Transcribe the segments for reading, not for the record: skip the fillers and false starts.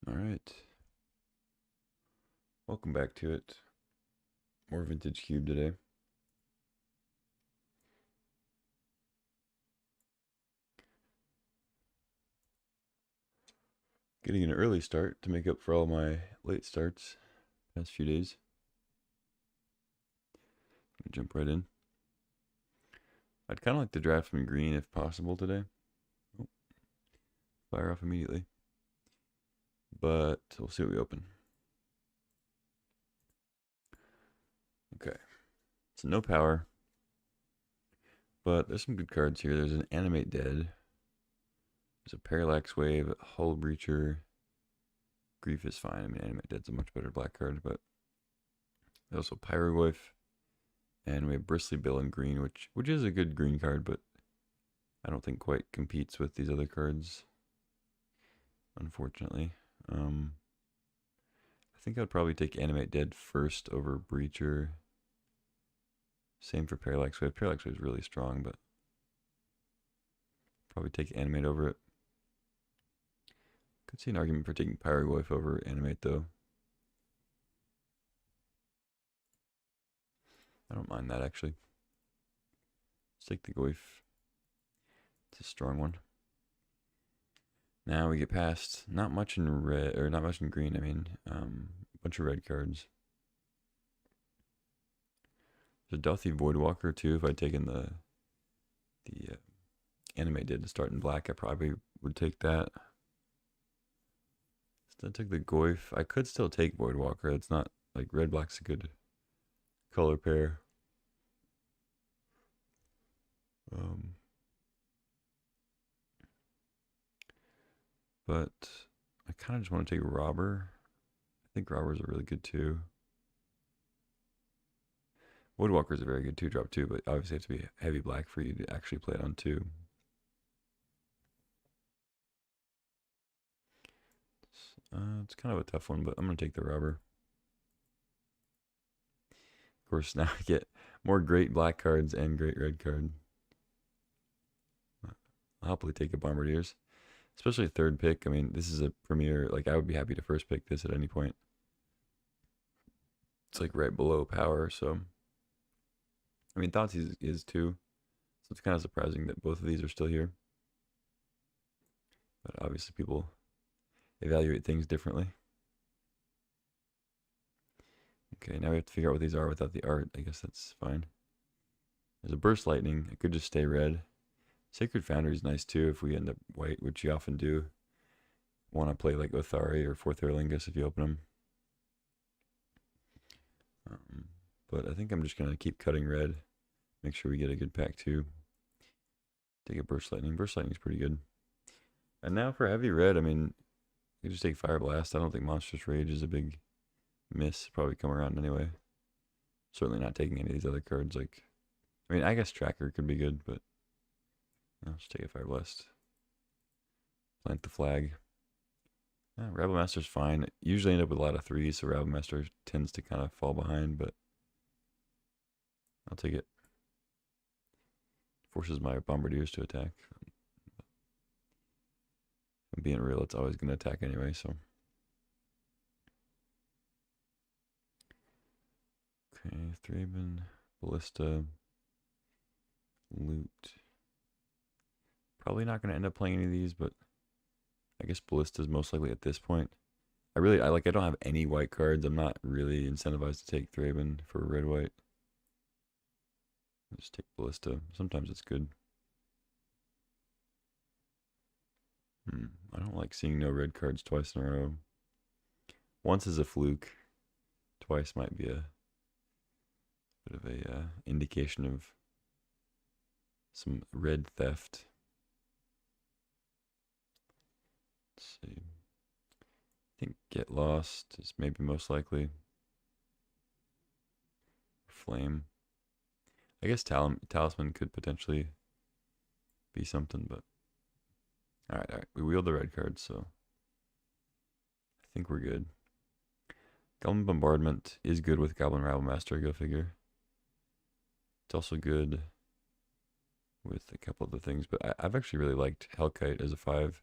Alright. Welcome back to it. More Vintage Cube today. Getting an early start to make up for all my late starts past few days. Jump right in. I'd kind of like to draft some green if possible today. Oh, fire off immediately. But we'll see what we open. Okay. So no power. But there's some good cards here. There's an Animate Dead. There's a Parallax Wave, Hull Breacher. Grief is fine. I mean, Animate Dead's a much better black card, but there's also Pyroglyph. And we have Bristly Bill in green, which is a good green card, but I don't think quite competes with these other cards, unfortunately. I think I would probably take Animate Dead first over Breacher. Same for Parallax Wave. Parallax Wave is really strong, but probably take Animate over it. Could see an argument for taking Pyroglyph over Animate, though. I don't mind that, actually. Let's take the Glyph. It's a strong one. Now we get past not much in red, or not much in green, I mean, a bunch of red cards. There's a Dauthi Voidwalker, too. If I'd taken the Animate Dead to start in black, I probably would take that. Instead, I took the Goyf. I could still take Voidwalker. It's not, like, red-black's a good color pair. But I kind of just want to take Robber. I think Robbers are really good too. Woodwalker is a very good 2-drop too, but obviously have to be heavy black for you to actually play it on 2. It's kind of a tough one, but I'm going to take the Robber. Of course, now I get more great black cards and great red card. I'll happily take a Bombardiers. Especially a third pick. I mean, this is a premier. Like, I would be happy to first pick this at any point. It's like right below power, so. I mean, Thoughtseize is too. So it's kind of surprising that both of these are still here. But obviously, people evaluate things differently. Okay, now we have to figure out what these are without the art. I guess that's fine. There's a Burst Lightning. It could just stay red. Sacred Foundry is nice too if we end up white, which you often do. Want to play like Othari or Fourth Erlingus if you open them. But I think I'm just going to keep cutting red. Make sure we get a good pack too. Take a Burst Lightning. Burst Lightning is pretty good. And now for heavy red, I mean, you just take Fire Blast. I don't think Monstrous Rage is a big miss. Probably come around anyway. Certainly not taking any of these other cards. Like, I mean, I guess Tracker could be good, but I'll just take a Fire Blast. Plant the flag. Rabble Master's fine. Usually end up with a lot of 3s, so Rabble Master tends to kind of fall behind, but I'll take it. Forces my Bombardiers to attack. If I'm being real, it's always going to attack anyway, so. Okay, Thraben, Ballista, Loot. Probably not going to end up playing any of these, but I guess Ballista is most likely at this point. I don't have any white cards. I'm not really incentivized to take Thraben for red-white. Just take Ballista. Sometimes it's good. I don't like seeing no red cards twice in a row. Once is a fluke. Twice might be a bit of a indication of some red theft. Let's see. I think Get Lost is maybe most likely. Flame. I guess Talisman could potentially be something, but alright. We wheeled the red card, so I think we're good. Goblin Bombardment is good with Goblin Rabble Master, go figure. It's also good with a couple other things, but I've actually really liked Hellkite as a 5.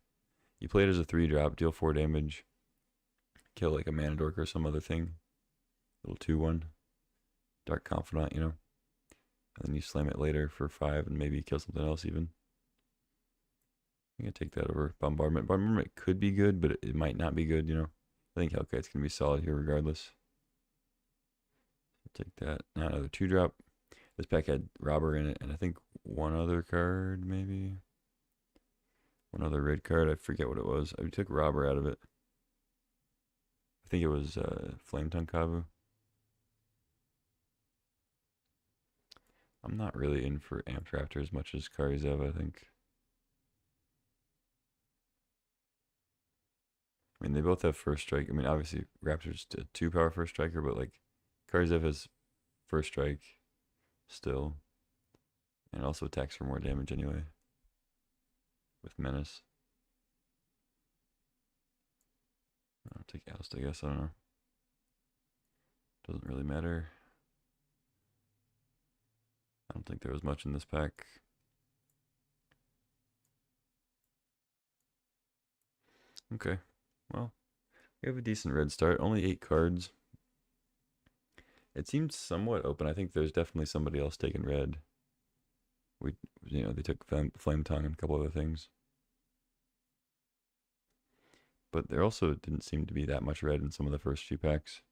You play it as a 3-drop, deal 4 damage. kill like a mana dork or some other thing. Little 2/1. Dark Confidant, you know. And then you slam it later for 5 and maybe kill something else even. I'm going to take that over Bombardment. Bombardment could be good, but it might not be good, you know. I think Hellkite's going to be solid here regardless. I'll take that. Now another 2-drop. This pack had Robber in it, and I think one other card, maybe. One other red card. I forget what it was. I took Robber out of it. I think it was Flame Tongue Kavu. I'm not really in for Amped Raptor as much as Karizev, I think. I mean, they both have first strike. I mean, obviously, Raptor's a 2-power first striker, but like, Karizev has first strike still. And also attacks for more damage anyway. With Menace. I'll take Oust, I guess. I don't know. Doesn't really matter. I don't think there was much in this pack. Okay. Well, we have a decent red start. Only 8 cards. It seemed somewhat open. I think there's definitely somebody else taking red. They took Flame Tongue and a couple other things. But there also didn't seem to be that much red in some of the first few packs.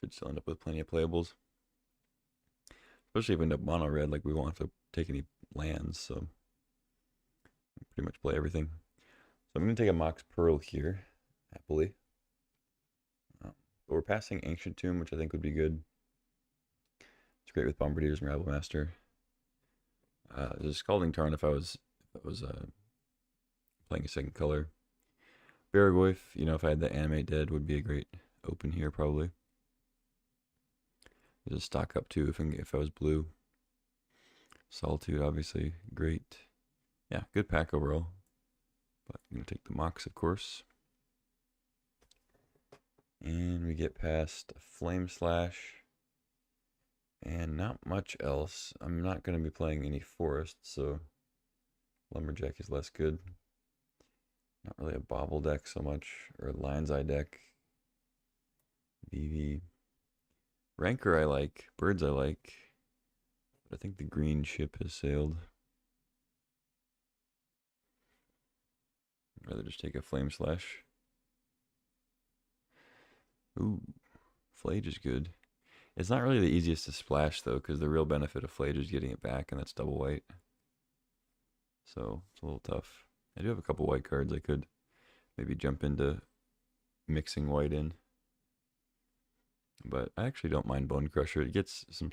Should still end up with plenty of playables. Especially if we end up mono red, like we won't have to take any lands, so pretty much play everything. So I'm going to take a Mox Pearl here, happily. But we're passing Ancient Tomb, which I think would be good. It's great with Bombardiers and Rabble Master. There's a Scalding Tarn if I was playing a second color. Baragoyf, if I had the Animate Dead, would be a great open here probably. There's a stock up too if I was blue. Solitude, obviously, great. Yeah, good pack overall. But I'm going to take the Mox, of course. And we get past Flame Slash. And not much else. I'm not going to be playing any Forest, so Lumberjack is less good. Not really a Bobble deck so much, or a Lion's Eye deck. VV. Rancor I like, Birds I like. But I think the green ship has sailed. I'd rather just take a Flame Slash. Ooh, Flage is good. It's not really the easiest to splash, though, because the real benefit of Flage is getting it back, and that's double white. So, it's a little tough. I do have a couple white cards I could maybe jump into mixing white in. But I actually don't mind Bone Crusher. It gets some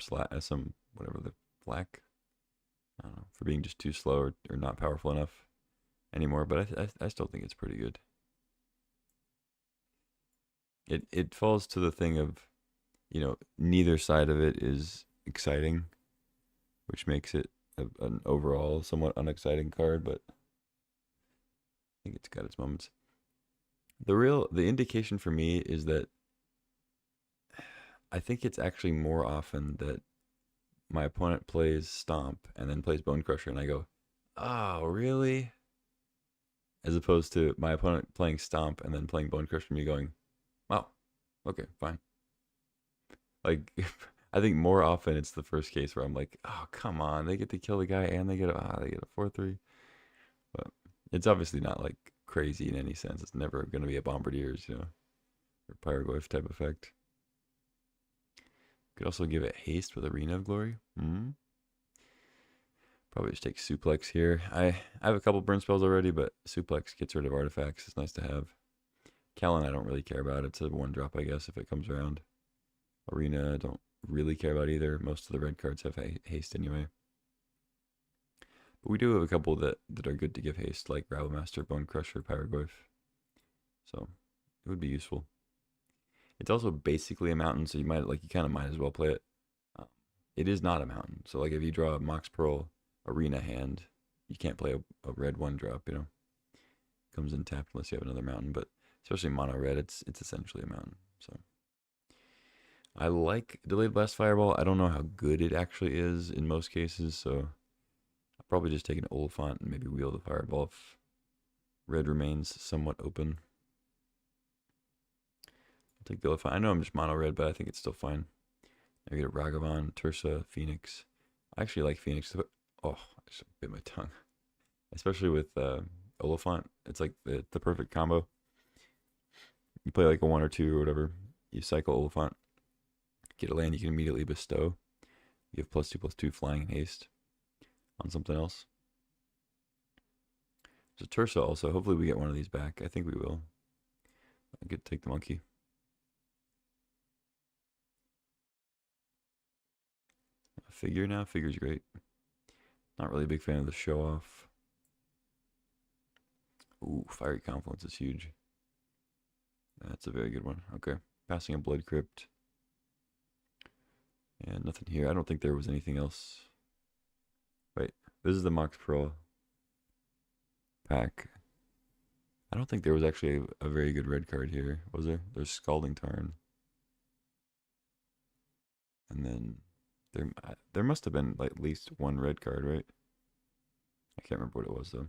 whatever the flack. I don't know, for being just too slow or not powerful enough anymore, but I still think it's pretty good. It falls to the thing of, neither side of it is exciting, which makes it an overall somewhat unexciting card, but I think it's got its moments. The indication for me is that I think it's actually more often that my opponent plays Stomp and then plays Bone Crusher, and I go, oh, really? As opposed to my opponent playing Stomp and then playing Bone Crusher and me going, oh, okay, fine. Like, I think more often it's the first case where I'm like, oh, come on, they get to kill the guy and they get a 4/3. But it's obviously not like crazy in any sense. It's never going to be a Bombardiers, or Pyrogoyf type effect. Could also give it haste with Arena of Glory. Probably just take Suplex here. I have a couple burn spells already, but Suplex gets rid of artifacts. It's nice to have. Callan I don't really care about. It's a 1-drop, I guess, if it comes around. Arena I don't really care about either. Most of the red cards have haste anyway. But we do have a couple that are good to give haste, like Rabble Master, Bone Crusher, Pyrogoyf. So it would be useful. It's also basically a mountain, so you kind of might as well play it. It is not a mountain, so like if you draw a Mox Pearl Arena hand, you can't play a red 1-drop. Comes in tapped unless you have another mountain, but especially mono red, it's essentially a mountain. So I like Delayed Blast Fireball. I don't know how good it actually is in most cases, so I'll probably just take an Oliphant and maybe wheel the Fireball if red remains somewhat open. I'll take the Oliphant. I know I'm just mono red, but I think it's still fine. I get a Ragavan, Tursa, Phoenix. I actually like Phoenix. Oh, I just bit my tongue. Especially with Oliphant. It's like the perfect combo. You play like a 1 or 2 or whatever. You cycle Oliphant. Get a land you can immediately bestow. You have +2/+2 flying and haste on something else. There's a Tursa also. Hopefully we get one of these back. I think we will. I could take the monkey. A figure now. Figure's great. Not really a big fan of the show off. Ooh, Fiery Confluence is huge. That's a very good one. Okay. Passing a Blood Crypt. And nothing here. I don't think there was anything else. Wait, this is the Mox Pro pack. I don't think there was actually a very good red card here, was there? There's Scalding Tarn. And then there must have been like at least one red card, right? I can't remember what it was though.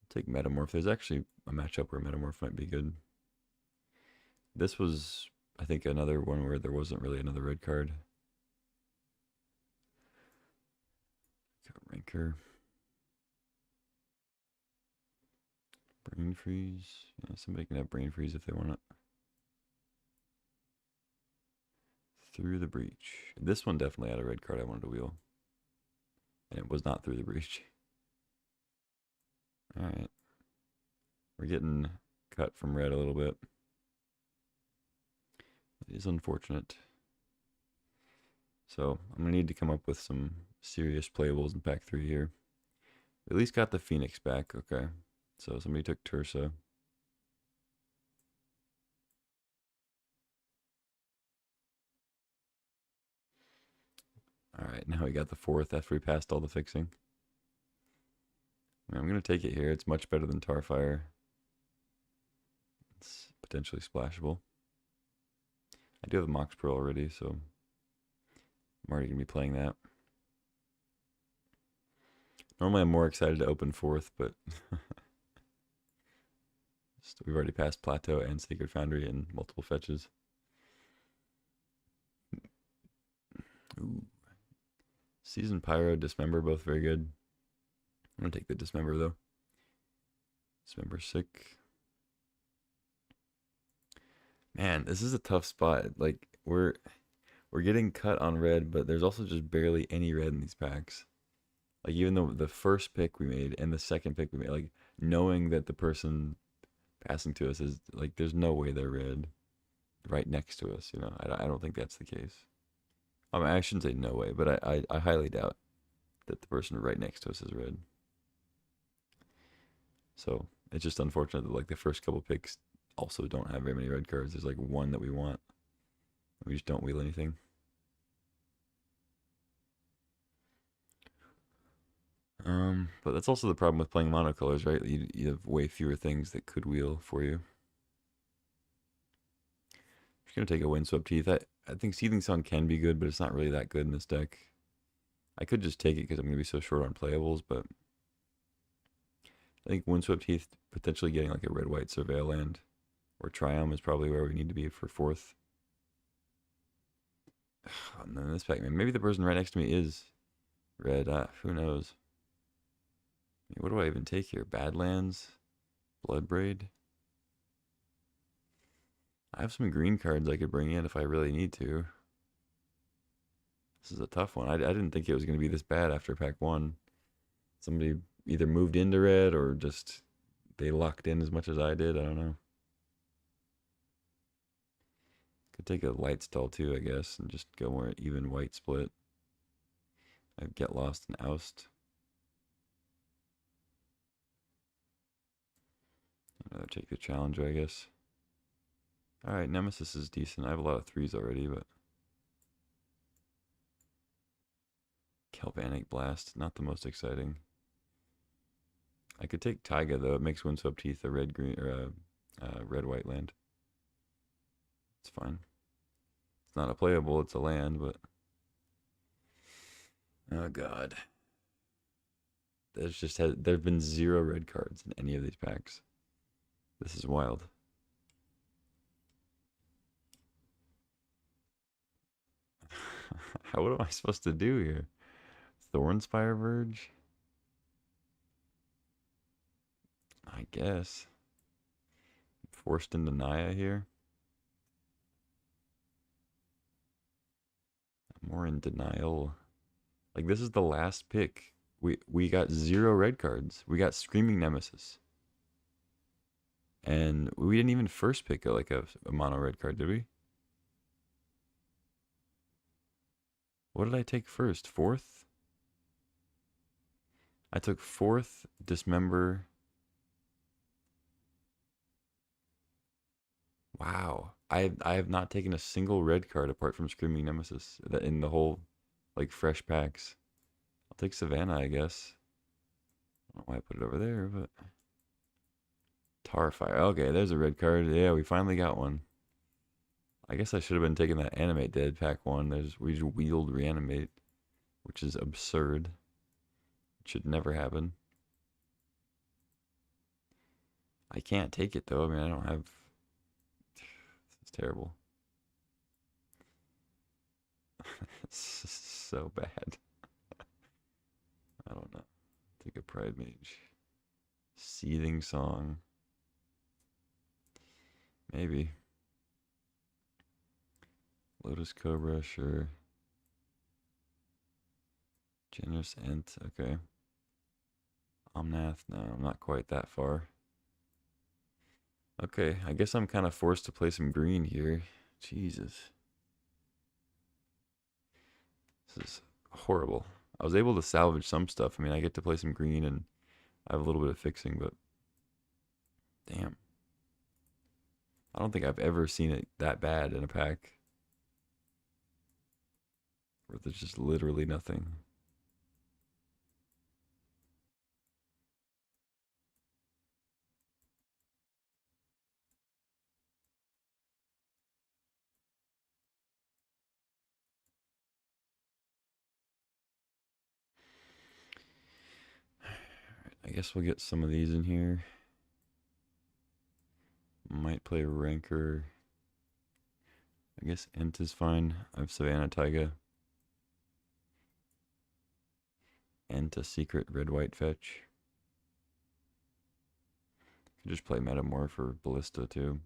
Take Metamorph. There's actually a matchup where Metamorph might be good. This was, I think, another one where there wasn't really another red card. Ranker. Brain Freeze. Yeah, somebody can have Brain Freeze if they want it. Through the Breach. This one definitely had a red card I wanted to wheel. And it was not Through the Breach. Alright. We're getting cut from red a little bit. It is unfortunate. So I'm going to need to come up with some serious playables in pack 3 here. We at least got the Phoenix back. Okay. So somebody took Tursa. Alright, now we got the 4th after we passed all the fixing. I'm going to take it here. It's much better than Tarfire. It's potentially splashable. I do have a Mox Pearl already, so I'm already going to be playing that. Normally I'm more excited to open 4th, but we've already passed Plateau and Sacred Foundry in multiple fetches. Ooh. Seasoned Pyro, Dismember, both very good. I'm going to take the Dismember, though. Dismember sick. Man, this is a tough spot. Like, we're getting cut on red, but there's also just barely any red in these packs. Like, even though the first pick we made and the second pick we made, like, knowing that the person passing to us is, like, there's no way they're red right next to us, you know? I don't think that's the case. I mean, I shouldn't say no way, but I highly doubt that the person right next to us is red. So, it's just unfortunate that, like, the first couple picks also don't have very many red cards. There's, like, one that we want. We just don't wheel anything. But that's also the problem with playing monocolors, right? You have way fewer things that could wheel for you. I'm just gonna take a Windswept Teeth. I think Seething Sun can be good, but it's not really that good in this deck. I could just take it because I'm gonna be so short on playables, but I think Windswept Teeth potentially getting like a red-white Surveil land or Triumph is probably where we need to be for 4th. And then this pack, man, maybe the person right next to me is red. Who knows? I mean, what do I even take here? Badlands? Bloodbraid? I have some green cards I could bring in if I really need to. This is a tough one. I didn't think it was going to be this bad after pack 1. Somebody either moved into red or just they locked in as much as I did. I don't know. Could take a light stall too, I guess, and just go more even white split. I'd get lost and oust. I'd rather take the challenger, I guess. Alright, Nemesis is decent. I have a lot of 3s already, but Galvanic Blast, not the most exciting. I could take Taiga though. It makes Windswept Teeth a red green or a red white land. It's fine. It's not a playable, it's a land, but oh god. There've been 0 red cards in any of these packs. This is wild. What am I supposed to do here? Thornspire Verge? I guess. Forced into Naya here. I'm more in denial. Like, this is the last pick. We got 0 red cards. We got Screaming Nemesis. And we didn't even first pick a mono red card, did we? What did I take first? 4th? I took 4th, Dismember. Wow. I have not taken a single red card apart from Screaming Nemesis in the whole, like, fresh packs. I'll take Savannah, I guess. I don't know why I put it over there, but Tarfire. Okay, there's a red card. Yeah, we finally got one. I guess I should have been taking that Animate Dead pack one. We just wheeled Reanimate, which is absurd. It should never happen. I can't take it though. I mean, I don't have. This is terrible. It's so bad. I don't know. Take a Pride Mage. Seething Song. Maybe. Lotus Cobra, sure. Generous Ent, okay. Omnath, no, I'm not quite that far. Okay, I guess I'm kind of forced to play some green here. Jesus. This is horrible. I was able to salvage some stuff. I mean, I get to play some green and I have a little bit of fixing, but damn. I don't think I've ever seen it that bad in a pack where there's just literally nothing. I guess we'll get some of these in here. Might play Rancor. I guess Ent is fine. I have Savannah Taiga. Ent a secret red-white fetch. Could just play Metamorph or Ballista too.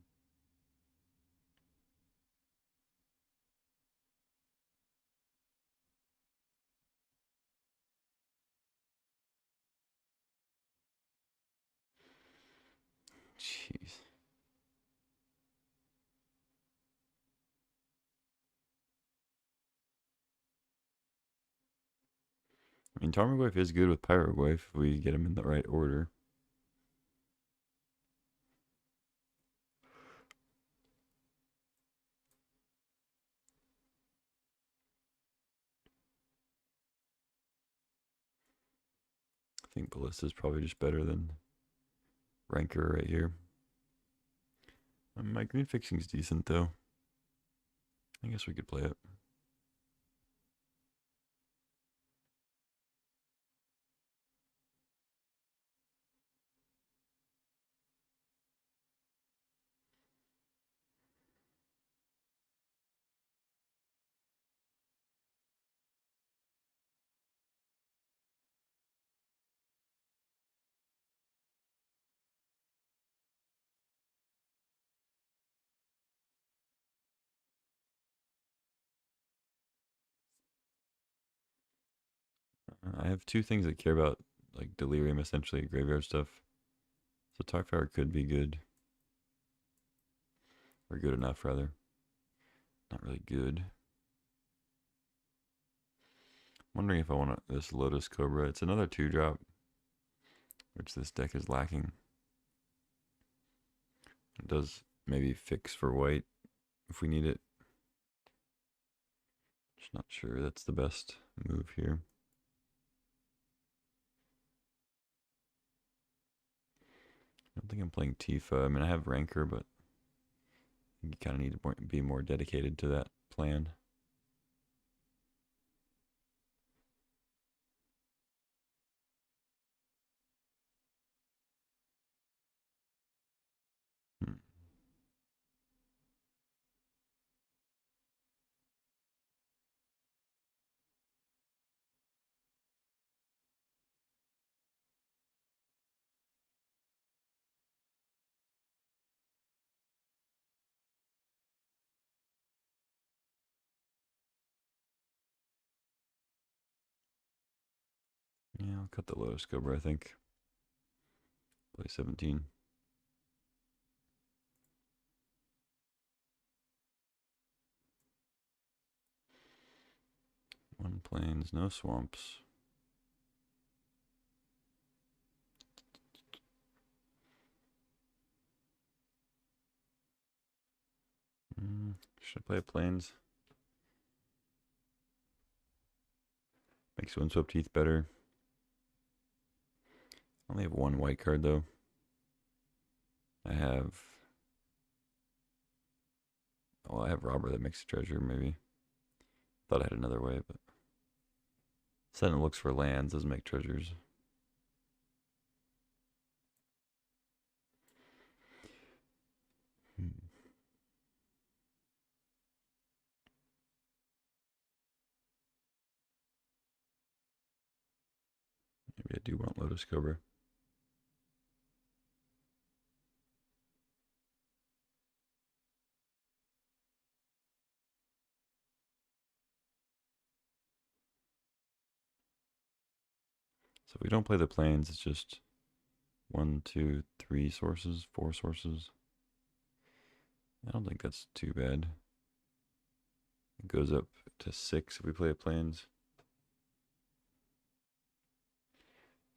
Jeez. I mean, Tarmogoyf is good with Pyrogoyf if we get him in the right order. I think Ballista is probably just better than Rancor right here. My green fixing's decent though. I guess we could play it. I have 2 things that care about, like, Delirium, essentially, graveyard stuff. So Tarkfire could be good. Or good enough, rather. Not really good. Wondering if I want this Lotus Cobra. It's another 2-drop, which this deck is lacking. It does maybe fix for white if we need it. Just not sure that's the best move here. I don't think I'm playing Tifa. I mean, I have Rancor, but You kind of need to be more dedicated to that plan. Hmm. Yeah, I'll cut the Lotus Cobra, I think. Play 17. One plains, no swamps. Should I play plains? Makes Windswept Heath better. I only have one white card though. I have. Oh, I have Robber that makes a treasure, maybe. Thought I had another way, but. Sentinel looks for lands, doesn't make treasures. Hmm. Maybe I do want Lotus Cobra. So if we don't play the plains, it's just 1, 2, 3 sources, 4 sources. I don't think that's too bad. It goes up to 6 if we play plains.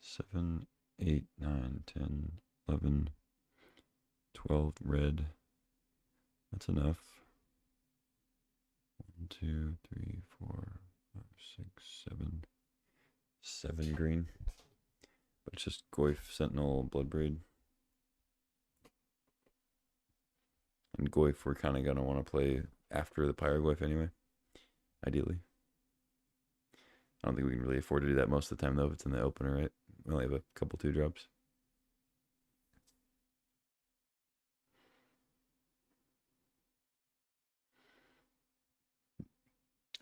7, 8, 9, 10, 11, 12 red. That's enough. 1, 2, 3, 4, 5, 6, 7. 7 green. But it's just Goyf, Sentinel, Bloodbraid. And Goyf we're kind of going to want to play after the Pyrogoyf anyway. Ideally. I don't think we can really afford to do that most of the time though if it's in the opener, right? We only have a couple 2-drops.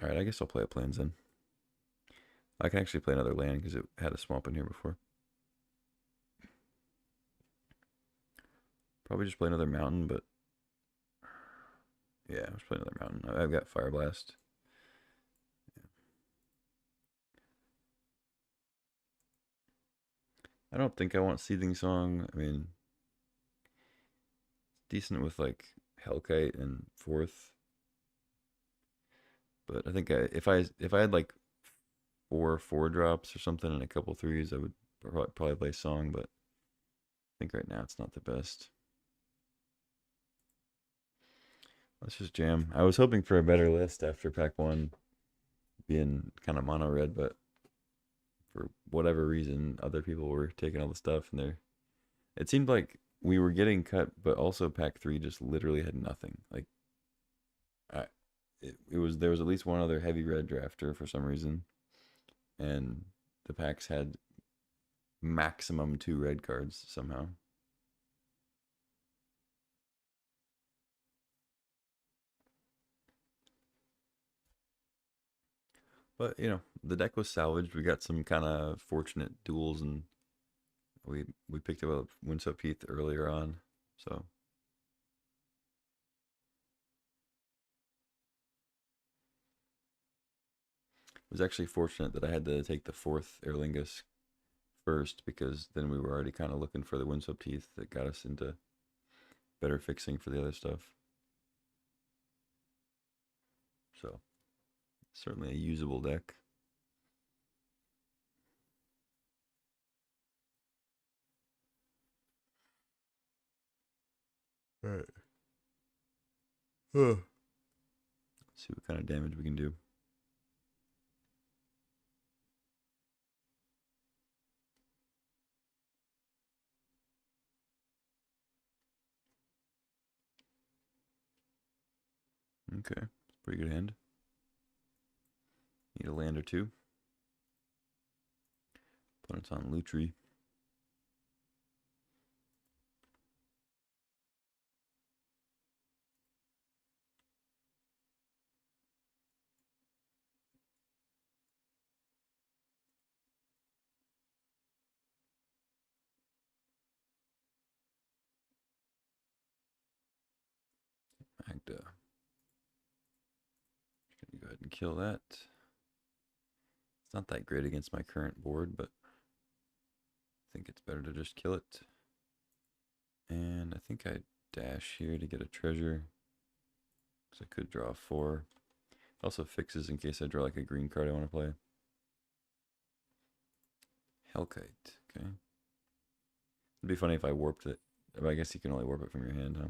Alright, I guess I'll play a plains then. I can actually play another land because it had a swamp in here before. Probably just play another mountain, but yeah, let's play another mountain. I've got Fire Blast. I don't think I want Seething Song. I mean, decent with like Hellkite and Fourth, but I think if I had like 4 drops or something and a couple threes, I would probably play Song. But I think right now it's not the best. Let's just jam. I was hoping for a better list after pack 1 being kind of mono red, but for whatever reason, other people were taking all the stuff, and it seemed like we were getting cut, but also pack 3 just literally had nothing. Like, there was at least one other heavy red drafter for some reason, and the packs had maximum 2 red cards somehow. But the deck was salvaged. We got some kind of fortunate duels, and we picked up a Windswept Heath earlier on, so it was actually fortunate that I had to take the 4th Erlingus first, because then we were already kind of looking for the Windswept Heath that got us into better fixing for the other stuff. So certainly a usable deck. All right. Let's see what kind of damage we can do. Okay, pretty good hand. Need a land or two. Opponent's on Lutri. Magda. Just gonna go ahead and kill that. It's not that great against my current board, but I think it's better to just kill it. And I think I dash here to get a treasure, because I could draw 4. Also fixes in case I draw like a green card I want to play. Hellkite, okay. It'd be funny if I warped it. But I guess you can only warp it from your hand, huh?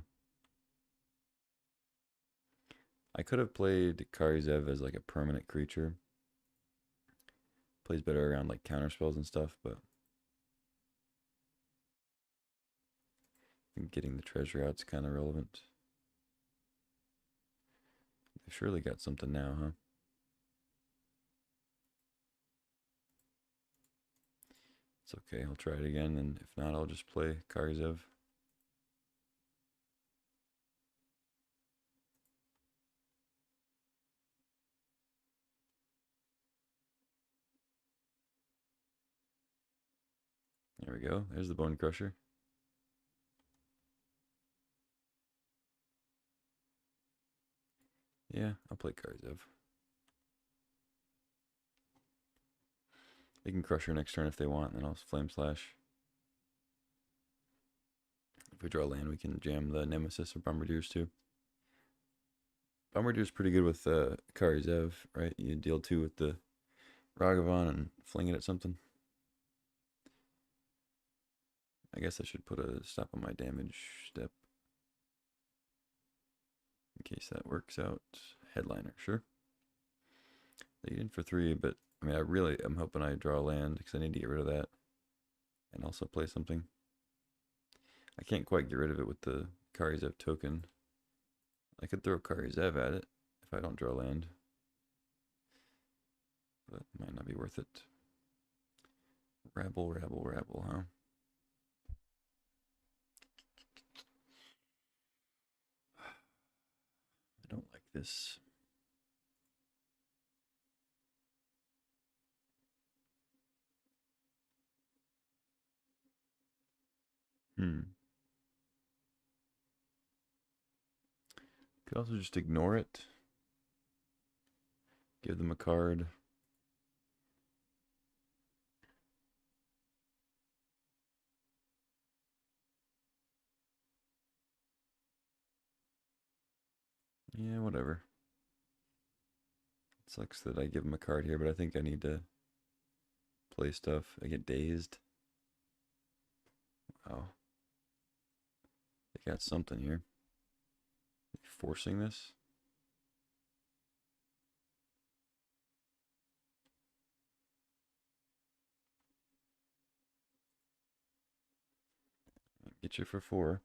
I could have played Karizev as like a permanent creature. Plays better around like counter spells and stuff, but I think getting the treasure out's kind of relevant. They've surely got something now, huh? It's okay, I'll try it again, and if not, I'll just play Karizev. There we go. There's the Bone Crusher. Yeah, I'll play Karizev. They can crush her next turn if they want, and then I'll Flame Slash. If we draw land, we can jam the Nemesis or Bombardiers too. Bombardier's pretty good with Karizev, right? You deal 2 with the Ragavan and fling it at something. I guess I should put a stop on my damage step. In case that works out. Headliner, sure. Lead in for 3, but I mean, I'm hoping I draw land because I need to get rid of that. And also play something. I can't quite get rid of it with the Karizev token. I could throw Karizev at it if I don't draw land. But it might not be worth it. Rabble, rabble, rabble, huh? I don't like this. Could also just ignore it. Give them a card. Yeah, whatever. It sucks that I give them a card here, but I think I need to play stuff. I get dazed. Wow. They got something here. Forcing this? Get you for 4.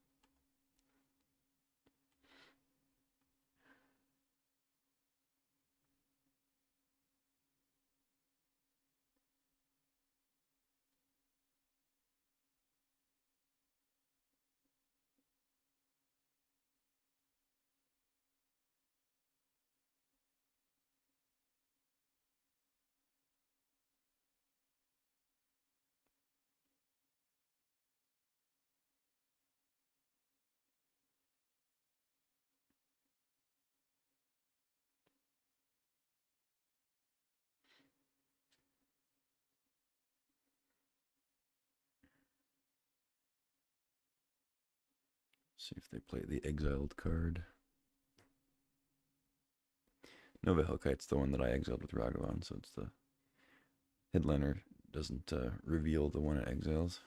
See if they play the exiled card. Nova Hellkite's the one that I exiled with Ragavan, so it's the headliner doesn't reveal the one it exiles.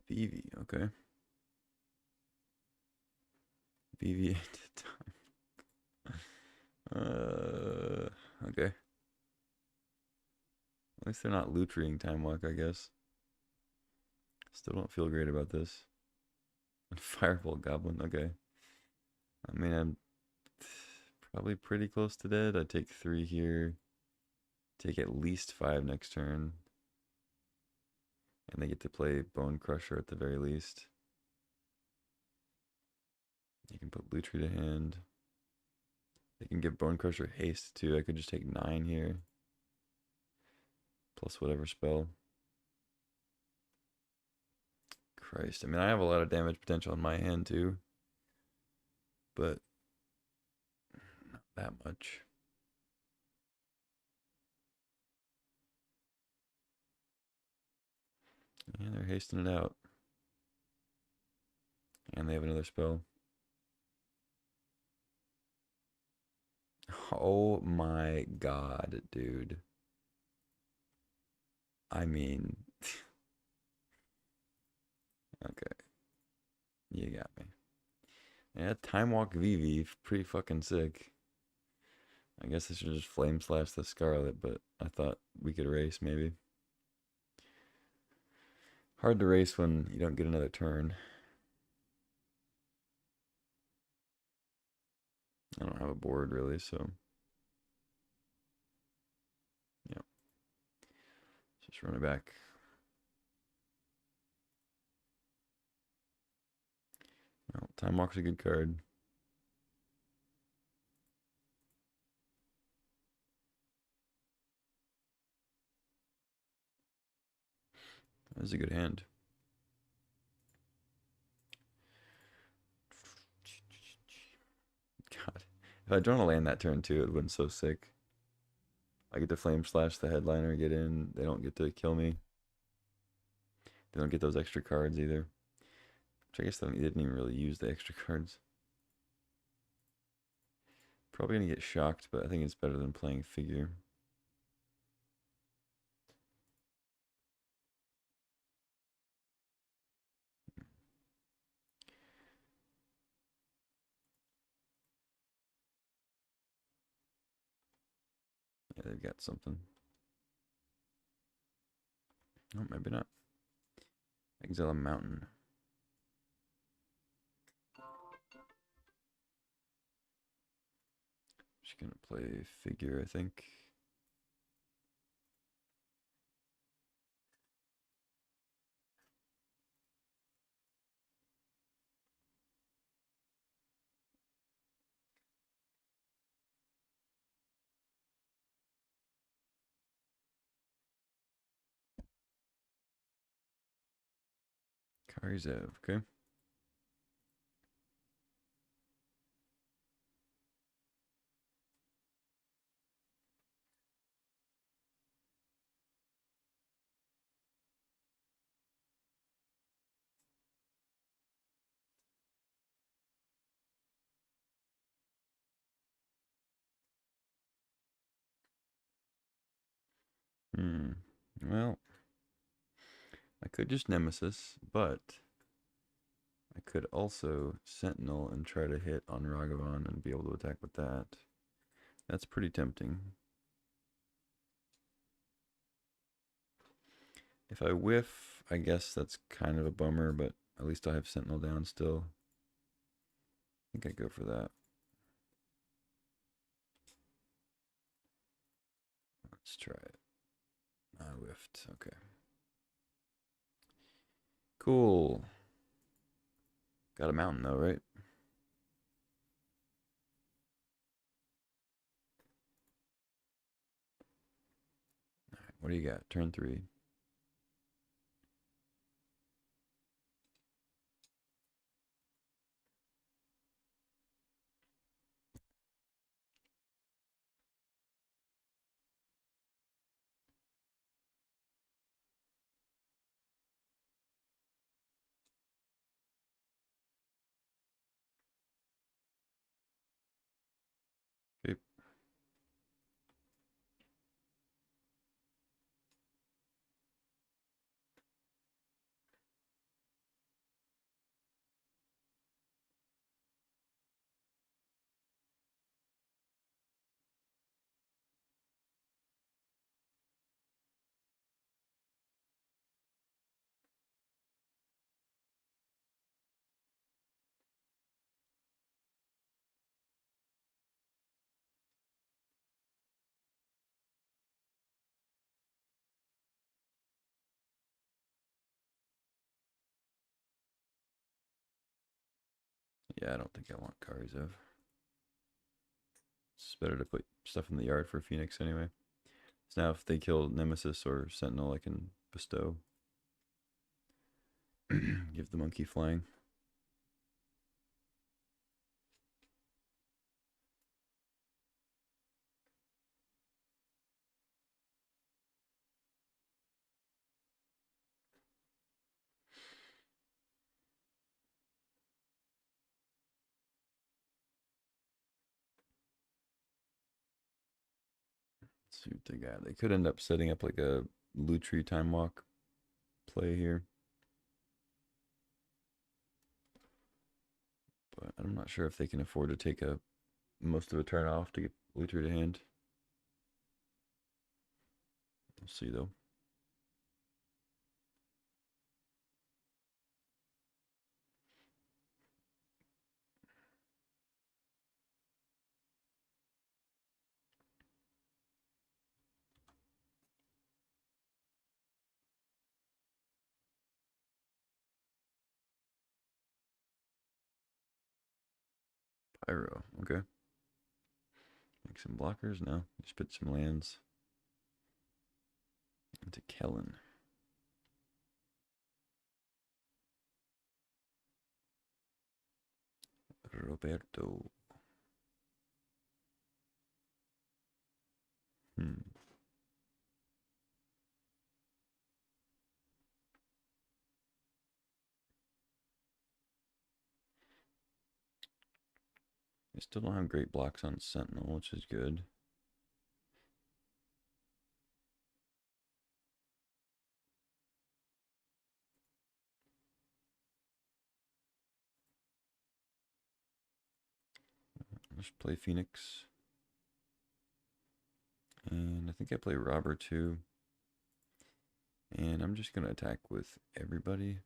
Vivi, okay. Vivi at the time. Okay. At least they're not lootering Time Walk, I guess. Still don't feel great about this. And Firebolt Goblin, okay. I mean, I'm probably pretty close to dead. I take 3 here. Take at least 5 next turn. And they get to play Bone Crusher at the very least. You can put Lutri to hand. They can give Bone Crusher haste too. I could just take 9 here. Plus whatever spell. Christ. I mean, I have a lot of damage potential in my hand too. But not that much. Yeah, they're hasting it out. And they have another spell. Oh my god, dude. I mean, okay. You got me. Yeah, Time Walk VV, pretty fucking sick. I guess I should just Flame Slash the Scarlet, but I thought we could race maybe. Hard to race when you don't get another turn. I don't have a board really, so yeah. Just run it back. Well, Time Walk's a good card. That's a good hand. God. If I'd drawn a land that turn too, it would have been so sick. I get to Flame Slash the headliner, get in. They don't get to kill me. They don't get those extra cards either. Which I guess they didn't even really use the extra cards. Probably gonna get shocked, but I think it's better than playing figure. Yeah, they've got something. Oh, maybe not. Exile a mountain. Just gonna play figure, I think. Karizev, okay. Well, I could just Nemesis, but I could also Sentinel and try to hit on Ragavan and be able to attack with that. That's pretty tempting. If I whiff, I guess that's kind of a bummer, but at least I have Sentinel down still. I think I go for that. Let's try it. I whiffed. Okay. Cool. Got a mountain though, right? Alright, what do you got? Turn 3. Okay. Yeah, I don't think I want Karizev. It's better to put stuff in the yard for Phoenix anyway. So now if they kill Nemesis or Sentinel, I can bestow. Give the monkey flying. Let's see what they got. They could end up setting up like a Lutri time walk play here. But I'm not sure if they can afford to take most of a turn off to get Lutri to hand. We'll see though. Pyro, okay. Make some blockers now. Just put some lands into Kellen. Roberto. I still don't have great blocks on Sentinel, which is good. Let's play Phoenix. And I think I play Robber too. And I'm just going to attack with everybody.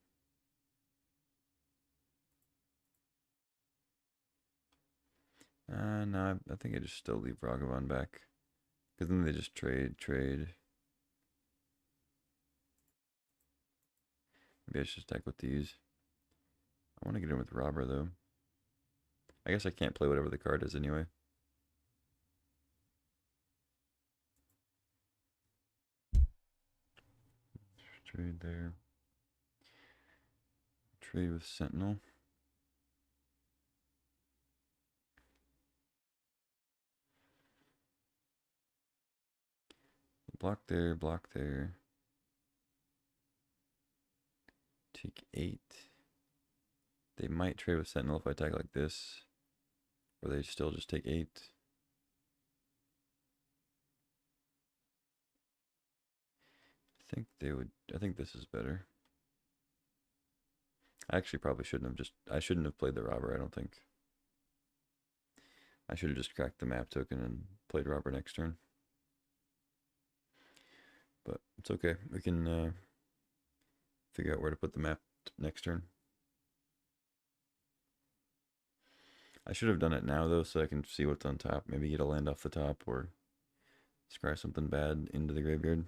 No, I think I just still leave Ragavan back. Because then they just trade. Maybe I should attack with these. I want to get in with Robber though. I guess I can't play whatever the card is anyway. Trade there. Trade with Sentinel. Block there, block there. Take 8. They might trade with Sentinel if I attack like this. Or they still just take 8. I think this is better. I actually probably I shouldn't have played the Robber, I don't think. I should have just cracked the map token and played Robber next turn. But it's okay. We can figure out where to put the map next turn. I should have done it now though, so I can see what's on top. Maybe get a land off the top or scry something bad into the graveyard.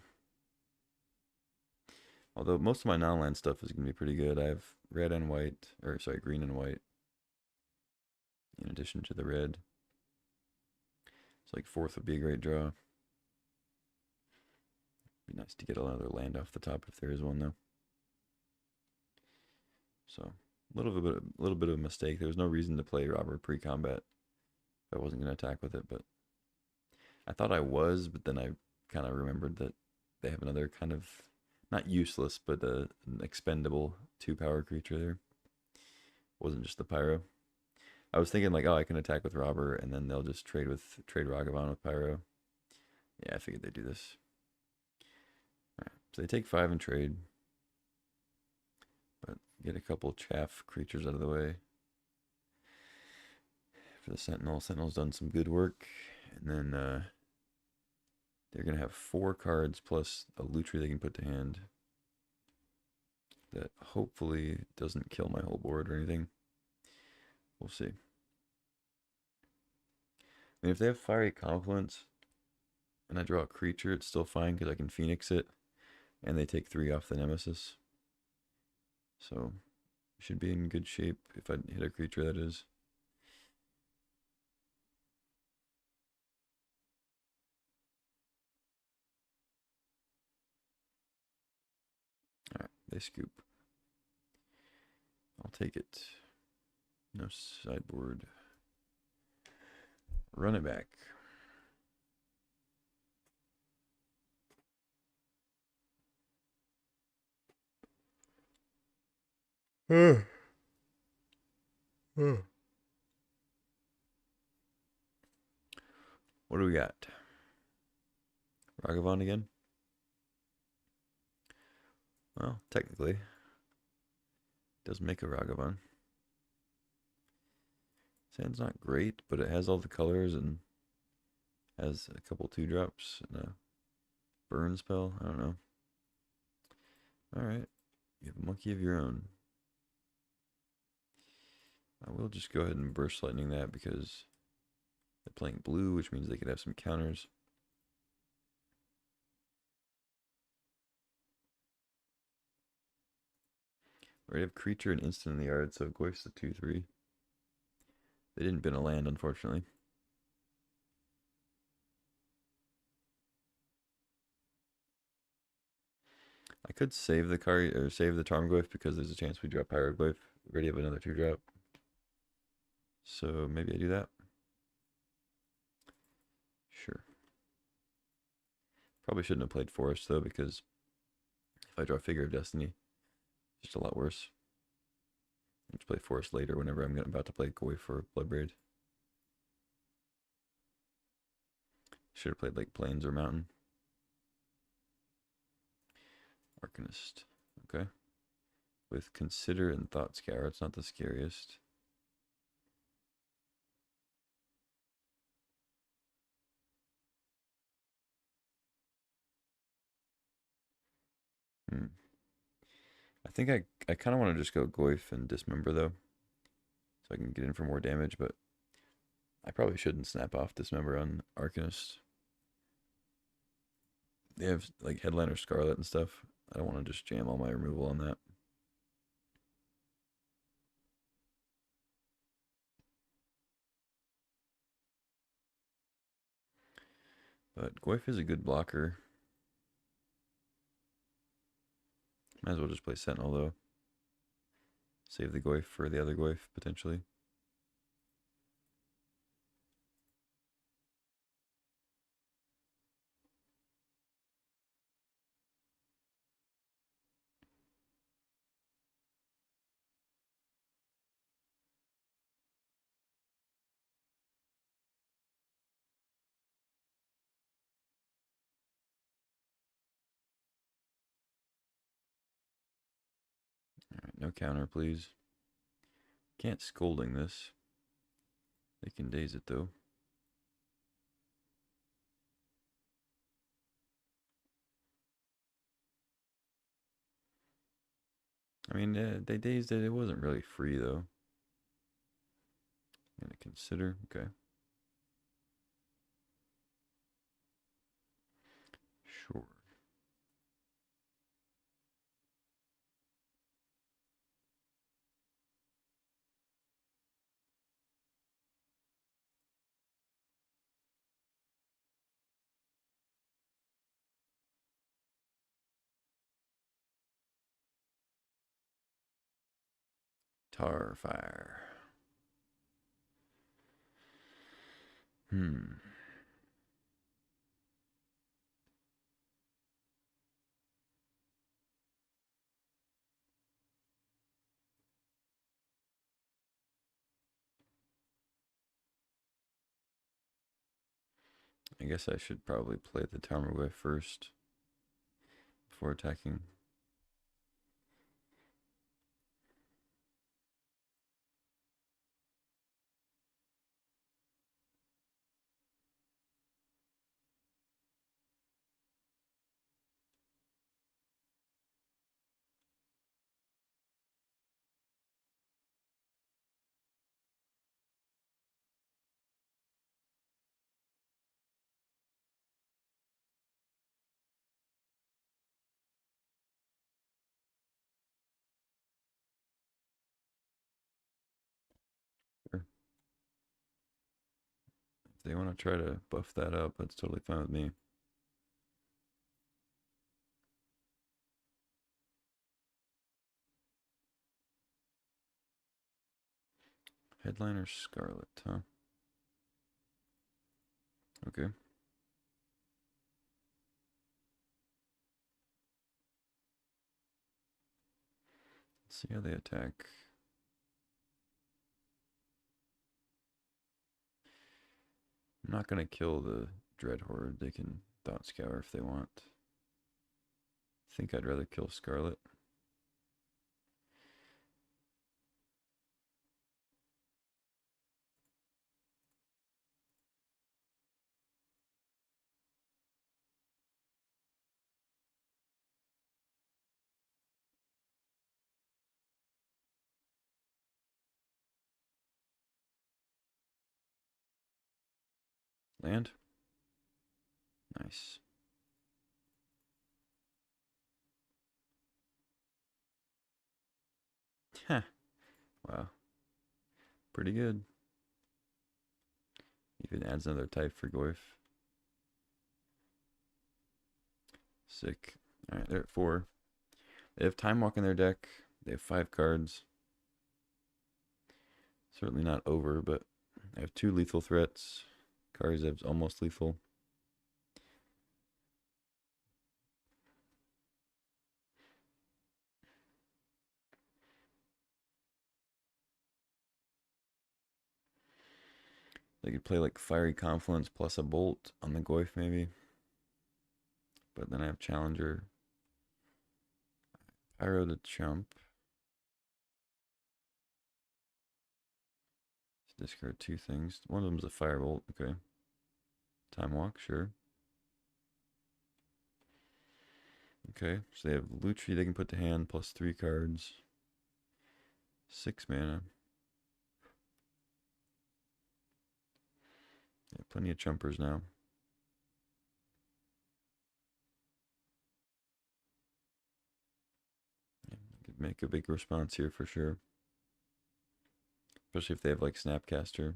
Although most of my non-land stuff is going to be pretty good. I have red and white, or sorry, green and white. In addition to the red. It's like 4th would be a great draw. Be nice to get another land off the top if there is one though. So a little bit of a mistake. There was no reason to play Robber pre-combat if I wasn't going to attack with it, but I thought I was, but then I kind of remembered that they have another kind of not useless, but an expendable 2-power creature there. It wasn't just the Pyro. I was thinking like, oh, I can attack with Robber, and then they'll just trade Ragavan with Pyro. Yeah, I figured they'd do this. Alright, so they take 5 and trade. But get a couple chaff creatures out of the way. For the Sentinel. Sentinel's done some good work. And then they're going to have 4 cards plus a Lutri they can put to hand. That hopefully doesn't kill my whole board or anything. We'll see. I mean, if they have Fiery Confluence and I draw a creature, it's still fine because I can Phoenix it. And they take 3 off the Nemesis. So, should be in good shape if I hit a creature, that is. They scoop. I'll take it. No sideboard. Run it back. What do we got? Ragavan again? Well, technically, it does make a Ragavan. Sand's not great, but it has all the colors and has a couple 2-drops and a burn spell. I don't know. Alright. You have a monkey of your own. I will just go ahead and burst lightning that because they're playing blue, which means they could have some counters. We have creature and instant in the yard, so Goif's a 2/3. They didn't bin a land, unfortunately. I could save the card or save the Tarmogoyf because there's a chance we drop Pyrogoyf. We already have another 2-drop. So maybe I do that. Sure. Probably shouldn't have played Forest though, because if I draw Figure of Destiny, it's just a lot worse. I'll just play Forest later whenever I'm about to play Goyf for Bloodbraid. Should have played like Plains or Mountain. Arcanist. Okay. With Consider and Thought Scour. It's not the scariest. I think I kind of want to just go Goyf and Dismember though, so I can get in for more damage, but I probably shouldn't snap off Dismember on Arcanist. They have like Headliner Scarlet and stuff. I don't want to just jam all my removal on that. But Goyf is a good blocker. Might as well just play Sentinel though. Save the Goyf for the other Goyf potentially. Alright, no counter please. Can't Scolding this. They can daze it though. I mean, they dazed it. It wasn't really free though. Gonna Consider. Okay. Sure. Tar Fire. I guess I should probably play the Tarmogoyf first before attacking. Sure. If they want to try to buff that up, that's totally fine with me. Headliner Scarlet, huh? Okay. Let's see how they attack. I'm not gonna kill the Dread Horde. They can Thought Scour if they want. I think I'd rather kill Scarlet. Land. Nice. Huh. Wow. Pretty good. Even adds another type for Goyf. Sick. Alright, they're at 4. They have Time Walk in their deck. They have 5 cards. Certainly not over, but I have 2 lethal threats. Karizev's almost lethal. They could play like Fiery Confluence plus a Bolt on the Goyf maybe. But then I have Challenger. Pyro to chump. Discard 2 things. One of them is a Firebolt, okay. Time Walk, sure. Okay, so they have Lutri they can put to hand plus 3 cards. 6 mana. Yeah, plenty of chumpers now. Yeah, could make a big response here for sure. Especially if they have like Snapcaster.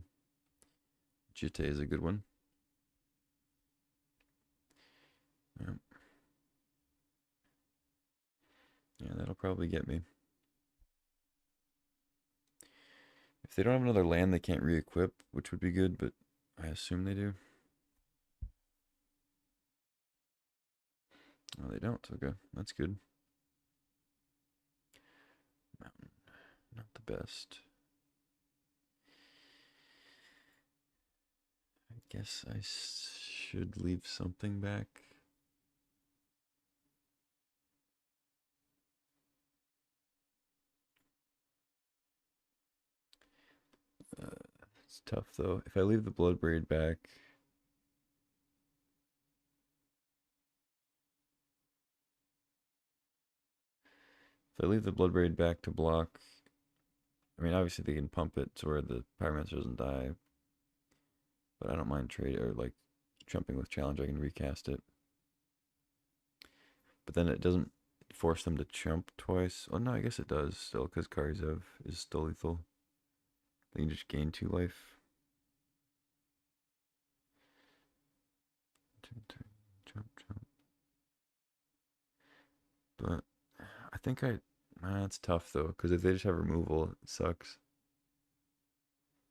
Jitte is a good one. Yeah. Yeah, that'll probably get me. If they don't have another land, they can't re-equip, which would be good, but I assume they do. Oh, they don't. Okay, that's good. Mountain, not the best. I guess I should leave something back. It's tough though. If I leave the Bloodbraid back, if I leave the Bloodbraid back to block, I mean obviously they can pump it to where the Pyromancer doesn't die, but I don't mind trade or like jumping with challenge. I can recast it, but then it doesn't force them to chump twice. Oh no, I guess it does still because Karizev is still lethal. They can just gain 2 life. Jump, jump. But I think it's tough though, because if they just have removal, it sucks.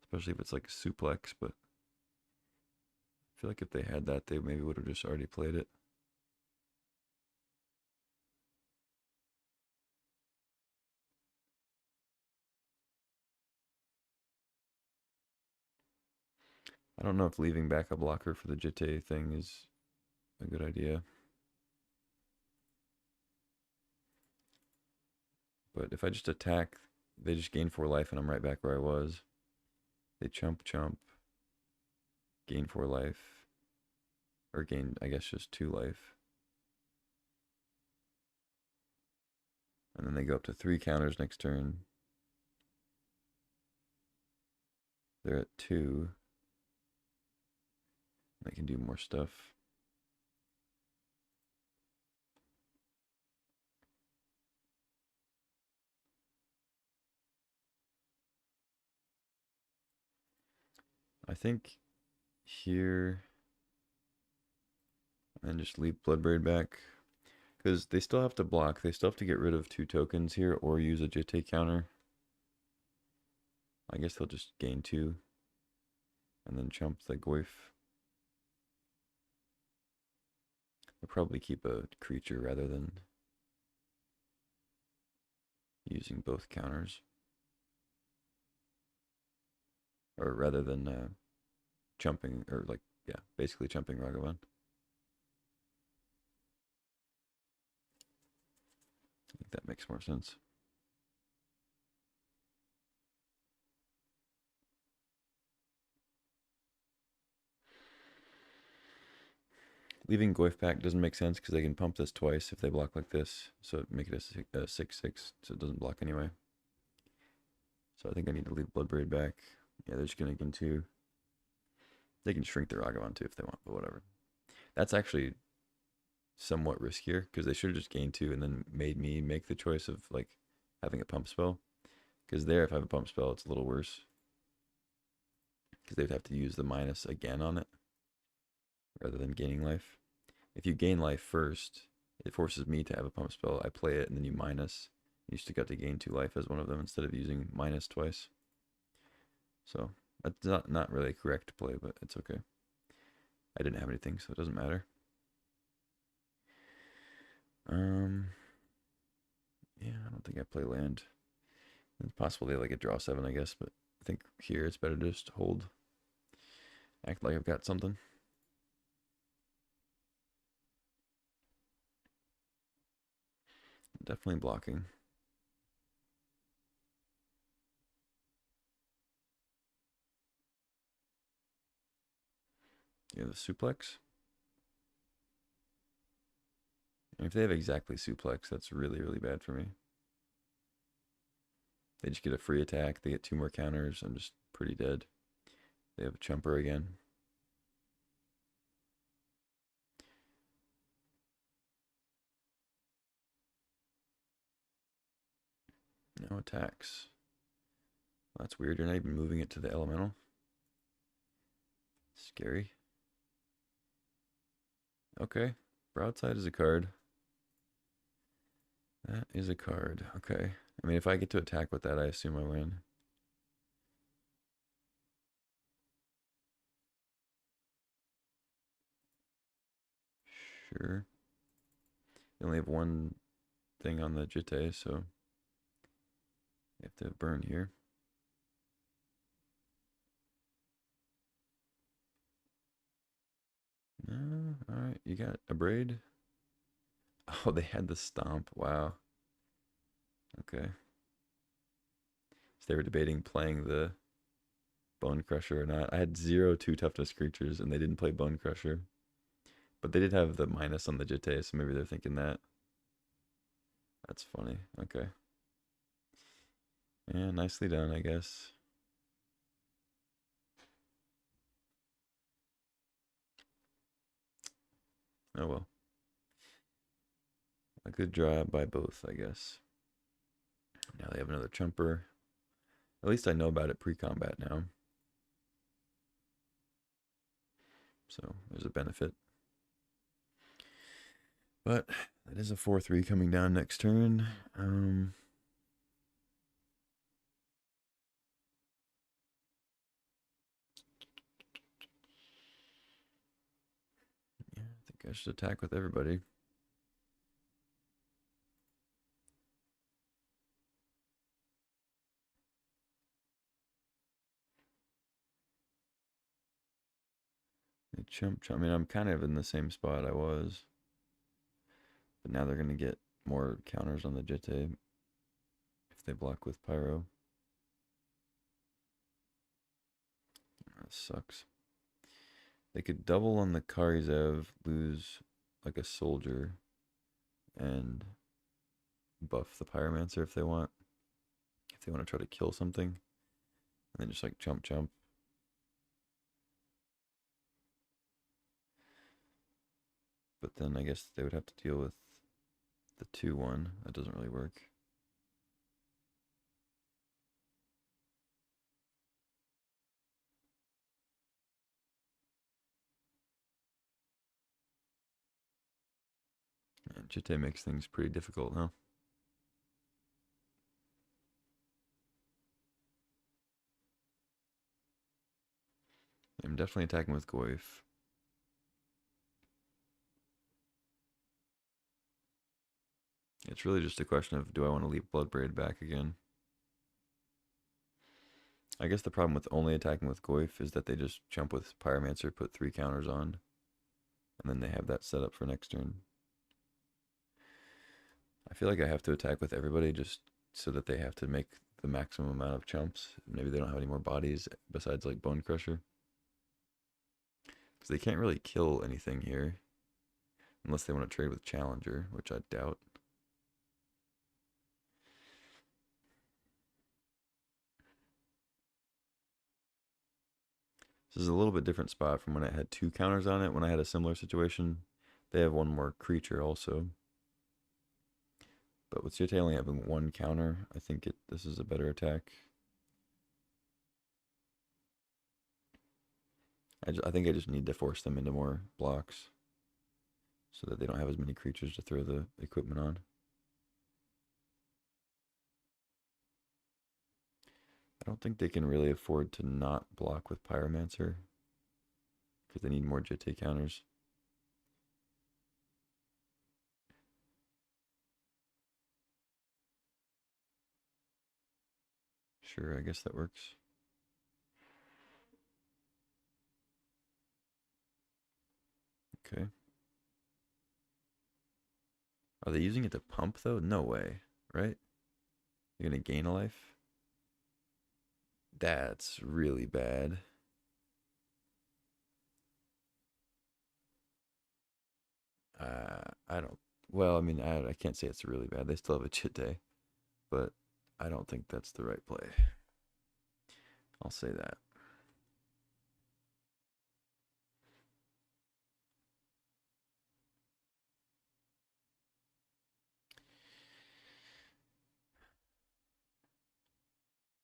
Especially if it's like a suplex, but I feel like if they had that, they maybe would have just already played it. I don't know if leaving back a blocker for the Jitte thing is a good idea. But if I just attack, they just gain 4 life and I'm right back where I was. They chump, gain 4 life. Or gain, I guess, just 2 life. And then they go up to 3 counters next turn. They're at 2. They can do more stuff. I think here, and just leave Bloodbraid back. Because they still have to block. They still have to get rid of 2 tokens here or use a Jitte counter. I guess they'll just gain 2 and then chump the Goyf. They'll probably keep a creature rather than using both counters. Or rather than chumping, or like, yeah, basically chumping Ragavan. I think that makes more sense. Leaving Goyf back doesn't make sense because they can pump this twice if they block like this. So make it a 6/6 so it doesn't block anyway. So I think I need to leave Bloodbraid back. Yeah, they're just going to gain 2. They can shrink the Ragavan too if they want, but whatever. That's actually somewhat riskier because they should have just gained 2 and then made me make the choice of like having a pump spell. Because there, if I have a pump spell, it's a little worse. Because they'd have to use the minus again on it rather than gaining life. If you gain life first, it forces me to have a pump spell. I play it and then you minus. You still got to gain 2 life as one of them instead of using minus twice. So that's not really a correct play, but it's okay. I didn't have anything, so it doesn't matter. Yeah, I don't think I play land. It's possible they like a draw 7, I guess, but I think here it's better to just hold. Act like I've got something. Definitely blocking. Yeah, the suplex. And if they have exactly suplex, that's really, really bad for me. They just get a free attack. They get 2 more counters. I'm just pretty dead. They have a chumper again. No attacks. Well, that's weird. You're not even moving it to the elemental. Scary. Okay. Broadside is a card. That is a card. Okay. I mean, if I get to attack with that, I assume I win. Sure. You only have one thing on the Jitte, so you have to burn here. No, alright, you got a braid. Oh, they had the stomp. Wow. Okay. So they were debating playing the Bone Crusher or not. I had 0 2 toughness creatures and they didn't play Bone Crusher. But they did have the minus on the Jitte, so maybe they're thinking that. That's funny. Okay. Yeah, nicely done, I guess. Oh well. A good job by both, I guess. Now they have another chumper. At least I know about it pre-combat now. So there's a benefit. But that is a 4/3 coming down next turn. Yeah, I think I should attack with everybody. Chump. I mean, I'm kind of in the same spot I was. But now they're going to get more counters on the Jitte if they block with Pyro. That sucks. They could double on the Karizev, lose like a soldier, and buff the Pyromancer if they want. If they want to try to kill something. And then just like chump. But then I guess they would have to deal with the 2/1. That doesn't really work. And Jitte makes things pretty difficult, huh? I'm definitely attacking with Goyf. It's really just a question of, do I want to leave Bloodbraid back again? I guess the problem with only attacking with Goyf is that they just jump with Pyromancer, put 3 counters on, and then they have that set up for next turn. I feel like I have to attack with everybody just so that they have to make the maximum amount of chumps. Maybe they don't have any more bodies besides like Bone Crusher. Because they can't really kill anything here. Unless they want to trade with Challenger, which I doubt. This is a little bit different spot from when I had 2 counters on it when I had a similar situation. They have 1 more creature also. But with Jete only having 1 counter, I think this is a better attack. I think I just need to force them into more blocks so that they don't have as many creatures to throw the equipment on. I don't think they can really afford to not block with Pyromancer because they need more Jete counters. Sure, I guess that works. Okay. Are they using it to pump though? No way, right? You're gonna gain a life? That's really bad. I don't. Well, I mean, I can't say it's really bad. They still have a Chite, but I don't think that's the right play. I'll say that.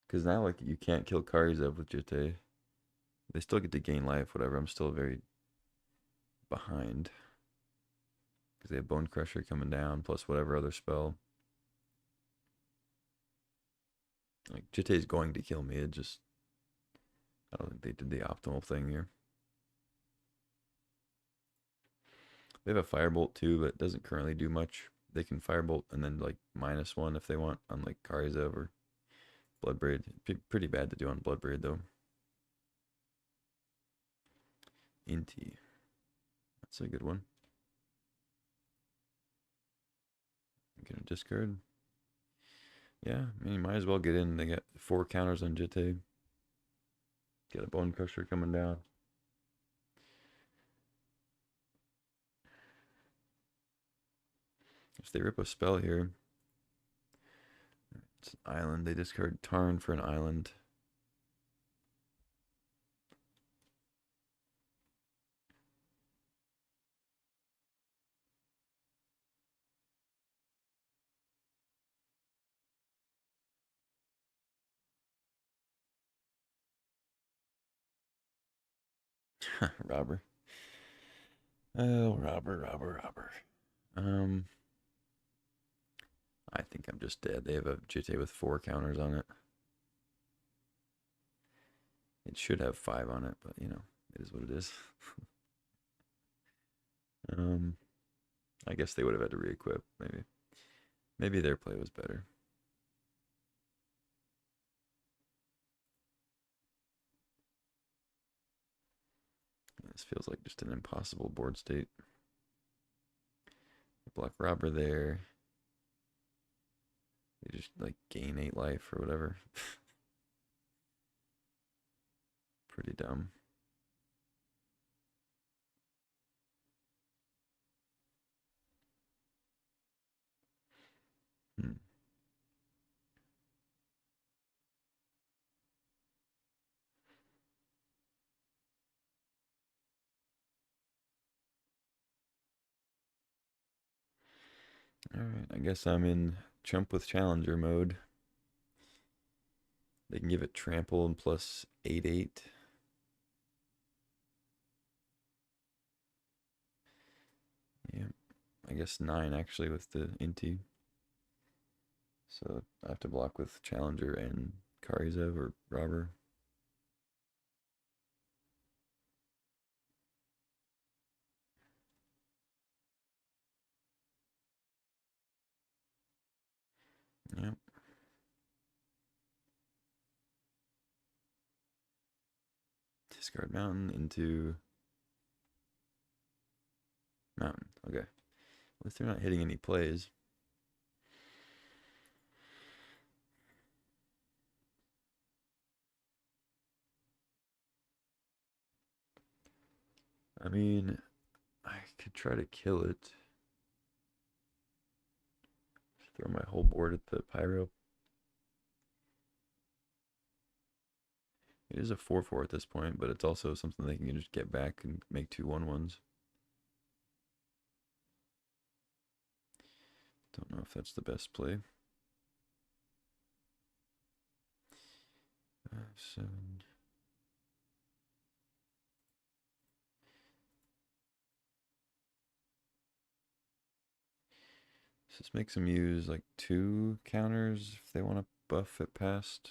Because now, like, you can't kill Karizev with Jite. They still get to gain life, whatever. I'm still very behind. Because they have Bone Crusher coming down, plus whatever other spell. Like, Jite is going to kill me. It just, I don't think they did the optimal thing here. They have a Firebolt too, but it doesn't currently do much. They can Firebolt and then like -1 if they want on like Karizev or Bloodbraid. Pretty bad to do on Bloodbraid though. Inti. That's a good one. I'm gonna discard. Yeah, I mean, you might as well get in. They got 4 counters on Jite. Get a Bone Crusher coming down. If they rip a spell here, it's an island. They discard Tarn for an island. Robber. Oh, robber. Um, I think I'm just dead. They have a Jite with 4 counters on it. It should have 5 on it, but you know, it is what it is. I guess they would have had to re-equip, maybe. Maybe their play was better. This feels like just an impossible board state. Block robber there. They just like gain 8 life or whatever. Pretty dumb. Hmm. Alright, I guess I'm in Chump with Challenger mode. They can give it trample and plus 8/8. Yeah, I guess 9 actually with the Inti. So I have to block with Challenger and Karizev or Robber. Yep. Discard mountain into mountain. Okay. At least they're not hitting any plays. I mean, I could try to kill it. Just throw my whole board at the pyro. It is a 4/4 at this point, but it's also something they can just get back and make 2 1/1s. Don't know if that's the best play. 5, 7. This makes them use like 2 counters if they want to buff it past.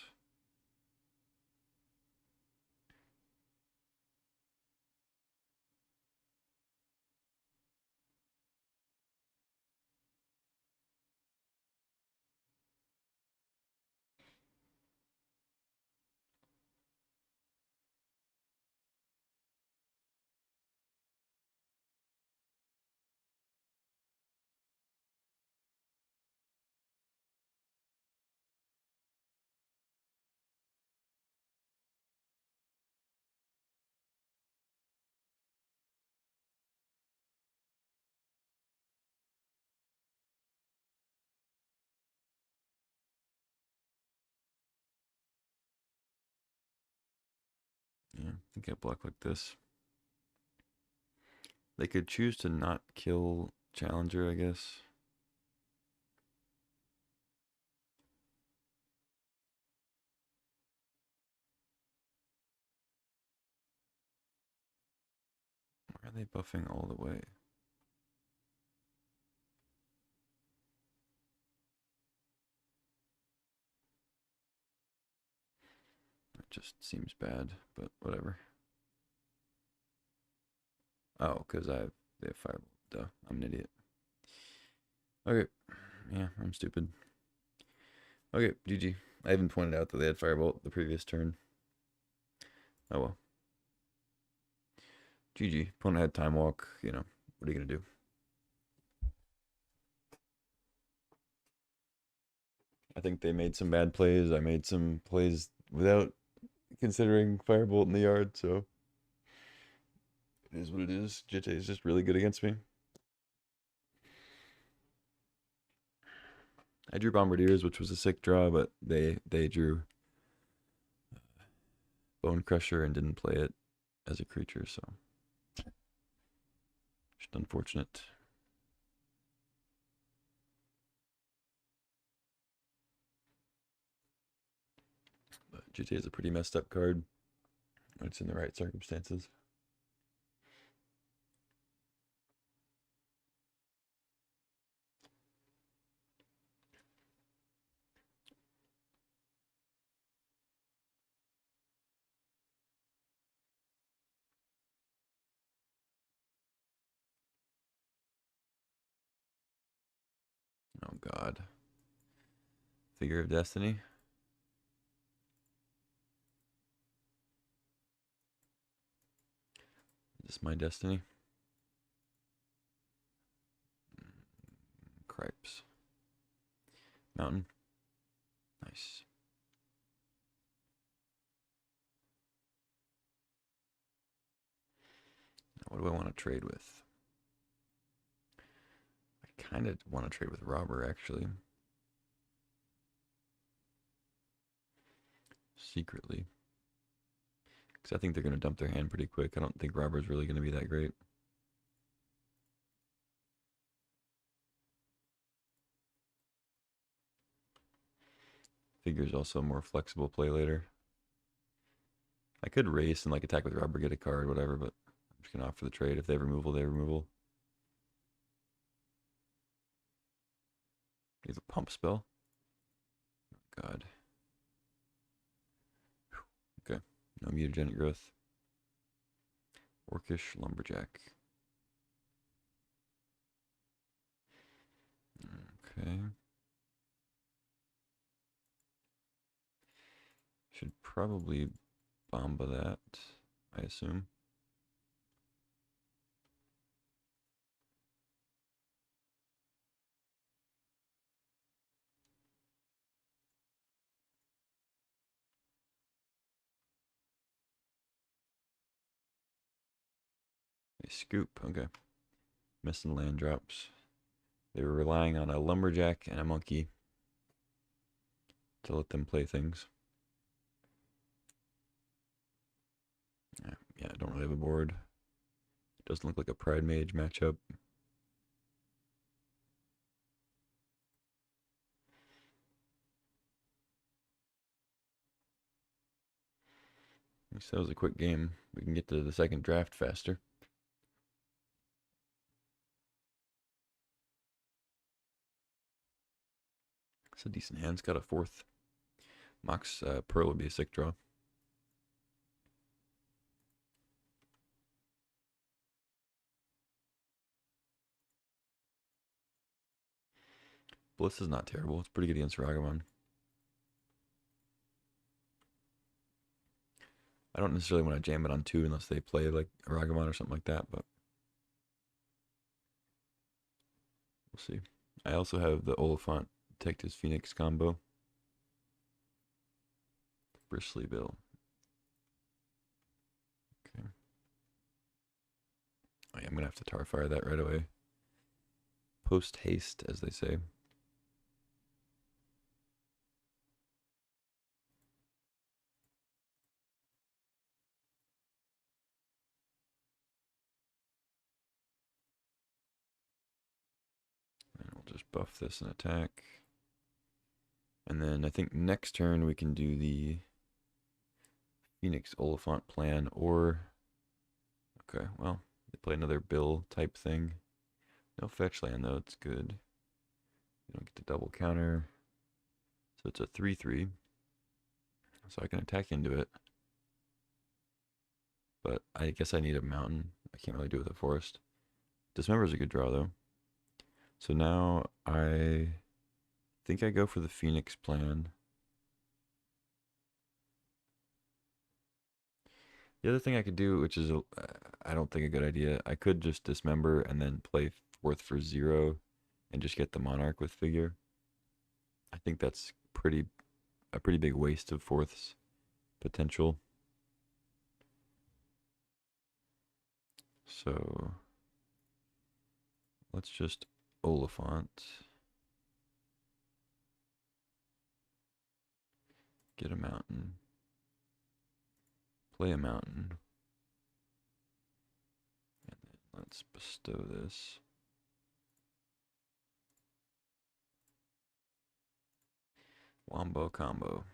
Yeah, I think I block like this. They could choose to not kill Challenger, I guess. Why are they buffing all the way? It just seems bad, but whatever. Oh, because they have Firebolt. Duh, I'm an idiot. Okay, yeah, I'm stupid. Okay, GG. I even pointed out that they had Firebolt the previous turn. Oh well. GG. Opponent had Time Walk, you know, what are you going to do? I think they made some bad plays. I made some plays without considering Firebolt in the yard, so it is what it is. JT is just really good against me. I drew Bombardiers, which was a sick draw, but they drew Bone Crusher and didn't play it as a creature, so just unfortunate. But GTA is a pretty messed up card when it's in the right circumstances. Oh god. Figure of Destiny. Is this my destiny? Cripes. Mountain. Nice. Now what do I want to trade with? I kind of want to trade with Robber, actually. Secretly. Because I think they're going to dump their hand pretty quick. I don't think Robber's really going to be that great. Figure's also a more flexible play later. I could race and like attack with Robber, get a card, whatever, but I'm just going to opt for the trade. If they have removal, they have removal. They have a pump spell. Oh, God. Okay. No mutagenic growth. Orcish Lumberjack. Okay. Should probably Bomba that, I assume. A scoop, okay. Missing land drops. They were relying on a lumberjack and a monkey to let them play things. Yeah, I don't really have a board. Doesn't look like a Pride Mage matchup. So that was a quick game. We can get to the second draft faster. It's a decent hand. It's got a fourth. Mox Pearl would be a sick draw. Bliss is not terrible. It's pretty good against Ragavan. I don't necessarily want to jam it on 2 unless they play like a Ragavan or something like that, but we'll see. I also have the Oliphant Detective's Phoenix combo. Bristly Bill. Okay. Oh yeah, I'm gonna have to tar fire that right away. Post haste, as they say. And we'll just buff this and attack. And then I think next turn we can do the Phoenix Oliphant plan, or okay, well, they play another Bill type thing. No fetch land though, it's good. You don't get the double counter. So it's a 3/3. So I can attack into it. But I guess I need a mountain. I can't really do it with a forest. Dismember is a good draw though. So now I think I go for the Phoenix plan. The other thing I could do, which is I don't think a good idea, I could just dismember and then play fourth for 0 and just get the Monarch with figure. I think that's a pretty big waste of fourth's potential. So let's just Oliphant. Get a mountain. Play a mountain. And then let's bestow this. Wombo combo.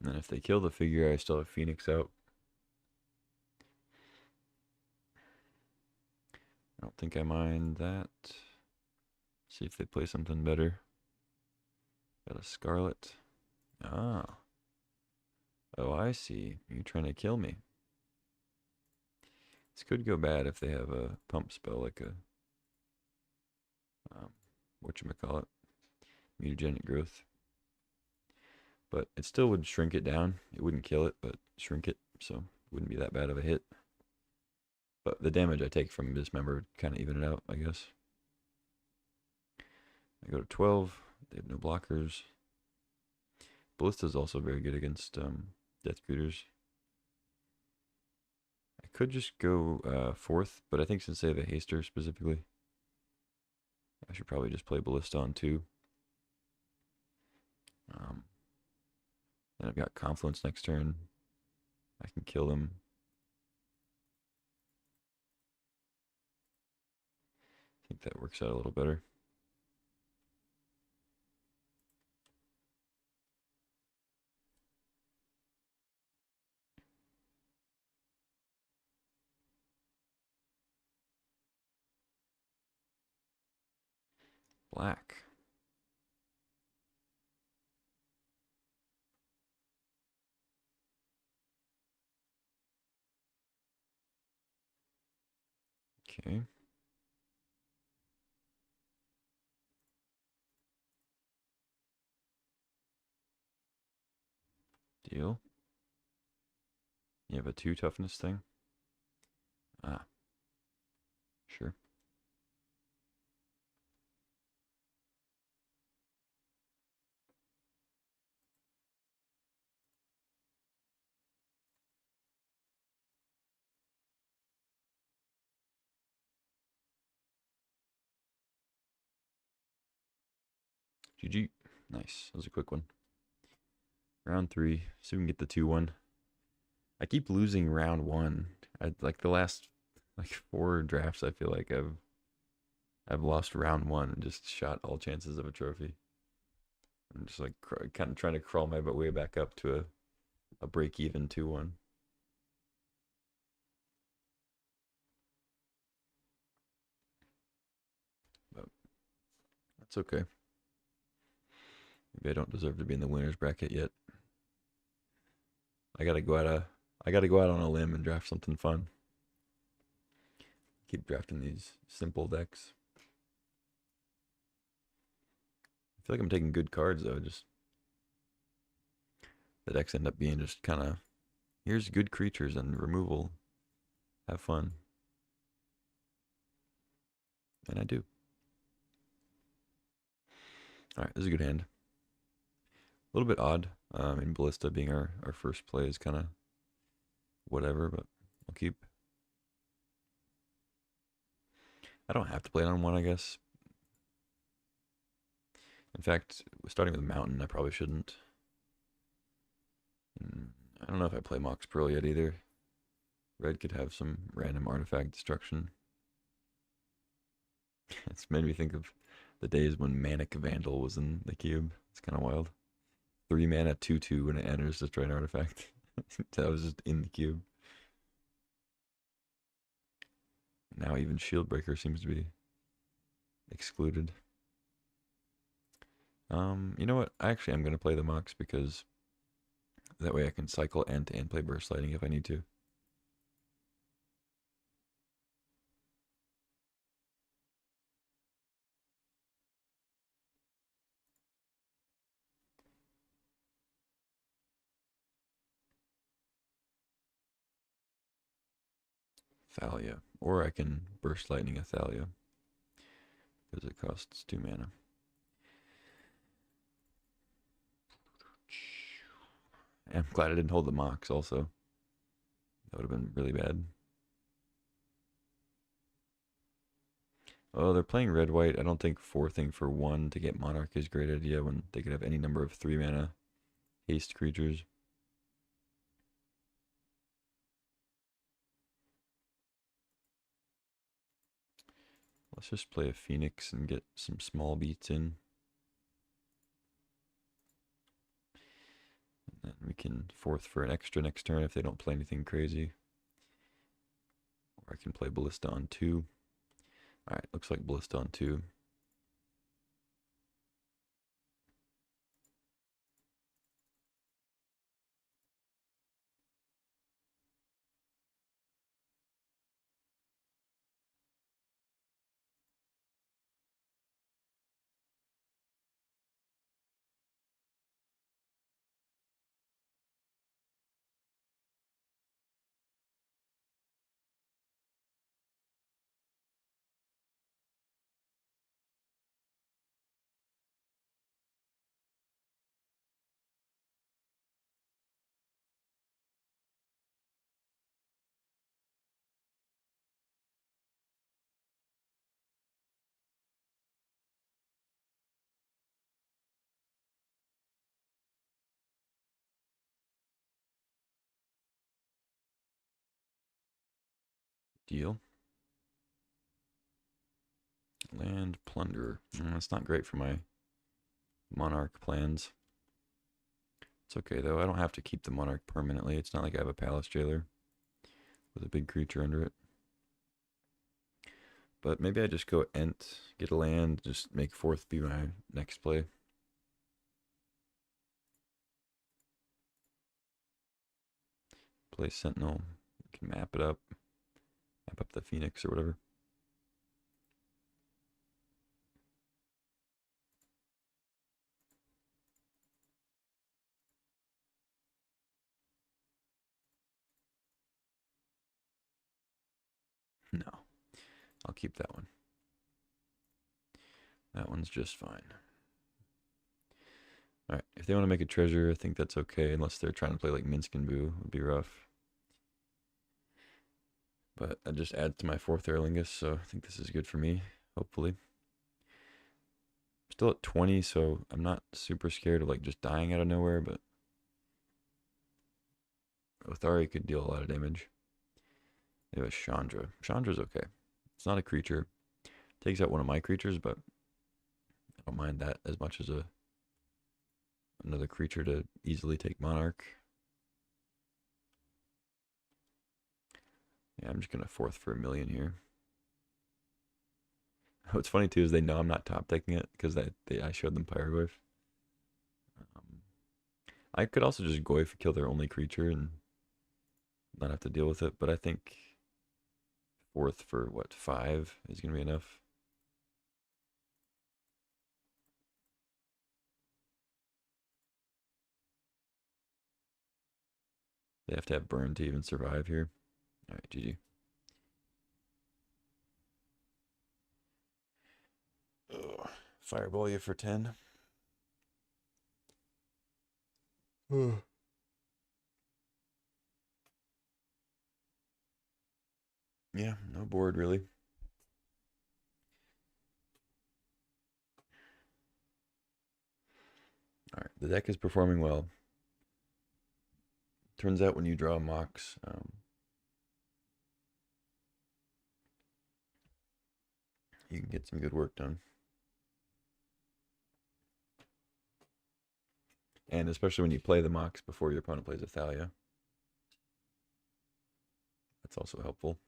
And then if they kill the figure, I still have Phoenix out. I don't think I mind that. See if they play something better. Got a Scarlet. Ah. Oh, I see. You're trying to kill me. This could go bad if they have a pump spell like a whatchamacallit, mutagenic growth. But it still would shrink it down. It wouldn't kill it, but shrink it, so it wouldn't be that bad of a hit. But the damage I take from Dismember would kind of even it out, I guess. I go to 12. They have no blockers. Ballista is also very good against Death Greeters. I could just go fourth, but I think since they have a Haster specifically, I should probably just play Ballista on 2. Then I've got Confluence next turn. I can kill them. I think that works out a little better. Black. Okay. Deal. You have a 2 toughness thing? Ah, sure. GG. Nice. That was a quick one. Round 3. See if we can get the 2-1. I keep losing round 1. Like the last 4 drafts, I feel like I've lost round 1 and just shot all chances of a trophy. I'm just like kind of trying to crawl my way back up to a break even 2-1. But that's okay. Maybe I don't deserve to be in the winners bracket yet. I gotta go out on a limb and draft something fun. Keep drafting these simple decks. I feel like I'm taking good cards though. Just the decks end up being just kind of here's good creatures and removal. Have fun, and I do. All right, this is a good hand. A little bit odd. In Ballista being our first play is kind of whatever, but I'll keep. I don't have to play it on 1, I guess. In fact, starting with Mountain, I probably shouldn't. I don't know if I play Mox Pearl yet either. Red could have some random artifact destruction. It's made me think of the days when Manic Vandal was in the cube. It's kind of wild. 3 mana, 2/2 when it enters, destroy an artifact. That was just in the cube. Now even Shieldbreaker seems to be excluded. You know what? Actually, I'm going to play the Mox because that way I can cycle end to end play Burst Lightning if I need to. Thalia. Or I can Burst Lightning a Thalia because it costs 2 mana. I'm glad I didn't hold the Mox also. That would have been really bad. Oh, they're playing red-white. I don't think 4-thing for 1 to get Monarch is a great idea when they could have any number of 3 mana haste creatures. Let's just play a Phoenix and get some small beats in. And then we can 4th for an extra next turn if they don't play anything crazy. Or I can play Ballista on 2. Alright, looks like Ballista on 2. Deal. Land Plunder. That's not great for my Monarch plans. It's okay though. I don't have to keep the Monarch permanently. It's not like I have a Palace Jailer with a big creature under it. But maybe I just go Ent, get a land, just make 4th be my next play. Play Sentinel. You can map it up. Map up the Phoenix or whatever. No, I'll keep that one. That one's just fine. Alright, if they want to make a treasure, I think that's okay, unless they're trying to play like Minsk and Boo. It would be rough. But that just adds to my 4th Aerlingus, so I think this is good for me, hopefully. Still at 20, so I'm not super scared of like just dying out of nowhere, but Othari could deal a lot of damage. They have a Chandra. Chandra's okay. It's not a creature. Takes out one of my creatures, but I don't mind that as much as another creature to easily take Monarch. Yeah, I'm just gonna 4th for 1,000,000 here. What's funny too is they know I'm not top decking it because I showed them Pyroglyph. I could also just Goyf kill their only creature and not have to deal with it, but I think 4th for what, 5 is gonna be enough. They have to have burn to even survive here. Alright, GG. Ugh. Fireball you for 10. Yeah, no board really. Alright, the deck is performing well. Turns out when you draw a Mox, you can get some good work done. And especially when you play the Mox before your opponent plays a Thalia. That's also helpful.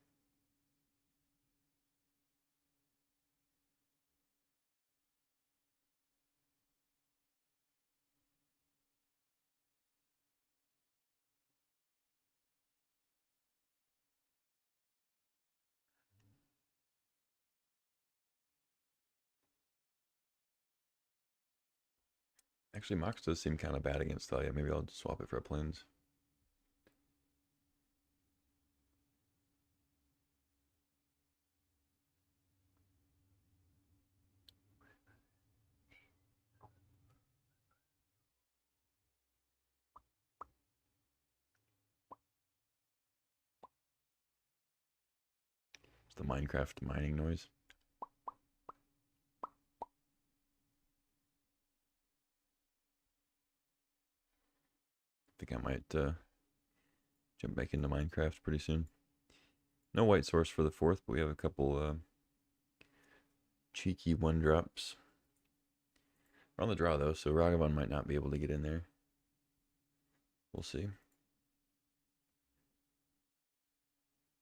Actually, Mox does seem kind of bad against Thalia. Maybe I'll just swap it for a Plains. It's the Minecraft mining noise. I think I might jump back into Minecraft pretty soon. No white source for the 4th, but we have a couple cheeky 1-drops. We're on the draw though, so Ragavan might not be able to get in there. We'll see.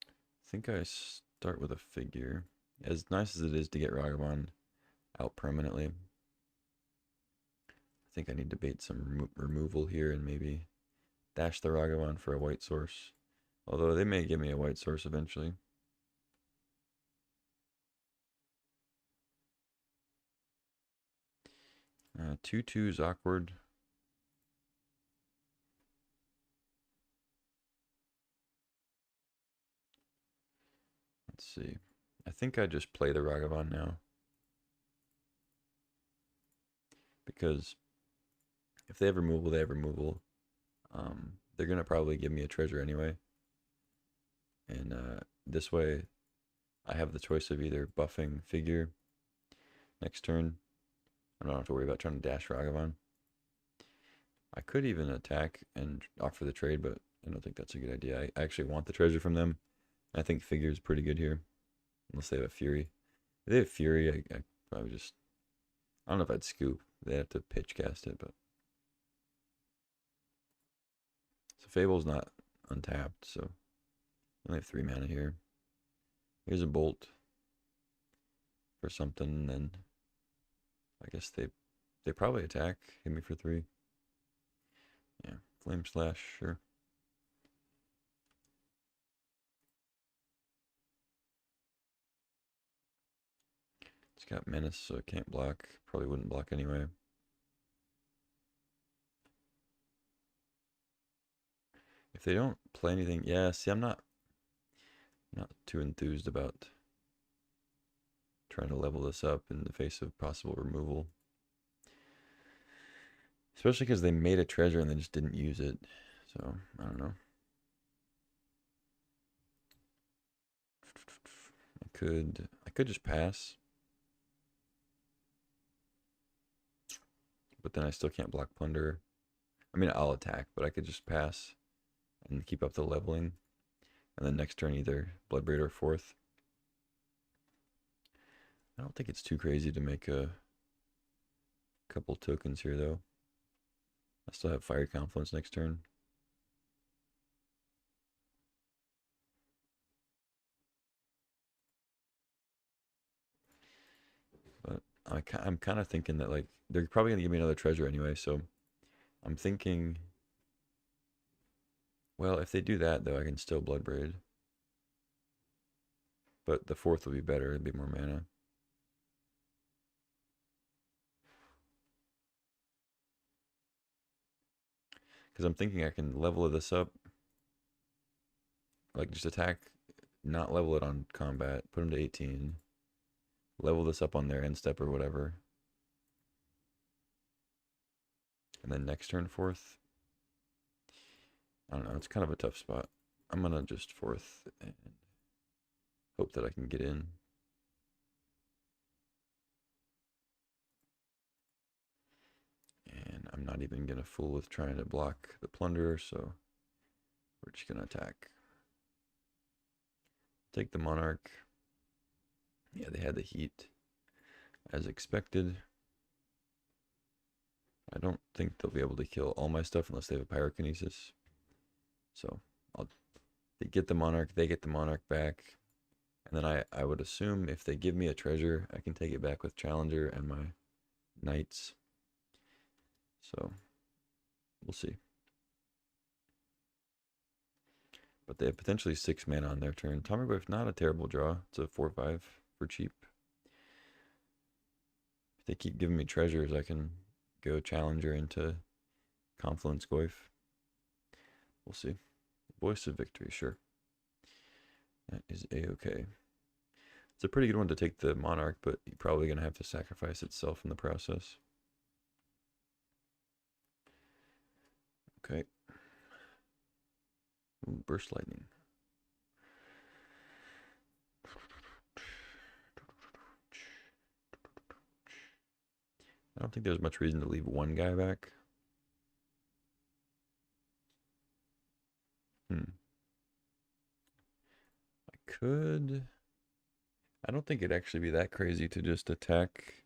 I think I start with a figure. As nice as it is to get Ragavan out permanently, I think I need to bait some removal here and maybe dash the Ragavan for a white source. Although they may give me a white source eventually. 2/2 is awkward. Let's see. I think I just play the Ragavan now. Because if they have removal, they have removal. They're going to probably give me a treasure anyway. And this way, I have the choice of either buffing figure next turn. I don't have to worry about trying to dash Ragavan. I could even attack and offer the trade, but I don't think that's a good idea. I actually want the treasure from them. I think figure is pretty good here. Unless they have a Fury. If they have Fury, I probably just... I don't know if I'd scoop. They have to pitch cast it, but... So Fable's not untapped, so... I only have 3 mana here. Here's a Bolt. For something, and then... I guess they probably attack. Hit me for 3. Yeah, Flame Slash, sure. It's got Menace, so it can't block. Probably wouldn't block anyway. If they don't play anything, yeah, see, I'm not... Not too enthused about trying to level this up in the face of possible removal. Especially because they made a treasure and they just didn't use it. So, I don't know. I could just pass. But then I still can't block plunder. I mean, I'll attack, but I could just pass and keep up the leveling. And then next turn either Bloodbraid or fourth. I don't think it's too crazy to make a couple tokens here, though. I still have Fire Confluence next turn. But I'm kind of thinking that, like, they're probably going to give me another treasure anyway, so I'm thinking, well, if they do that, though, I can still Bloodbraid. But the fourth will be better. It'll be more mana. Because I'm thinking I can level this up. Like, just attack, not level it on combat. Put them to 18. Level this up on their end step or whatever. And then next turn fourth. I don't know. It's kind of a tough spot. I'm going to just fourth and hope that I can get in. And I'm not even going to fool with trying to block the plunderer, so we're just going to attack. Take the Monarch. Yeah, they had the heat as expected. I don't think they'll be able to kill all my stuff unless they have a Pyrokinesis. So they get the Monarch, they get the Monarch back. And then I would assume if they give me a treasure, I can take it back with Challenger and my Knights. So we'll see. But they have potentially 6 mana on their turn. Tarmogoyf, not a terrible draw. It's a 4/5 for cheap. If they keep giving me treasures, I can go Challenger into Confluence Goyf. We'll see. Voice of Victory, sure. That is a-okay. It's a pretty good one to take the Monarch, but you're probably going to have to sacrifice itself in the process. Okay. Ooh, Burst Lightning. I don't think there's much reason to leave one guy back. I could... I don't think it'd actually be that crazy to just attack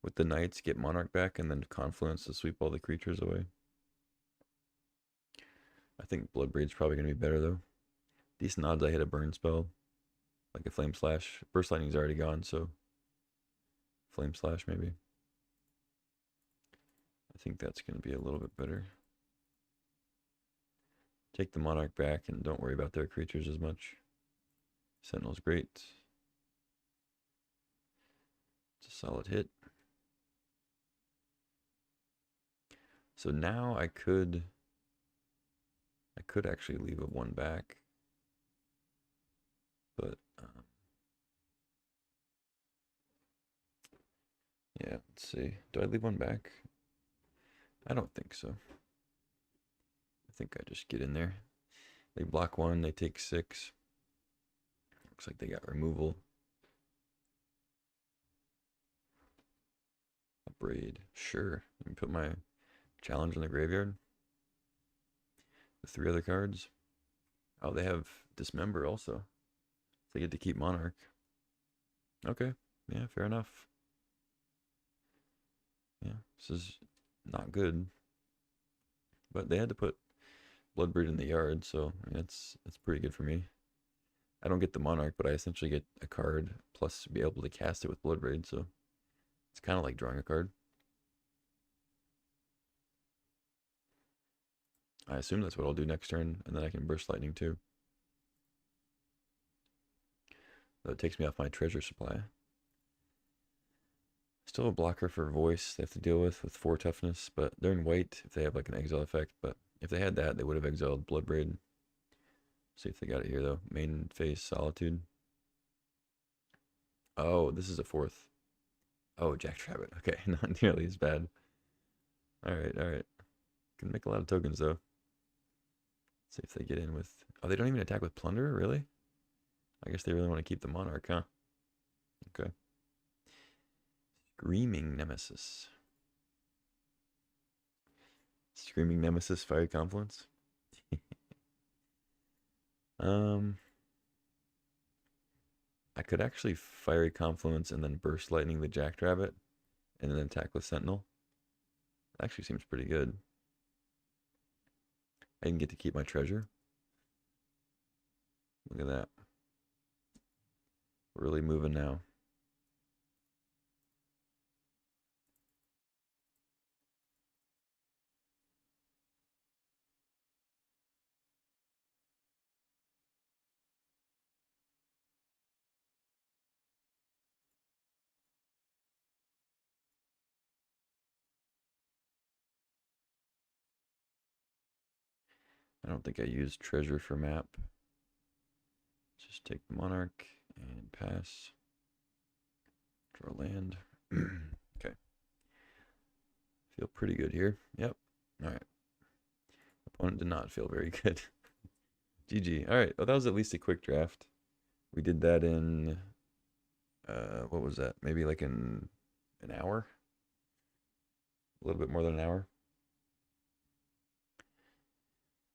with the Knights, get Monarch back, and then Confluence to sweep all the creatures away. I think Bloodbraid's probably going to be better, though. Decent odds I hit a burn spell, like a Flame Slash. Burst Lightning's already gone, so Flame Slash maybe. I think that's going to be a little bit better. Take the Monarch back and don't worry about their creatures as much. Sentinel's great. It's a solid hit. So now I could actually leave a 1 back. But yeah, let's see. Do I leave 1 back? I don't think so. I think I just get in there. They block 1, they take 6. Looks like they got removal. A Braid, sure. Let me put my challenge in the graveyard. The 3 other cards. Oh, they have Dismember also. They get to keep Monarch. Okay, yeah, fair enough. Yeah, this is not good. But they had to put Bloodbraid in the yard, so I mean, it's pretty good for me. I don't get the Monarch, but I essentially get a card, plus be able to cast it with Bloodbraid, so it's kind of like drawing a card. I assume that's what I'll do next turn, and then I can Burst Lightning too. That takes me off my treasure supply. Still a blocker for voice they have to deal with 4 toughness, but they're in white if they have like an exile effect. But if they had that, they would have exiled Bloodbraid. See if they got it here though. Main phase Solitude. Oh, this is a fourth. Oh, Jackrabbit. Okay, not nearly as bad. All right, all right. Can make a lot of tokens though. See if they get in with. Oh, they don't even attack with Plunderer, really? I guess they really want to keep the Monarch, huh? Okay. Screaming Nemesis. Screaming Nemesis, Fiery Confluence. I could actually Fiery Confluence and then Burst Lightning the Jackrabbit, and then attack with Sentinel. That actually seems pretty good. I can get to keep my treasure. Look at that. We're really moving now. I don't think I used treasure for map. Just take the Monarch and pass. Draw land. Okay. Feel pretty good here. Yep. All right. Opponent did not feel very good. GG. All right. Well, that was at least a quick draft. We did that in, what was that? Maybe like in an hour? A little bit more than an hour.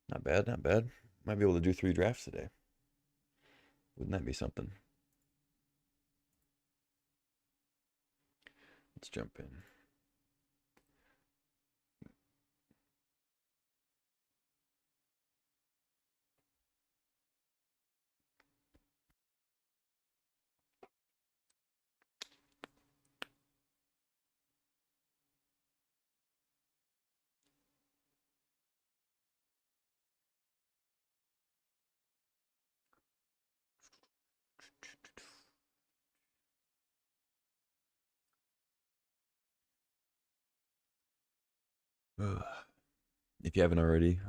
Not bad, not bad. Might be able to do 3 drafts today. Wouldn't that be something? Let's jump in. If you haven't already,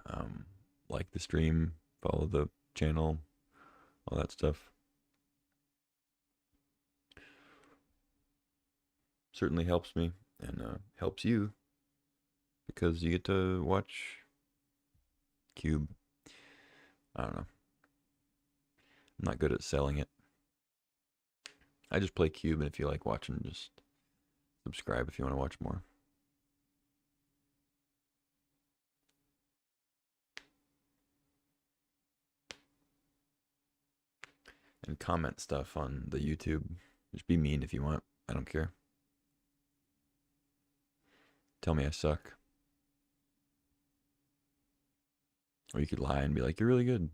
like the stream, follow the channel, all that stuff. Certainly helps me and helps you because you get to watch Cube. I don't know. I'm not good at selling it. I just play Cube, and if you like watching, just subscribe if you want to watch more. And comment stuff on the YouTube. Just be mean if you want. I don't care. Tell me I suck. Or you could lie and be like, you're really good.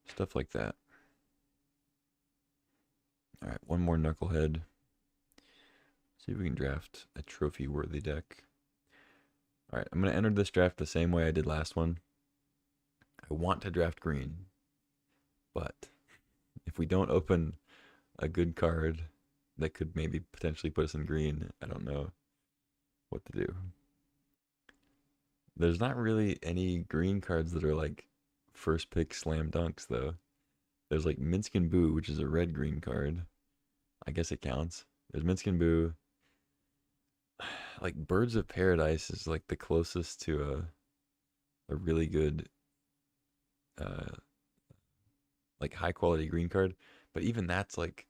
Stuff like that. All right, one more Knucklehead. See if we can draft a trophy-worthy deck. All right, I'm going to enter this draft the same way I did last one. I want to draft green, but if we don't open a good card that could maybe potentially put us in green, I don't know what to do. There's not really any green cards that are like first pick slam dunks, though. There's like Minsk and Boo, which is a red green card. I guess it counts. There's Minsk and Boo. Like Birds of Paradise is like the closest to a really good like high quality green card, but even that's like,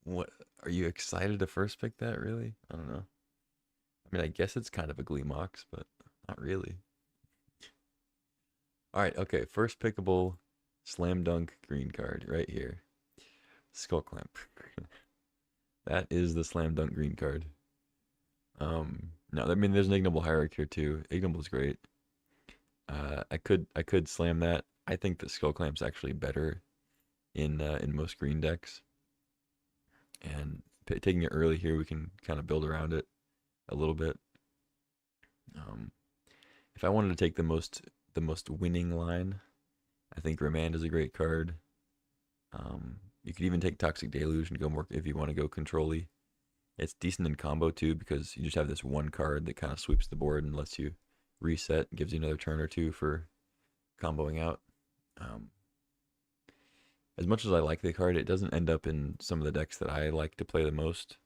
what are you excited to first pick that, really? I don't know. I mean, I guess it's kind of a Gleemox, but not really. All right, okay, first pickable slam dunk green card right here. Skull Clamp. That is the slam dunk green card. No, I mean there's an Ignoble Hierarch here too. Ignoble's great. I could slam that. I think the Skull Clamp's actually better in most green decks. And taking it early here, we can kind of build around it a little bit. If I wanted to take the most winning line, I think Remand is a great card. You could even take Toxic Deluge and go more if you want to go control-y. It's decent in combo too because you just have this one card that kind of sweeps the board and lets you reset, gives you another turn or two for comboing out. As much as I like the card, it doesn't end up in some of the decks that I like to play the most,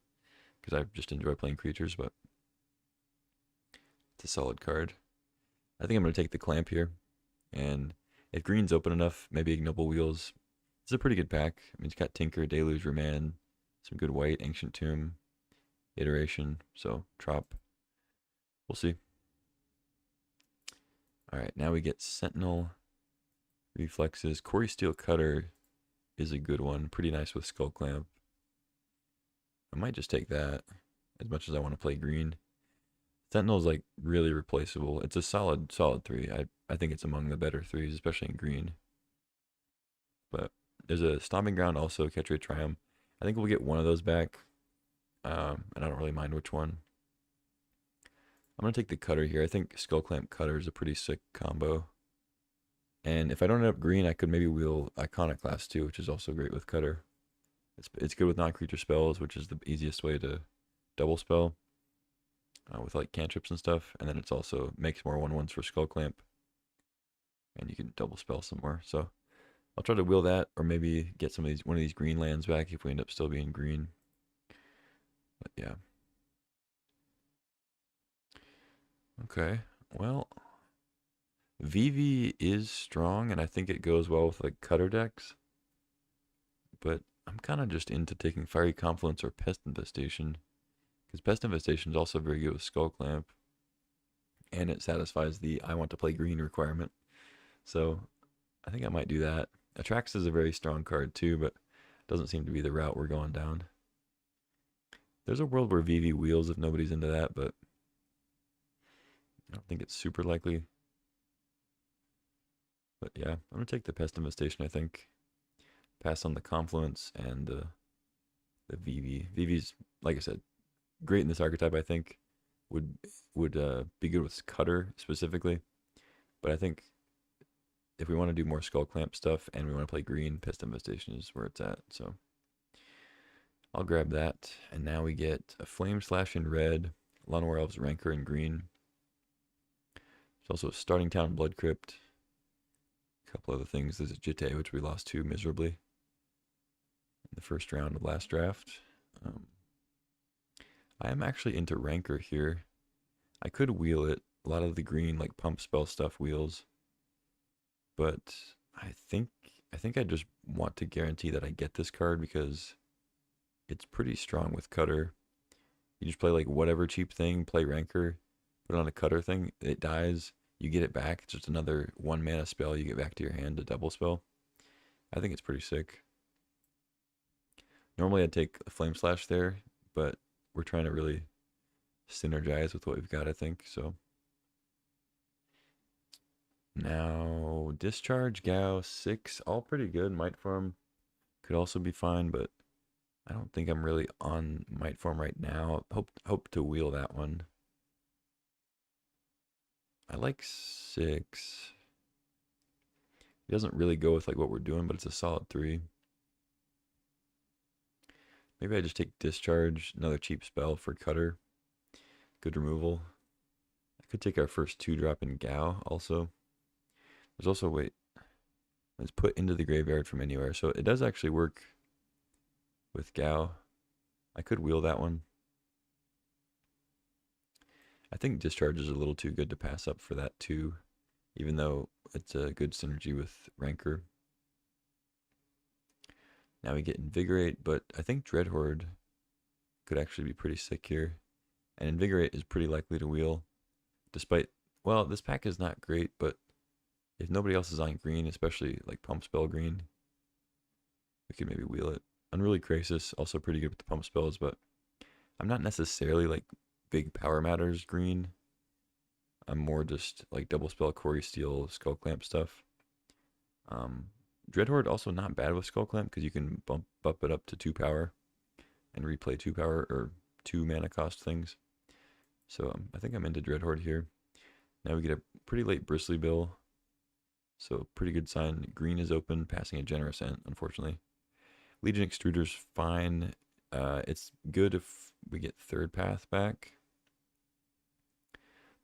because I just enjoy playing creatures, but it's a solid card. I think I'm going to take the Clamp here, and if green's open enough, maybe Ignoble Wheels. It's a pretty good pack. I mean, it's got Tinker, Deluge, Remand, some good white, Ancient Tomb, Iteration, so Trop. We'll see. Alright, now we get Sentinel, Reflexes. Quarry Steel Cutter is a good one. Pretty nice with Skull Clamp. I might just take that, as much as I want to play green. Sentinel is like really replaceable. It's a solid 3. I think it's among the better 3s, especially in green. But there's a Stomping Ground also, Catch Rate Triumph. I think we'll get one of those back, and I don't really mind which one. I'm going to take the Cutter here. I think Skull Clamp Cutter is a pretty sick combo. And if I don't end up green, I could maybe wheel Iconoclast too, which is also great with Cutter. It's good with non-creature spells, which is the easiest way to double spell with like cantrips and stuff. And then it's also makes more 1/1s for Skull Clamp, and you can double spell some more. So I'll try to wheel that, or maybe get one of these green lands back if we end up still being green. But yeah. Okay. Well, VV is strong, and I think it goes well with like Cutter decks. But I'm kind of just into taking Fiery Confluence or Pest Infestation, because Pest Infestation is also very good with Skull Clamp, and it satisfies the I want to play green requirement. So I think I might do that. Attrax is a very strong card too, but doesn't seem to be the route we're going down. There's a world where VV wheels if nobody's into that, but I don't think it's super likely. But yeah, I'm going to take the Pest Infestation, I think. Pass on the Confluence and the VV. VV's, like I said, great in this archetype, I think. Would be good with Cutter specifically. But I think if we want to do more Skull Clamp stuff and we want to play green, Pest Infestation is where it's at. So I'll grab that. And now we get a Flame Slash in red, Llanowar Elves Rancor in green. There's also a Starting Town Blood Crypt. A couple other things. There's a Jitte, which we lost to miserably in the first round of last draft. I am actually into Rancor here. I could wheel it. A lot of the green, like pump spell stuff, wheels. But I think I just want to guarantee that I get this card because it's pretty strong with Cutter. You just play like whatever cheap thing, play Rancor, put on a Cutter thing, it dies, you get it back. It's just another 1 mana spell you get back to your hand to double spell. I think it's pretty sick. Normally I'd take a Flame Slash there, but we're trying to really synergize with what we've got, I think. So now Discharge, Gao, 6, all pretty good. Might Form could also be fine, but I don't think I'm really on Might Form right now. Hope to wheel that one. I like 6. It doesn't really go with like what we're doing, but it's a solid 3. Maybe I just take Discharge, another cheap spell for Cutter. Good removal. I could take our first 2-drop in Gao also. There's also, wait, it's put into the graveyard from anywhere. So it does actually work with Gao. I could wheel that one. I think Discharge is a little too good to pass up for that too, even though it's a good synergy with Rancor. Now we get Invigorate, but I think Dreadhorde could actually be pretty sick here. And Invigorate is pretty likely to wheel, despite, well, this pack is not great, but if nobody else is on green, especially like pump spell green, we could maybe wheel it. Unruly Krasis, also pretty good with the pump spells, but I'm not necessarily like big power matters green. I'm more just like double spell, Quarry Steel, Skull Clamp stuff. Dreadhorde also not bad with Skull Clamp because you can bump it up to 2 power and replay 2 power or 2 mana cost things. So I think I'm into Dreadhorde here. Now we get a pretty late Bristly Bill. So pretty good sign. Green is open, passing a Generous Ent, unfortunately. Legion Extruder's fine. It's good if we get Third Path back.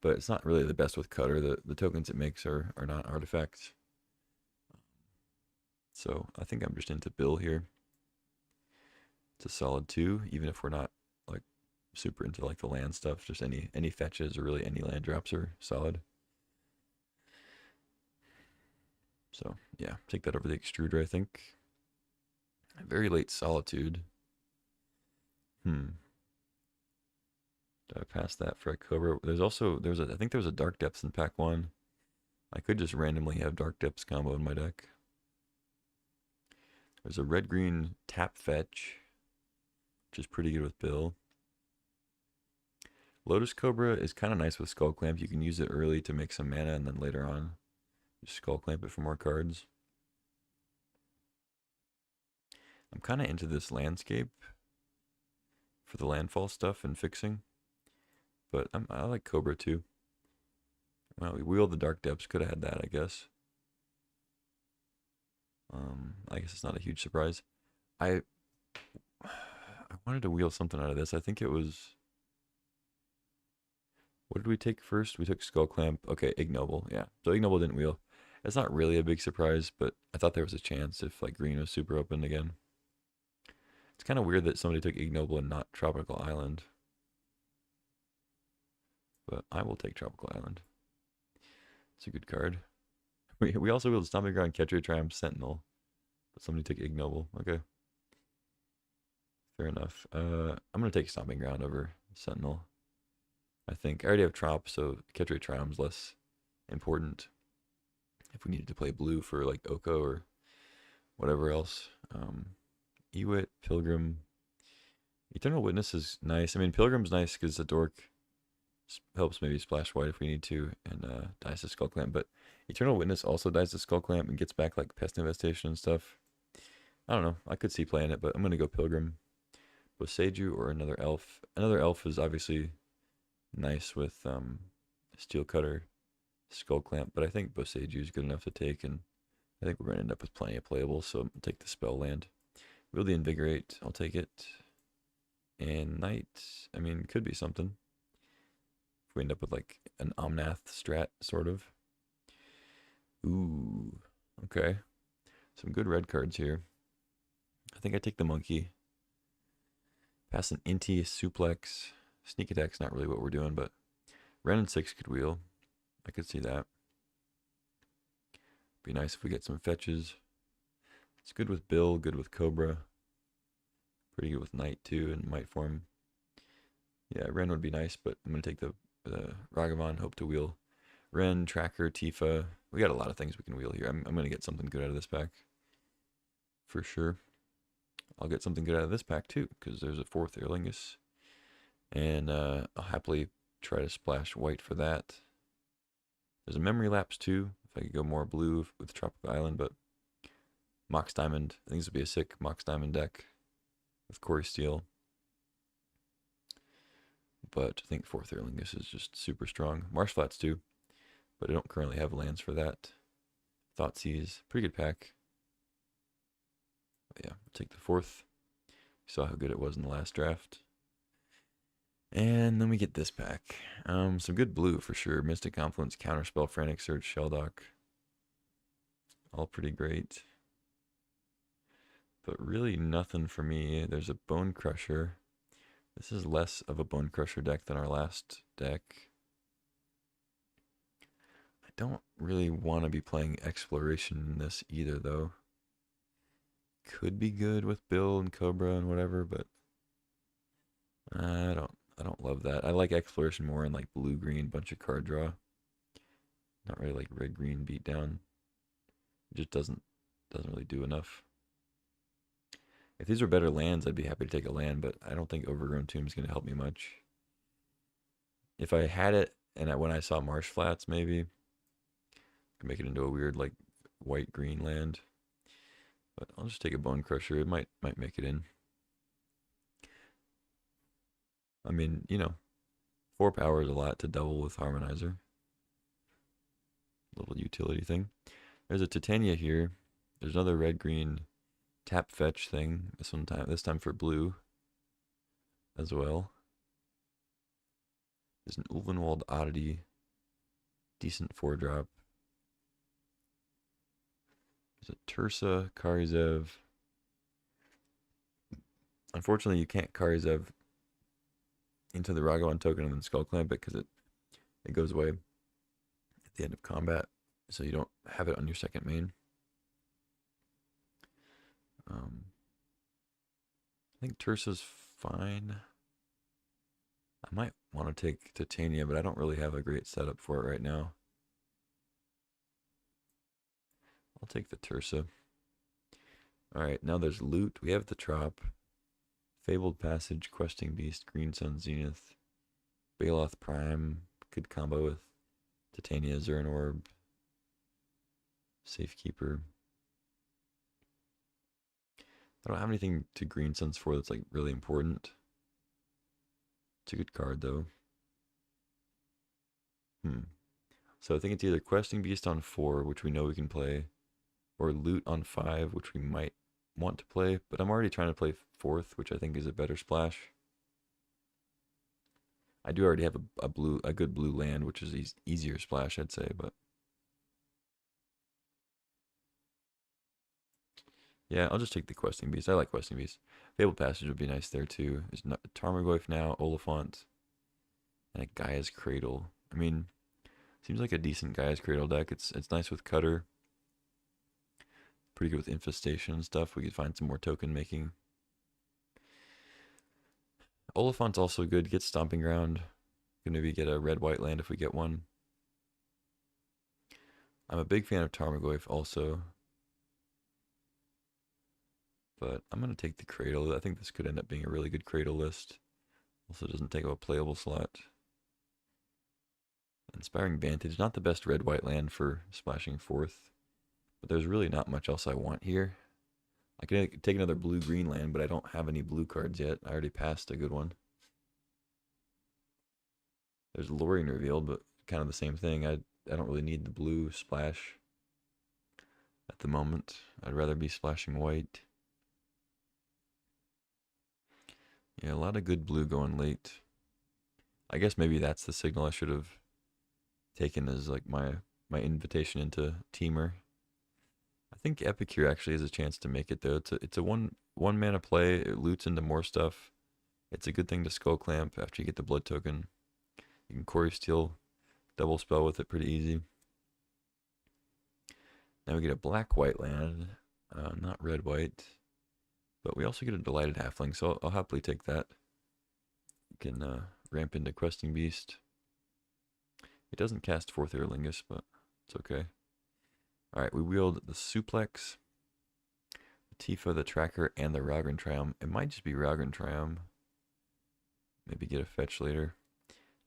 but it's not really the best with Cutter. The tokens it makes are not artifacts. So I think I'm just into Bill here. It's a solid 2, even if we're not like super into like the land stuff. Just any fetches or really any land drops are solid. So yeah, take that over the extruder, I think. Very late solitude. Did I pass that for a Cobra? I think there was a Dark Depths in pack 1. I could just randomly have Dark Depths combo in my deck. There's a red-green tap fetch, which is pretty good with Bill. Lotus Cobra is kind of nice with Skull Clamp. You can use it early to make some mana, and then later on, just Skull Clamp it for more cards. I'm kind of into this landscape for the landfall stuff and fixing, but I like Cobra too. Well, we wheeled the Dark Depths. Could have had that, I guess. I guess it's not a huge surprise. I wanted to wheel something out of this. I think it was... What did we take first? We took Skull Clamp. Okay, Ignoble. Yeah, so Ignoble didn't wheel. It's not really a big surprise, but I thought there was a chance if like green was super open again. It's kind of weird that somebody took Ignoble and not Tropical Island. But I will take Tropical Island. It's a good card. We also wheeled Stomping Ground, Catcher, Triumph, Sentinel. But somebody took Ignoble. Okay. Fair enough. I'm going to take Stomping Ground over Sentinel. I think I already have Trop, so Catcher Triumph's less important. If we needed to play blue for like Oko or whatever else. Ewit, Pilgrim. Eternal Witness is nice. I mean, Pilgrim's nice because the dork helps maybe splash white if we need to, and dies to Skull Clamp. But Eternal Witness also dies to Skull Clamp and gets back like Pest Infestation and stuff. I don't know. I could see playing it, but I'm going to go Pilgrim. Boseiju or another elf. Another elf is obviously nice with Steel Cutter, Skull Clamp, but I think Boseiju is good enough to take, and I think we're going to end up with plenty of playables, so I'll take the Spell Land. Really Invigorate, I'll take it. And Knight, I mean, could be something. If we end up with like an Omnath strat, sort of. Ooh, okay. Some good red cards here. I think I take the Monkey. Pass an Inti, Suplex. Sneak Attack's not really what we're doing, but Ren and 6 could wheel. I could see that. Be nice if we get some fetches. It's good with Bill, good with Cobra. Pretty good with Knight too, in Might form. Yeah, Ren would be nice, but I'm going to take the Ragavan, hope to wheel Ren, Tracker, Tifa. We got a lot of things we can wheel here. I'm going to get something good out of this pack. For sure. I'll get something good out of this pack too, because there's a 4th Earlingus. And I'll happily try to splash white for that. There's a Memory Lapse too, if I could go more blue with Tropical Island, but Mox Diamond. I think this would be a sick Mox Diamond deck with Corey Steele. But I think 4th Earlingus is just super strong. Marsh Flats too, but I don't currently have lands for that. Thoughtseize, pretty good pack. But yeah, I'll take the 4th. Saw how good it was in the last draft. And then we get this pack. Some good blue for sure. Mystic Confluence, Counterspell, Frantic Surge, Shelldock. All pretty great. But really nothing for me. There's a Bone Crusher. This is less of a Bone Crusher deck than our last deck. I don't really want to be playing Exploration in this either, though. Could be good with Bill and Cobra and whatever, but I don't love that. I like Exploration more in like blue-green, bunch of card draw. Not really like red-green beatdown. It just doesn't really do enough. If these were better lands, I'd be happy to take a land, but I don't think Overgrown Tomb is going to help me much. If I had it, and when I saw Marsh Flats, maybe, I could make it into a weird like white-green land. But I'll just take a Bone Crusher. It might make it in. I mean, you know, 4 power is a lot to double with Harmonizer. Little utility thing. There's a Titania here. There's another red-green tap fetch thing. This time for blue as well. There's an Ulvenwald Oddity. decent 4-drop. There's a Tursa, Karizev. Unfortunately, you can't Karizev into the Ragavan token and then Skull Clamp it because it goes away at the end of combat, so you don't have it on your second main. I think Tursa's fine. I might want to take Titania, but I don't really have a great setup for it right now. I'll take the Tursa. Alright, now there's loot. We have the Trop. Fabled Passage, Questing Beast, Green Sun Zenith, Baloth Prime, good combo with Titania, Zurin Orb, Safekeeper. I don't have anything to Green Suns for that's like really important. It's a good card though. So I think it's either Questing Beast on 4, which we know we can play, or Loot on 5, which we might want to play, but I'm already trying to play 4th, which I think is a better splash. I do already have a good blue land, which is easier splash, I'd say, but yeah, I'll just take the Questing Beast. I like Questing Beast. Fabled Passage would be nice there too. There's Tarmogoyf now, Oliphant, and a Gaia's Cradle. I mean, seems like a decent Gaia's Cradle deck. It's nice with Cutter. Pretty good with Infestation and stuff. We could find some more token making. Oliphant's also good. Get Stomping Ground. Could maybe get a red-white land if we get one. I'm a big fan of Tarmogoyf also. But I'm going to take the Cradle. I think this could end up being a really good Cradle list. Also doesn't take up a playable slot. Inspiring Vantage. Not the best red-white land for splashing 4th. But there's really not much else I want here. I could take another blue-green land, but I don't have any blue cards yet. I already passed a good one. There's Lorien revealed, but kind of the same thing. I don't really need the blue splash at the moment. I'd rather be splashing white. Yeah, a lot of good blue going late. I guess maybe that's the signal I should have taken as like my invitation into Teamer. I think Epicure actually has a chance to make it though. It's a one mana play. It loots into more stuff. It's a good thing to Skull Clamp after you get the blood token. You can Quarry Steel double spell with it pretty easy. Now we get a black-white land, not red-white, but we also get a Delighted Halfling, so I'll happily take that. You can ramp into Questing Beast. It doesn't cast 4th Aerlingus, but it's okay. Alright, we wield the Suplex, the Tifa, the Tracker, and the Ragran Triumph. It might just be Ragran Triumph. Maybe get a fetch later.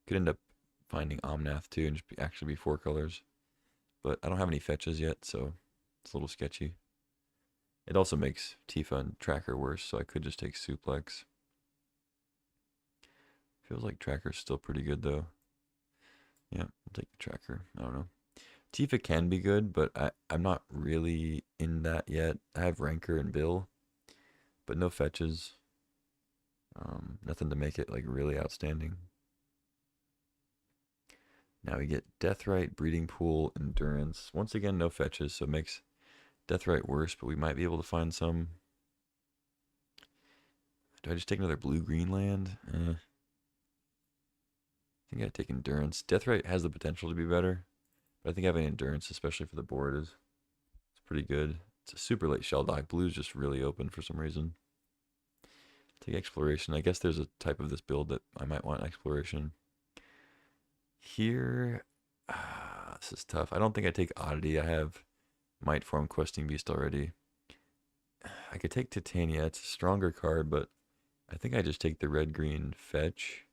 Could end up finding Omnath too and just actually be 4 colors. But I don't have any fetches yet, so it's a little sketchy. It also makes Tifa and Tracker worse, so I could just take Suplex. Feels like Tracker's still pretty good though. Yeah, I'll take the Tracker. I don't know. Tifa can be good, but I'm not really in that yet. I have Rancor and Bill, but no fetches. Nothing to make it like really outstanding. Now we get Deathrite, Breeding Pool, Endurance. Once again, no fetches, so it makes Deathrite worse, but we might be able to find some. Do I just take another blue-green land? I think I'd take Endurance. Deathrite has the potential to be better, but I think having Endurance, especially for the board, is pretty good. It's a super late Shell Dock. Blue's just really open for some reason. Take Exploration. I guess there's a type of this build that I might want Exploration. Here, this is tough. I don't think I take Oddity. I have Might Form Questing Beast already. I could take Titania. It's a stronger card, but I think I just take the red-green fetch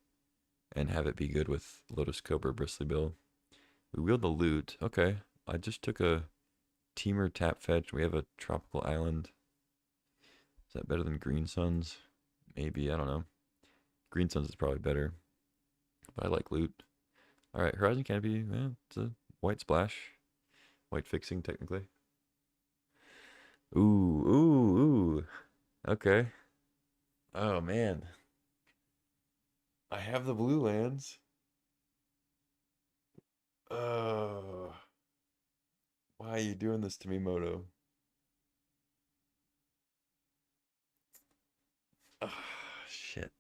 and have it be good with Lotus Cobra, Bristly Bill. We wield the loot. Okay, I just took a Teamer tap fetch. We have a Tropical Island. Is that better than Green Suns? Maybe, I don't know. Green Suns is probably better, but I like loot. Alright, Horizon Canopy, yeah, it's a white splash. White fixing, technically. Ooh. Okay. Oh, man. I have the blue lands. Oh, why are you doing this to me, Moto? Oh, shit.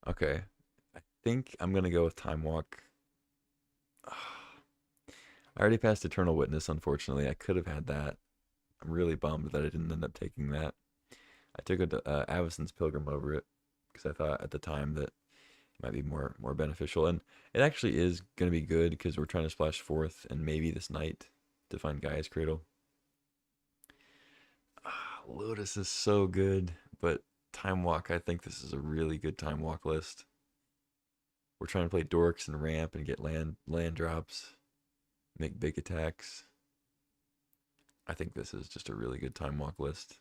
Okay. I think I'm gonna go with Time Walk. Ah, I already passed Eternal Witness, unfortunately. I could have had that. I'm really bummed that I didn't end up taking that. I took a Avacyn's Pilgrim over it because I thought at the time that it might be more beneficial, and it actually is gonna be good because we're trying to splash fourth and maybe this night to find Gaia's Cradle. Lotus is so good, but Time Walk, I think this is a really good Time Walk list. We're trying to play Dorks and ramp and get land drops, make big attacks. I think this is just a really good Time Walk list.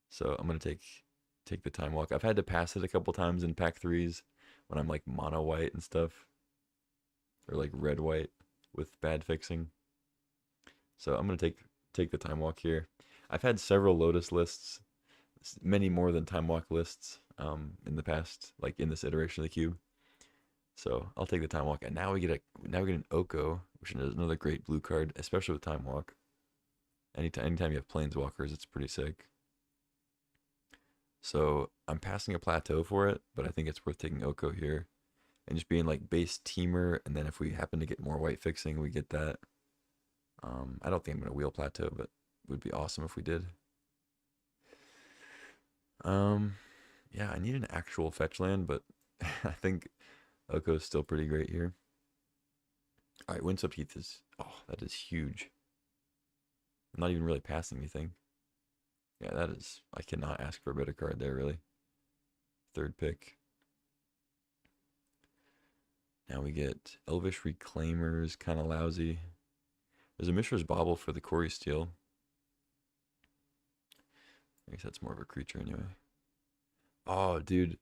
So I'm gonna take the Time Walk. I've had to pass it a couple times in pack threes when I'm like mono white and stuff, or like red white with bad fixing. So I'm gonna take the Time Walk here. I've had several Lotus lists, many more than Time Walk lists, in the past, like in this iteration of the cube. So I'll take the Time Walk, and now we get an Oko, which is another great blue card, especially with Time Walk. Anytime you have Planeswalkers, it's pretty sick. So I'm passing a plateau for it, but I think it's worth taking Oko here and just being like base teamer, and then if we happen to get more white fixing, we get that. I don't think I'm gonna wheel plateau, but it would be awesome if we did. Um, yeah, I need an actual fetch land, but I think Oko is still pretty great here. All right, Windswept Heath is, oh, that is huge. I'm not even really passing anything. Yeah, that is, I cannot ask for a better card there, really. Third pick. Now we get Elvish Reclaimers, kind of lousy. There's a Mishra's Bauble for the Quarry Steel. I guess that's more of a creature anyway. Oh, dude,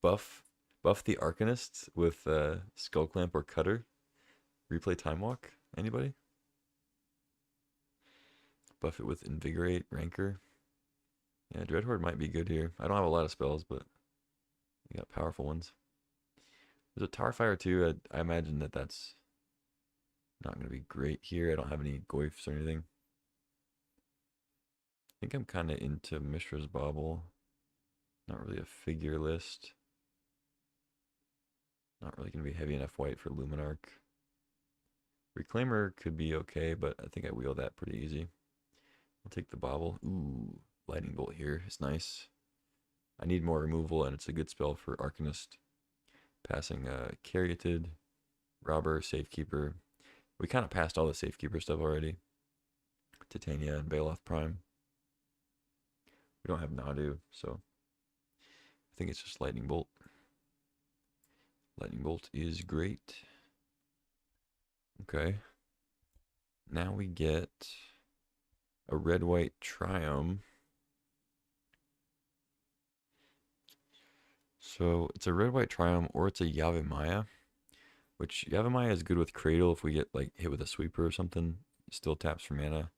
buff the Arcanist with Skull Clamp or Cutter. Replay Time Walk. Anybody? Buff it with Invigorate, Rancor. Yeah, Dreadhorde might be good here. I don't have a lot of spells, but you got powerful ones. There's a Tarfire too. I imagine that's not going to be great here. I don't have any Goyfs or anything. I think I'm kind of into Mishra's Bauble. Not really a figure list. Not really going to be heavy enough white for Luminarch. Reclaimer could be okay, but I think I wheel that pretty easy. I'll take the Bauble. Ooh, Lightning Bolt here is nice. I need more removal, and it's a good spell for Arcanist. Passing Caryatid, Robber, Safekeeper. We kind of passed all the Safekeeper stuff already. Titania and Baloth Prime. We don't have Nadu, so I think it's just Lightning Bolt. Lightning Bolt is great. Okay. Now we get a red-white Triumph. So it's a red-white Triumph or it's a Yavimaya, which Yavimaya is good with Cradle if we get like hit with a sweeper or something. It still taps for mana.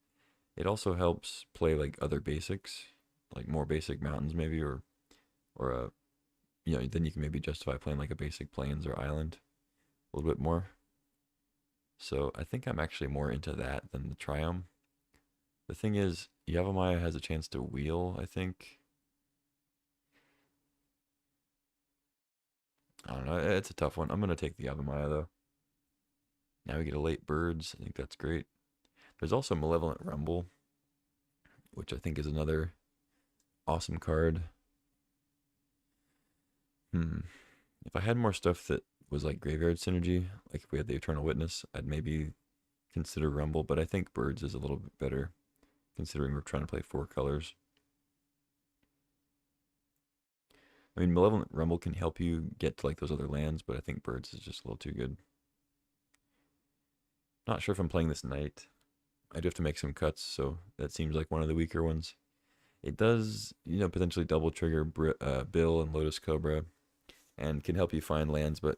It also helps play like other basics, like more basic mountains maybe, or a then you can maybe justify playing like a basic plains or island a little bit more. So I think I'm actually more into that than the Triumph. The thing is, Yavimaya has a chance to wheel, I think. I don't know. It's a tough one. I'm going to take the Yavimaya, though. Now we get a late Birds. I think that's great. There's also Malevolent Rumble, which I think is another awesome card. If I had more stuff that was like Graveyard Synergy, like if we had the Eternal Witness, I'd maybe consider Rumble, but I think Birds is a little bit better, considering we're trying to play 4 colors. I mean, Malevolent Rumble can help you get to like those other lands, but I think Birds is just a little too good. Not sure if I'm playing this Knight. I do have to make some cuts, so that seems like one of the weaker ones. It does, potentially double trigger Bill and Lotus Cobra, and can help you find lands, but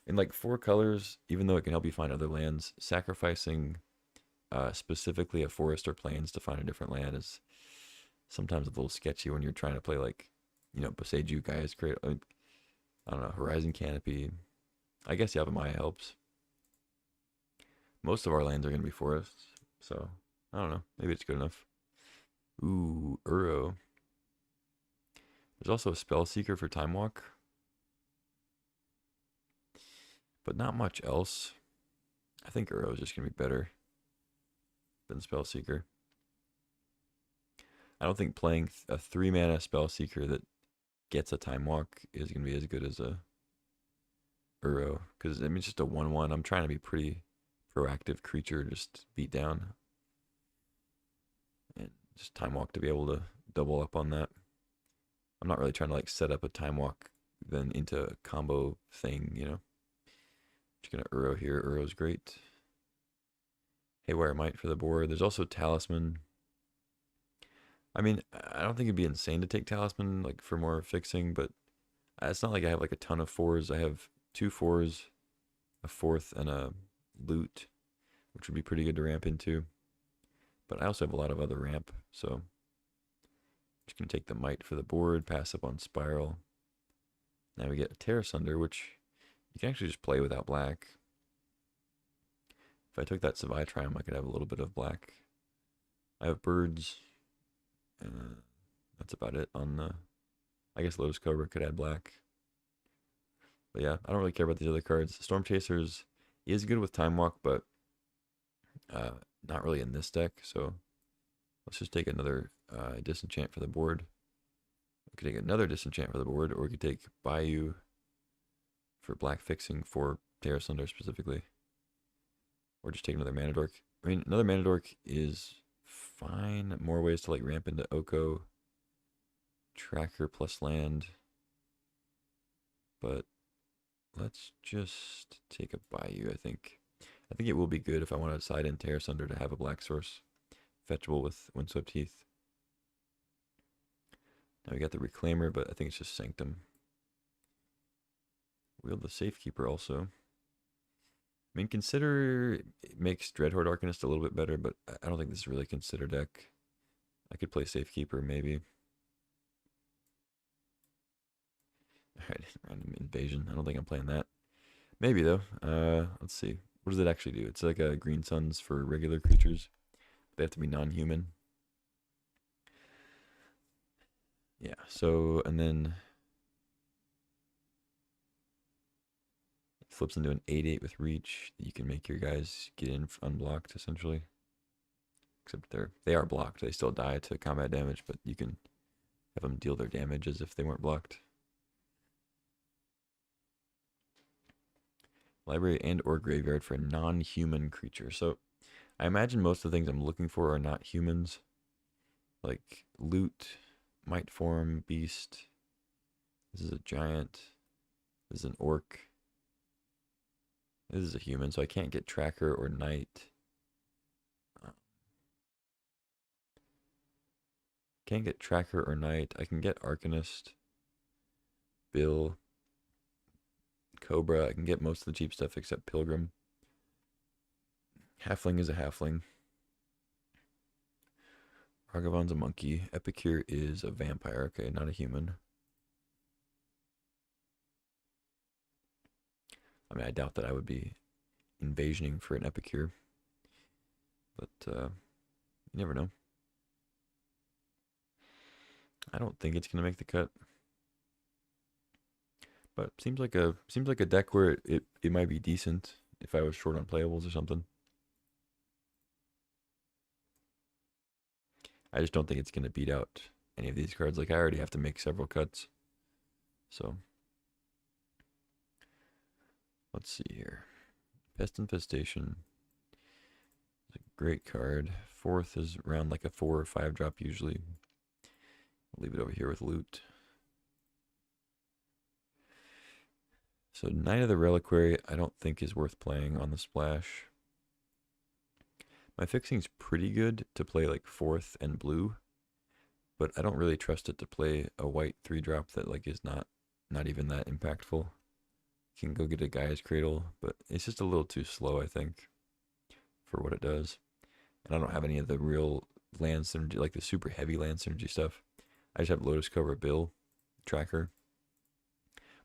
in like 4 colors, even though it can help you find other lands, sacrificing specifically a forest or plains to find a different land is sometimes a little sketchy when you're trying to play like, Boseiju, Gaia's Cradle, I don't know, Horizon Canopy, I guess Yavimaya helps. Most of our lands are going to be forests, so I don't know. Maybe it's good enough. Ooh, Uro. There's also a Spell Seeker for Time Walk, but not much else. I think Uro is just going to be better than Spell Seeker. I don't think playing a 3-mana Spell Seeker that gets a Time Walk is going to be as good as a Uro, because I mean it's just a 1/1. I'm trying to be pretty proactive creature, just beat down and just Time Walk to be able to double up on that. I'm not really trying to like set up a Time Walk then into a combo thing, you know. Just gonna Uro here. Uro's great. Haywire Might for the board. There's also Talisman. I mean, I don't think it'd be insane to take Talisman like for more fixing, but it's not like I have like a ton of 4s. I have 2 4s, a 4th, and a loot, which would be pretty good to ramp into. But I also have a lot of other ramp, so just gonna take the Might for the board, pass up on Spiral. Now we get a Terra Sunder, which you can actually just play without black. If I took that Savai Triumph, I could have a little bit of black. I have birds. That's about it on the... I guess Lotus Cobra could add black. But yeah, I don't really care about these other cards. Storm Chasers is good with Time Walk, but not really in this deck. So let's just take another Disenchant for the board. We could take another Disenchant for the board, or we could take Bayou for black fixing for Terra Sunder specifically. Or just take another Mana Dork. I mean, another Mana Dork is fine. More ways to like ramp into Oko. Tracker plus land. But let's just take a Bayou, I think. I think it will be good if I want to side in Terra Sunder to have a black source. Fetchable with Windswept Heath. Now we got the Reclaimer, but I think it's just Sanctum. Wield the Safekeeper also. I mean, consider it makes Dreadhorde Arcanist a little bit better, but I don't think this is really a consider deck. I could play Safekeeper, maybe. Alright, random Invasion. I don't think I'm playing that. Maybe, though. Let's see. What does it actually do? It's like a Green Suns for regular creatures. They have to be non-human. Yeah, so, and then it flips into an 8/8 with reach. You can make your guys get in unblocked, essentially. Except they are blocked. They still die to combat damage, but you can have them deal their damage as if they weren't blocked. Library and or graveyard for a non-human creature. So I imagine most of the things I'm looking for are not humans. Like loot, might form, beast. This is a giant. This is an orc. This is a human, so I can't get tracker or knight. Can't get tracker or knight. I can get Arcanist, Bill, Cobra. I can get most of the cheap stuff except Pilgrim. Halfling is a halfling. Argavon's a monkey. Epicure is a vampire. Okay, not a human. I mean, I doubt that I would be invasioning for an Epicure. But, you never know. I don't think it's going to make the cut. But seems like a deck where it might be decent if I was short on playables or something. I just don't think it's going to beat out any of these cards. Like, I already have to make several cuts. So, let's see here. Pest Infestation is a great card. 4th is around like a 4 or 5 drop usually. I'll leave it over here with loot. So Knight of the Reliquary I don't think is worth playing on the splash. My fixing's pretty good to play like 4th and blue, but I don't really trust it to play a white 3-drop that like is not even that impactful. Can go get a Gaia's Cradle, but it's just a little too slow, I think, for what it does. And I don't have any of the real land synergy, like the super heavy land synergy stuff. I just have Lotus Cobra, Bill, Tracker.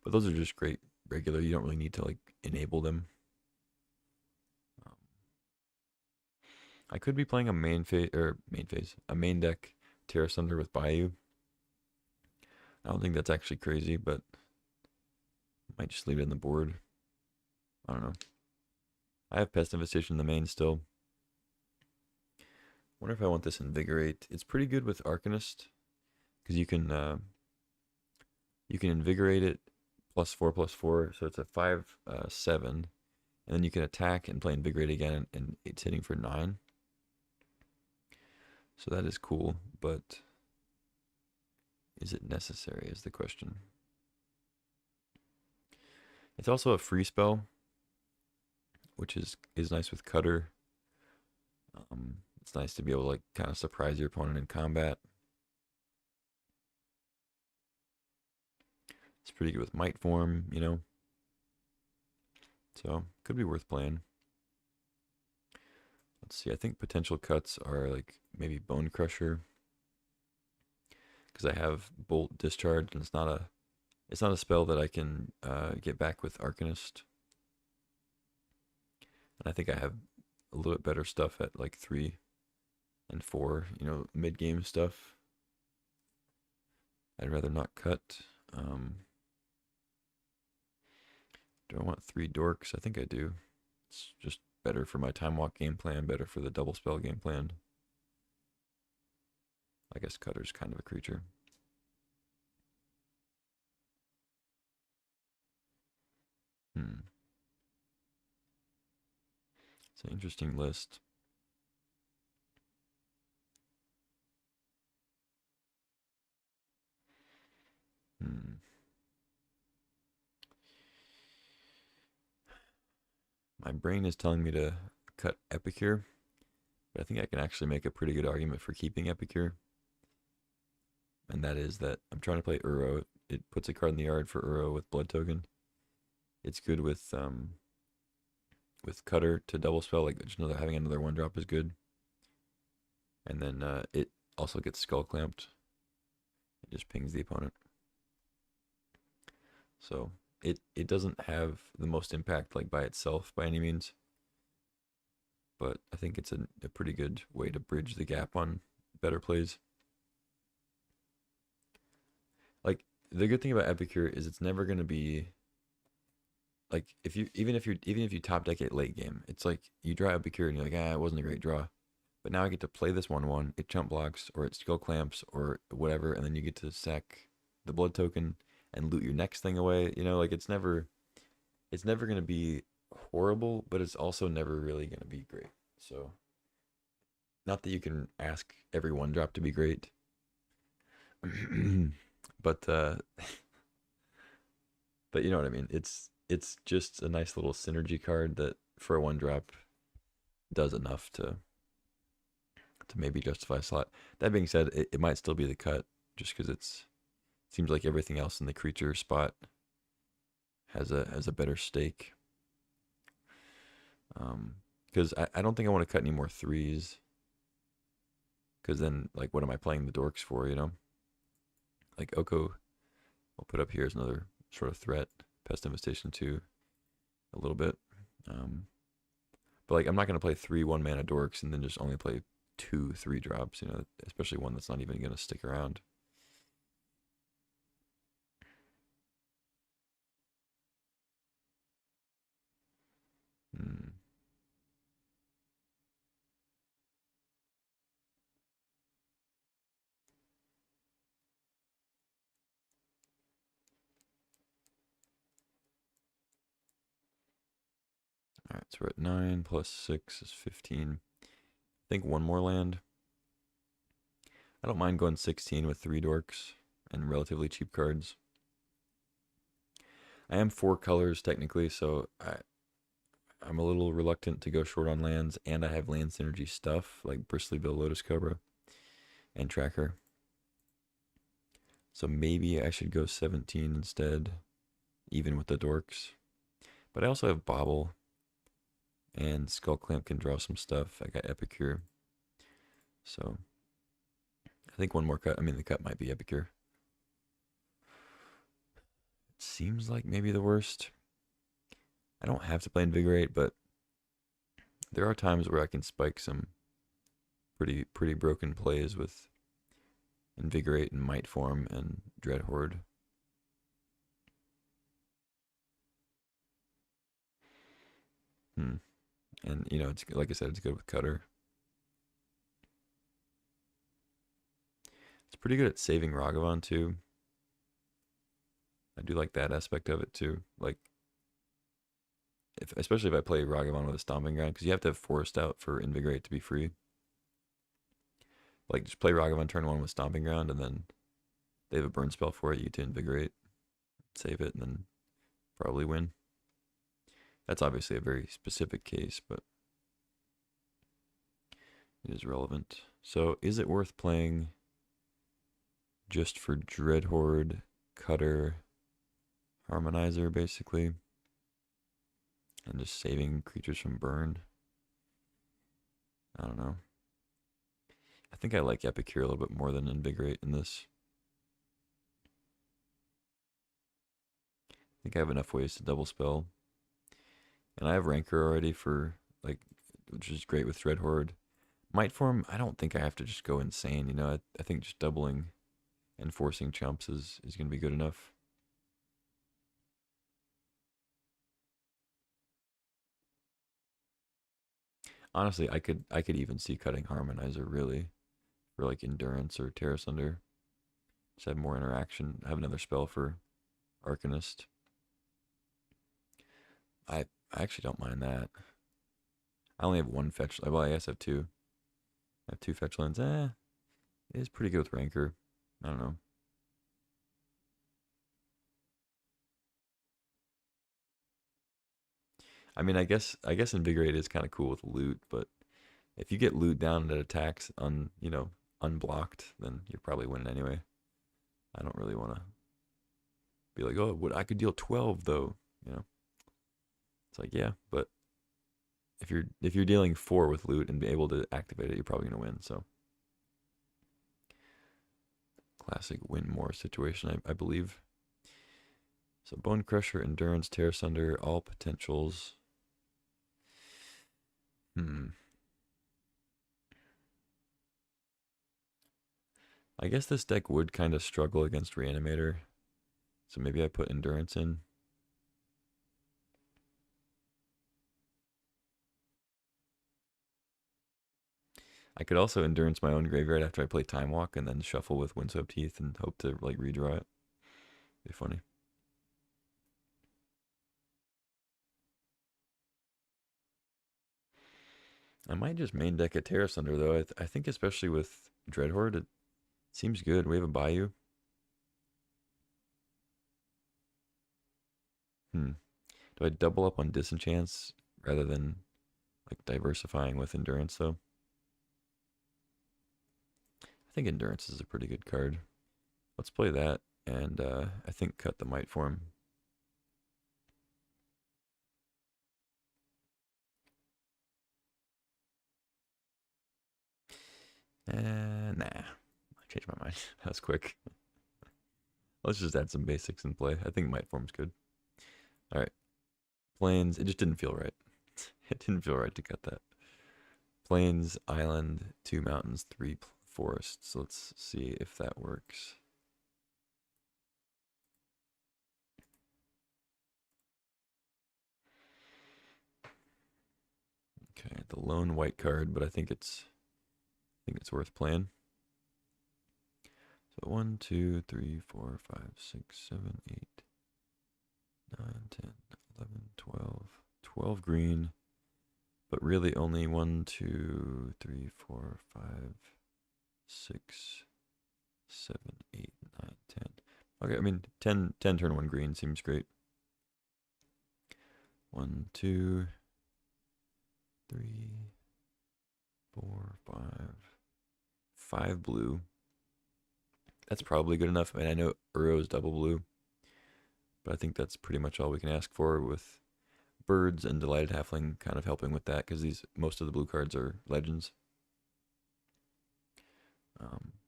But those are just great regular. You don't really need to like enable them. I could be playing a main deck Terra Thunder with Bayou. I don't think that's actually crazy, but might just leave it in the board. I don't know. I have Pest Infestation in the main still. Wonder if I want this Invigorate. It's pretty good with Arcanist because you can invigorate it +4/+4, so it's a 5/7, and then you can attack and play Invigorate again, and it's hitting for 9. So that is cool, but is it necessary is the question. It's also a free spell, which is nice with Cutter. It's nice to be able to like kind of surprise your opponent in combat. It's pretty good with Might Form, you know. So could be worth playing. Let's see. I think potential cuts are like maybe Bone Crusher, because I have Bolt Discharge, and it's not a spell that I can get back with Arcanist. And I think I have a little bit better stuff at like 3 and 4, you know, mid game stuff. I'd rather not cut. Do I want 3 dorks? I think I do. It's just better for my time walk game plan, better for the double spell game plan. I guess Cutter's kind of a creature. It's an interesting list. My brain is telling me to cut Epicure, but I think I can actually make a pretty good argument for keeping Epicure. And that is that I'm trying to play Uro. It puts a card in the yard for Uro with Blood Token. It's good with Cutter to double spell, like just having another 1-drop is good. And then it also gets Skull Clamped. It just pings the opponent. So it doesn't have the most impact like by itself by any means, but I think it's a pretty good way to bridge the gap on better plays. Like the good thing about Epicure is it's never going to be like even if you top deck it late game, it's like you draw Epicure and you're like, it wasn't a great draw, but now I get to play this 1/1. It chump blocks or it skull clamps or whatever, and then you get to sack the Blood Token and loot your next thing away. You know, like it's never going to be horrible, but it's also never really going to be great. So, not that you can ask every 1-drop to be great, but but you know what I mean. It's just a nice little synergy card that for a 1-drop does enough to maybe justify a slot. That being said, it might still be the cut just because it seems like everything else in the creature spot has a better stake. Because I don't think I want to cut any more 3s. Because then, like, what am I playing the dorks for, you know? Like, Oko, I'll put up here as another sort of threat. Pest Infestation 2, a little bit. But, like, I'm not going to play 3 1-mana dorks and then just only play 2 3-drops, you know? Especially one that's not even going to stick around. Alright, so we're at 9 plus 6 is 15. I think one more land. I don't mind going 16 with 3 dorks and relatively cheap cards. I am 4 colors technically, so I'm a little reluctant to go short on lands, and I have land synergy stuff like Bristlybill, Lotus Cobra, and Tracker. So maybe I should go 17 instead, even with the dorks. But I also have Bobble, and Skull Clamp can draw some stuff. I got Epicure. So I think one more cut. I mean, the cut might be Epicure. It seems like maybe the worst. I don't have to play Invigorate, but there are times where I can spike some pretty broken plays with Invigorate and Might Form and Dread Horde. And it's like I said, it's good with Cutter. It's pretty good at saving Ragavan too. I do like that aspect of it too. Like, especially if I play Ragavan with a Stomping Ground, because you have to have Forest out for Invigorate to be free. Like, just play Ragavan turn 1 with Stomping Ground, and then they have a burn spell for it. You get to Invigorate, save it, and then probably win. That's obviously a very specific case, but it is relevant. So, is it worth playing just for Dread Horde, Cutter, Harmonizer, basically, and just saving creatures from burn? I don't know. I think I like Epicure a little bit more than Invigorate in this. I think I have enough ways to double spell. And I have Rancor already for, like, which is great with Dread Horde. Might Form, I don't think I have to just go insane. I think just doubling and forcing chumps is going to be good enough. Honestly, I could even see cutting Harmonizer really for like Endurance or Terra Sunder. Just have more interaction. Have another spell for Arcanist. I actually don't mind that. I only have one fetch. Well, I guess I have two. I have two fetch lands. It is pretty good with Rancor. I don't know. I mean, I guess Invigorate is kind of cool with loot, but if you get loot down that attacks unblocked, then you're probably winning anyway. I don't really want to be like, oh, I could deal 12 though. It's like, yeah, but if you're dealing 4 with loot and be able to activate it, you're probably gonna win. So classic win more situation, I believe. So Bone Crusher, Endurance, Terror Sunder, all potentials. I guess this deck would kind of struggle against Reanimator. So maybe I put Endurance in. I could also Endurance my own graveyard after I play Time Walk and then shuffle with Windswept Heath and hope to like redraw it. Be funny. I might just main deck a Terra Sunder though. I think especially with Dreadhorde, it seems good. We have a Bayou. Do I double up on Disenchants rather than like diversifying with Endurance though? I think Endurance is a pretty good card. Let's play that and I think cut the Might Form. Nah. I changed my mind. That was quick. Let's just add some basics and play. I think Might Form's good. Alright. Plains. It just didn't feel right. It didn't feel right to cut that. Plains, Island, 2 mountains, 3 forests. Let's see if that works. Okay, the lone white card, but I think it's worth playing. So 1, 2, 3, 4, 5, 6, 7, 8, 9, 10, 11, 12. 12 green, but really only 1, 2, 3, 4, 5, 6, 7, 8, 9, 10. Okay, I mean 10 turn 1 green seems great. 1, 2, 3, 4, 5. 5 blue. That's probably good enough. I mean, I know Uro's double blue, but I think that's pretty much all we can ask for with Birds and Delighted Halfling kind of helping with that because most of the blue cards are legends.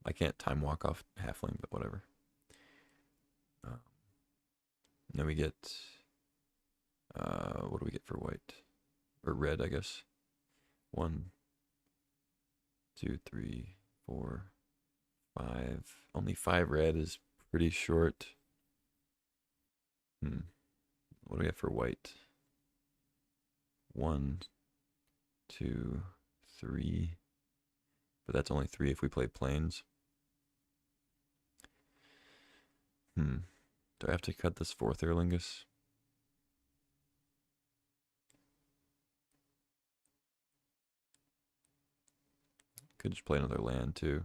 I can't time walk off Halfling, but whatever. Then we get What do we get for white? Or red, I guess. 1, 2, 3, 4, 5. Only 5 red is pretty short. What do we have for white? 1, 2, 3. But that's only 3 if we play plains. Do I have to cut this 4th Aerlingus? Could just play another land too.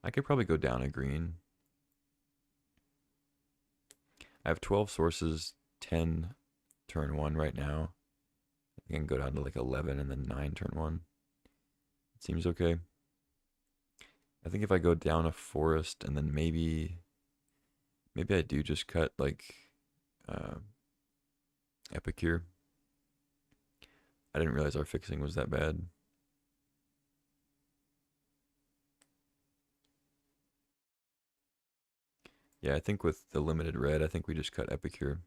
I could probably go down a green. I have 12 sources, 10 turn 1 right now. I can go down to like 11 and then 9 turn 1. It seems okay. I think if I go down a forest and then maybe I do just cut like Epicure. I didn't realize our fixing was that bad. Yeah, I think with the limited red, I think we just cut Epicure.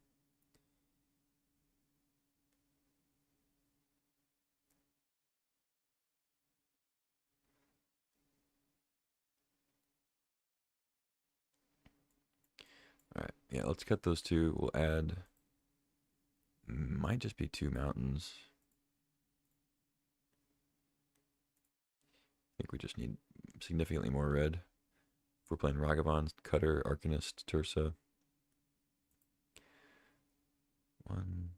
Alright, yeah, let's cut those 2. We'll add, might just be 2 mountains. I think we just need significantly more red. If we're playing Ragavan, Cutter, Arcanist, Tursa. 1,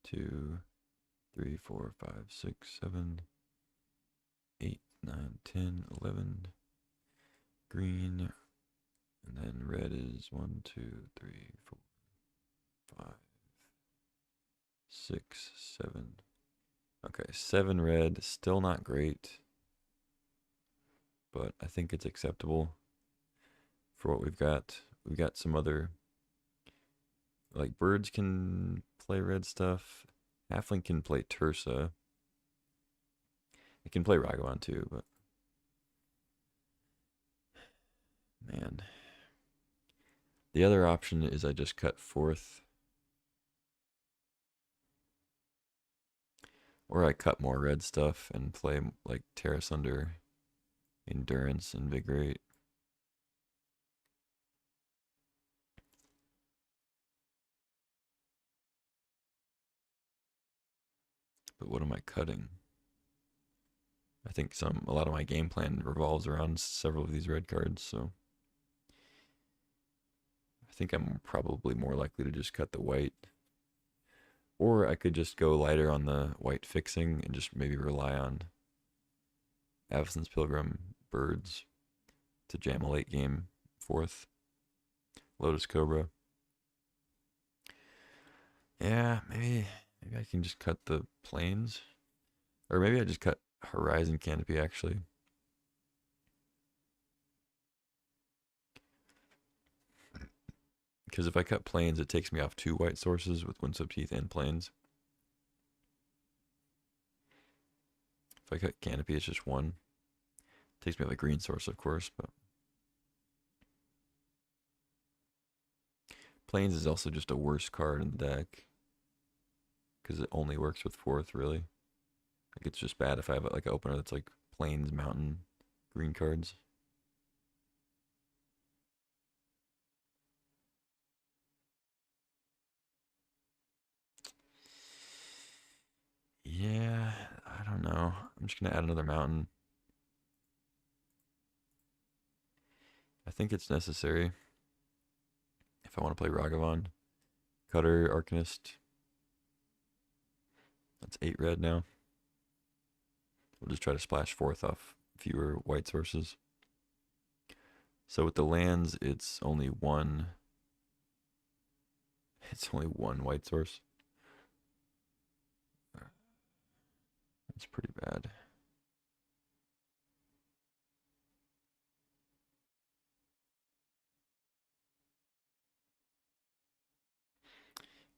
2, 3, 4, 5, 6, 7, 8, 9, 10, 11. Green. And then red is 1, 2, 3, 4, 5, 6, 7. Okay, 7 red. Still not great. But I think it's acceptable for what we've got. We've got some other, like birds can play red stuff. Halfling can play Tursa. It can play Ragavan too, but man. The other option is I just cut 4th. Or I cut more red stuff and play like Terrace Under, Endurance, Invigorate. But what am I cutting? I think a lot of my game plan revolves around several of these red cards, so I think I'm probably more likely to just cut the white. Or I could just go lighter on the white fixing and just maybe rely on Avacyn's Pilgrim, birds to jam a late game 4th. Lotus Cobra. Yeah, maybe I can just cut the plains. Or maybe I just cut Horizon Canopy actually. Because if I cut plains, it takes me off 2 white sources with Windswept Heath and plains. If I cut Canopy, it's just 1. Takes me off a green source, of course, but plains is also just a worse card in the deck. Because it only works with 4th, really. Like, it's just bad if I have like an opener that's like plains, mountain, green cards. Yeah, I don't know. I'm just going to add another mountain. I think it's necessary if I want to play Ragavan. Cutter, Arcanist. That's 8 red now. We'll just try to splash 4th off fewer white sources. So with the lands, it's only 1. It's only 1 white source. That's pretty bad.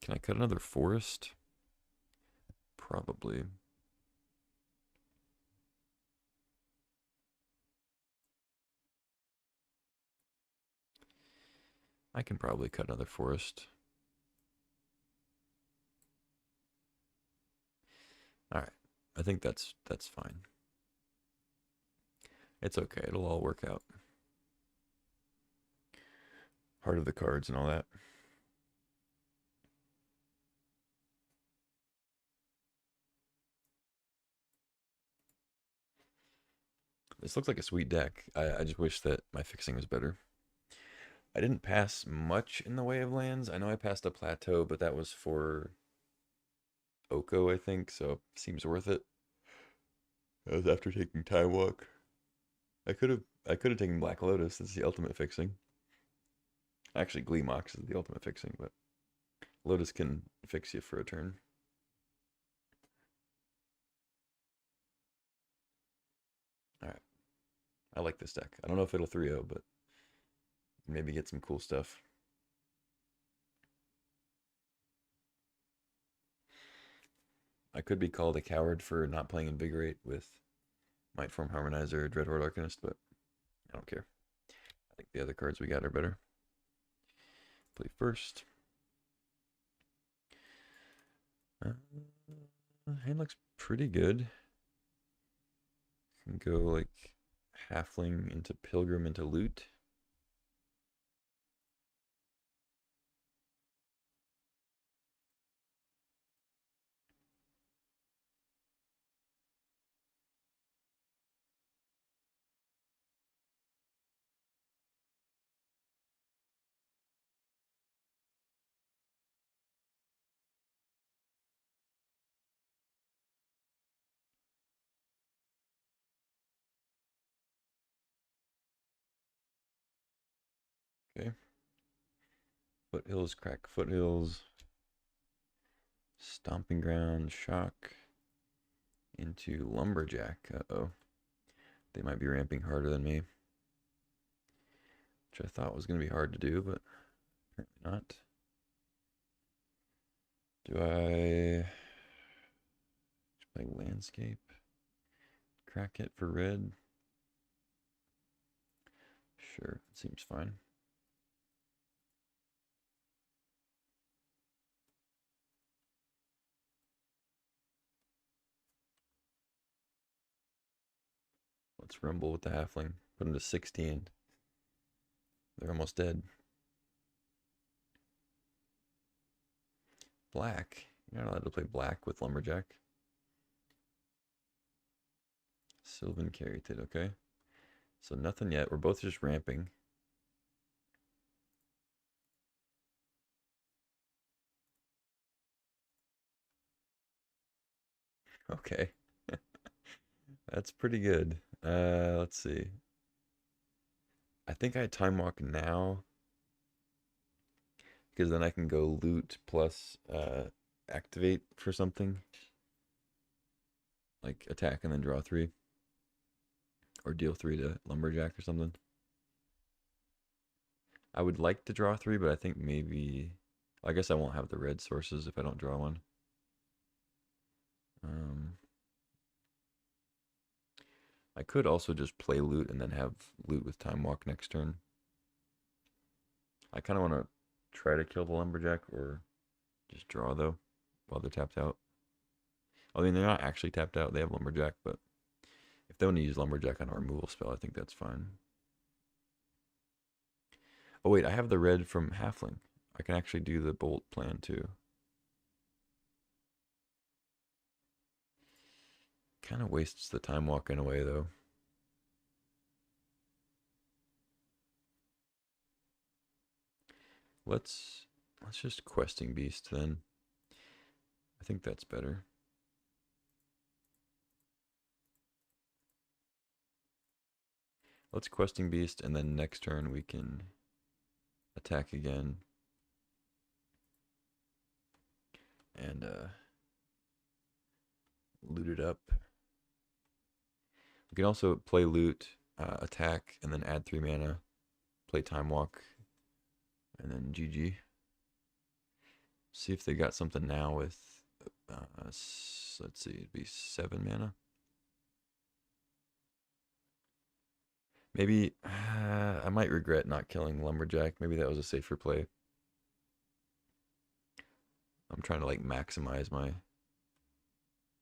Can I cut another forest? Probably. I can probably cut another forest. All right. I think that's fine. It's okay. It'll all work out. Heart of the cards and all that. This looks like a sweet deck. I just wish that my fixing was better. I didn't pass much in the way of lands. I know I passed a plateau, but that was for Oko, I think, so seems worth it. That was after taking Time Walk. I could have taken Black Lotus. That's the ultimate fixing. Actually, Gleemox is the ultimate fixing, but Lotus can fix you for a turn. All right. I like this deck. I don't know if it'll 3-0, but maybe get some cool stuff. I could be called a coward for not playing Invigorate with Mightform Harmonizer or Dreadhorde Arcanist, but I don't care. I think the other cards we got are better. Play first. Hand looks pretty good. Can go like Halfling into Pilgrim into Loot. Okay. Foothills, crack Foothills. Stomping Ground, Shock into Lumberjack. Uh-oh. They might be ramping harder than me. Which I thought was going to be hard to do, but apparently not. Do I play Landscape? Crack it for red? Sure, seems fine. Let's rumble with the halfling. Put him to 16. They're almost dead. Black. You're not allowed to play black with Lumberjack. Sylvan Caryatid, okay. So nothing yet. We're both just ramping. Okay. That's pretty good. Let's see. I think I time walk now because then I can go loot plus activate for something. Like attack and then draw 3. Or deal 3 to Lumberjack or something. I would like to draw 3, but I think maybe... I guess I won't have the red sources if I don't draw one. I could also just play loot and then have loot with time walk next turn. I kind of want to try to kill the Lumberjack or just draw, though, while they're tapped out. I mean, they're not actually tapped out. They have Lumberjack, but if they want to use Lumberjack on a removal spell, I think that's fine. Oh, wait, I have the red from Halfling. I can actually do the bolt plan, too. Kind of wastes the time walk in a way, though. Let's just Questing Beast, then. I think that's better. Let's Questing Beast, and then next turn we can attack again. And loot it up. We can also play loot, attack, and then add 3 mana. Play Time Walk, and then GG. See if they got something now with, let's see, it'd be 7 mana. Maybe I might regret not killing Lumberjack. Maybe that was a safer play. I'm trying to like maximize my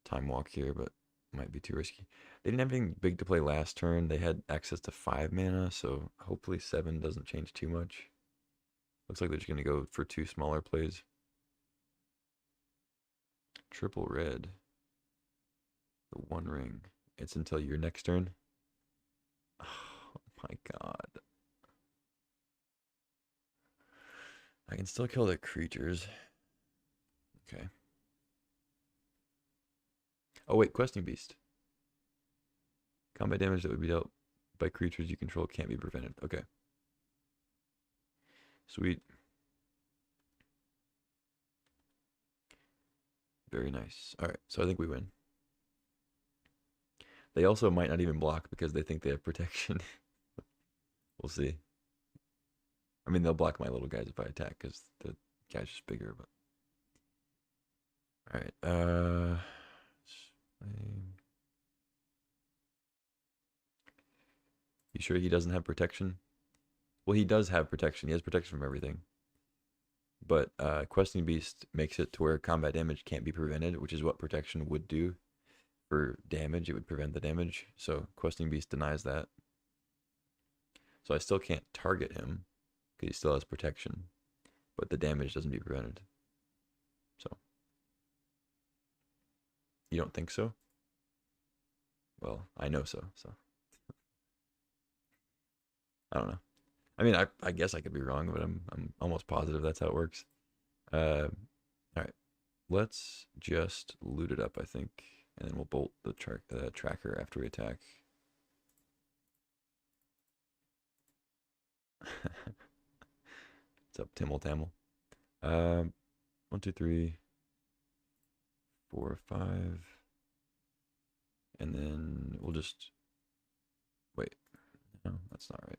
time walk here, but might be too risky. They didn't have anything big to play last turn. They had access to 5 mana, so hopefully 7 doesn't change too much. Looks like they're just going to go for 2 smaller plays. Triple red. The One Ring. It's until your next turn. Oh my god. I can still kill the creatures. Okay. Oh wait, Questing Beast. Combat damage that would be dealt by creatures you control can't be prevented. Okay. Sweet. Very nice. Alright, so I think we win. They also might not even block because they think they have protection. We'll see. I mean, they'll block my little guys if I attack because the guy's just bigger, but... Alright, you sure he doesn't have protection? Well, he does have protection. He has protection from everything. But Questing Beast makes it to where combat damage can't be prevented, which is what protection would do. For damage, it would prevent the damage. So Questing Beast denies that. So I still can't target him because he still has protection. But the damage doesn't be prevented. So. You don't think so? Well, I know so. I don't know. I mean, I guess I could be wrong, but I'm almost positive that's how it works. All right, let's just loot it up, I think, and then we'll bolt the tracker after we attack. What's up, Timmel Tamel? 1, 2, 3, 4, 5, and then we'll just wait. No, that's not right.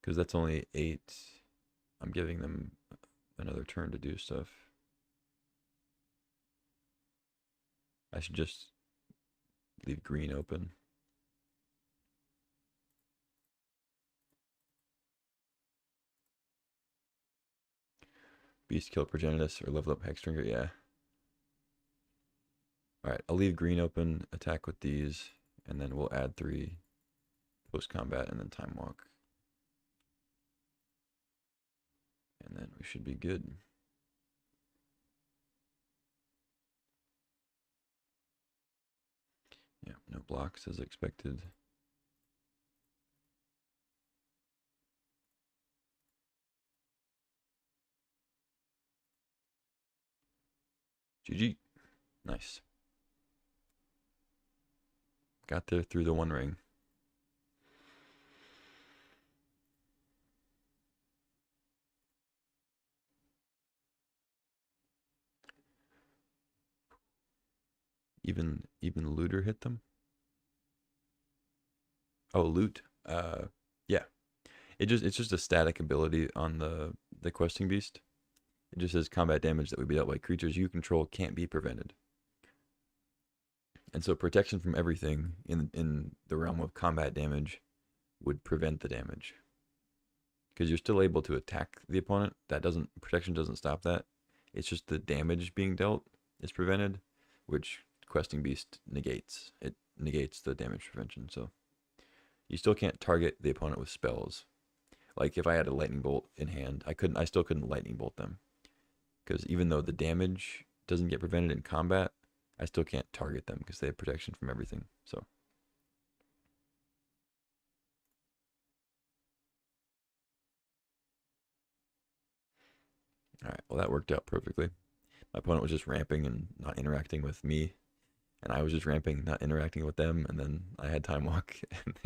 Because that's only 8. I'm giving them another turn to do stuff. I should just leave green open. Beast kill Progenitus or level up Hexdrinker, yeah. Alright, I'll leave green open, attack with these, and then we'll add 3 post combat and then time walk. And then we should be good. Yeah, no blocks as expected. GG. Nice. Got there through the One Ring. Even looter hit them. Oh, loot. Yeah. It's just a static ability on the Questing Beast. It just says combat damage that would be dealt by creatures you control can't be prevented. And so protection from everything in the realm of combat damage would prevent the damage. Because you're still able to attack the opponent. Protection doesn't stop that. It's just the damage being dealt is prevented, which Questing Beast negates. It negates the damage prevention. So you still can't target the opponent with spells. Like if I had a lightning bolt in hand, I still couldn't lightning bolt them. Because even though the damage doesn't get prevented in combat, I still can't target them because they have protection from everything. So all right, well that worked out perfectly. My opponent was just ramping and not interacting with me, and I was just ramping, not interacting with them, and then I had time walk, and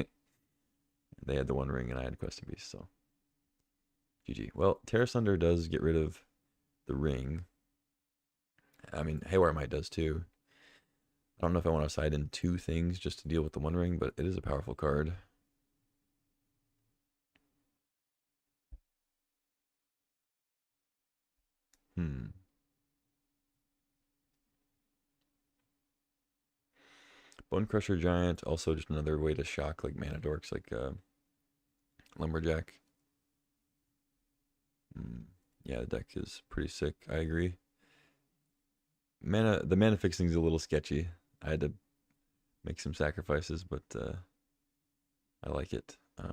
they had the One Ring, and I had Questing Beast, so GG. Well, Terra Sunder does get rid of the ring. I mean, Haywire Might does too. I don't know if I want to side in 2 things just to deal with the One Ring, but it is a powerful card. Hmm. Bone Crusher Giant, also just another way to shock like mana dorks like Lumberjack. Yeah, the deck is pretty sick. I agree. The mana fixing is a little sketchy. I had to make some sacrifices, but I like it. I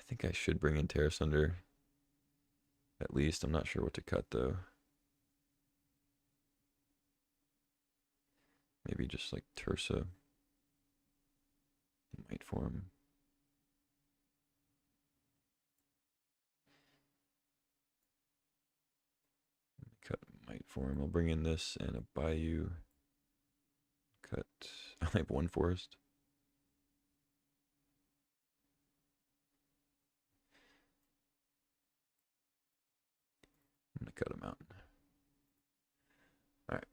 think I should bring in Terra Sunder. At least I'm not sure what to cut though. Maybe just like Tersa. Might form. Cut might form. I'll bring in this and a Bayou. Cut. I only have one forest. I'm gonna cut him out. All right.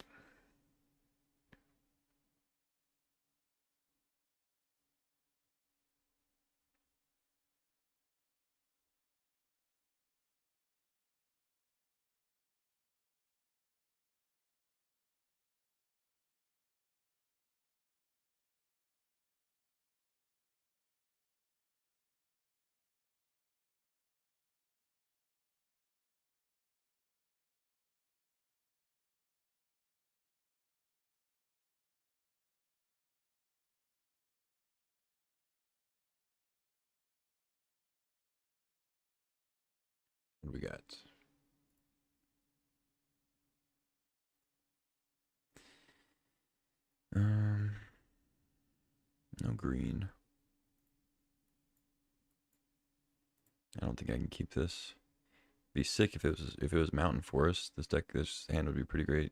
What do we got? No green. I don't think I can keep this. Be sick if it was Mountain Forest. This hand would be pretty great.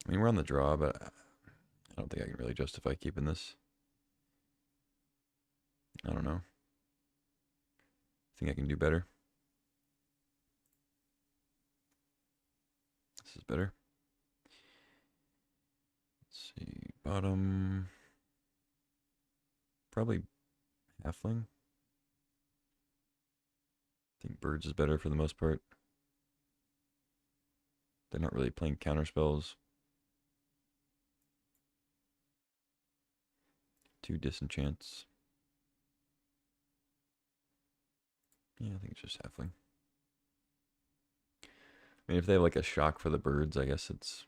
I mean, we're on the draw, but I don't think I can really justify keeping this. I don't know. I think I can do better. This is better. Let's see. Bottom. Probably Halfling. I think Birds is better for the most part. They're not really playing counter spells. 2 disenchants. Yeah, I think it's just Halfling. I mean, if they have like a shock for the birds, I guess it's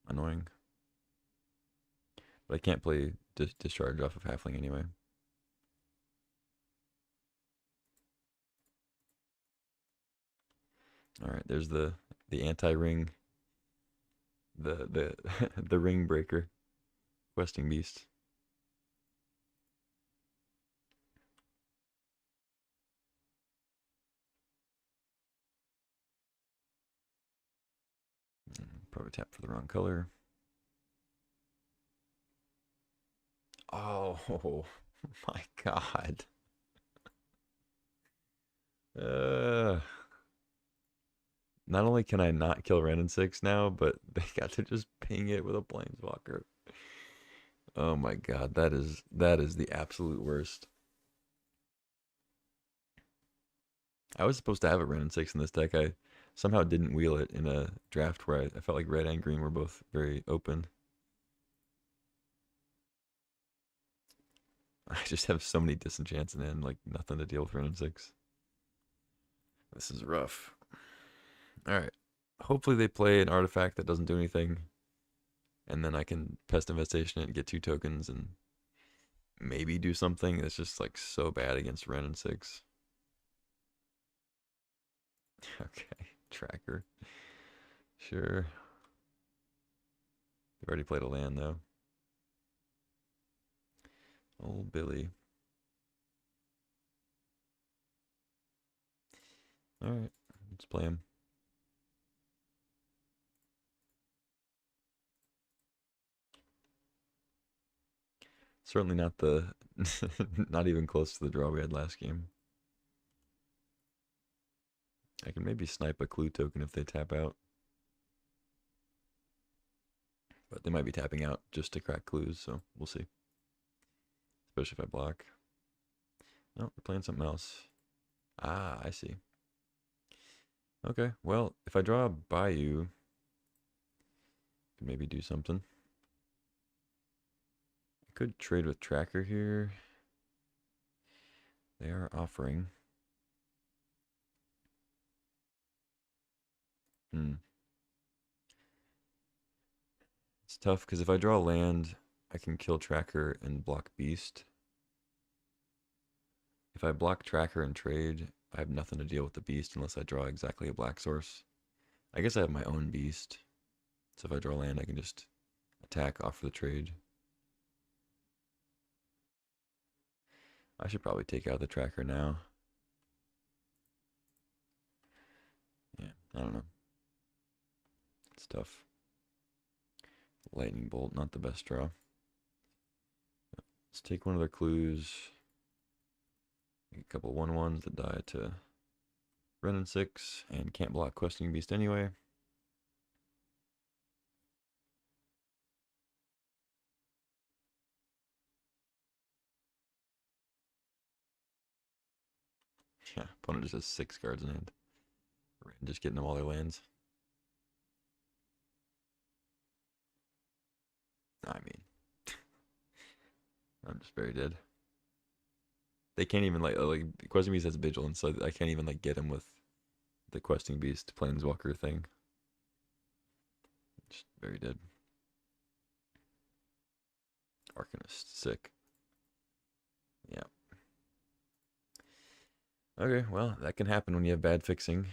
annoying. But I can't play discharge off of Halfling anyway. All right, there's the anti-ring, the the ring breaker, questing beast. Probably tap for the wrong color. Oh my god. Not only can I not kill Ren in 6 now, but they got to just ping it with a Planeswalker. Oh my god, that is the absolute worst. I was supposed to have a Ren in 6 in this deck. I somehow didn't wheel it in a draft where I felt like red and green were both very open. I just have so many disenchants and like nothing to deal with Ren in 6. This is rough. Alright. Hopefully they play an artifact that doesn't do anything. And then I can Pest Infestation it and get 2 tokens and maybe do something that's just like so bad against Ren in 6. Okay, tracker. Sure. They've already played a land though. Old Billy. Alright, let's play him. Certainly not the not even close to the draw we had last game. I can maybe snipe a clue token if they tap out. But they might be tapping out just to crack clues, so we'll see. Especially if I block. No, they're playing something else. Ah, I see. Okay, well, if I draw a Bayou, I could maybe do something. I could trade with Tracker here. They are offering. It's tough because if I draw land, I can kill Tracker and block Beast. If I block Tracker and trade, I have nothing to deal with the Beast unless I draw exactly a black source. I guess I have my own Beast. So if I draw land, I can just attack, offer the trade. I should probably take out the Tracker now. Yeah, I don't know. It's tough. Lightning Bolt, not the best draw. Let's take one of their clues. Make a couple 1/1s that die to Ren and 6 and can't block Questing Beast anyway. Yeah, opponent just has 6 cards in hand. Ren just getting them all their lands. I mean, I'm just very dead. They can't even like Questing Beast has Vigilance, so I can't even like get him with the Questing Beast Planeswalker thing. Just very dead. Arcanist, sick. Yeah. Okay, well, that can happen when you have bad fixing.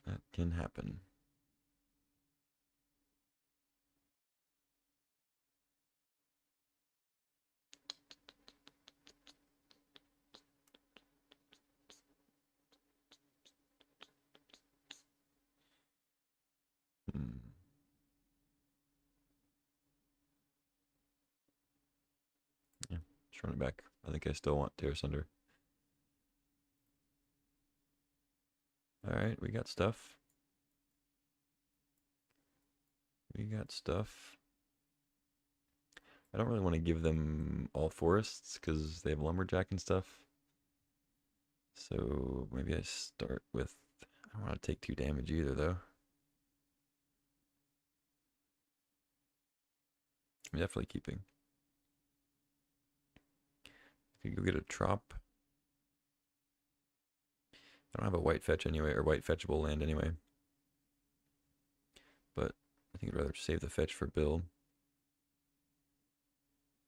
That can happen. Hmm. Yeah, just run it back. I think I still want Tear Sunder. Alright, we got stuff. We got stuff. I don't really want to give them all forests because they have lumberjack and stuff. So maybe I start with. I don't want to take 2 damage either, though. I'm definitely keeping. Could go get a Trop. I don't have a white fetch anyway, or white fetchable land anyway. But I think I'd rather save the fetch for Bill.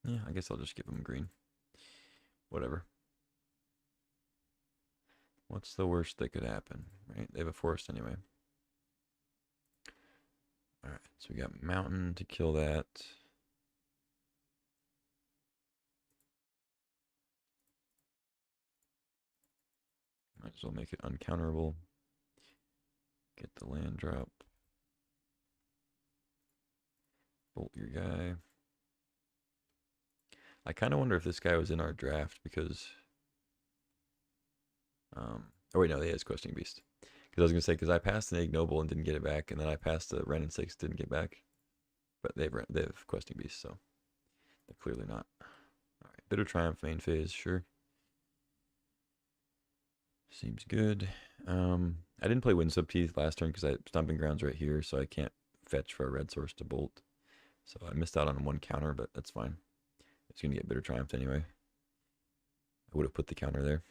Yeah, I guess I'll just give him green. Whatever. What's the worst that could happen, right? They have a forest anyway. Alright, so we got mountain to kill that. Might as well make it uncounterable. Get the land drop. Bolt your guy. I kind of wonder if this guy was in our draft because... oh wait, no, he has Questing Beast. Because I was going to say, because I passed an Ignoble and didn't get it back, and then I passed the Ren and 6, didn't get back. But they have Questing Beast, so they're clearly not. Alright, Bitter Triumph main phase, sure. Seems good. I didn't play Windswept Teeth last turn because I Stomping Ground's right here, so I can't fetch for a red source to bolt. So I missed out on 1 counter, but that's fine. It's going to get Bitter Triumph anyway. I would have put the counter there.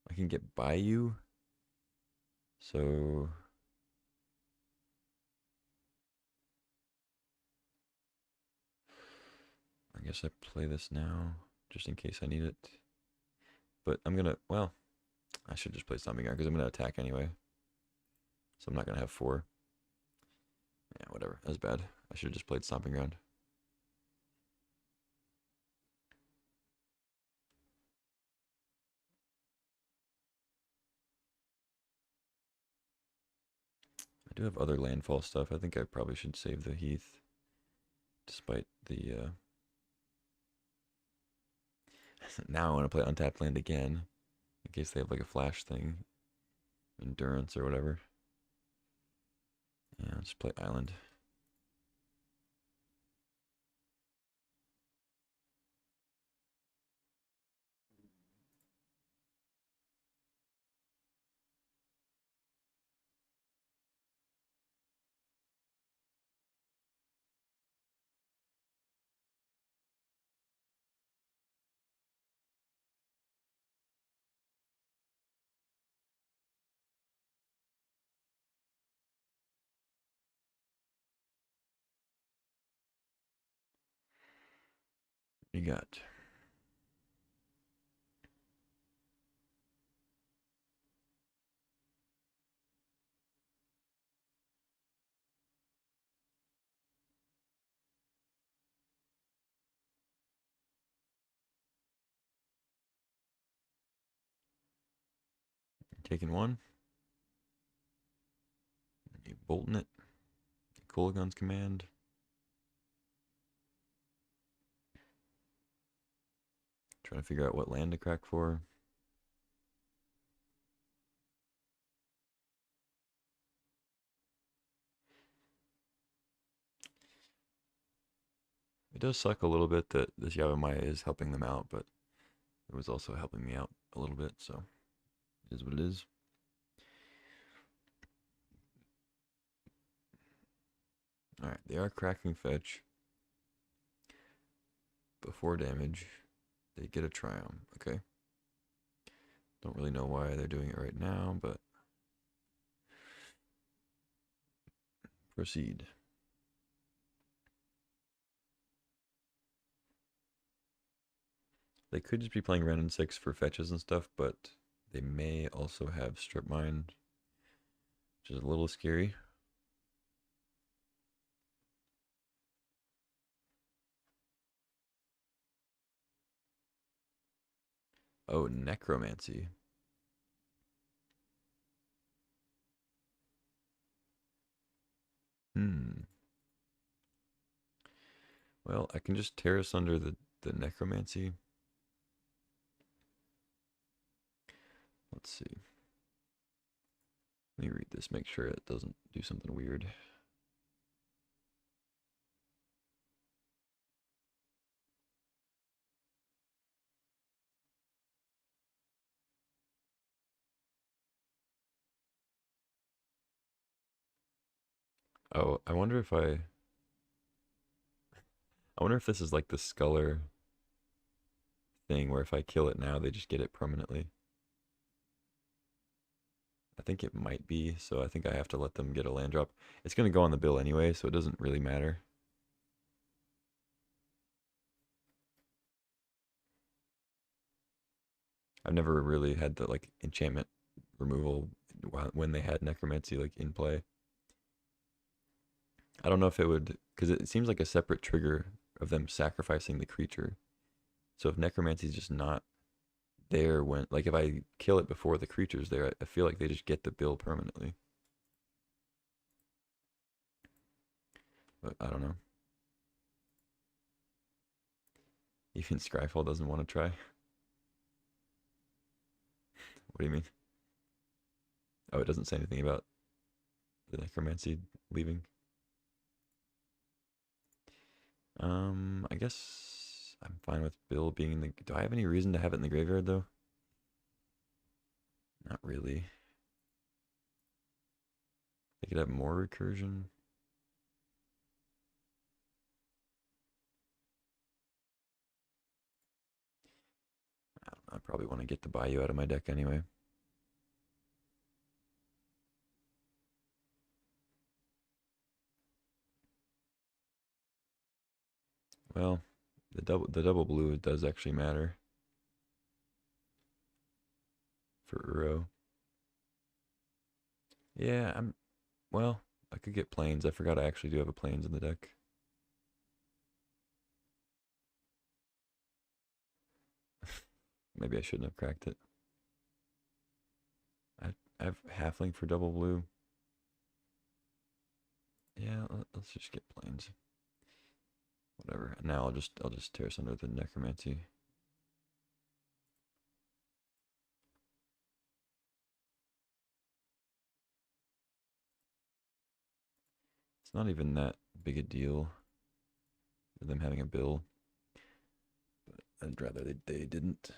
I can get Bayou. So I guess I play this now just in case I need it. But I'm going to, well, I should just play Stomping Ground because I'm going to attack anyway. So I'm not going to have 4. Yeah, whatever. That's bad. I should have just played Stomping Ground. I do have other landfall stuff. I think I probably should save the Heath. Despite the... now I want to play Untapped Land again. In case they have like a flash thing. Endurance or whatever. Yeah, I'll just play Island. You got taking one. You bolting it. Cool Guns command. Trying to figure out what land to crack for. It does suck a little bit that this Yavimaya is helping them out, but it was also helping me out a little bit, so it is what it is. Alright, they are cracking fetch. Before damage, they get a Triumph, okay? Don't really know why they're doing it right now, but proceed. They could just be playing Ren and 6 for fetches and stuff, but they may also have Strip Mine, which is a little scary. Oh, Necromancy. Well, I can just terrace under the Necromancy. Let's see. Let me read this, make sure it doesn't do something weird. Oh, I wonder if I wonder if this is like the Sculler thing where if I kill it now, they just get it permanently. I think it might be, so I think I have to let them get a land drop. It's going to go on the bill anyway, so it doesn't really matter. I've never really had the like enchantment removal when they had Necromancy like in play. I don't know if it would, because it seems like a separate trigger of them sacrificing the creature. So if Necromancy is just not there when, like if I kill it before the creature's there, I feel like they just get the bill permanently. But I don't know. Even Scryfall doesn't want to try. What do you mean? Oh, it doesn't say anything about the Necromancy leaving. I guess I'm fine with Bill being in the... Do I have any reason to have it in the graveyard, though? Not really. They could have more recursion. I don't know, I probably want to get the Bayou out of my deck anyway. Well, the double blue does actually matter for Uro. Yeah, well, I could get planes. I forgot I actually do have a planes in the deck. Maybe I shouldn't have cracked it. I have halfling for double blue. Yeah, let's just get planes. Whatever. Now I'll just terrace under the Necromancy. It's not even that big a deal for them having a bill. But I'd rather they didn't.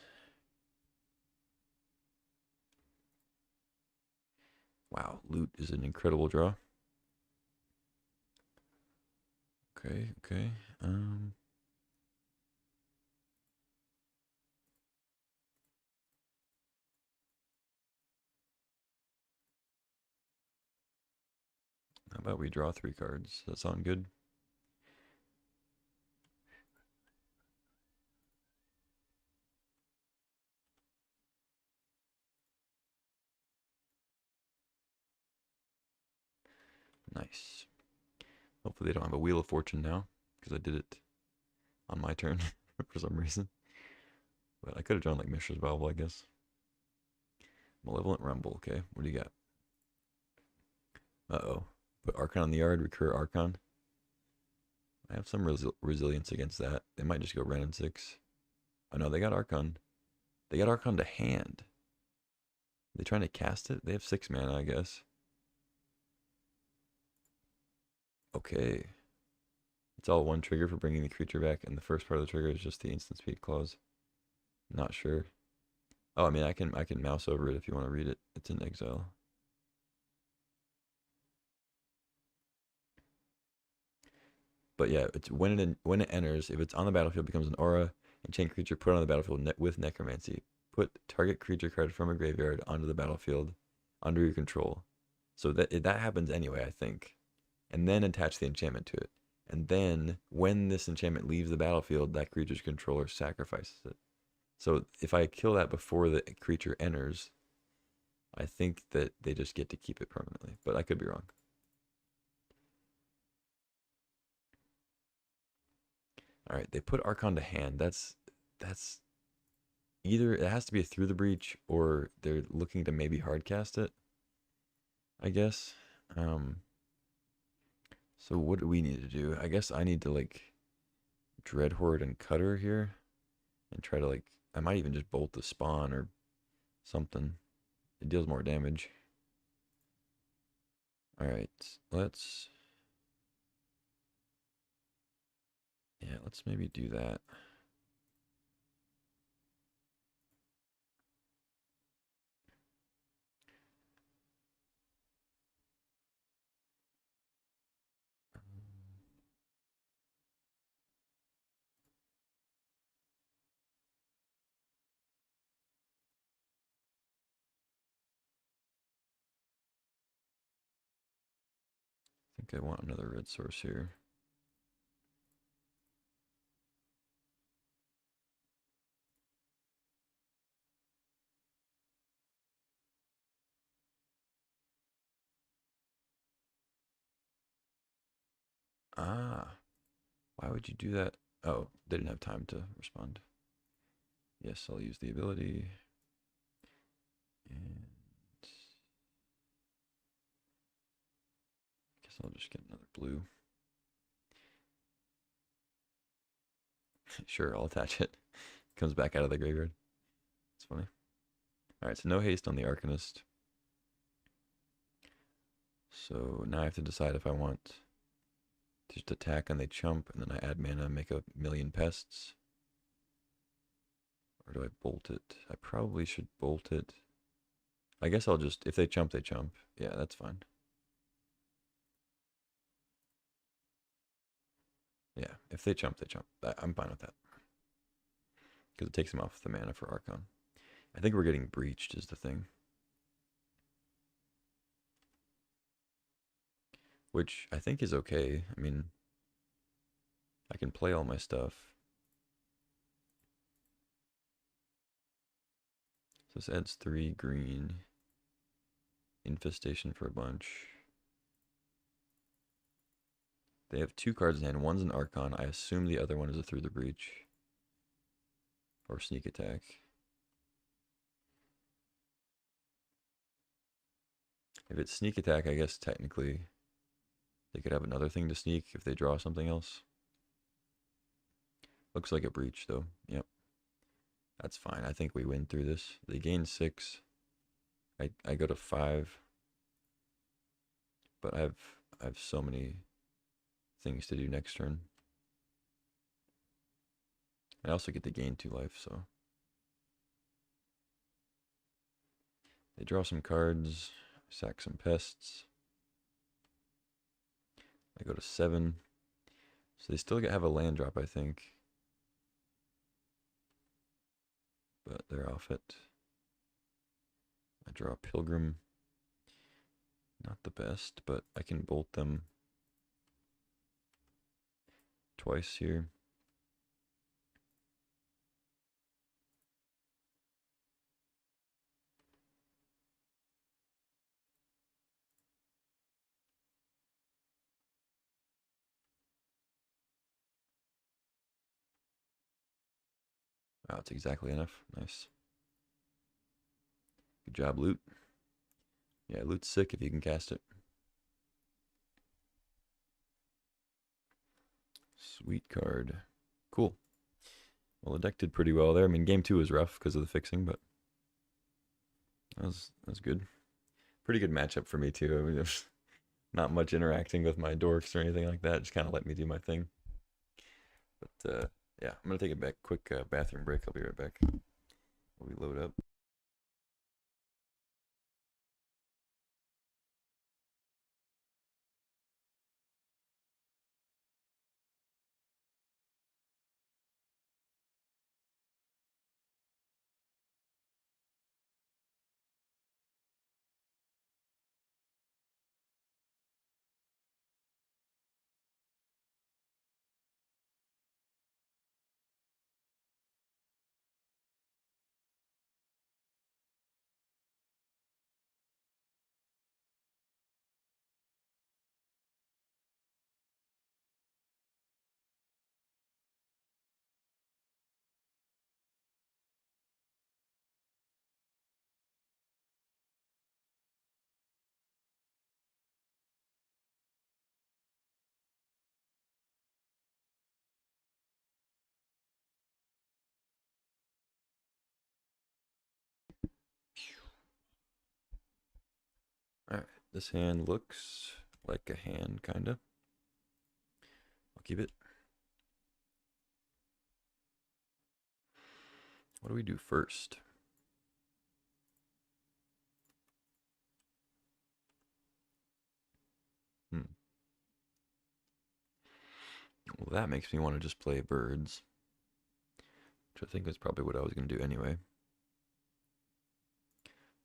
Wow, loot is an incredible draw. Okay, okay. How about we draw 3 cards? Does that sound good? Nice. Hopefully they don't have a Wheel of Fortune now, because I did it on my turn for some reason. But I could have drawn like Mishra's Bauble, I guess. Malevolent Rumble, okay. What do you got? Uh-oh. Put Archon on the yard, recur Archon. I have some resilience against that. They might just go Ren and 6. Oh no, they got Archon. They got Archon to hand. Are they trying to cast it? They have 6 mana, I guess. Okay. It's all one trigger for bringing the creature back, and the first part of the trigger is just the instant speed clause. Not sure. Oh, I mean, I can mouse over it if you want to read it. It's in exile. But yeah, it's when it enters, if it's on the battlefield, it becomes an aura. Enchant creature put on the battlefield with necromancy. Put target creature card from a graveyard onto the battlefield under your control. So that happens anyway, I think. And then attach the enchantment to it. And then when this enchantment leaves the battlefield, that creature's controller sacrifices it. So if I kill that before the creature enters, I think that they just get to keep it permanently. But I could be wrong. All right, they put Archon to hand. That's either it has to be through the breach or they're looking to maybe hardcast it, I guess. So what do we need to do? I guess I need to like Dreadhorde and Cutter here and try to like, I might even just bolt the spawn or something. It deals more damage. All right, let's maybe do that. I think I want another red source here. Ah, why would you do that? Oh, they didn't have time to respond. Yes, I'll use the ability. And I guess I'll just get another blue. Sure, I'll attach it. Comes back out of the graveyard. It's funny. All right, so no haste on the Arcanist. So now I have to decide if I want to just attack and they chump, and then I add mana and make a million pests. Or do I bolt it? I probably should bolt it. I guess I'll just, if they chump, they chump. Yeah, that's fine. Yeah, if they chump, they chump. I'm fine with that. Because it takes them off the mana for Archon. I think we're getting breached is the thing. Which I think is okay. I mean, I can play all my stuff. So this adds 3 green. Infestation for a bunch. They have 2 cards in hand. One's an Archon. I assume the other one is a Through the Breach. Or Sneak Attack. If it's Sneak Attack, I guess technically they could have another thing to sneak if they draw something else. Looks like a breach, though. Yep. That's fine. I think we win through this. They gain 6. I go to 5. But I have so many things to do next turn. I also get to gain 2 life, so. They draw some cards. Sack some pests. I go to 7. So they still have a land drop, I think. But they're off it. I draw a Pilgrim. Not the best, but I can bolt them twice here. Wow, it's exactly enough. Nice. Good job, loot. Yeah, loot's sick if you can cast it. Sweet card. Cool. Well, the deck did pretty well there. I mean, game 2 was rough because of the fixing, but that was good. Pretty good matchup for me too. I mean, there's not much interacting with my dorks or anything like that. Just kind of let me do my thing. But yeah, I'm gonna take a quick bathroom break. I'll be right back. We load up. All right, this hand looks like a hand, kinda. I'll keep it. What do we do first? Hmm. Well, that makes me want to just play birds, which I think is probably what I was going to do anyway.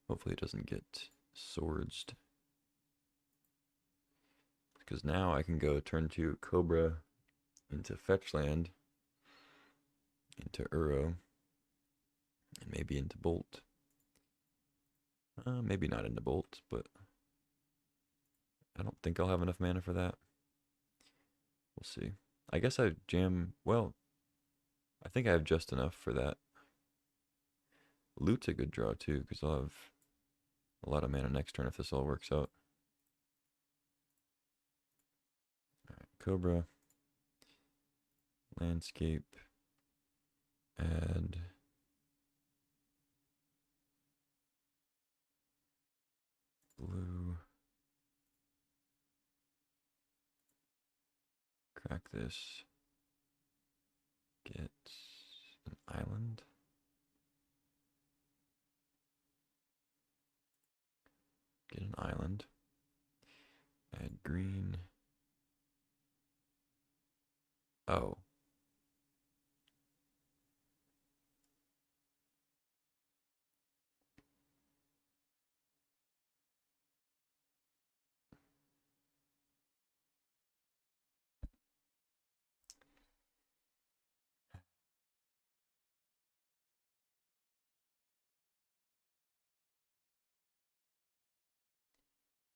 Hopefully it doesn't get swords. Because now I can go turn 2 Cobra into fetch land, into Uro, and maybe into Bolt. Maybe not into Bolt, but I don't think I'll have enough mana for that. We'll see. I guess I jam, well, I think I have just enough for that. Loot's a good draw too, because I'll have a lot of mana next turn if this all works out. Alright, Cobra. Landscape. Add. Blue. Crack this. Get an island. Get an island. Add green. Oh.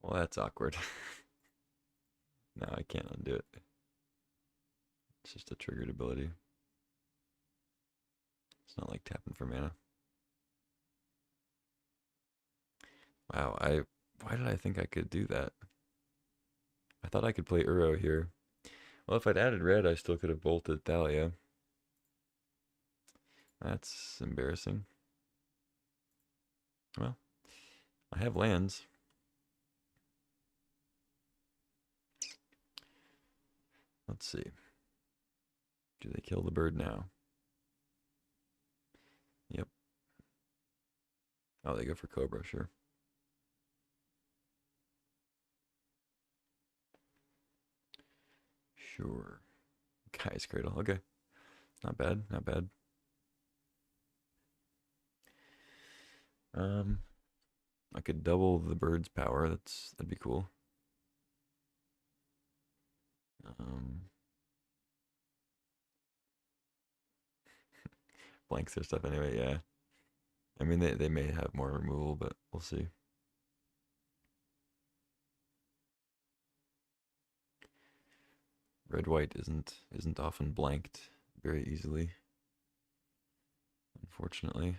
Well, that's awkward. No, I can't undo it. It's just a triggered ability. It's not like tapping for mana. Wow, why did I think I could do that? I thought I could play Uro here. Well, if I'd added red, I still could have bolted Thalia. That's embarrassing. Well, I have lands. Let's see. Do they kill the bird now? Yep. Oh, they go for Cobra, sure. Sure. Guy's Cradle. Okay. Not bad, not bad. I could double the bird's power. That'd be cool. Um, blanks their stuff anyway. Yeah. I mean, they may have more removal, but we'll see. Red white isn't often blanked very easily. unfortunately.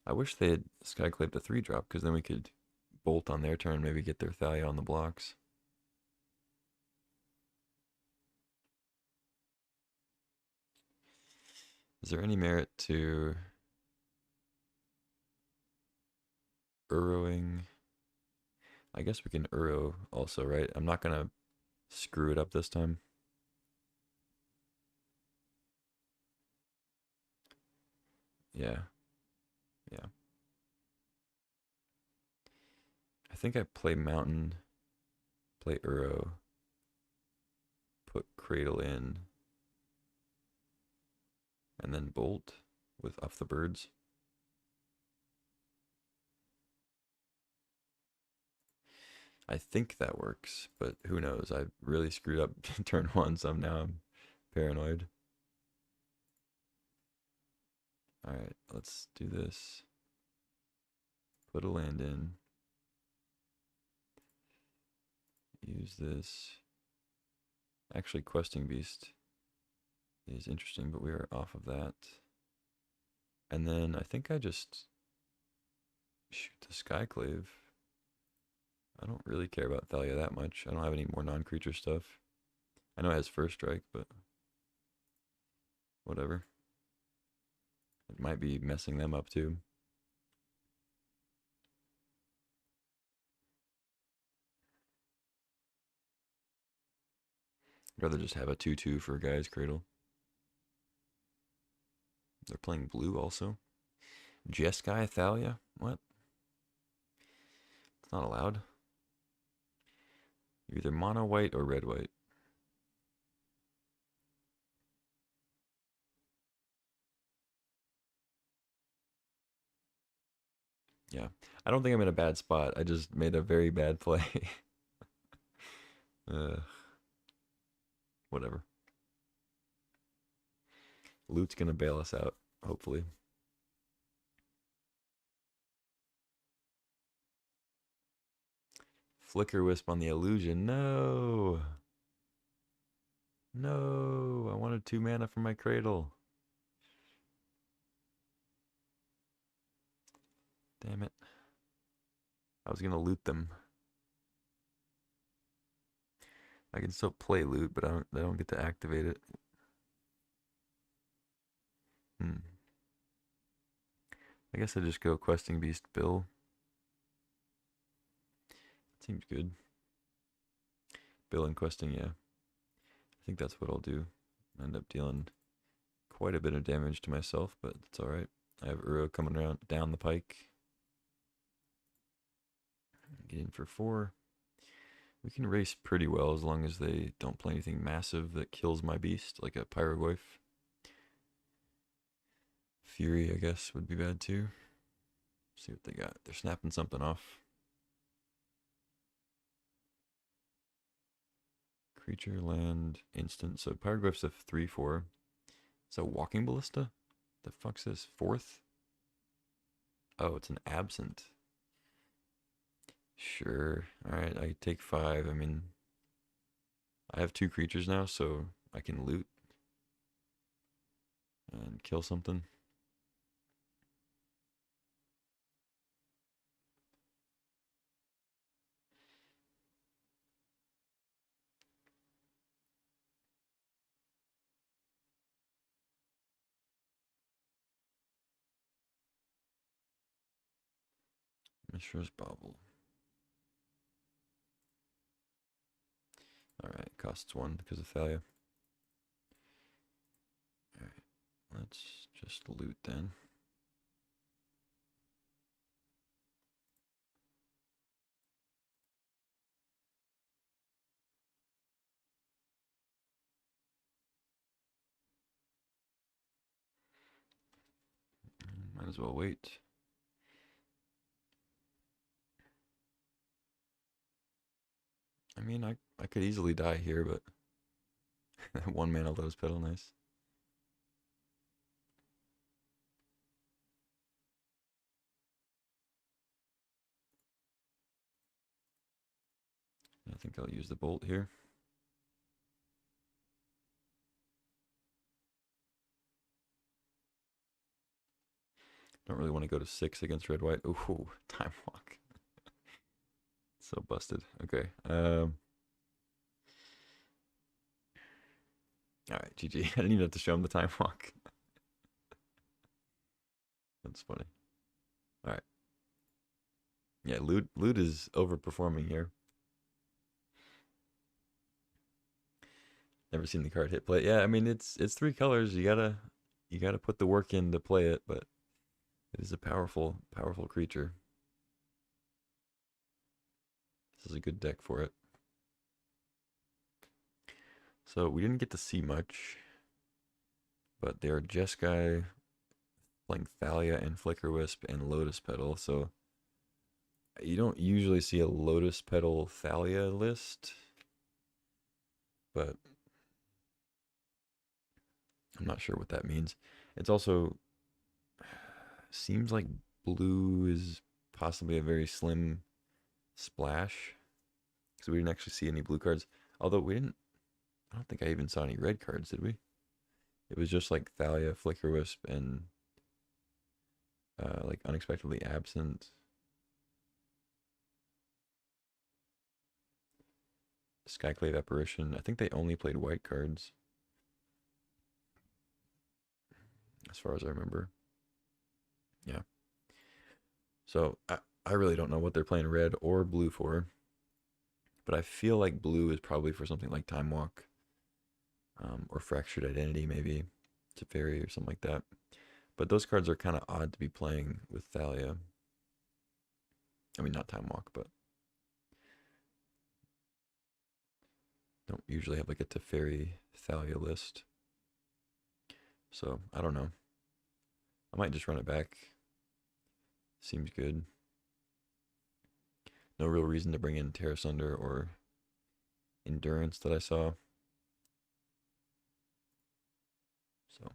I wish they had Skyclave a 3-drop, because then we could bolt on their turn, maybe get their Thalia on the blocks. Is there any merit to Uroing? I guess we can Uro also, right? I'm not gonna screw it up this time. Yeah, yeah. I think I play Mountain, play Uro, put Cradle in, and then Bolt with Off the Birds. I think that works, but who knows? I really screwed up turn one, so now I'm paranoid. Alright, let's do this. Put a land in. Use this. Actually, Questing Beast is interesting, but we are off of that. And then I think I just shoot the Skyclave. I don't really care about Thalia that much. I don't have any more non-creature stuff. I know it has First Strike, but whatever. It might be messing them up too. I'd rather just have a 2/2 for Guy's Cradle. They're playing blue also. Jeskai Thalia? What? It's not allowed. You're either mono white or red white. Yeah. I don't think I'm in a bad spot. I just made a very bad play. Whatever. Loot's gonna bail us out, hopefully. Flicker Wisp on the illusion. No. No. I wanted 2 mana for my Cradle. Damn it. I was gonna loot them. I can still play loot, but I don't get to activate it. I guess I just go Questing Beast Bill. Seems good. Bill and Questing, yeah. I think that's what I'll do. End up dealing quite a bit of damage to myself, but it's alright. I have Uro coming around down the pike. Get in for 4. We can race pretty well as long as they don't play anything massive that kills my beast, like a Pyroglyph. Fury, I guess, would be bad too. See what they got. They're snapping something off. Creature, land, instant. So Pyroglyph's a 3/4. So Walking Ballista? The fuck's this? 4th? Oh, it's an absent. Sure. Alright, I take 5. I mean, I have 2 creatures now, so I can loot and kill something. Mishra's Bauble. Alright, costs 1 because of Thalia. Alright, let's just loot then. Might as well wait. I mean, I could easily die here, but 1 mana Lotus Petal, nice. I think I'll use the bolt here. Don't really want to go to 6 against red white. Ooh, time walk. So busted. Okay. All right, GG. I didn't even have to show him the time walk. That's funny. All right. Yeah, loot is overperforming here. Never seen the card hit play. Yeah, I mean it's 3 colors. You gotta put the work in to play it, but it is a powerful creature. This is a good deck for it. So we didn't get to see much, but there are Jeskai playing Thalia and Flicker Wisp and Lotus Petal. So you don't usually see a Lotus Petal Thalia list, but I'm not sure what that means. It's also seems like blue is possibly a very slim splash because we didn't actually see any blue cards. Although we didn't, I don't think I even saw any red cards, did we? It was just like Thalia, Flicker Wisp, and like Unexpectedly Absent. Skyclave Apparition. I think they only played white cards, as far as I remember. Yeah. So I really don't know what they're playing red or blue for, but I feel like blue is probably for something like Time Walk, or Fractured Identity, maybe Teferi or something like that. But those cards are kind of odd to be playing with Thalia. I mean, not Time Walk, but don't usually have like a Teferi Thalia list. So I don't know. I might just run it back. Seems good. No real reason to bring in Terra Sunder or Endurance that I saw. So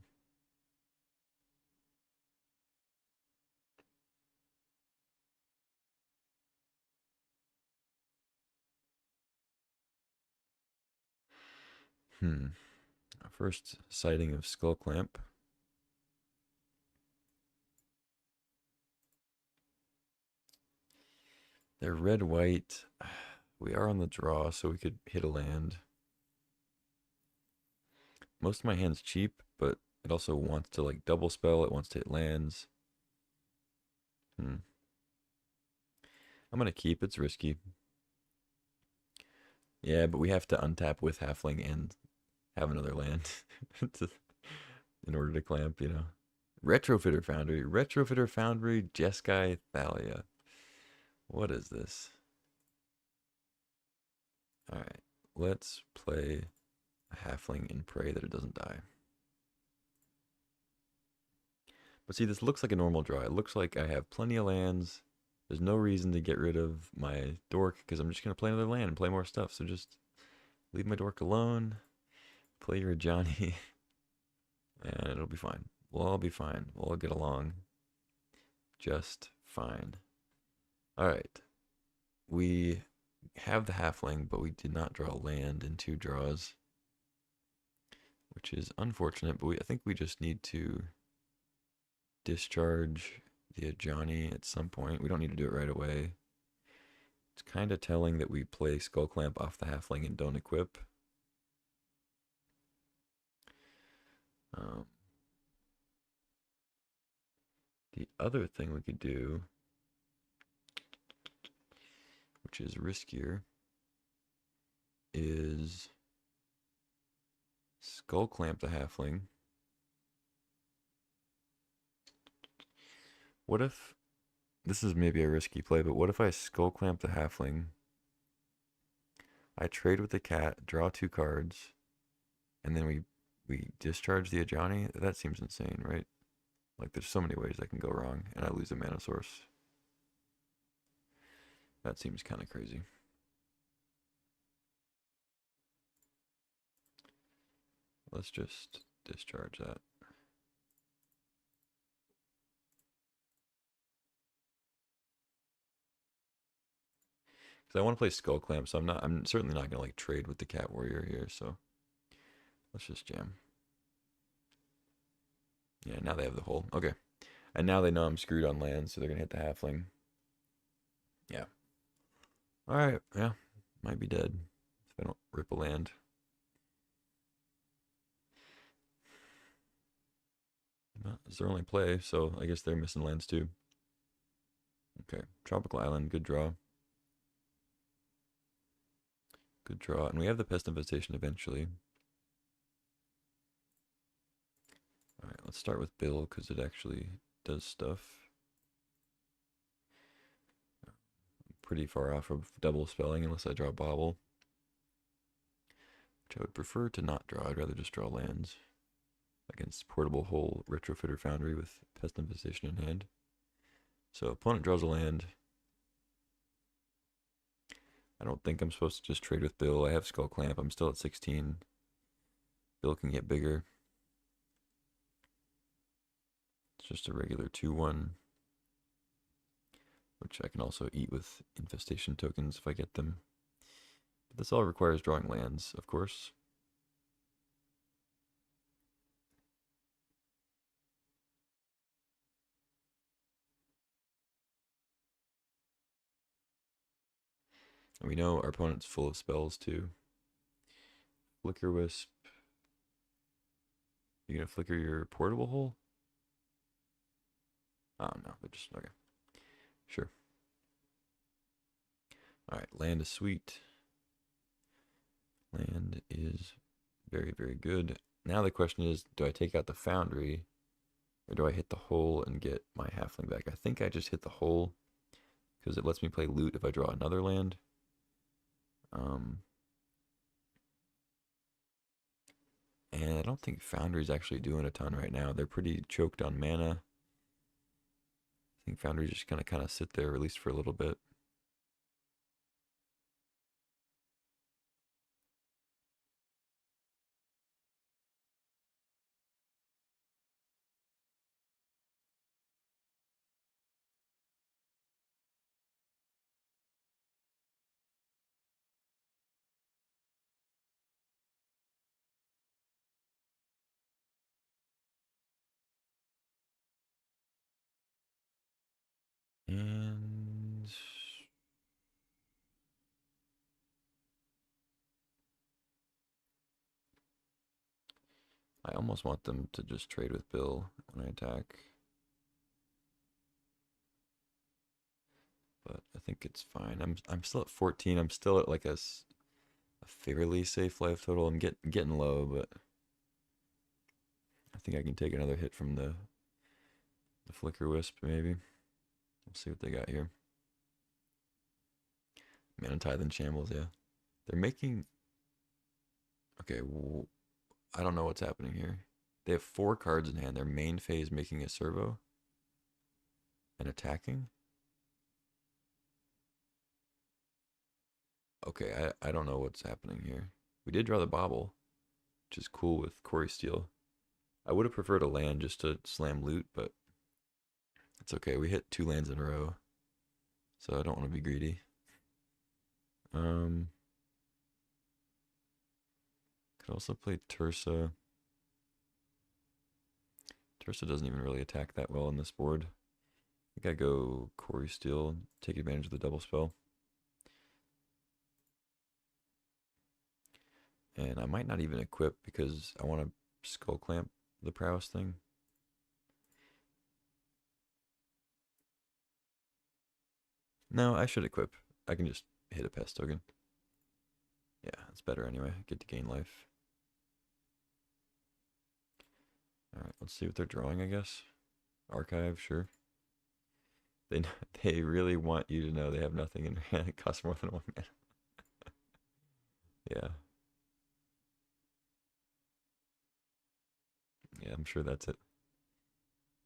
first sighting of Skull Clamp. They're red white. We are on the draw, so we could hit a land. Most of my hand's cheap, but it also wants to like double spell. It wants to hit lands. I'm gonna keep. It's risky. Yeah, but we have to untap with Halfling and have another land in order to clamp, you know. Retrofitter Foundry, Jeskai, Thalia. What is this? Alright, let's play a Halfling and pray that it doesn't die. But see, this looks like a normal draw. It looks like I have plenty of lands. There's no reason to get rid of my dork because I'm just going to play another land and play more stuff. So just leave my dork alone. Play your Johnny. And it'll be fine. We'll all be fine. We'll all get along just fine. Alright. We have the Halfling, but we did not draw land in 2 draws, which is unfortunate. But I think we just need to discharge the Ajani at some point. We don't need to do it right away. It's kind of telling that we play Skull Clamp off the Halfling and don't equip. The other thing we could do, which is riskier, is Skull Clamp the Halfling. What if, this is maybe a risky play, but what if I Skull Clamp the Halfling, I trade with the cat, draw 2 cards, and then we discharge the Ajani? That seems insane, right? Like, there's so many ways that can go wrong, and I lose a mana source. That seems kind of crazy. Let's just discharge that. Because I want to play Skull Clamp, so I'm certainly not gonna like trade with the Cat Warrior here, so let's just jam. Yeah, now they have the hole. Okay. And now they know I'm screwed on land, so they're gonna hit the halfling. Yeah. Alright, yeah. Might be dead if I don't rip a land. Well, it's their only play, so I guess they're missing lands too. Okay, Tropical Island, good draw. Good draw. And we have the Pest Infestation eventually. Alright, let's start with Bill, because it actually does stuff. Pretty far off of double spelling unless I draw a Bobble. Which I would prefer to not draw. I'd rather just draw lands. Against Portable Hole, Retrofitter Foundry with Pest Infestation in hand. So opponent draws a land. I don't think I'm supposed to just trade with Bill. I have Skull Clamp. I'm still at 16. Bill can get bigger. It's just a regular 2-1. Which I can also eat with Infestation tokens if I get them. But this all requires drawing lands, of course. And we know our opponent's full of spells too. Flicker Wisp. You gonna flicker your Portable Hole? Oh no, they're just okay. Sure. Alright, land is sweet. Land is very, very good. Now the question is, do I take out the Foundry? Or do I hit the hole and get my halfling back? I think I just hit the hole. Because it lets me play loot if I draw another land. And I don't think Foundry's actually doing a ton right now. They're pretty choked on mana. I think Foundry's just gonna kind of sit there, at least for a little bit. And I almost want them to just trade with Bill when I attack. But I think it's fine. I'm still at 14. I'm still at like a fairly safe life total. I'm getting low, but I think I can take another hit from the Flicker Wisp maybe. We'll see what they got here. Mana Tithe and Shambles, yeah. They're making... Okay, I don't know what's happening here. They have 4 cards in hand. Their main phase making a servo. And attacking. Okay, I don't know what's happening here. We did draw the Bobble, which is cool with Quarry Steel. I would have preferred a land just to slam loot, but it's okay. We hit 2 lands in a row, so I don't want to be greedy. Could also play Tursa. Tursa doesn't even really attack that well on this board. I think I go Quarry Steel, take advantage of the double spell. And I might not even equip because I want to Skull Clamp the Prowess thing. No, I should equip. I can just hit a Pest token. Yeah, it's better anyway. Get to gain life. Alright, let's see what they're drawing, I guess. Archive, sure. They they really want you to know they have nothing in hand. It costs more than 1 mana. Yeah. Yeah, I'm sure that's it.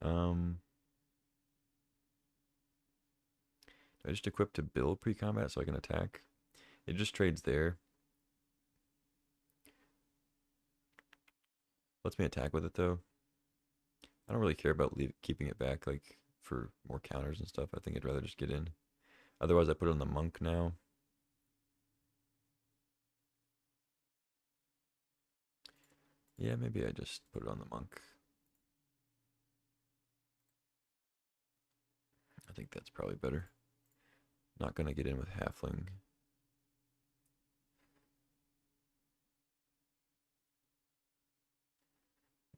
I just equip to Bill pre-combat so I can attack. It just trades there. Lets me attack with it though. I don't really care about keeping it back like for more counters and stuff. I think I'd rather just get in. Otherwise I put it on the monk now. Yeah, maybe I just put it on the monk. think that's probably better. Not gonna get in with halfling.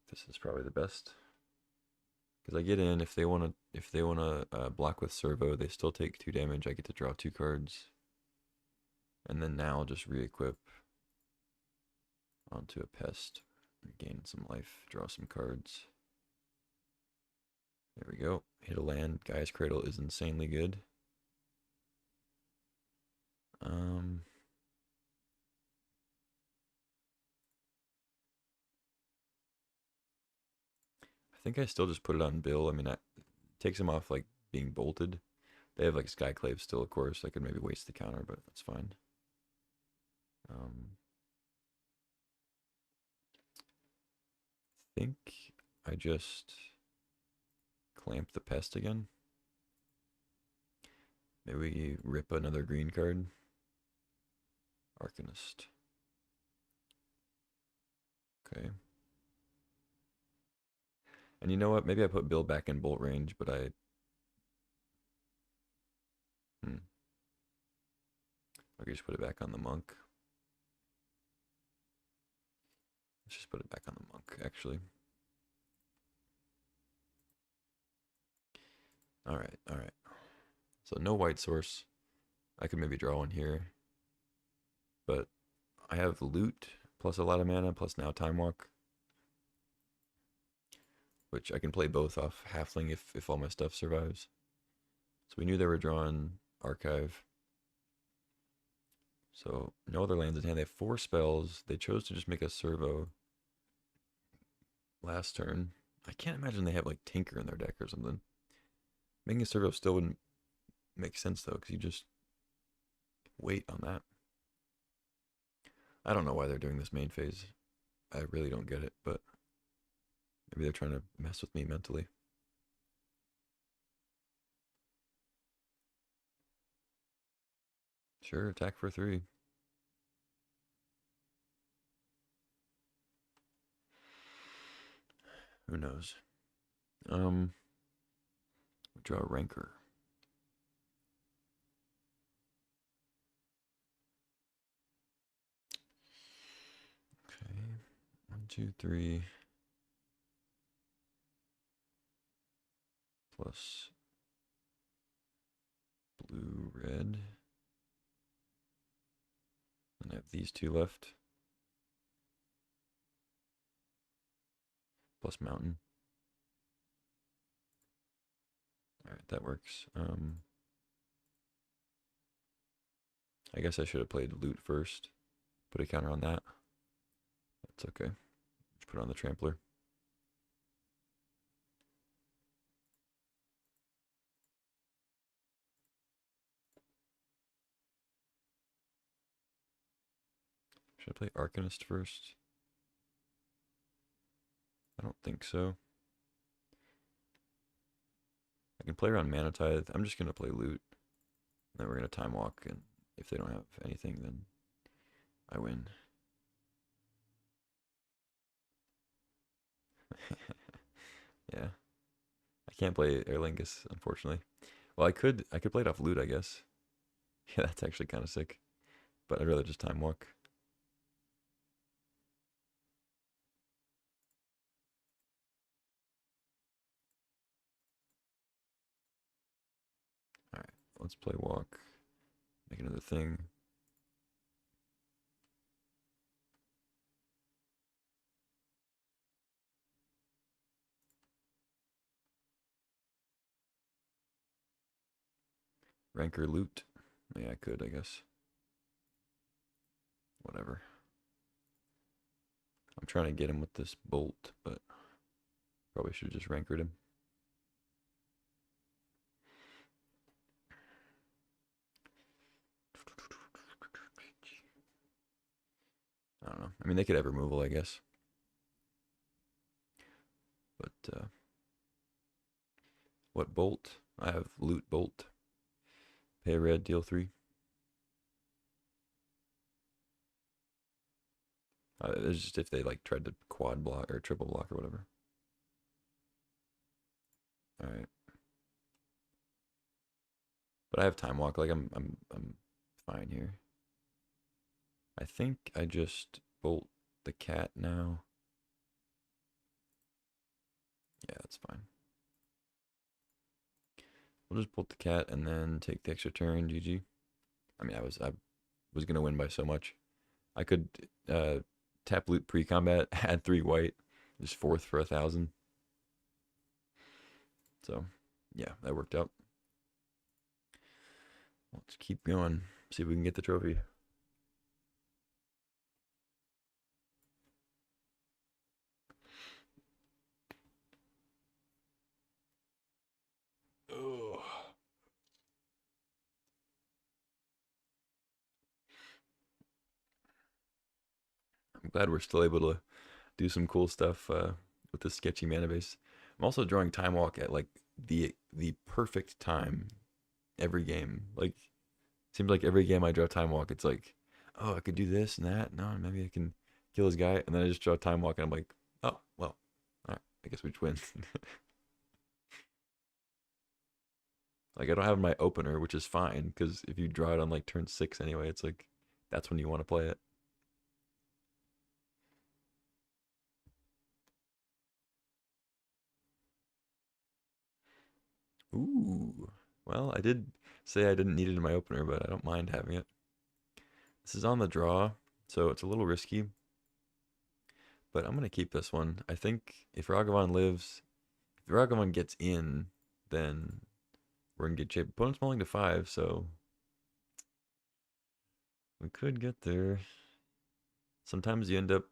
This is probably the best. Because I get in, if they wanna block with servo, they still take 2 damage. I get to draw 2 cards, and then now just re-equip onto a pest, gain some life, draw some cards. There we go. Hit a land. Guy's Cradle is insanely good. I think I still just put it on Bill. I mean, it takes him off like being bolted. They have like Skyclave still, of course. I could maybe waste the counter, but that's fine. I think I just clamp the pest again. Maybe we rip another green card. Arcanist. Okay. And you know what? Maybe I put Bill back in bolt range, but I... Okay, just put it back on the monk. Let's just put it back on the monk, actually. Alright, alright. So no white source. I could maybe draw one here. But I have loot, plus a lot of mana, plus now Time Walk. Which I can play both off halfling if all my stuff survives. So we knew they were drawing Archive. So no other lands in hand. They have 4 spells. They chose to just make a servo last turn. I can't imagine they have like Tinker in their deck or something. Making a servo still wouldn't make sense though, because you just wait on that. I don't know why they're doing this main phase. I really don't get it, but maybe they're trying to mess with me mentally. Sure, attack for 3. Who knows? Draw a Rancor. Okay, 1, 2, 3. Plus blue, red. And I have these 2 left. Plus mountain. Alright, that works. I guess I should have played loot first. Put a counter on that. That's okay. Just put it on the trampler. Should I play Arcanist first? I don't think so. I can play around Mana Tithe. I'm just going to play loot. And then we're going to Time Walk, and if they don't have anything, then I win. Yeah. I can't play Erlingus, unfortunately. Well, I could play it off loot, I guess. Yeah, that's actually kind of sick. But I'd rather just Time Walk. Alright, let's play Walk. Make another thing. Rancor loot. Yeah, I could, I guess. Whatever. I'm trying to get him with this bolt, but probably should have just rankered him. I don't know. I mean, they could have removal, I guess. But, what bolt? I have loot bolt. Pay red, deal 3. It's just if they like tried to quad block or triple block or whatever. Alright. But I have time walk. Like I'm fine here. I think I just bolt the cat now. Yeah, that's fine. We'll just bolt the cat and then take the extra turn. GG. I mean, I was gonna win by so much. I could tap loot pre-combat, add 3 white, just fourth for 1,000. So yeah, that worked out. Let's keep going. See if we can get the trophy. Oh, I'm glad we're still able to do some cool stuff with this sketchy mana base. I'm also drawing time walk at like the perfect time every game. Like seems like every game I draw time walk, it's like, oh, I could do this and that. No, maybe I can kill this guy, and then I just draw time walk, and I'm like, oh, well, all right, I guess we just win. Like I don't have my opener, which is fine because if you draw it on like turn 6 anyway, it's like that's when you want to play it. Ooh, well, I did say I didn't need it in my opener, but I don't mind having it. This is on the draw, so it's a little risky, but I'm gonna keep this one. I think if Ragavan lives, if Ragavan gets in, then we're in good shape. Opponent's mulling to 5, so we could get there. Sometimes you end up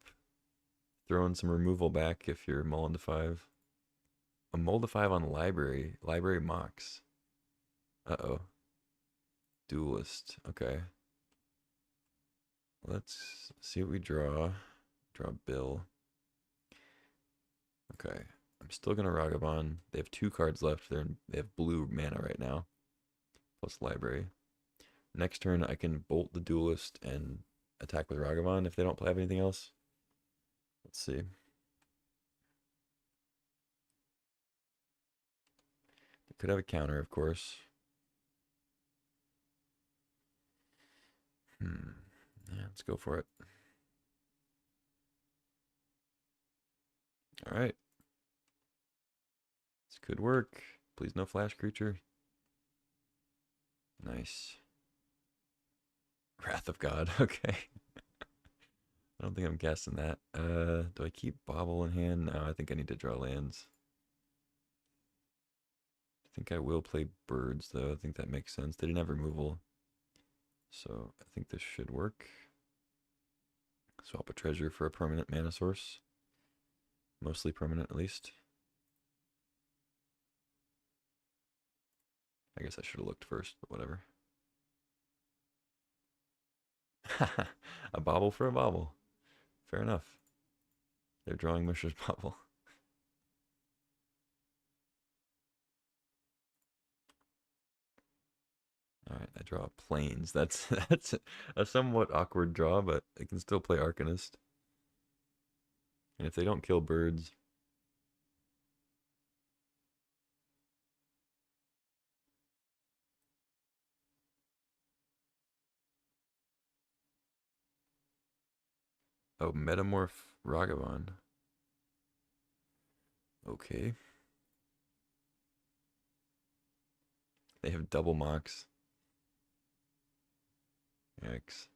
throwing some removal back if you're mulling to 5. A mull to 5 on library Mox. Uh-oh. Duelist. Okay. Let's see what we draw. Draw Bill. Okay. I'm still gonna Ragavan. They have 2 cards left. They have blue mana right now. Plus library. Next turn I can bolt the duelist and attack with Ragavan if they don't have anything else. Let's see. They could have a counter, of course. Yeah, let's go for it. All right. This could work. Please no flash creature. Nice. Wrath of God. Okay. I don't think I'm guessing that. Do I keep Bobble in hand? No, I think I need to draw lands. I think I will play birds, though. I think that makes sense. They didn't have removal. So I think this should work. Swap a treasure for a permanent mana source. Mostly permanent, at least. I guess I should have looked first, but whatever. A bobble for a bobble. Fair enough. They're drawing Mishra's Bobble. All right, I draw planes. That's a somewhat awkward draw, but I can still play Arcanist. And if they don't kill birds, oh, Metamorph Ragavan. Okay, they have double Mox. X.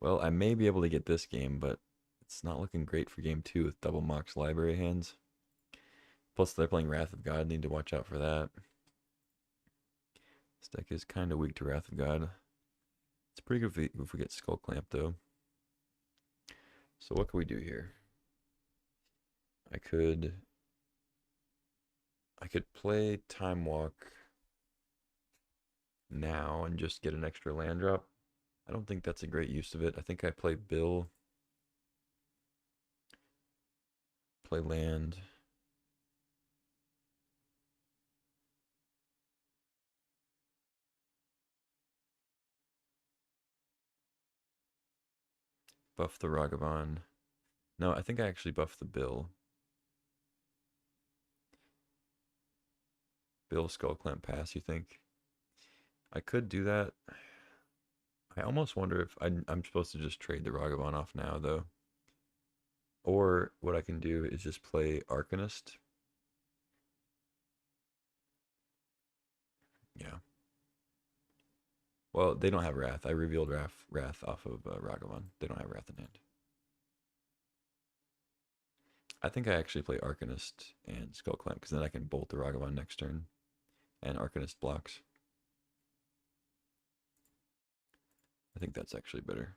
Well, I may be able to get this game, but it's not looking great for game 2 with double Mox library hands. Plus, they're playing Wrath of God. Need to watch out for that. This deck is kind of weak to Wrath of God. It's pretty good if we get Skull Clamp, though. So what can we do here? I could play Time Walk now and just get an extra land drop. I don't think that's a great use of it. I think I play Bill, play land. Buff the Ragavan. No, I think I actually buff the Bill. Bill Skull Clamp pass, you think? I could do that. I almost wonder if I'm supposed to just trade the Ragavan off now, though. Or what I can do is just play Arcanist. Yeah. Well, they don't have Wrath. I revealed Wrath off of Ragavan. They don't have Wrath in hand. I think I actually play Arcanist and Skull Clamp because then I can bolt the Ragavan next turn, and Arcanist blocks. I think that's actually better.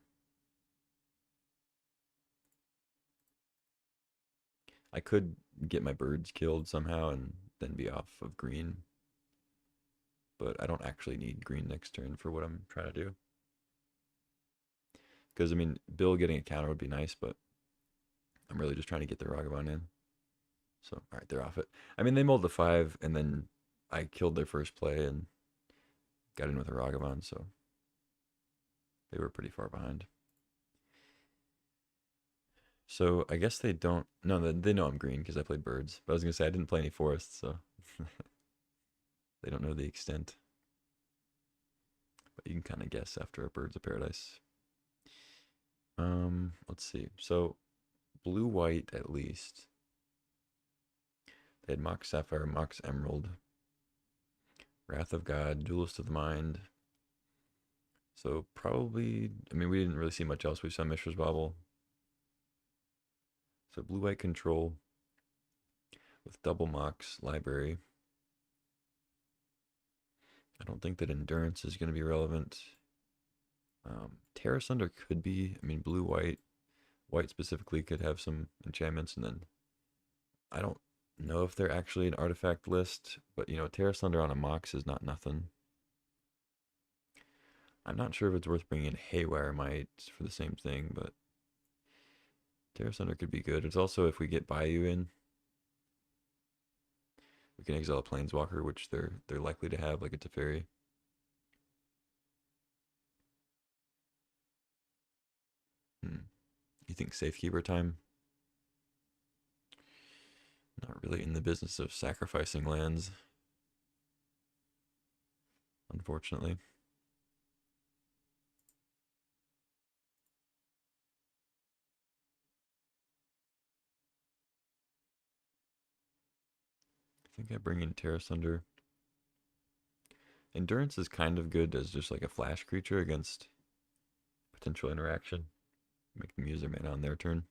I could get my birds killed somehow and then be off of green, but I don't actually need green next turn for what I'm trying to do. Because, I mean, Bill getting a counter would be nice, but I'm really just trying to get the Ragavan in. So, all right, they're off it. I mean, they mulled the 5, and then I killed their first play and got in with a Ragavan, so they were pretty far behind. So I guess they don't. No, they know I'm green because I played birds. But I was gonna say I didn't play any forests, so they don't know the extent. But you can kind of guess after a Birds of Paradise. Let's see. So blue white at least. They had Mox Sapphire, Mox Emerald, Wrath of God, Duelist of the Mind. So probably, I mean, we didn't really see much else. We saw Mishra's Bauble. So blue white control with double Mox Library. I don't think that Endurance is going to be relevant. Terra Sunder could be. I mean, blue white, white specifically could have some enchantments, and then I don't know if they're actually an artifact list, but you know, Terra Sunder on a Mox is not nothing. I'm not sure if it's worth bringing in Haywire Might for the same thing, but Terra Sunder could be good. It's also if we get Bayou in, we can exile a Planeswalker, which they're likely to have, like a Teferi. You think Safekeeper time? Not really in the business of sacrificing lands, unfortunately. I think I bring in Terra Sunder. Endurance is kind of good as just like a flash creature against potential interaction. Make them use their mana on their turn.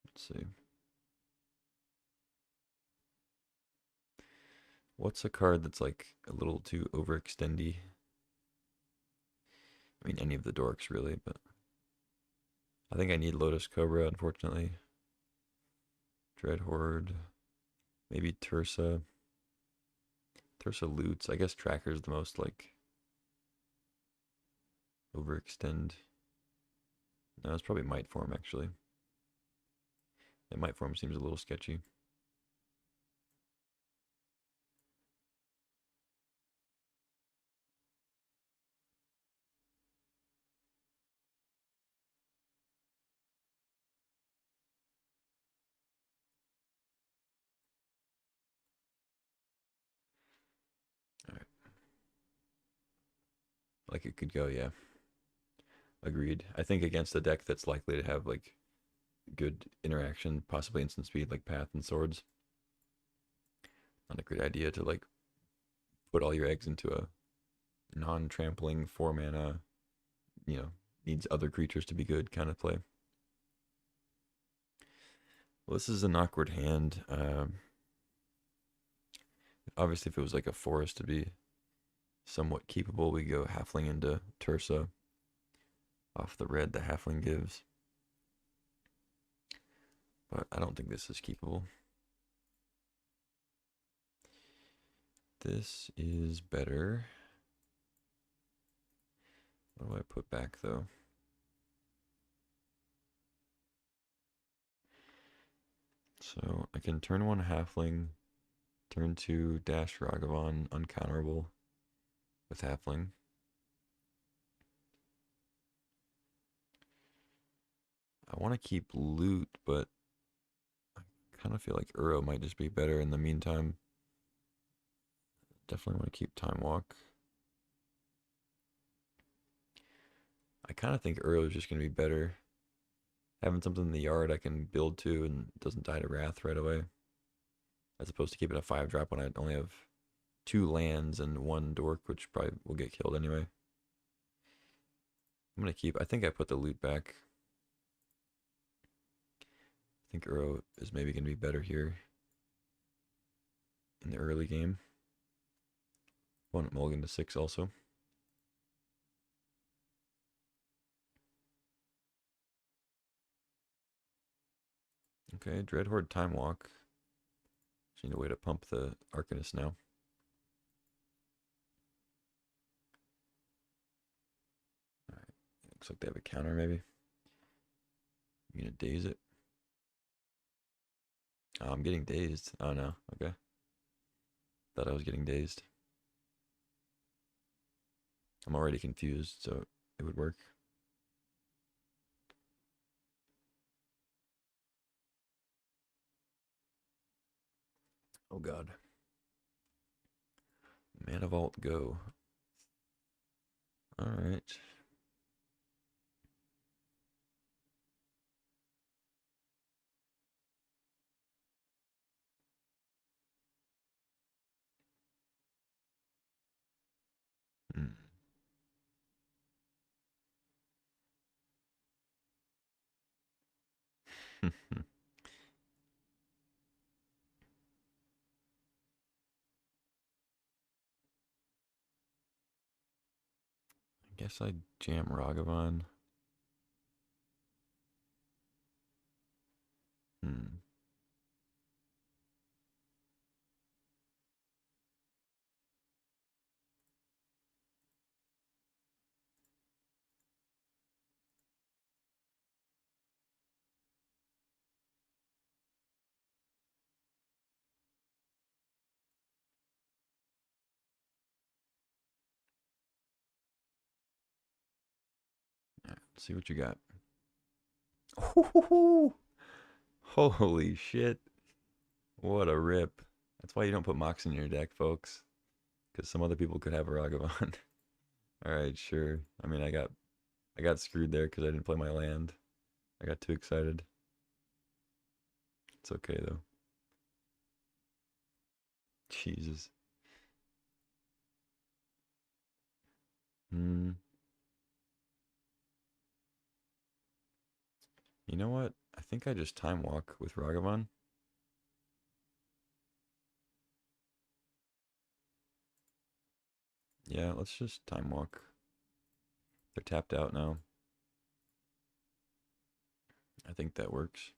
Let's see. What's a card that's like a little too overextendy? I mean, any of the dorks really, but I think I need Lotus Cobra, unfortunately. Dread Horde. Maybe Tursa. Tursa Loots. I guess Tracker's the most like overextend. No, it's probably Might Form actually. Yeah, Might Form seems a little sketchy. All right. Like it could go, yeah. Agreed. I think against a deck that's likely to have like good interaction, possibly instant speed like Path and Swords, not a great idea to like put all your eggs into a non-trampling 4 mana, you know, needs other creatures to be good kind of play. Well, this is an awkward hand. Obviously, if it was like a forest to be somewhat keepable, we go Halfling into Tursa off the red the Halfling gives. But I don't think this is keepable. This is better. What do I put back though? So I can turn 1 Halfling, turn 2 Dash Ragavan, uncounterable with Halfling. I want to keep loot, but I kind of feel like Uro might just be better in the meantime. definitely want to keep Time Walk. I kind of think Uro is just going to be better. Having something in the yard I can build to and doesn't die to Wrath right away. As opposed to keeping a 5-drop when I only have 2 lands and 1 dork, which probably will get killed anyway. I'm going to keep, I think I put the loot back. I think Uro is maybe going to be better here in the early game. Want mulligan to 6 also. Okay, Dreadhorde Time Walk. Just need a way to pump the Arcanist now. Alright, looks like they have a counter maybe. You gonna daze it? Oh, I'm getting dazed. Oh no, okay. Thought I was getting dazed. I'm already confused, so it would work. Oh god. Mana Vault, go. Alright. Hmm. I guess I jam Ragavan. Hmm. Alright, let's see what you got. Holy shit. What a rip. That's why you don't put Moxen in your deck, folks. Because some other people could have a Ragavan. Alright, sure. I mean, I got screwed there because I didn't play my land. I got too excited. It's okay though. Jesus. Hmm. You know what? I think I just time walk with Ragavan. Yeah, let's just time walk. They're tapped out now. I think that works.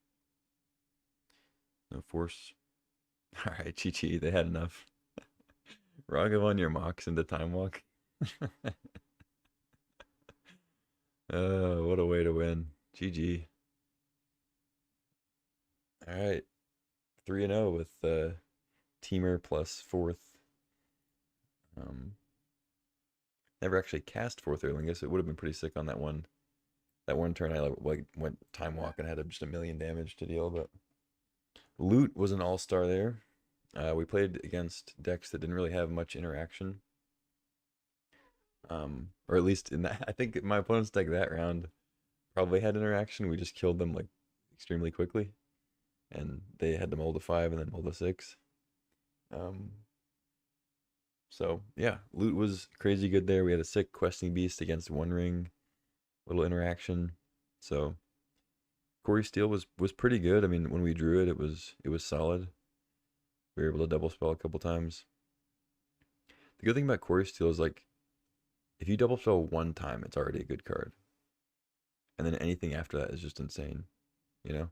No force. Alright, Chi, they had enough. Ragavan your Mox into time walk. What a way to win. GG. Alright. 3-0 with Teamer plus 4th. Never actually cast 4th Earlingus. It would have been pretty sick on that one. That one turn I like went time walk and had just a million damage to deal, but Loot was an all-star there. We played against decks that didn't really have much interaction. Or at least in that, I think my opponent's deck that round probably had interaction. We just killed them like extremely quickly, and they had to mold a 5 and then mold a 6. Um, so yeah, Loot was crazy good there. We had a sick questing beast against One Ring, little interaction. So Corey Steele was pretty good. I mean, when we drew it, it was solid. We were able to double spell a couple times. The good thing about Corey Steele is like if you double spell one time, it's already a good card. And then anything after that is just insane, you know?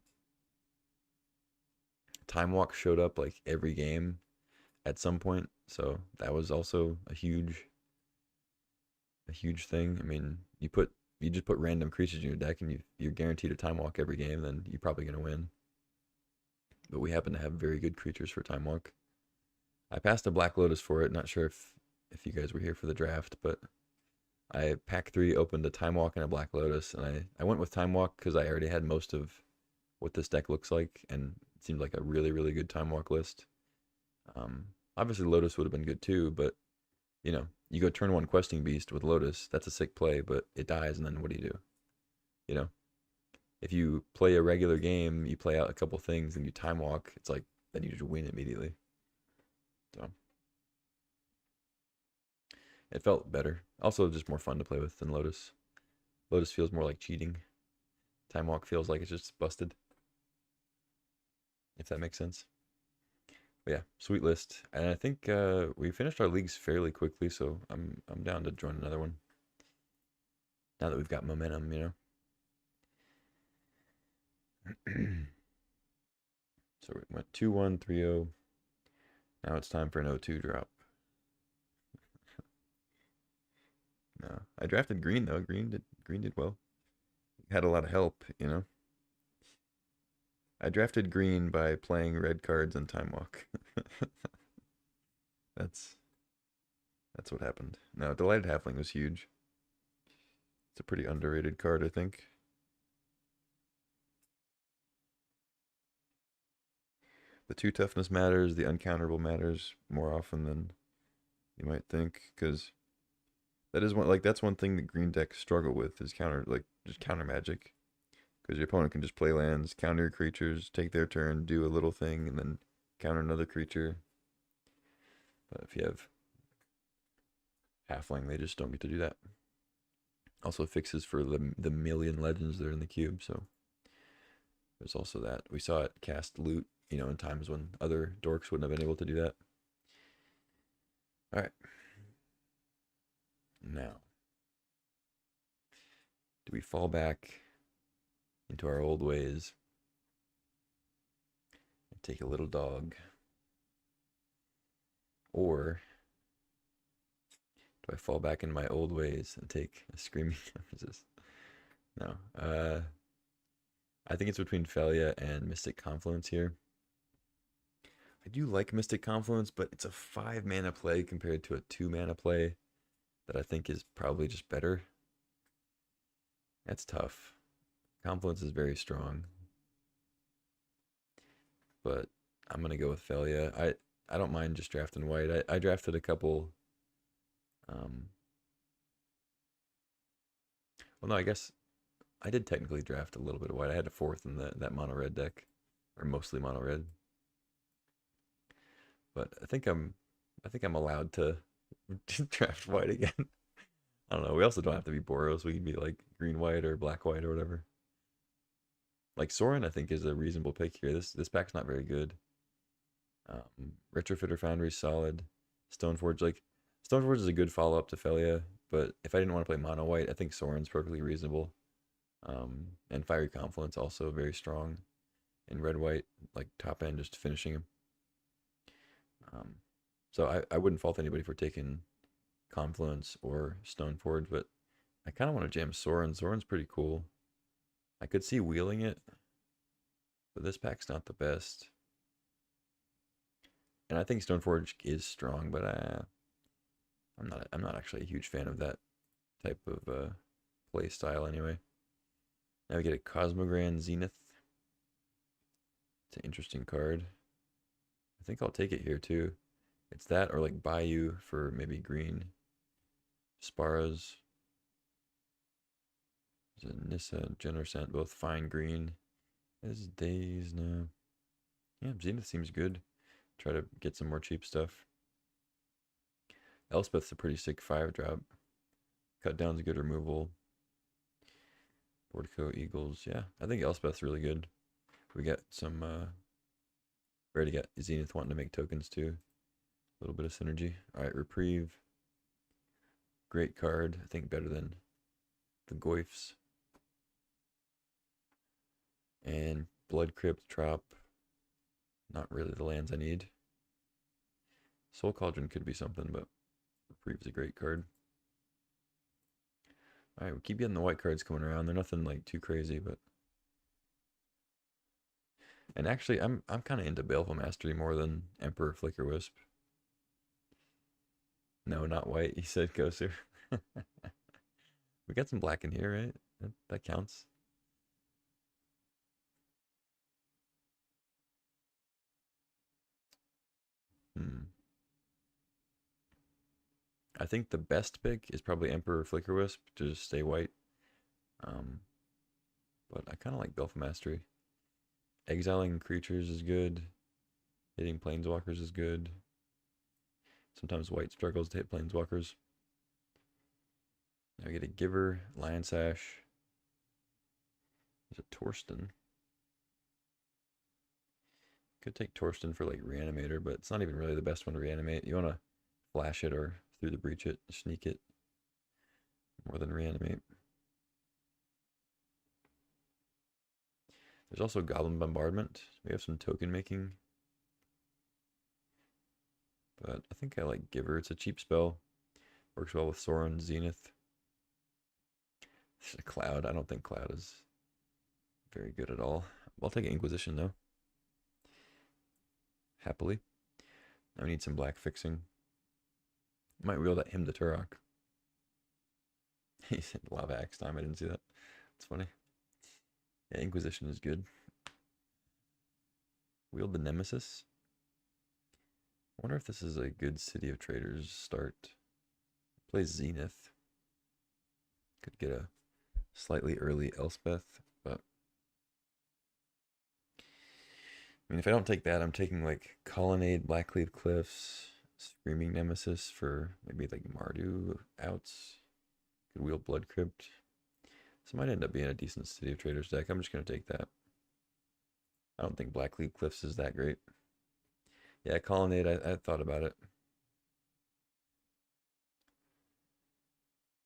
Time Walk showed up like every game at some point, so that was also a huge thing. I mean, you just put random creatures in your deck and you're guaranteed a Time Walk every game, then you're probably gonna win. But we happen to have very good creatures for Time Walk. I passed a Black Lotus for it, not sure if you guys were here for the draft, but I pack 3 opened a Time Walk and a Black Lotus, and I went with Time Walk because I already had most of what this deck looks like, and it seemed like a really, really good Time Walk list. Obviously, Lotus would have been good too, but you know, you go turn one questing beast with Lotus, that's a sick play, but it dies, and then what do you do? You know, if you play a regular game, you play out a couple things, and you time walk, it's like then you just win immediately. So it felt better. Also, just more fun to play with than Lotus. Lotus feels more like cheating. Time walk feels like it's just busted, if that makes sense. But yeah, sweet list. And I think we finished our leagues fairly quickly, so I'm down to join another one. Now that we've got momentum, you know. So we went 2-1, 3-0. Now it's time for an 0-2 drop. No, I drafted Green though. Green did well. Had a lot of help, you know. I drafted Green by playing red cards and time walk. that's that's what happened. No, Delighted Halfling was huge. It's a pretty underrated card, I think. The 2 toughness matters, the uncounterable matters more often than you might think, because that is one that's one thing that green decks struggle with is just counter magic. Because your opponent can just play lands, counter your creatures, take their turn, do a little thing, and then counter another creature. But if you have Halfling, they just don't get to do that. Also fixes for the million legends that are in the cube, so there's also that. We saw it cast loot, you know, in times when other dorks wouldn't have been able to do that. All right. Now, do we fall back into our old ways and take a little dog? Or do I fall back in my old ways and take a screaming nemesis? No. I think it's between Felia and Mystic Confluence here. I do like Mystic Confluence, but it's a 5 mana play compared to a 2 mana play that I think is probably just better. That's tough. Confluence is very strong, but I'm gonna go with Felia. I don't mind just drafting white. I drafted a couple. Well, no, I guess I did technically draft a little bit of white. I had a fourth in that mono red deck, or mostly mono red. But I think I'm allowed to draft white again. I don't know. We also don't have to be Boros. We can be like green white or black white or whatever. Like Sorin, I think is a reasonable pick here. This pack's not very good. Retrofitter Foundry solid. Stoneforge is a good follow up to Felia, but if I didn't want to play mono white, I think Sorin's perfectly reasonable. And Fiery Confluence also very strong. In red white, like top end, just finishing him. So I wouldn't fault anybody for taking Confluence or Stoneforge, but I kind of want to jam Sorin. Sorin's pretty cool. I could see wheeling it, but this pack's not the best. And I think Stoneforge is strong, but I'm not actually a huge fan of that type of play style anyway. Now we get a Cosmogrand Zenith. It's an interesting card. I think I'll take it here too. It's that or like Bayou for maybe green. Sparas. There's a Nissa, Genersant, both fine green. This Days now. Yeah, Zenith seems good. Try to get some more cheap stuff. Elspeth's a pretty sick 5-drop. Cut down's good removal. Bordeco Eagles. Yeah, I think Elspeth's really good. We got some we already got Zenith wanting to make tokens too. A little bit of synergy. Alright, Reprieve. Great card. I think better than the Goyfs. And Blood Crypt Trop. Not really the lands I need. Soul Cauldron could be something, but Reprieve's a great card. Alright, we keep getting the white cards coming around. They're nothing like too crazy, but and actually I'm kind of into Baleful Mastery more than Emperor Flicker Wisp. No, not white. He said Gosu. We got some black in here, right? That counts. Hmm. I think the best pick is probably Emperor Flicker Wisp to just stay white. Um, but I kind of like Belf Mastery. Exiling creatures is good. Hitting planeswalkers is good. Sometimes white struggles to hit planeswalkers. Now we get a Giver, Lion Sash. There's a Torsten. Could take Torsten for like Reanimator, but it's not even really the best one to reanimate. You want to flash it or through the breach it, sneak it more than reanimate. There's also Goblin Bombardment. We have some token making. But I think I like Giver. It's a cheap spell. Works well with Sorin, Zenith. It's a Cloud. I don't think Cloud is very good at all. I'll take Inquisition though. Happily. Now we need some black fixing. Might wheel that him to Turok. He said Lava Axe time. I didn't see that. It's funny. Yeah, Inquisition is good. Wield the Nemesis. I wonder if this is a good City of Traders start. Plays Zenith. Could get a slightly early Elspeth, but I mean, if I don't take that, I'm taking like Colonnade, Blackleaf Cliffs, Screaming Nemesis for maybe like Mardu outs. Could wield Blood Crypt. So it might end up being a decent City of Traders deck. I'm just going to take that. I don't think Blackleaf Cliffs is that great. Yeah, Colonnade, I thought about it.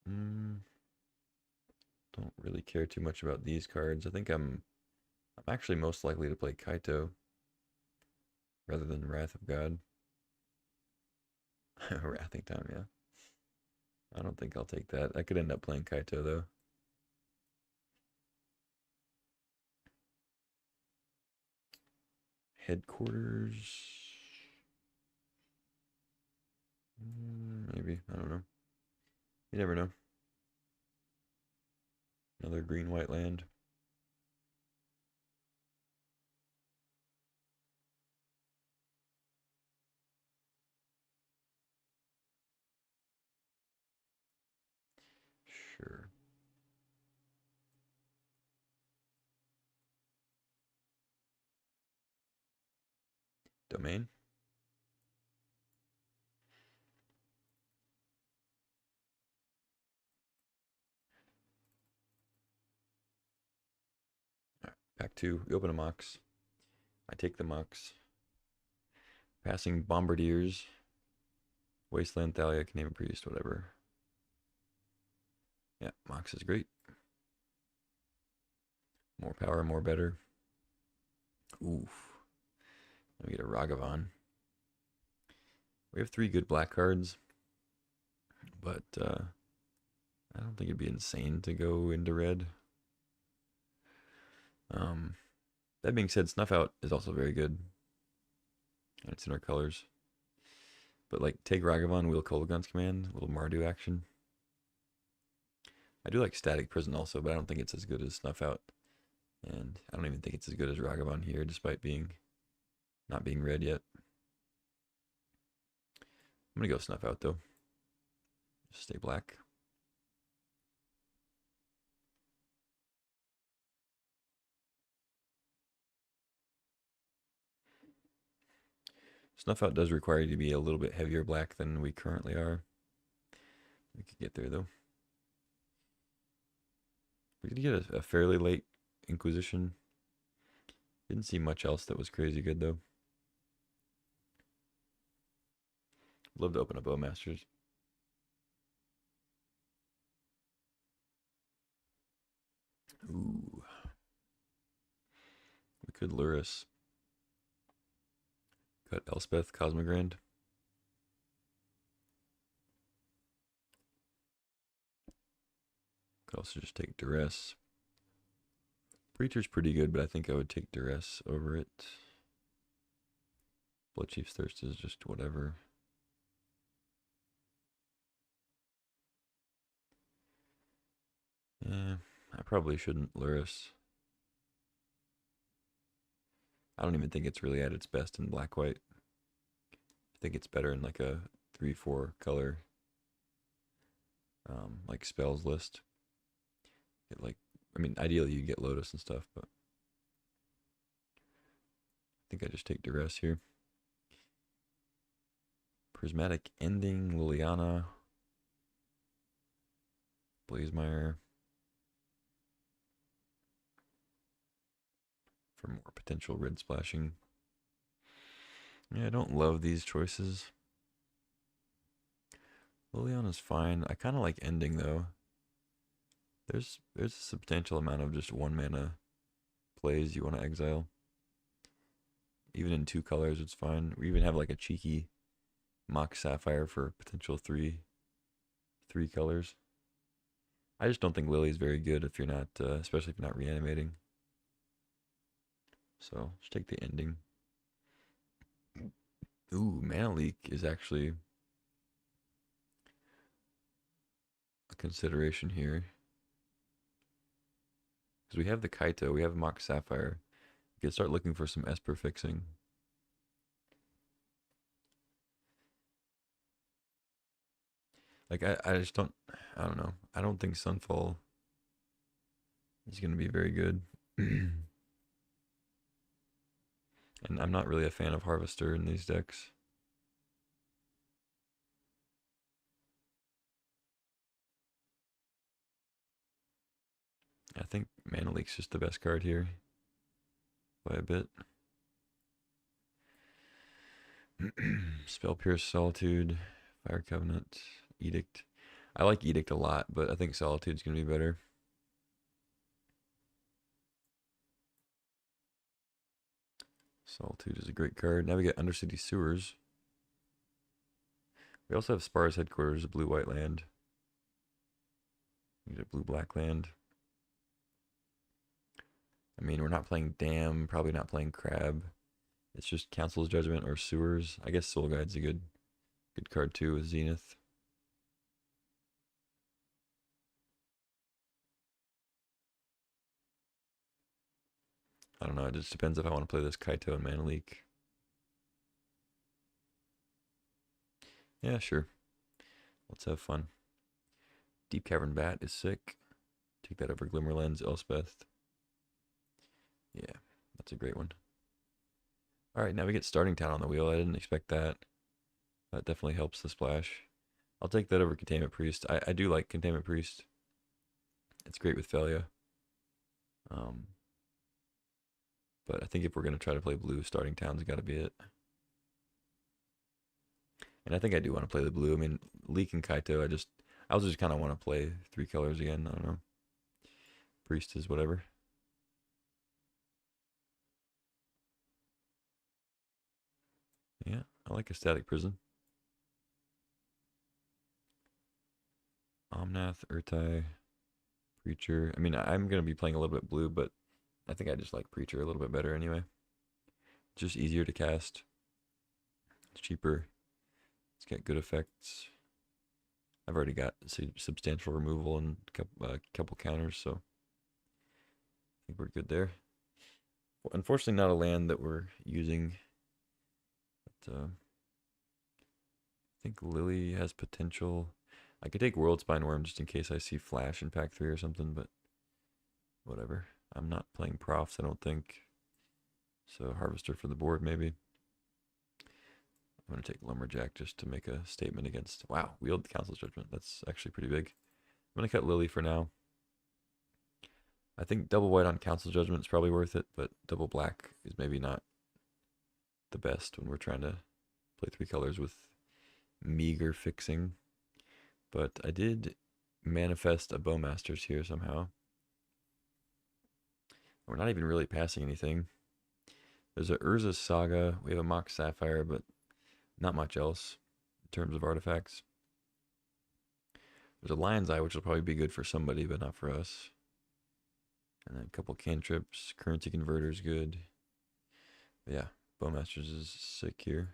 Don't really care too much about these cards. I think I'm actually most likely to play Kaito rather than Wrath of God. Wrathing Time, yeah. I don't think I'll take that. I could end up playing Kaito though. Headquarters. Maybe. I don't know. You never know. Another green-white land. Sure. Domain. All right, pack 2. We open a Mox. I take the Mox. Passing Bombardiers. Wasteland, Thalia, Canadian Priest, whatever. Yeah, Mox is great. More power, more better. Oof. We get a Ragavan. We have 3 good black cards, but I don't think it'd be insane to go into red. That being said, Snuff Out is also very good. And it's in our colors. But like, take Ragavan, wheel Kolaghan's Command, a little Mardu action. I do like Static Prison also, but I don't think it's as good as Snuff Out. And I don't even think it's as good as Ragavan here, despite being not being red yet. I'm gonna go Snuff Out though. Just stay black. Snuff Out does require you to be a little bit heavier black than we currently are. We could get there though. We did get a fairly late Inquisition. Didn't see much else that was crazy good though. Love to open up Bowmasters. Ooh. We could Luris. Cut Elspeth, Cosmogrand. Could also just take Duress. Preacher's pretty good, but I think I would take Duress over it. Bloodchief's Thirst is just whatever. Yeah, I probably shouldn't Luris. I don't even think it's really at its best in black-white. I think it's better in like a 3-4 color. like spells list. Get like, I mean, ideally you get Lotus and stuff, but I think I just take Duress here. Prismatic Ending, Liliana, Blazemeyer for more potential red splashing. Yeah, I don't love these choices. Liliana's fine. I kind of like Ending though. There's a substantial amount of just 1 mana plays you want to exile. Even in 2 colors, it's fine. We even have like a cheeky Mox Sapphire for potential three colors. I just don't think Lily's very good if you're not, especially if you're not reanimating. So just take the Ending. Ooh, Mana Leak is actually a consideration here. Because we have the Kaito, we have Mox Sapphire. We can start looking for some Esper fixing. Like, I just don't, I don't know. I don't think Sunfall is going to be very good. And I'm not really a fan of Harvester in these decks. I think Mana Leak's just the best card here by a bit. Spell Pierce, Solitude, Fire Covenant, Edict. I like Edict a lot, but I think Solitude's going to be better. Solitude is a great card. Now we get Undercity Sewers. We also have Spar's Headquarters, a blue-white land. We get a blue-black land. I mean, we're not playing Dam, probably not playing Crab. It's just Council's Judgment or Sewers. I guess Soul Guide's a good card too with Zenith. I don't know, it just depends if I want to play this Kaito and Mana Leak. Yeah, sure. Let's have fun. Deep Cavern Bat is sick. Take that over Glimmerlens, Elspeth. Yeah, that's a great one. Alright, now we get Starting Town on the wheel. I didn't expect that. That definitely helps the splash. I'll take that over Containment Priest. I do like Containment Priest. It's great with Felia. But I think if we're going to try to play blue, Starting Town's got to be it. And I think I do want to play the blue. I mean, Leak and Kaito, I also just kind of want to play 3 colors again. I don't know. Priest is whatever. Yeah, I like a Static Prison. Omnath, Urtai, Preacher. I mean, I'm going to be playing a little bit blue, but I think I just like Preacher a little bit better anyway. It's just easier to cast. It's cheaper. It's got good effects. I've already got substantial removal and a couple counters, so I think we're good there. Unfortunately, not a land that we're using. But I think Lily has potential. I could take World Spine Worm just in case I see Flash in pack 3 or something, but whatever. I'm not playing profs, I don't think. So Harvester for the board, maybe. I'm going to take Lumberjack just to make a statement against... Wow, wield Council's Judgment. That's actually pretty big. I'm going to cut Lily for now. I think double white on Council's Judgment is probably worth it, but double black is maybe not the best when we're trying to play 3 colors with meager fixing. But I did manifest a Bowmasters here somehow. We're not even really passing anything. There's a Urza Saga. We have a Mox Sapphire, but not much else in terms of artifacts. There's a Lion's Eye, which will probably be good for somebody, but not for us. And then a couple cantrips. Currency Converter's good. But yeah, Bowmasters is sick here.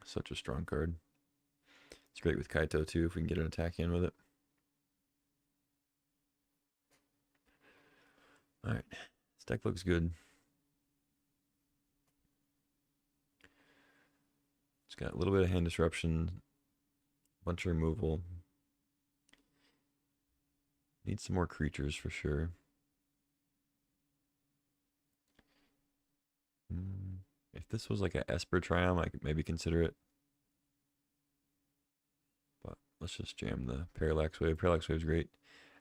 Such a strong card. It's great with Kaito too, if we can get an attack in with it. Alright, this deck looks good. Let's got a little bit of hand disruption, bunch of removal. Need some more creatures for sure. If this was like a Esper Triumph, I could maybe consider it. But let's just jam the Parallax Wave. Parallax Wave's great.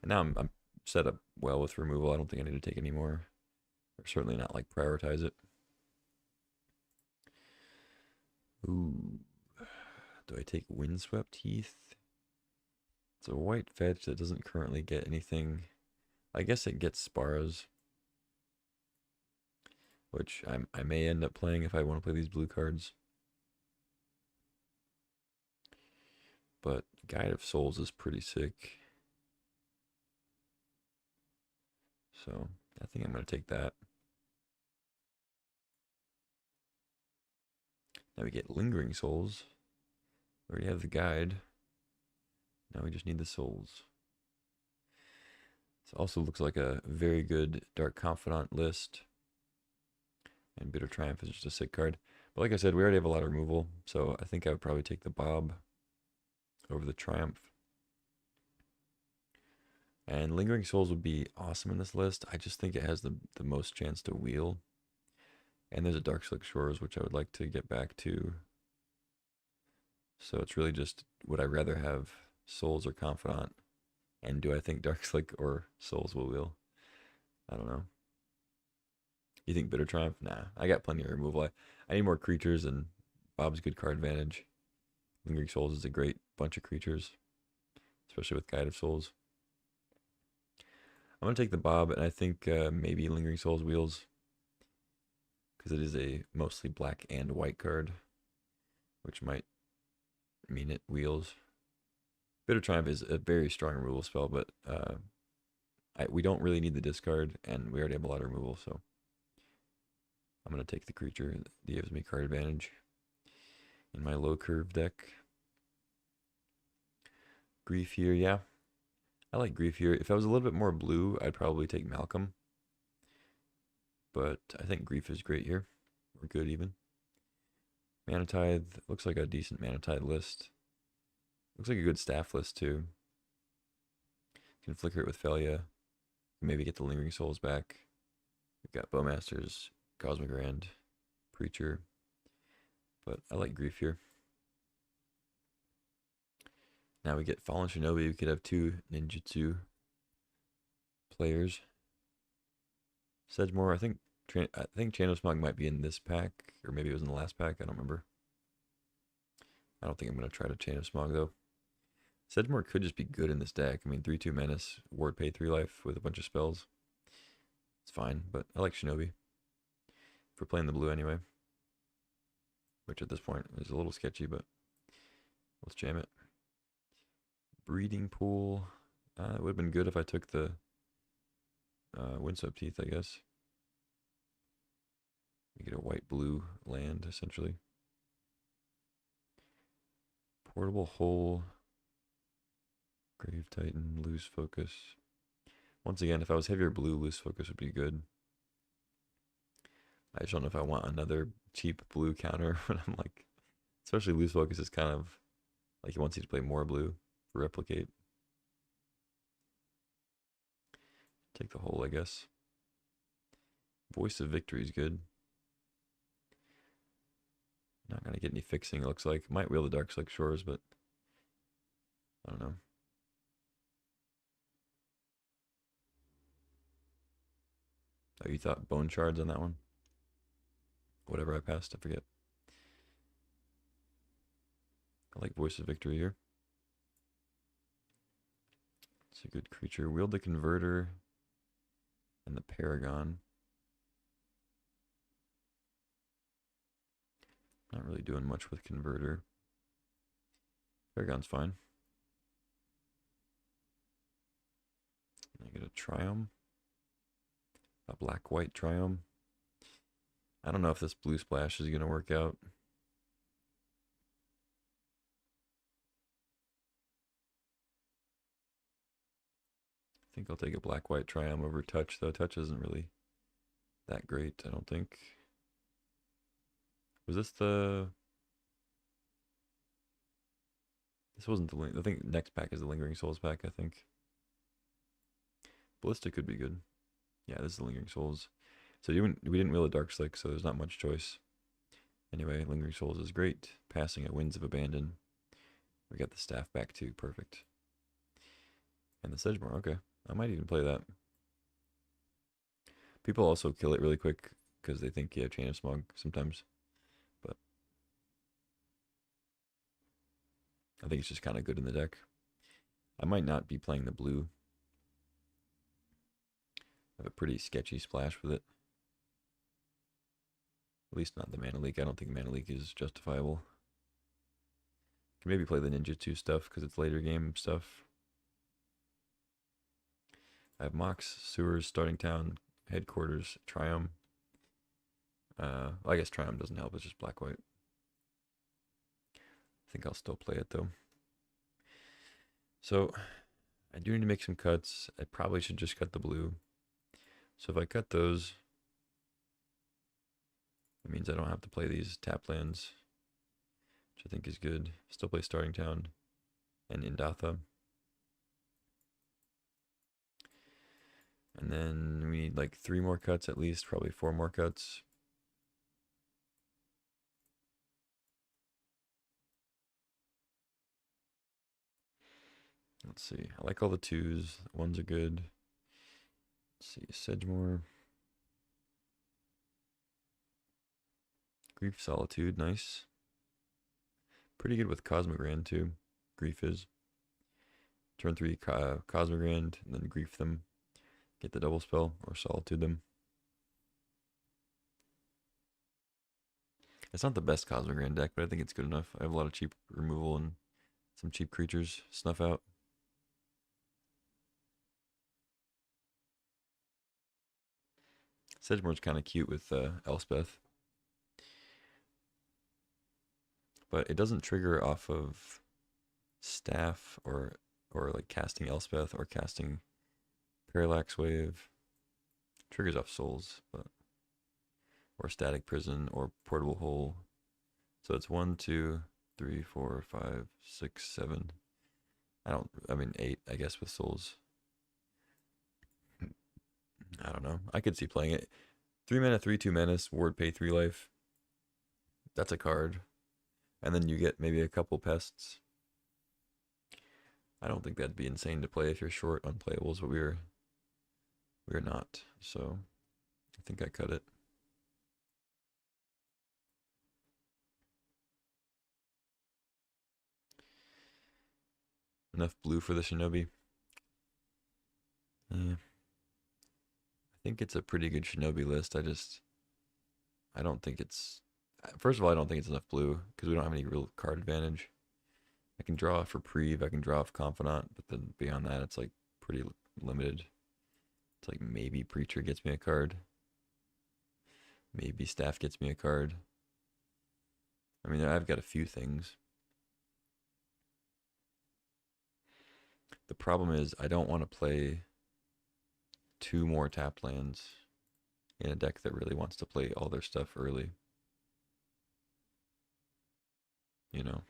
And now I'm set up well with removal. I don't think I need to take any more. Or certainly not like prioritize it. Ooh. Do I take Windswept Heath? It's a white fetch that doesn't currently get anything. I guess it gets Sparrows, which I may end up playing if I want to play these blue cards. But Guide of Souls is pretty sick. So I think I'm going to take that. Now we get Lingering Souls. We already have the guide. Now we just need the souls. This also looks like a very good Dark Confidant list. And Bitter Triumph is just a sick card. But like I said, we already have a lot of removal, so I think I would probably take the Bob over the Triumph. And Lingering Souls would be awesome in this list. I just think it has the most chance to wheel. And there's a Dark Slick Shores, which I would like to get back to. So it's really just, would I rather have Souls or Confidant? And do I think Dark Slick or Souls will wheel? I don't know. You think Bitter Triumph? Nah, I got plenty of removal. I need more creatures, and Bob's good card advantage. Lingering Souls is a great bunch of creatures, especially with Guide of Souls. I'm going to take the Bob, and I think maybe Lingering Souls wheels, because it is a mostly black and white card, which might mean it wheels. Bitter Triumph is a very strong removal spell, but we don't really need the discard, and we already have a lot of removal, so I'm going to take the creature that gives me card advantage in my low curve deck. Grief here, yeah. I like Grief here. If I was a little bit more blue, I'd probably take Malcolm. But I think Grief is great here. Or good even. Mana Tithe looks like a decent Mana Tithe list. Looks like a good staff list too. Can flicker it with Felia. Maybe get the Lingering Souls back. We've got Bowmasters, Cosmic Rand, Preacher. But I like Grief here. Now we get Fallen Shinobi. We could have two ninjutsu players. Sedgemoor, I think Chain of Smog might be in this pack, or maybe it was in the last pack. I don't remember. I don't think I'm going to try to Chain of Smog though. Sedgemoor could just be good in this deck. I mean, 3/2 Menace, Ward Pay 3 life with a bunch of spells. It's fine, but I like Shinobi. If we're playing the blue anyway. Which at this point is a little sketchy, but let's jam it. Breeding Pool. It would have been good if I took the Windswept Heath, I guess. We get a white-blue land, essentially. Portable Hole. Grave Titan, Lose Focus. Once again, if I was heavier blue, Lose Focus would be good. I just don't know if I want another cheap blue counter when I'm like, especially Lose Focus is kind of like he wants you to play more blue for Replicate. Take the hole, I guess. Voice of Victory is good. Not gonna get any fixing, it looks like. Might wheel the Dark Slick Shores, but I don't know. Oh, you thought Bone Shards on that one? Whatever I passed, I forget. I like Voice of Victory here. It's a good creature. Wield the Converter and the Paragon. Not really doing much with Converter. Paragon's fine. I get a Triumph. A black-white Triumph. I don't know if this blue splash is going to work out. I think I'll take a black-white Triumph over Touch, though. Touch isn't really that great, I don't think. Was this the... This wasn't the I think next pack is the Lingering Souls pack, I think. Ballista could be good. Yeah, this is the Lingering Souls. So we didn't wheel a Dark Slick, so there's not much choice. Anyway, Lingering Souls is great. Passing at Winds of Abandon. We got the staff back too, perfect. And the Sedgemoor, okay. I might even play that. People also kill it really quick because they think you have Chain of Smog sometimes. But I think it's just kind of good in the deck. I might not be playing the blue. I have a pretty sketchy splash with it. At least not the Mana Leak. I don't think Mana Leak is justifiable. Can maybe play the Ninjutsu stuff because it's later game stuff. I have Mox, Sewers, Starting Town, Headquarters, Triumph. Well, I guess Triumph doesn't help. It's just black-white. I think I'll still play it though. So I do need to make some cuts. I probably should just cut the blue. So if I cut those, it means I don't have to play these tap lands, which I think is good. Still play Starting Town and Indatha. And then we need like 3 more cuts at least, probably 4 more cuts. Let's see. I like all the 2s. The 1s are good. Let's see. Sedgemoor. Grief Solitude, nice. Pretty good with Cosmogrand too. Grief is. Turn 3 Cosmogrand, and then Grief them. Get the double spell, or Solitude them. It's not the best Cosmogrand deck, but I think it's good enough. I have a lot of cheap removal and some cheap creatures. Snuff out. Sedgemoor's kind of cute with Elspeth. But it doesn't trigger off of staff or like casting Elspeth or casting Parallax Wave. Triggers off souls, but or Static Prison or Portable Hole. So it's 1, 2, 3, 4, 5, 6, 7. I mean 8, I guess, with souls. I don't know. I could see playing it. 3 mana, 3/2 menace, ward pay 3 life. That's a card. And then you get maybe a couple pests. I don't think that'd be insane to play if you're short on playables, but we're not. So I think I cut it. Enough blue for the Shinobi. Yeah. I think it's a pretty good Shinobi list. I don't think it's... First of all, I don't think it's enough blue because we don't have any real card advantage. I can draw off Reprieve, I can draw off Confidant, but then beyond that, it's like pretty limited. It's like maybe Preacher gets me a card. Maybe Staff gets me a card. I mean, I've got a few things. The problem is I don't want to play 2 more tap lands in a deck that really wants to play all their stuff early. You know?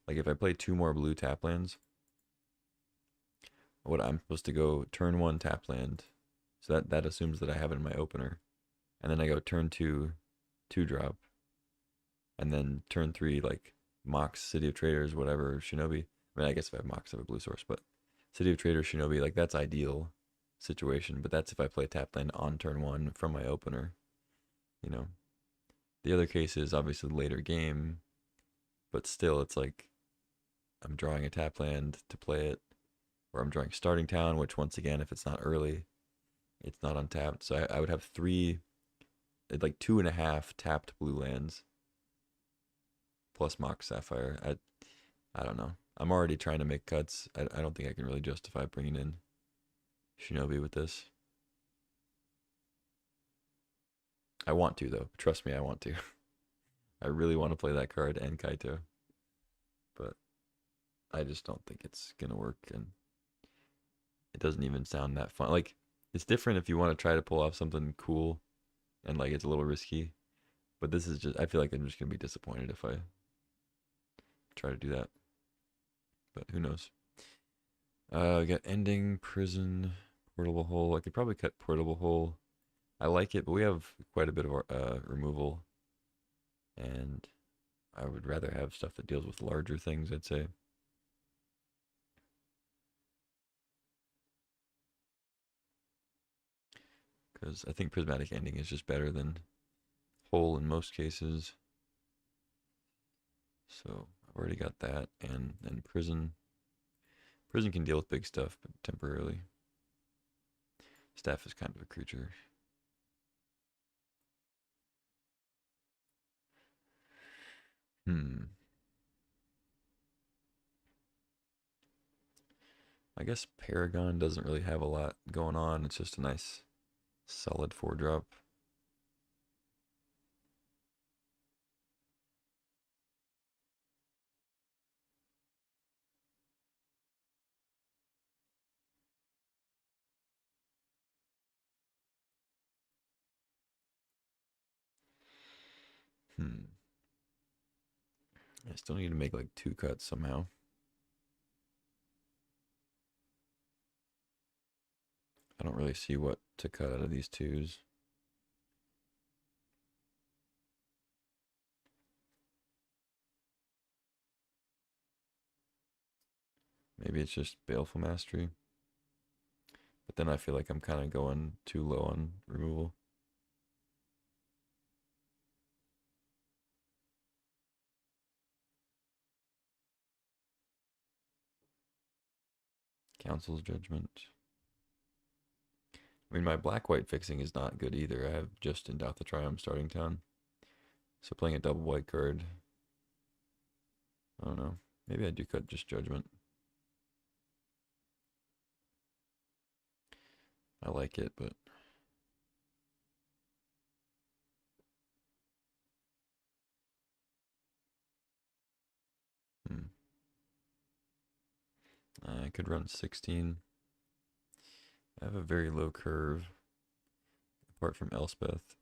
Like if I play 2 more blue tap lands, what I'm supposed to go turn 1 tap land. So that assumes that I have it in my opener. And then I go turn 2 2-drop. And then turn 3 like Mox, City of Traders, whatever, Shinobi. I mean, I guess if I have Mox, I have a blue source, but City of Traders, Shinobi, like that's ideal situation. But that's if I play tap land on turn 1 from my opener. You know, the other case is obviously later game, but still, it's like I'm drawing a tap land to play it, or I'm drawing Starting Town, which once again, if it's not early, it's not untapped. So I would have 3, like 2.5 tapped blue lands plus Mox Sapphire. I don't know. I'm already trying to make cuts. I don't think I can really justify bringing in Shinobi with this. I want to, though. Trust me, I want to. I really want to play that card and Kaito. But I just don't think it's going to work. And it doesn't even sound that fun. Like, it's different if you want to try to pull off something cool and, like, it's a little risky. But this is just, I feel like I'm just going to be disappointed if I try to do that. But who knows? We got ending, prison, portable hole. I could probably cut portable hole. I like it, but we have quite a bit of removal. And I would rather have stuff that deals with larger things, I'd say. Because I think prismatic ending is just better than hole in most cases. So I've already got that. And then prison. Prison can deal with big stuff, but temporarily. Staff is kind of a creature. I guess Paragon doesn't really have a lot going on. It's just a nice solid 4-drop. I still need to make like 2 cuts somehow. I don't really see what to cut out of these 2s. Maybe it's just Baleful Mastery. But then I feel like I'm kind of going too low on removal. Council's Judgment. I mean, my black-white fixing is not good either. I have just in Doubt the Triumph starting town. So playing a double white card. I don't know. Maybe I do cut just Judgment. I like it, but I could run 16. I have a very low curve, apart from Elspeth.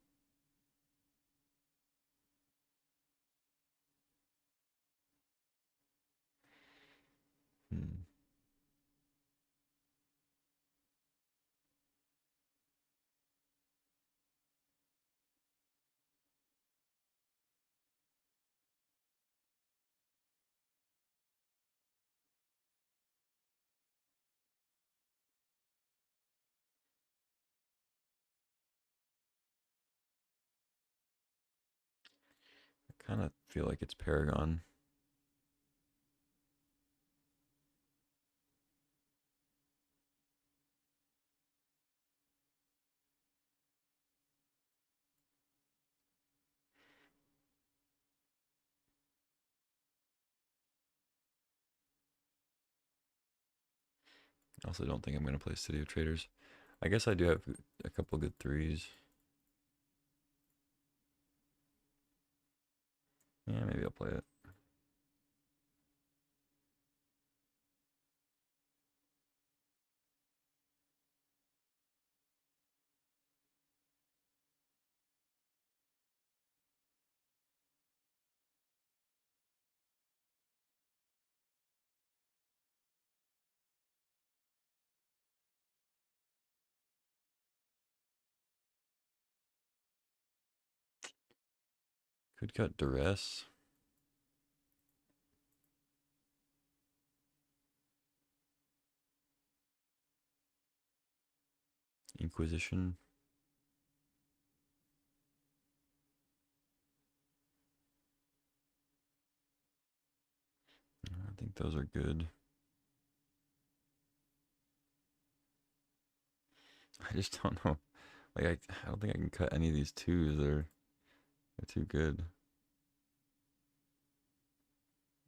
I kind of feel like it's Paragon. I also don't think I'm going to play City of Traders. I guess I do have a couple good 3s. Yeah, maybe I'll play it. Could cut Duress. Inquisition. I think those are good. I just don't know. Like, I don't think I can cut any of these 2s. They're too good.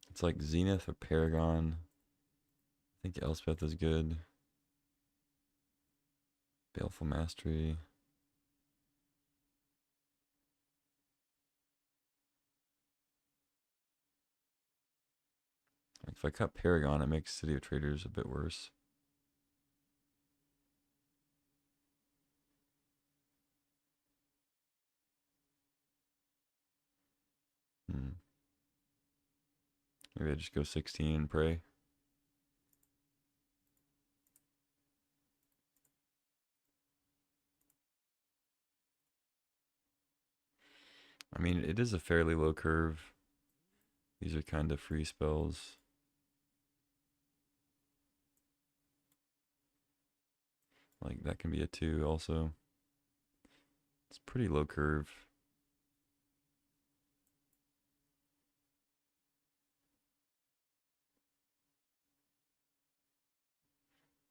It's like Zenith or Paragon. I think Elspeth is good. Baleful Mastery. Like if I cut Paragon, it makes City of Traders a bit worse. Maybe I just go 16 and pray. I mean, it is a fairly low curve. These are kind of free spells. Like, that can be a 2 also. It's pretty low curve.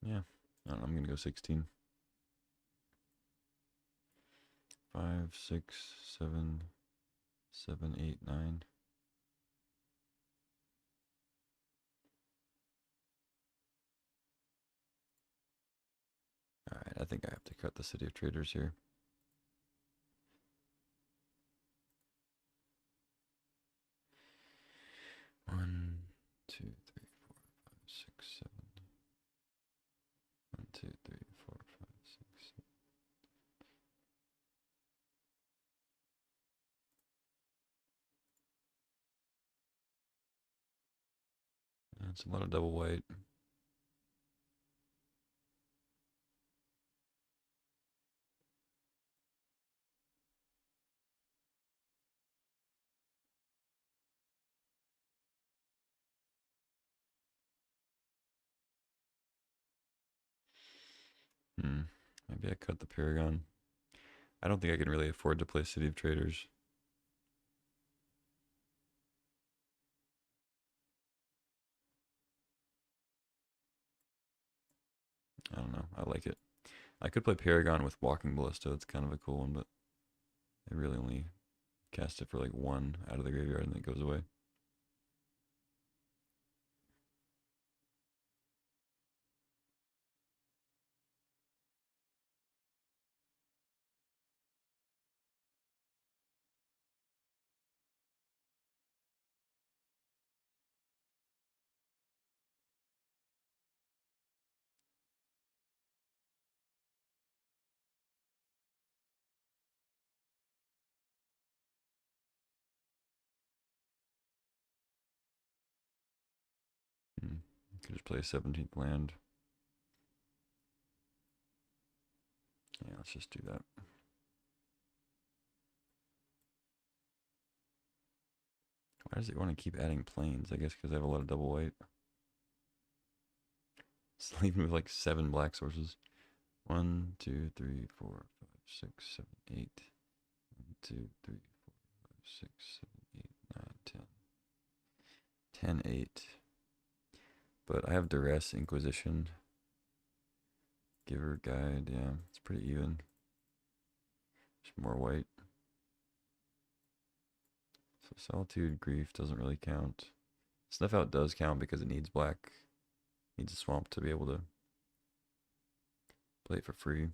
Yeah, I don't know, I'm gonna go 16. 5, 6, 7, 7, 8, 9. Alright, I think I have to cut the City of Traders here. One, two, three, four, five, six, seven. 1, 2, 3, 4, 5, 6, 7. That's a lot of double white. Maybe I cut the Paragon. I don't think I can really afford to play City of Traders. I don't know. I like it. I could play Paragon with Walking Ballista. It's kind of a cool one, but I really only cast it for like 1 out of the graveyard and then it goes away. Could just play a 17th land. Yeah, let's just do that. Why does it want to keep adding planes? I guess because I have a lot of double white. It's leaving me with like 7 black sources. 1, 2, 3, 4, 5, 6, 7, 8. 1, 2, 3, 4, 5, 6, 7, 8, 9, 10. 10, 8. But I have Duress, Inquisition, Giver, Guide. Yeah, it's pretty even. Just more white. So Solitude, Grief doesn't really count. Snuff Out does count because it needs black. Needs a swamp to be able to play it for free.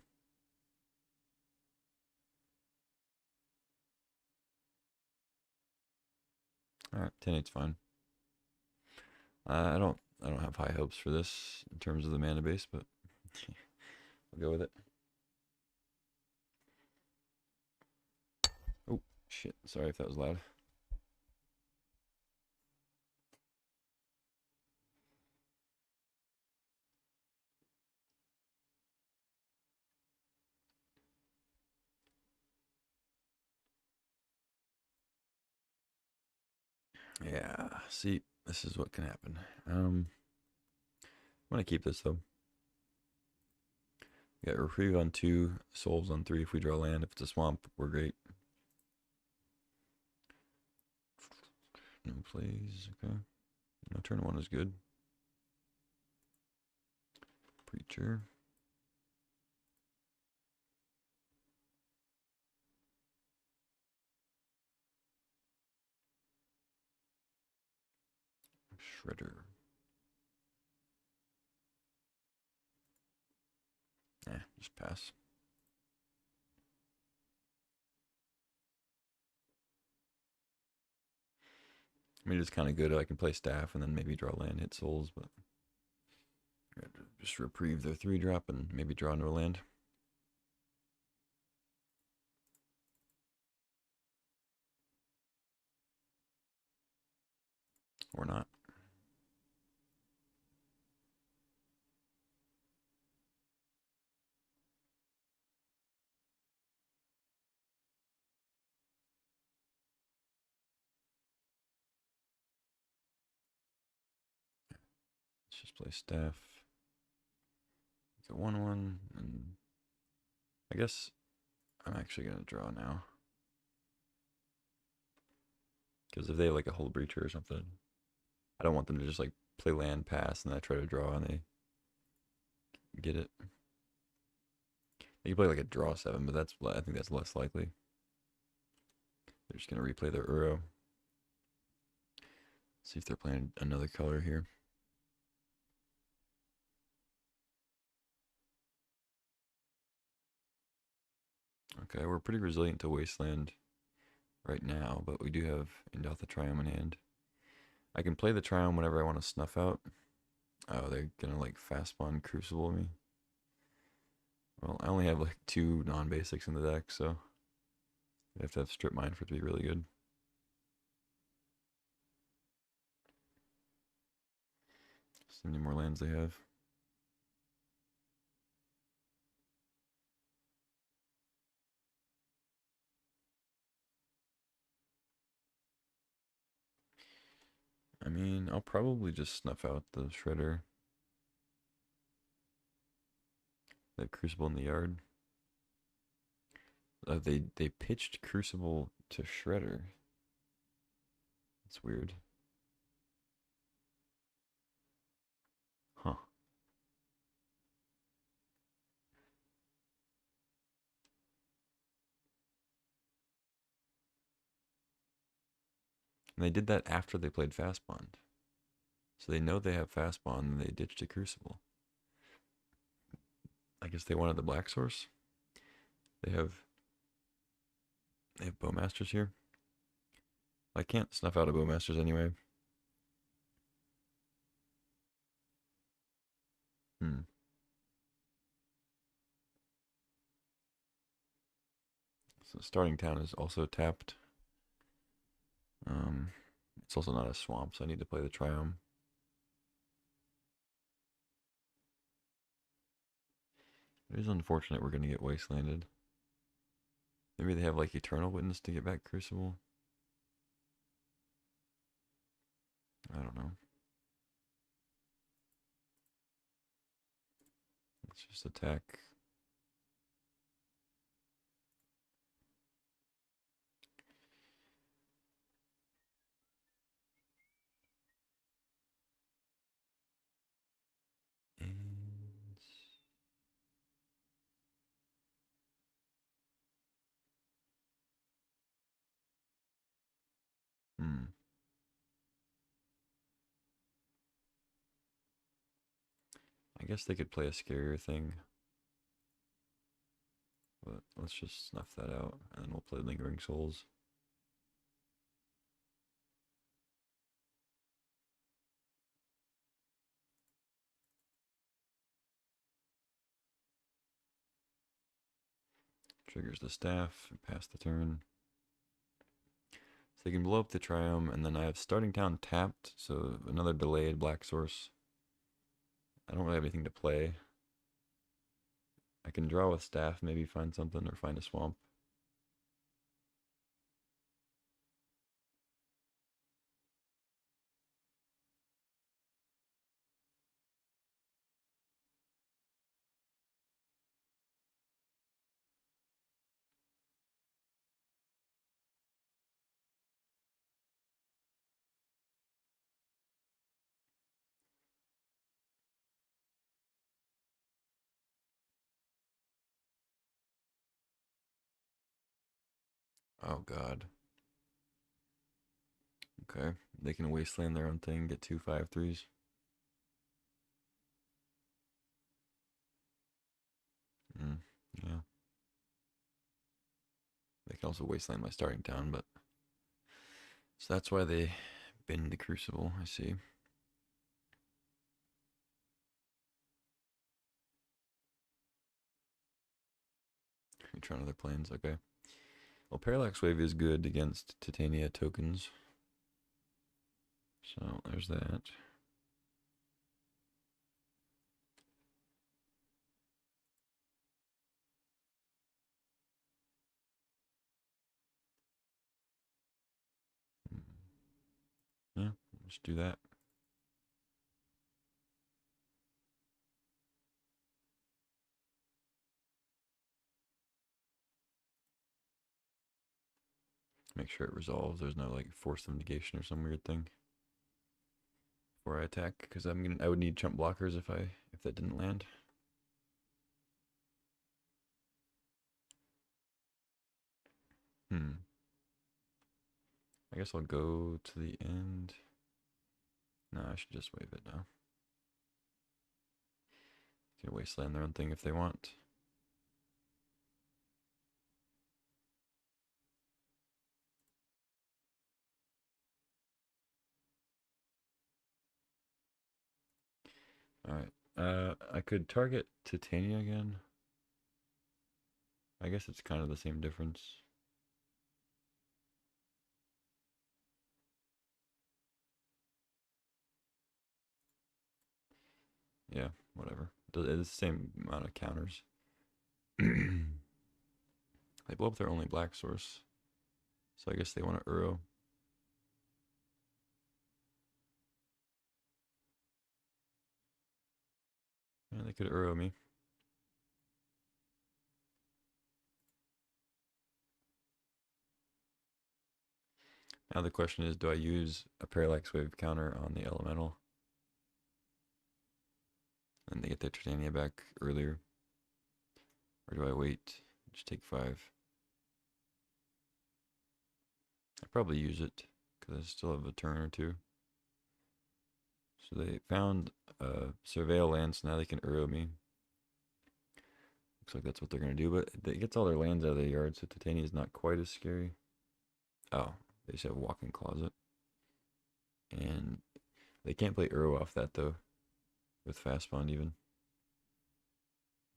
Alright, 10-8's fine. I don't have high hopes for this in terms of the mana base, but I'll go with it. Oh, shit. Sorry if that was loud. Yeah, see, this is what can happen. I'm going to keep this, though. We got Reprieve on 2, Souls on 3 if we draw land. If it's a swamp, we're great. No plays, okay. No, turn 1 is good. Preacher. Shredder. Just pass. I mean, it's kind of good. I can play Staff and then maybe draw land, hit Souls, but just reprieve their 3-drop and maybe draw into a land. Or not. Let's just play staff. Get 1/1, and I guess I'm actually gonna draw now. Because if they have like a Hull Breacher or something, I don't want them to just like play land pass and then I try to draw and they get it. They can play like a draw 7, but I think that's less likely. They're just gonna replay their Uro. See if they're playing another color here. Okay, we're pretty resilient to Wasteland right now, but we do have Indotha Triome in hand. I can play the Triome whenever I want to snuff out. Oh, they're gonna like fast spawn Crucible me. Well, I only have like 2 non-basics in the deck, so I have to have Strip Mine for it to be really good. See how many more lands they have. I mean, I'll probably just snuff out the Shredder. That Crucible in the yard. They pitched Crucible to Shredder. That's weird. Huh. And they did that after they played Fast Bond. So they know they have Fast Bond and they ditched a Crucible. I guess they wanted the Black Source. They have Bowmasters here. I can't snuff out a Bowmasters anyway. So starting town is also tapped. It's also not a swamp, so I need to play the Triome. It is unfortunate we're going to get Wastelanded. Maybe they have like Eternal Witness to get back Crucible. I don't know. Let's just attack. And I guess they could play a scarier thing. But let's just snuff that out, and then we'll play Lingering Souls. Triggers the staff, and pass the turn. So they can blow up the Triome, and then I have Starting Town tapped, so another delayed Black Source. I don't really have anything to play. I can draw with staff, maybe find something, or find a swamp. Oh god. Okay. They can wasteland their own thing, get 2 5/3s. Yeah. They can also wasteland my Starting Town, but so that's why they bin the Crucible, I see. We try other planes, okay. Well, Parallax Wave is good against Titania tokens. So there's that. Yeah, let's do that. Make sure it resolves. There's no like forced negation or some weird thing before I attack, because I would need chump blockers if that didn't land. I guess I'll go to the end. No, I should just wave it now. Can wasteland their own thing if they want. Alright. I could target Titania again. I guess it's kind of the same difference. Yeah, whatever. It's the same amount of counters. They blow up their only black source. So I guess they want to Uro. Yeah, they could Uro me. Now the question is, do I use a Parallax Wave counter on the Elemental? And they get their Titania back earlier? Or do I wait? Just take 5. I probably use it, because I still have a turn or two. So they found Surveil land, so now they can Uro me. Looks like that's what they're going to do, but it gets all their lands out of the yard, so Titania is not quite as scary. Oh, they just have Walk-in Closet. And they can't play Uro off that, though, with Fast Bond even.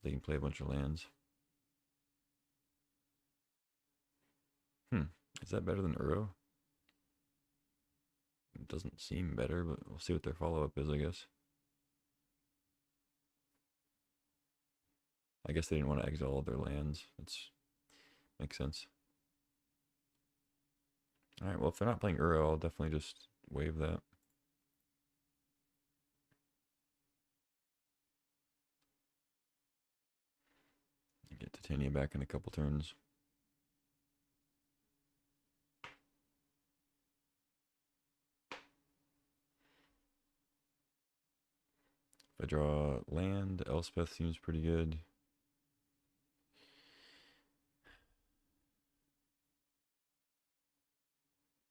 They can play a bunch of lands. Is that better than Uro? It doesn't seem better, but we'll see what their follow-up is, I guess. I guess they didn't want to exile all their lands. Makes sense. Alright, well, if they're not playing Uro, I'll definitely just wave that. Get Titania back in a couple turns. If I draw land, Elspeth seems pretty good.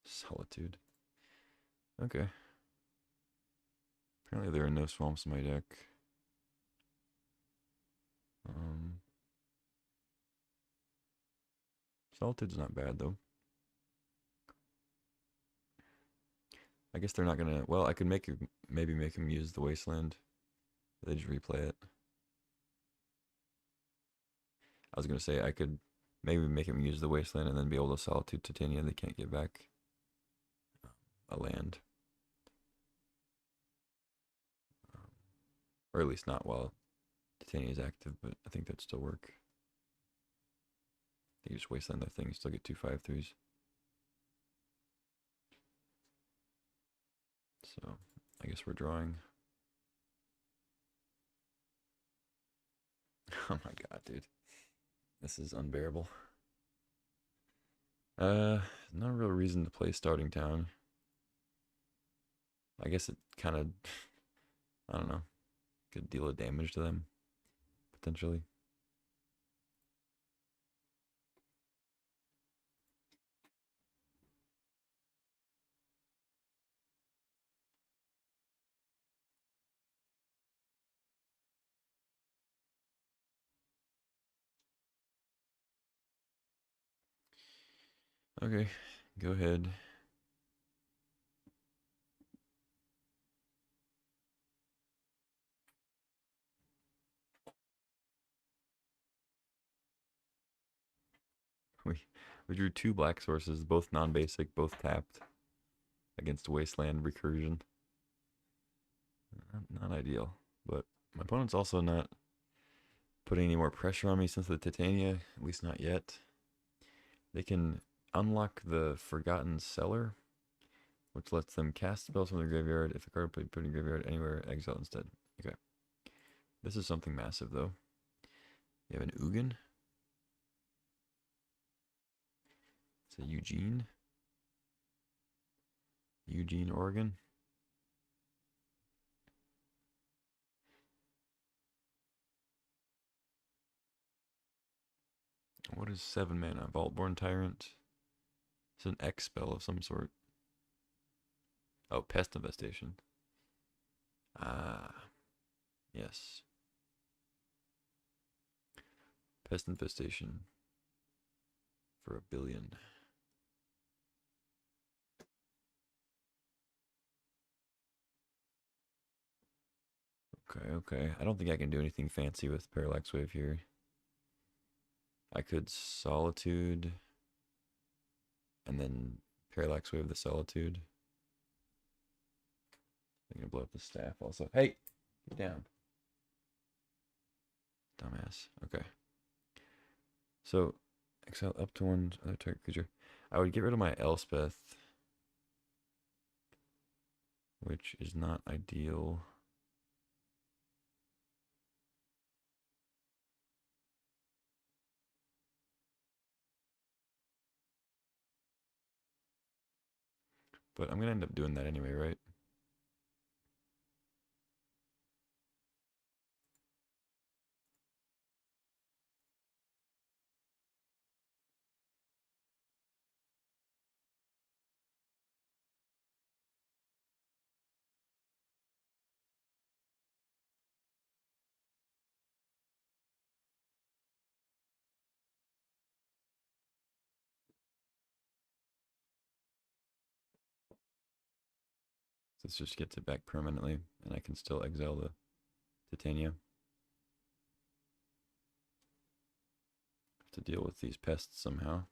Solitude. Okay. Apparently there are no swamps in my deck. Solitude's not bad, though. I guess they're not gonna... Well, I could maybe make them use the Wasteland. They just replay it. I was gonna say I could maybe make them use the Wasteland and then be able to Solitude Titania. They can't get back a land. Or at least not while Titania is active, but I think that'd still work. They just Wasteland their thing, still get 2 5/3s. So I guess we're drawing. Oh my god, dude. This is unbearable. No real reason to play Starting Town. I guess it kind of, I don't know, could deal a damage to them, potentially. Okay, go ahead. We drew 2 black sources, both non-basic, both tapped, against Wasteland Recursion. Not ideal, but my opponent's also not putting any more pressure on me since the Titania, at least not yet. They can unlock the Forgotten Cellar, which lets them cast spells from their graveyard. If a card put in graveyard anywhere, exile instead. Okay. This is something massive, though. You have an Ugin. It's a Eugene. Eugene, Oregon. What is 7 mana? Vaultborn Tyrant. It's an X spell of some sort. Oh, Pest Infestation. Ah, yes. Pest Infestation for 1 billion. Okay. I don't think I can do anything fancy with Parallax Wave here. I could Solitude and then Parallax Wave the Solitude. I'm gonna blow up the staff also. Hey, get down. Dumbass. Okay. So, exile up to one other target creature. I would get rid of my Elspeth, which is not ideal. But I'm gonna end up doing that anyway, right? So this just gets it back permanently, and I can still exile the Titania. Have to deal with these pests somehow.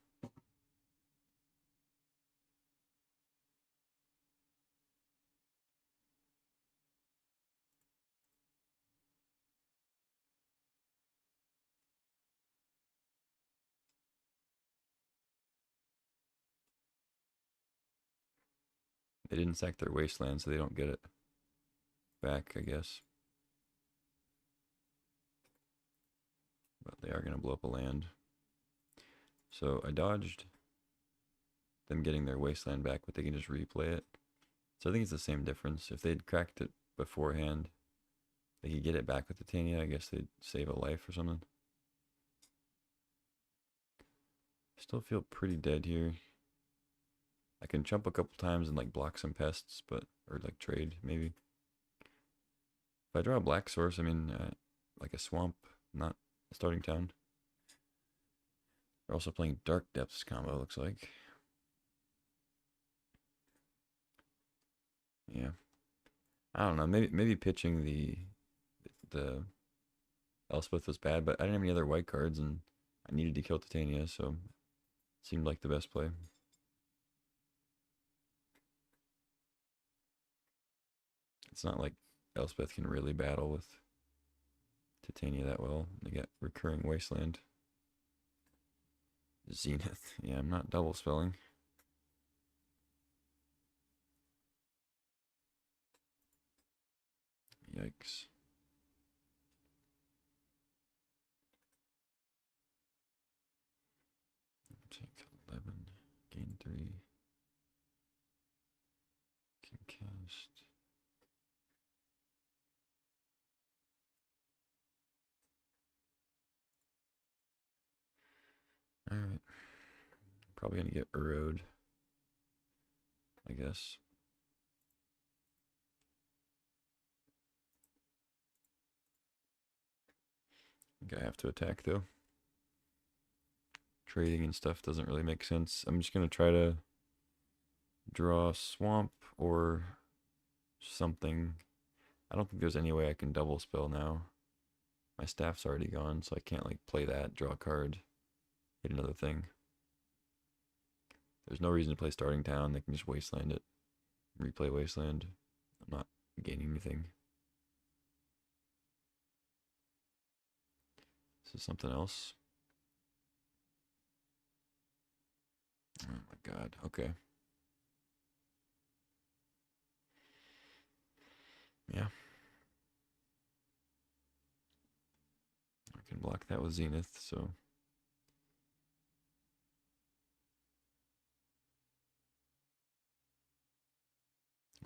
They didn't sack their wasteland, so they don't get it back, I guess. But they are going to blow up a land. So I dodged them getting their wasteland back, but they can just replay it. So I think it's the same difference. If they'd cracked it beforehand, they could get it back with Titania. I guess they'd save a life or something. Still feel pretty dead here. I can jump a couple times and like block some pests, but or like trade maybe. If I draw a black source, I mean like a swamp, not a starting town. They're also playing Dark Depths combo, looks like. Yeah, I don't know. Maybe pitching the Elspeth was bad, but I didn't have any other white cards, and I needed to kill Titania, so it seemed like the best play. It's not like Elspeth can really battle with Titania that well. They get recurring wasteland. Zenith. Yeah, I'm not double spelling. Yikes. Take 11, gain 3. Can cast. Alright. Probably gonna get Erode, I guess. I think I have to attack though. Trading and stuff doesn't really make sense. I'm just gonna try to draw Swamp or something. I don't think there's any way I can double spell now. My staff's already gone, so I can't like play that, draw a card, hit another thing. There's no reason to play starting town. They can just wasteland it, replay wasteland. I'm not gaining anything. This is something else. Oh my god. Okay. Yeah. I can block that with Zenith, so.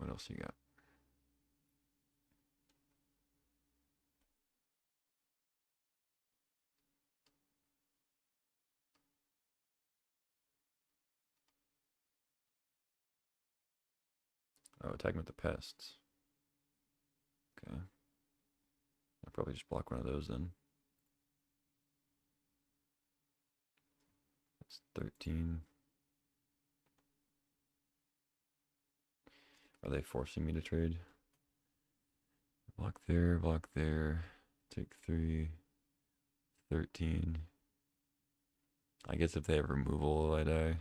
What else you got? Oh, attack with the pests. Okay. I'll probably just block one of those then. That's 13. Are they forcing me to trade? Block there, block there. Take 3. 13. I guess if they have removal, I die.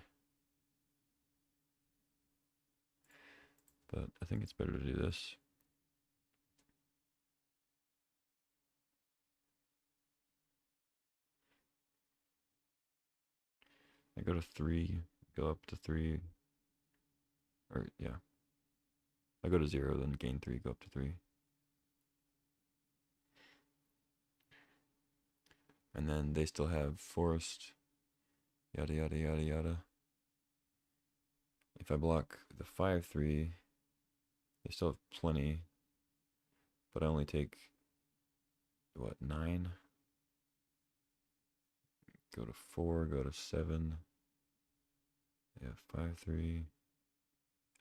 But I think it's better to do this. I go to 3, go up to 3. Or, yeah. I go to 0, then gain 3, go up to 3. And then they still have forest. Yada, yada, yada, yada. If I block the 5-3, they still have plenty. But I only take, what, 9? Go to 4, go to 7. Yeah, 5-3.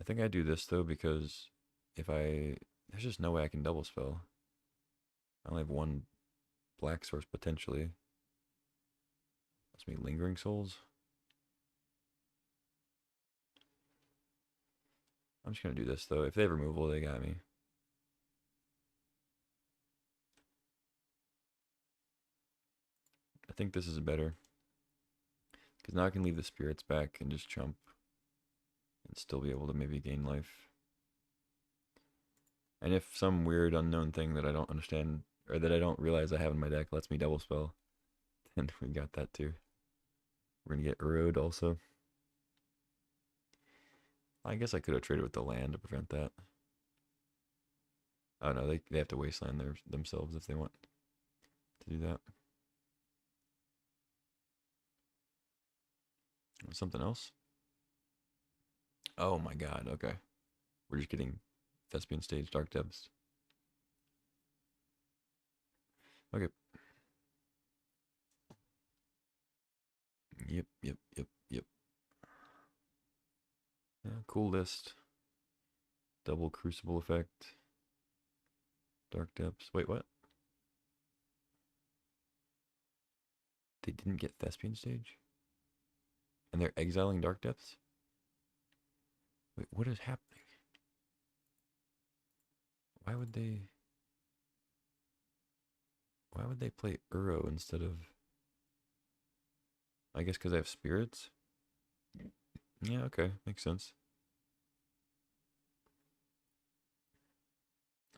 I think I do this though because there's just no way I can double spell. I only have one black source potentially. That's me Lingering Souls. I'm just gonna do this though. If they have removal, they got me. I think this is better. Because now I can leave the spirits back and just chump. And still be able to maybe gain life. And if some weird unknown thing that I don't understand, or that I don't realize I have in my deck lets me double spell, then we got that too. We're gonna get Erode also. I guess I could have traded with the land to prevent that. Oh no, they have to wasteland themselves if they want to do that. Something else? Oh my god, okay. We're just getting Thespian Stage, Dark Depths. Okay. Yep. Yeah, cool list. Double Crucible effect. Dark Depths. Wait, what? They didn't get Thespian Stage? And they're exiling Dark Depths? Wait, what is happening? Why would they play Uro instead of... I guess because I have spirits? Yeah, okay. Makes sense.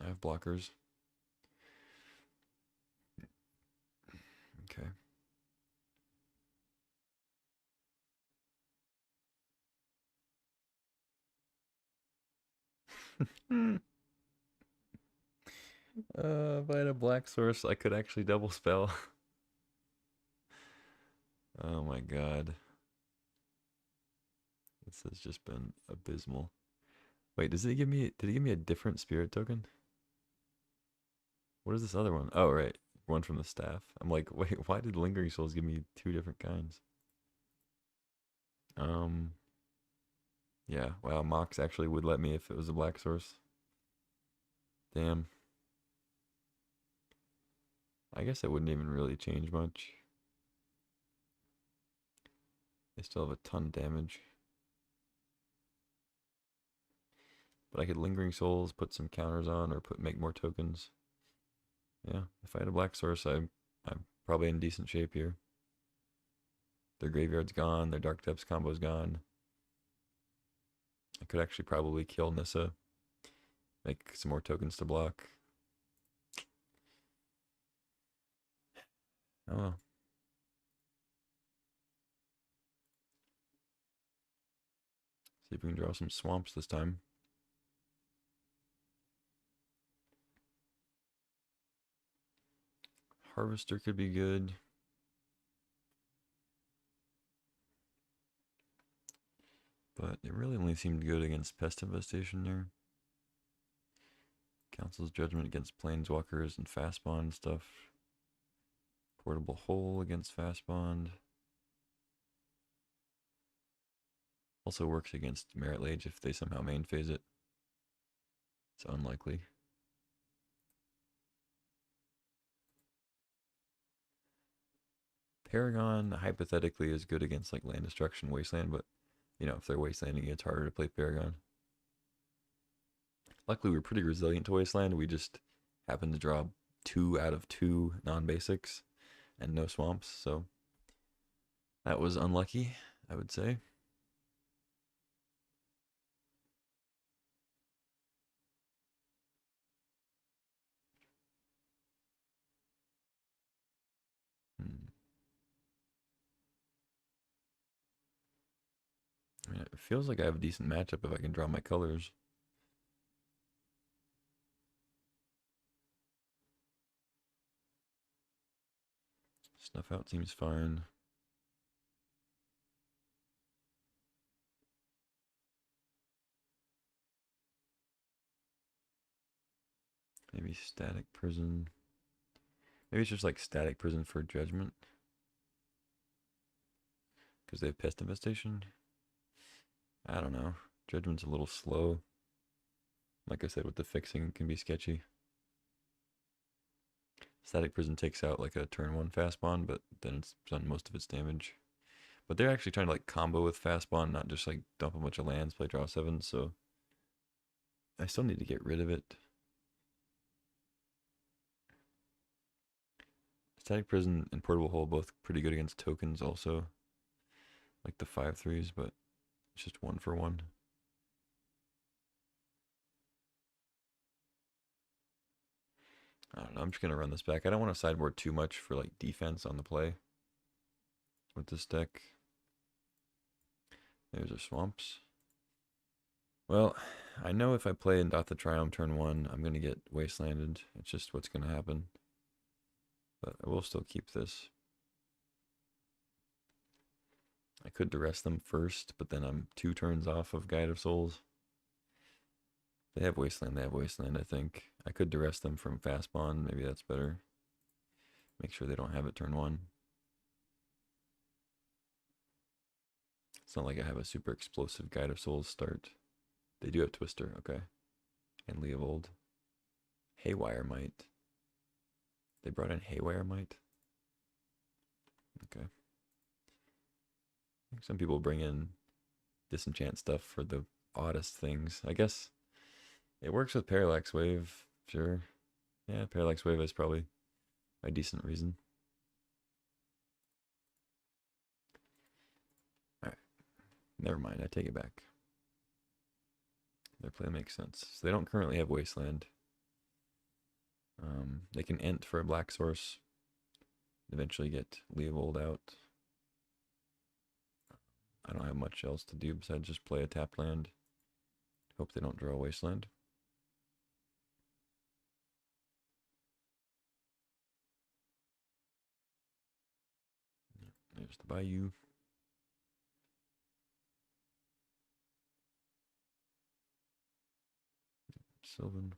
I have blockers. Okay. If I had a black source, I could actually double spell. Oh my god. This has just been abysmal. Wait, did he give me a different spirit token? What is this other one? Oh, right. One from the staff. I'm like, wait, why did Lingering Souls give me 2 different kinds? Yeah, wow, Mox actually would let me if it was a black source. Damn. I guess it wouldn't even really change much. They still have a ton of damage. But I could Lingering Souls, put some counters on, or make more tokens. Yeah, if I had a black source, I'm probably in decent shape here. Their graveyard's gone, their Dark Depths combo's gone. I could actually probably kill Nissa, make some more tokens to block. Oh well. See if we can draw some swamps this time. Harvester could be good. But it really only seemed good against Pest Infestation there. Council's Judgment against Planeswalkers and Fast Bond stuff. Portable Hole against Fast Bond. Also works against Merit Lage if they somehow main phase it. It's unlikely. Paragon hypothetically is good against like land destruction, wasteland, but you know, if they're wastelanding, it's harder to play Paragon. Luckily, we're pretty resilient to wasteland. We just happen to draw 2 out of 2 non-basics and no swamps, so that was unlucky, I would say. I mean, it feels like I have a decent matchup if I can draw my colors. Snuff Out seems fine. Maybe Static Prison. Maybe it's just like Static Prison for Judgment. Because they have Pest Infestation. I don't know. Judgment's a little slow. Like I said, with the fixing, it can be sketchy. Static Prison takes out like a turn 1 Fast Bond, but then it's done most of its damage. But they're actually trying to like combo with Fast Bond, not just like dump a bunch of lands, play draw 7, so I still need to get rid of it. Static Prison and Portable Hole both pretty good against tokens also. Like the 5/3s, but it's just 1 for 1. I don't know, I'm just going to run this back. I don't want to sideboard too much for like defense on the play with this deck. There's our swamps. Well, I know if I play in Dot the Triumph turn 1, I'm going to get wastelanded. It's just what's going to happen. But I will still keep this. I could duress them first, but then I'm 2 turns off of Guide of Souls. They have Wasteland, I think. I could duress them from Fast Bond, maybe that's better. Make sure they don't have it turn 1. It's not like I have a super explosive Guide of Souls start. They do have Twister, okay. And Leovold. Haywire Might. They brought in Haywire Might? Okay. Some people bring in disenchant stuff for the oddest things. I guess it works with Parallax Wave, sure. Yeah, Parallax Wave is probably a decent reason. Alright. Never mind, I take it back. Their play makes sense. So they don't currently have Wasteland. They can Ent for a black source. Eventually get Leovold out. I don't have much else to do besides just play a tapped land. Hope they don't draw a Wasteland. There's the Bayou. Sylvan.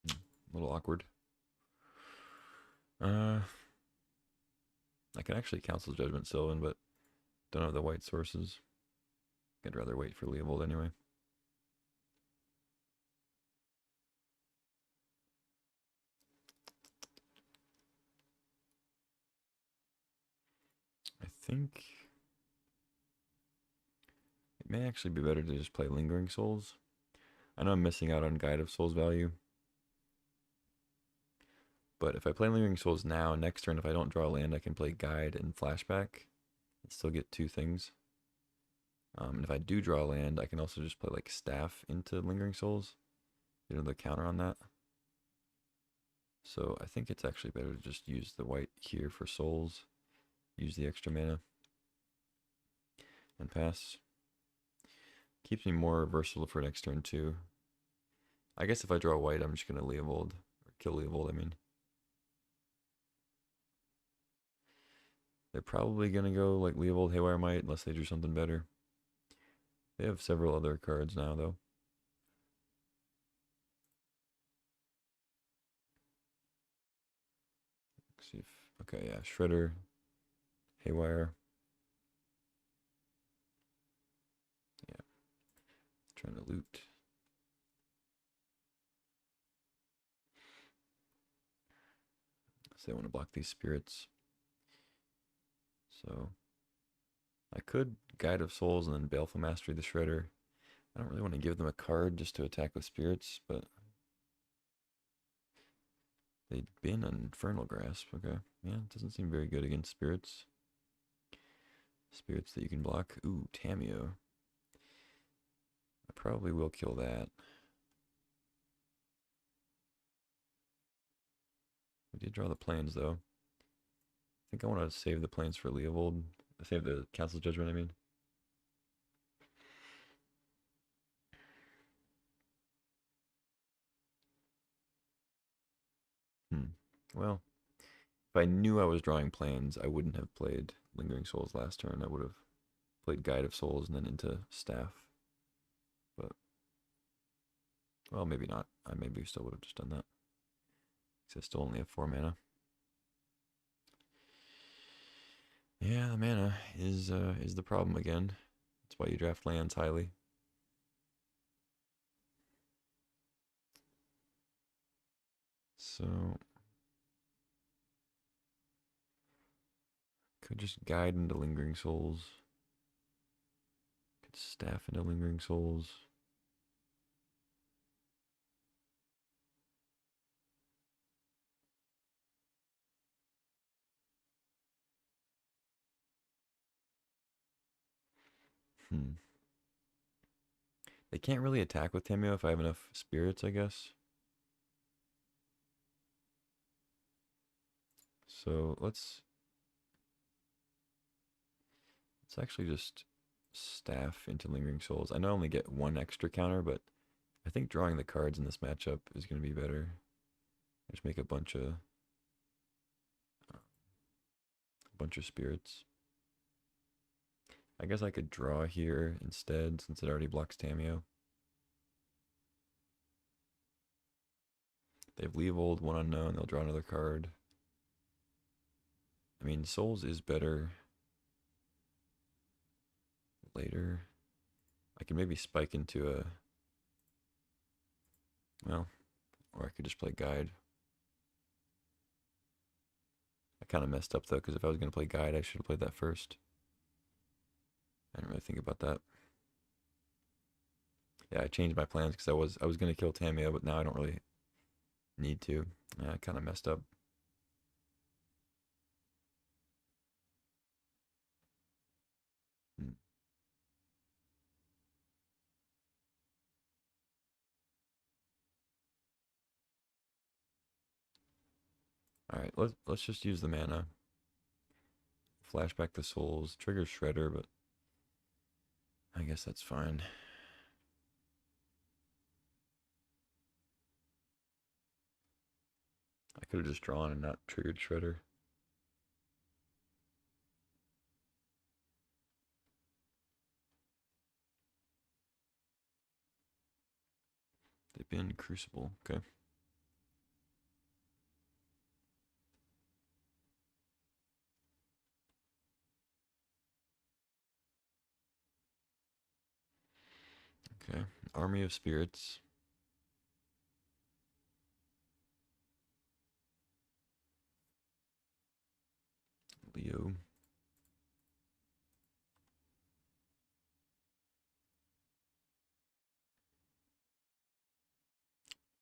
A little awkward. I can actually Council Judgment Sylvan, but don't have the white sources. I'd rather wait for Leovold anyway. I think it may actually be better to just play Lingering Souls. I know I'm missing out on Guide of Souls value. But if I play Lingering Souls now, next turn if I don't draw land, I can play Guide and Flashback and still get 2 things. And if I do draw land, I can also just play like Staff into Lingering Souls. You know, the counter on that. So I think it's actually better to just use the white here for souls. Use the extra mana. And pass. Keeps me more versatile for next turn too. I guess if I draw white, I'm just going to Leovold. Or kill Leovold, I mean. They're probably gonna go like Leovold Haywire Might unless they do something better. They have several other cards now though. Let's see if okay, yeah, Shredder, Haywire. Yeah, trying to loot. So they want to block these spirits. So I could Guide of Souls and then Baleful Mastery the Shredder. I don't really want to give them a card just to attack with spirits, but they'd been an Infernal Grasp. Okay, yeah, it doesn't seem very good against spirits. Spirits that you can block. Ooh, Tameo. I probably will kill that. We did draw the planes though. I think I want to save the planes for Leovold. Save the Council's Judgment, I mean. Well, if I knew I was drawing planes, I wouldn't have played Lingering Souls last turn. I would have played Guide of Souls and then into Staff. But, well, maybe not. I maybe still would have just done that. Because I still only have 4 mana. Yeah, the mana is the problem again. That's why you draft lands highly. So, could just Guide into Lingering Souls. Could Staff into Lingering Souls. They can't really attack with Tameo if I have enough spirits, I guess. So let's actually just Staff into Lingering Souls. I know I only get 1 extra counter, but I think drawing the cards in this matchup is going to be better. Just make a bunch of spirits. I guess I could draw here instead since it already blocks Tameo. They have Leovold, 1 unknown, they'll draw another card. I mean, Souls is better later. I can maybe spike into a, well, or I could just play Guide. I kind of messed up though, because if I was going to play Guide, I should have played that first. I didn't really think about that. Yeah, I changed my plans because I was going to kill Tameo, but now I don't really need to. Yeah, I kind of messed up. Hmm. All right, let's just use the mana. Flashback the souls, trigger Shredder, but I guess that's fine. I could have just drawn and not triggered Shredder. They've been Crucible, okay. Okay, Army of Spirits. Leo.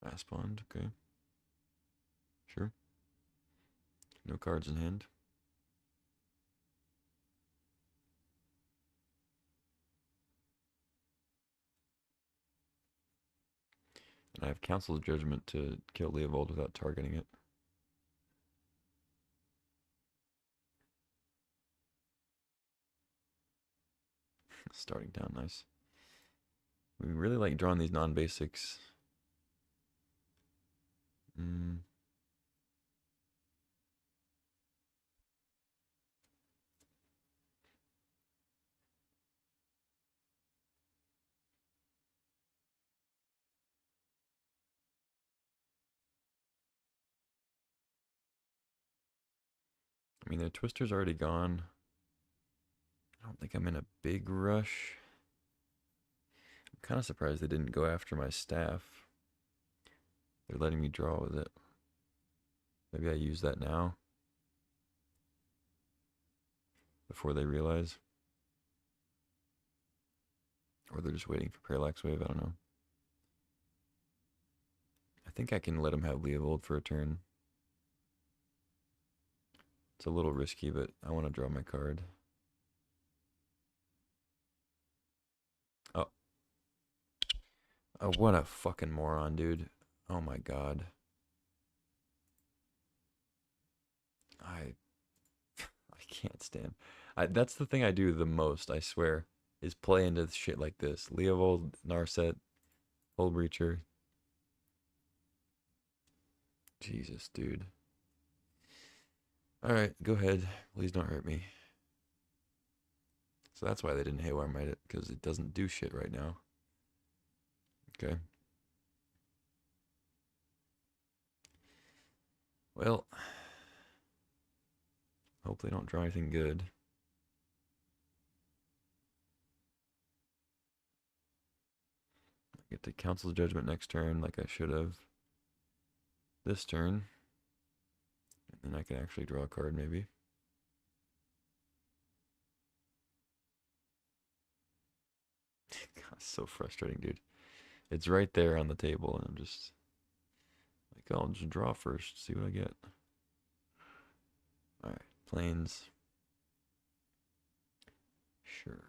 Fast Bond, okay. Sure. No cards in hand. And I have Council's Judgment to kill Leovold without targeting it. Starting down, nice. We really like drawing these non-basics. mean, the twister's already gone. I don't think I'm in a big rush. I'm kind of surprised they didn't go after my staff. They're letting me draw with it. Maybe I use that now before they realize. Or they're just waiting for Parallax Wave, I don't know. I think I can let them have Leovold for a turn. It's a little risky, but I want to draw my card. Oh. Oh, what a fucking moron, dude. Oh my god. I can't stand. That's the thing I do the most, I swear, is play into shit like this. Leovold, Narset, Hull Breacher. Jesus, dude. Alright, go ahead. Please don't hurt me. So that's why they didn't Haywire Might it, because it doesn't do shit right now. Okay. Well, hope they don't draw anything good. I get to Council's Judgment next turn like I should have. This turn. And then I can actually draw a card maybe. God, so frustrating, dude. It's right there on the table, and I'm just like, oh, I'll just draw first, see what I get. Alright, planes. Sure.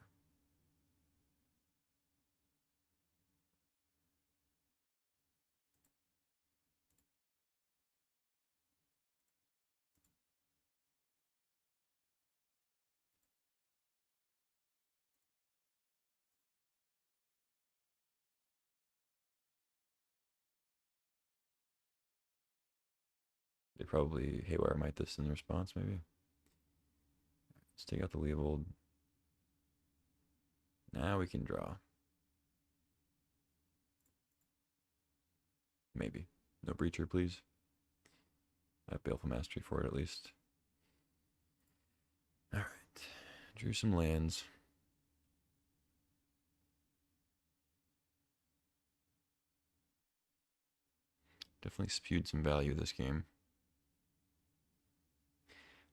They probably Haywire Might this in response, maybe. Let's take out the Leovold. Now we can draw. Maybe. No Breacher, please. I have Baleful Mastery for it, at least. Alright. Drew some lands. Definitely spewed some value this game.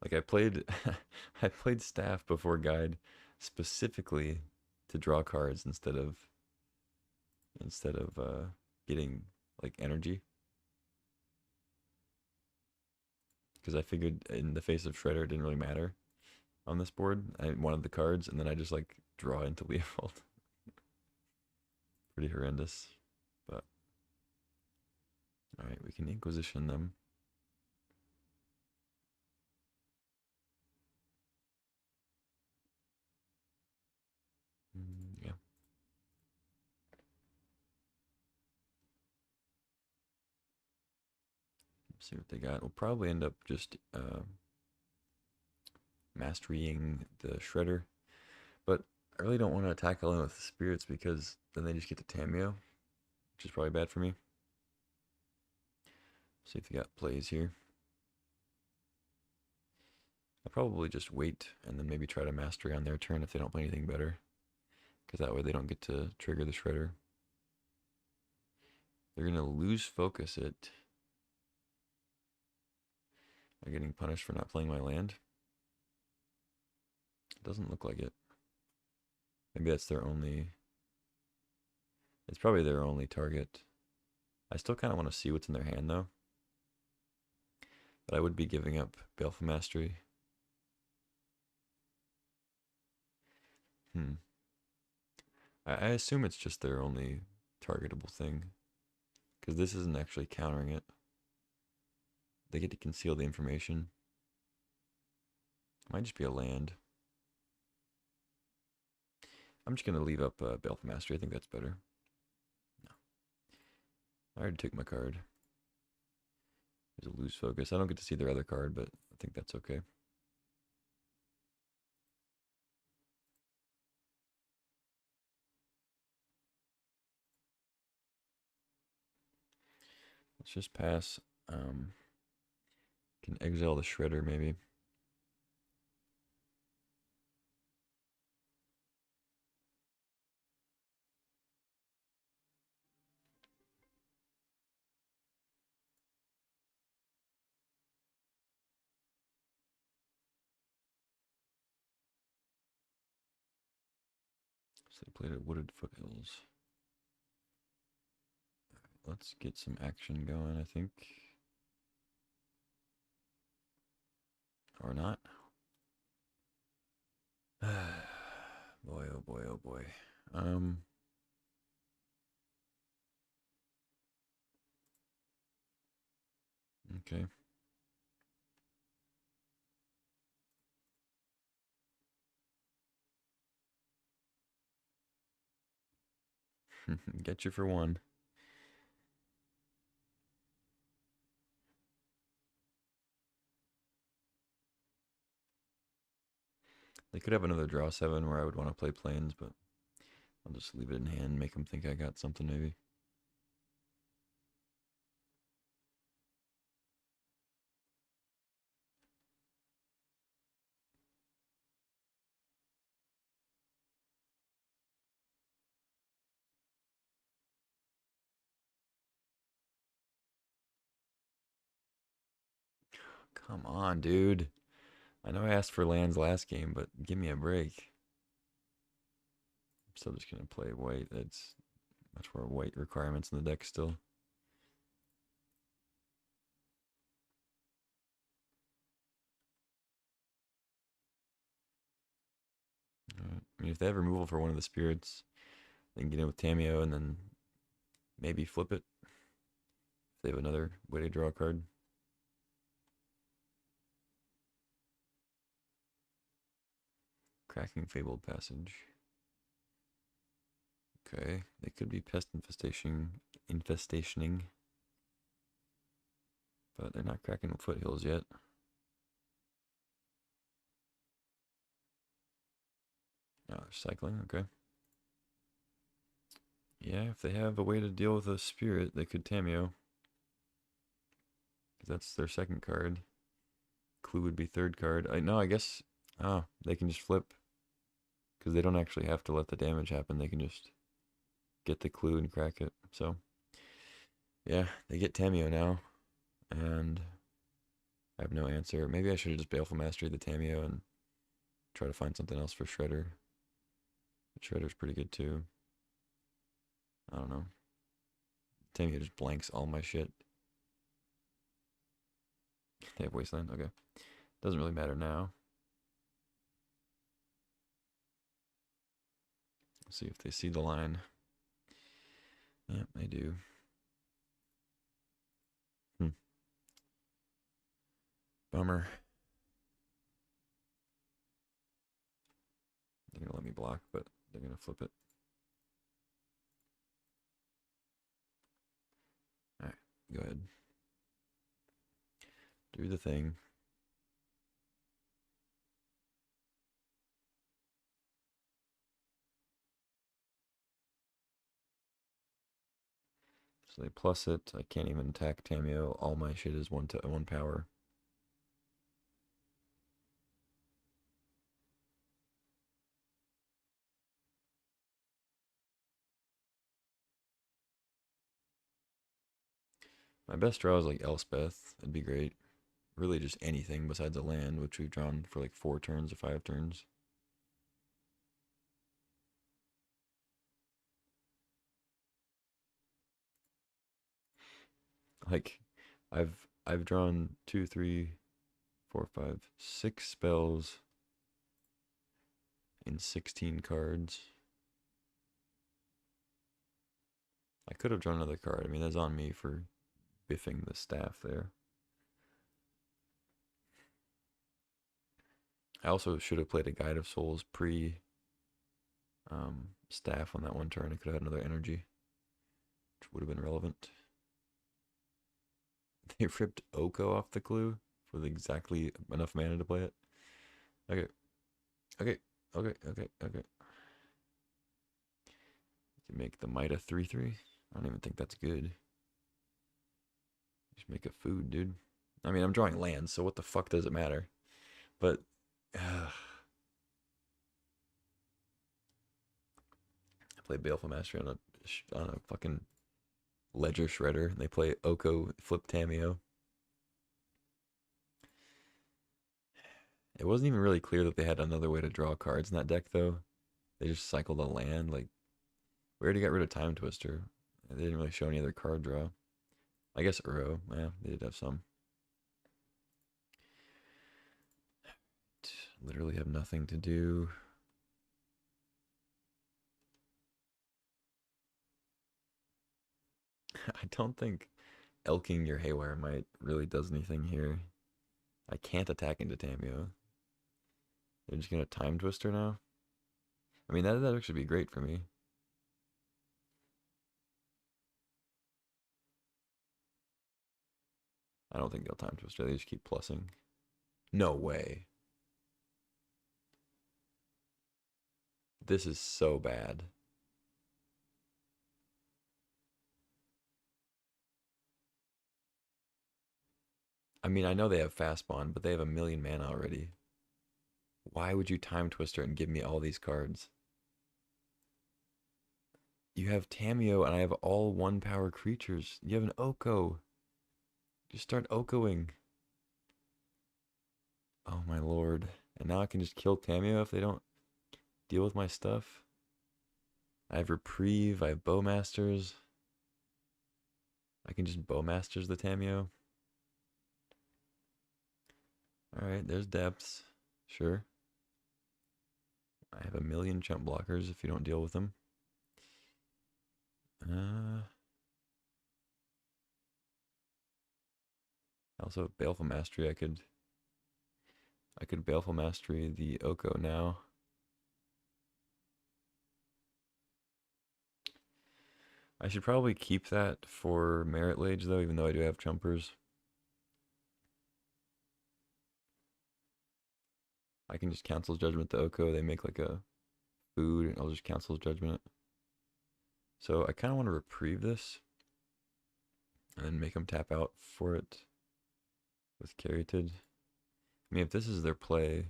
Like I played I played Staff before Guide specifically to draw cards instead of getting like energy. Because I figured in the face of Shredder it didn't really matter on this board. I wanted the cards and then I just like draw into Leovold. Pretty horrendous. But alright, we can Inquisition them. Yeah. Let's see what they got. We'll probably end up just masterying the Shredder. But I really don't want to attack alone with the spirits because then they just get to Tameo, which is probably bad for me. See if they got plays here. I'll probably just wait and then maybe try to mastery on their turn if they don't play anything better. Because that way they don't get to trigger the Shredder. They're going to lose focus it. They're getting punished for not playing my land. It doesn't look like it. Maybe that's their only... It's probably their only target. I still kind of want to see what's in their hand, though. But I would be giving up Baleful Mastery. I assume it's just their only targetable thing. Because this isn't actually countering it. They get to conceal the information. Might just be a land. I'm just going to leave up Baleful Mastery. I think that's better. No. I already took my card. There's a lose focus. I don't get to see their other card, but I think that's okay. Let's just pass. Can exile the Shredder maybe. So they played at Wooded Foothills. Let's get some action going, I think. Or not. Boy, oh boy, oh boy. Okay. Get you for one. They could have another draw 7 where I would want to play planes, but I'll just leave it in hand, make them think I got something maybe. Come on, dude. I know I asked for lands last game, but give me a break. I'm still just going to play white. It's much more white requirements in the deck still. I mean, if they have removal for one of the spirits, they can get in with Tameo and then maybe flip it. If they have another way to draw a card. Cracking Fabled Passage. Okay, they could be pest infestationing, but they're not cracking Foothills yet. Oh, they're cycling, okay. Yeah, if they have a way to deal with a spirit, they could Tameo. Because that's their second card. Clue would be third card. I guess, they can just flip. Because they don't actually have to let the damage happen. They can just get the clue and crack it. So, yeah, they get Tameo now. And I have no answer. Maybe I should have just Baleful Mastery the Tameo and try to find something else for Shredder. But Shredder's pretty good too. I don't know. Tameo just blanks all my shit. They have Wasteland? Okay. Doesn't really matter now. Let's see if they see the line. Yep, they do. Bummer. They're gonna let me block, but they're gonna flip it. Alright, go ahead. Do the thing. So they plus it. I can't even attack Tameo. All my shit is one power. My best draw is like Elspeth. It'd be great. Really just anything besides a land, which we've drawn for like 4 turns or 5 turns. Like I've drawn 2, 3, 4, 5, 6 spells in 16 cards. I could have drawn another card. I mean, that's on me for biffing the staff there. I also should have played a Guide of Souls pre staff on that one turn. I could have had another energy, which would have been relevant. They ripped Oko off the clue with exactly enough mana to play it. Okay. Okay. Okay. Okay. Okay. You can make the Might a 3/3. I don't even think that's good. Just make a food, dude. I mean, I'm drawing lands, so what the fuck does it matter? But I play Baleful Mastery on a fucking Ledger Shredder. They play Oko Flip Tameo. It wasn't even really clear that they had another way to draw cards in that deck, though. They just cycled a land. Like, we already got rid of Time Twister. They didn't really show any other card draw. I guess Uro. Yeah, they did have some. Literally have nothing to do. I don't think elking your Haywire Might really does anything here. I can't attack into Tamio. They're just gonna Time Twister now. I mean, that'd actually be great for me. I don't think they'll Time Twister. They just keep plussing. No way. This is so bad. I mean, I know they have Fast Bond, but they have a million mana already. Why would you Time Twister and give me all these cards? You have Tamio, and I have all 1-power creatures. You have an Oko. Just start Okoing. Oh my lord. And now I can just kill Tamio if they don't deal with my stuff. I have Reprieve, I have Bowmasters. I can just Bowmasters the Tamio. Alright, there's depths. Sure. I have a million chump blockers if you don't deal with them. I also have Baleful Mastery. I could Baleful Mastery the Oko now. I should probably keep that for Merit Lage though, even though I do have Chumpers. I can just Council's Judgment the Oko. They make like a food, and I'll just Council's Judgment it. So I kind of want to Reprieve this and then make them tap out for it with Caryatid. I mean, if this is their play,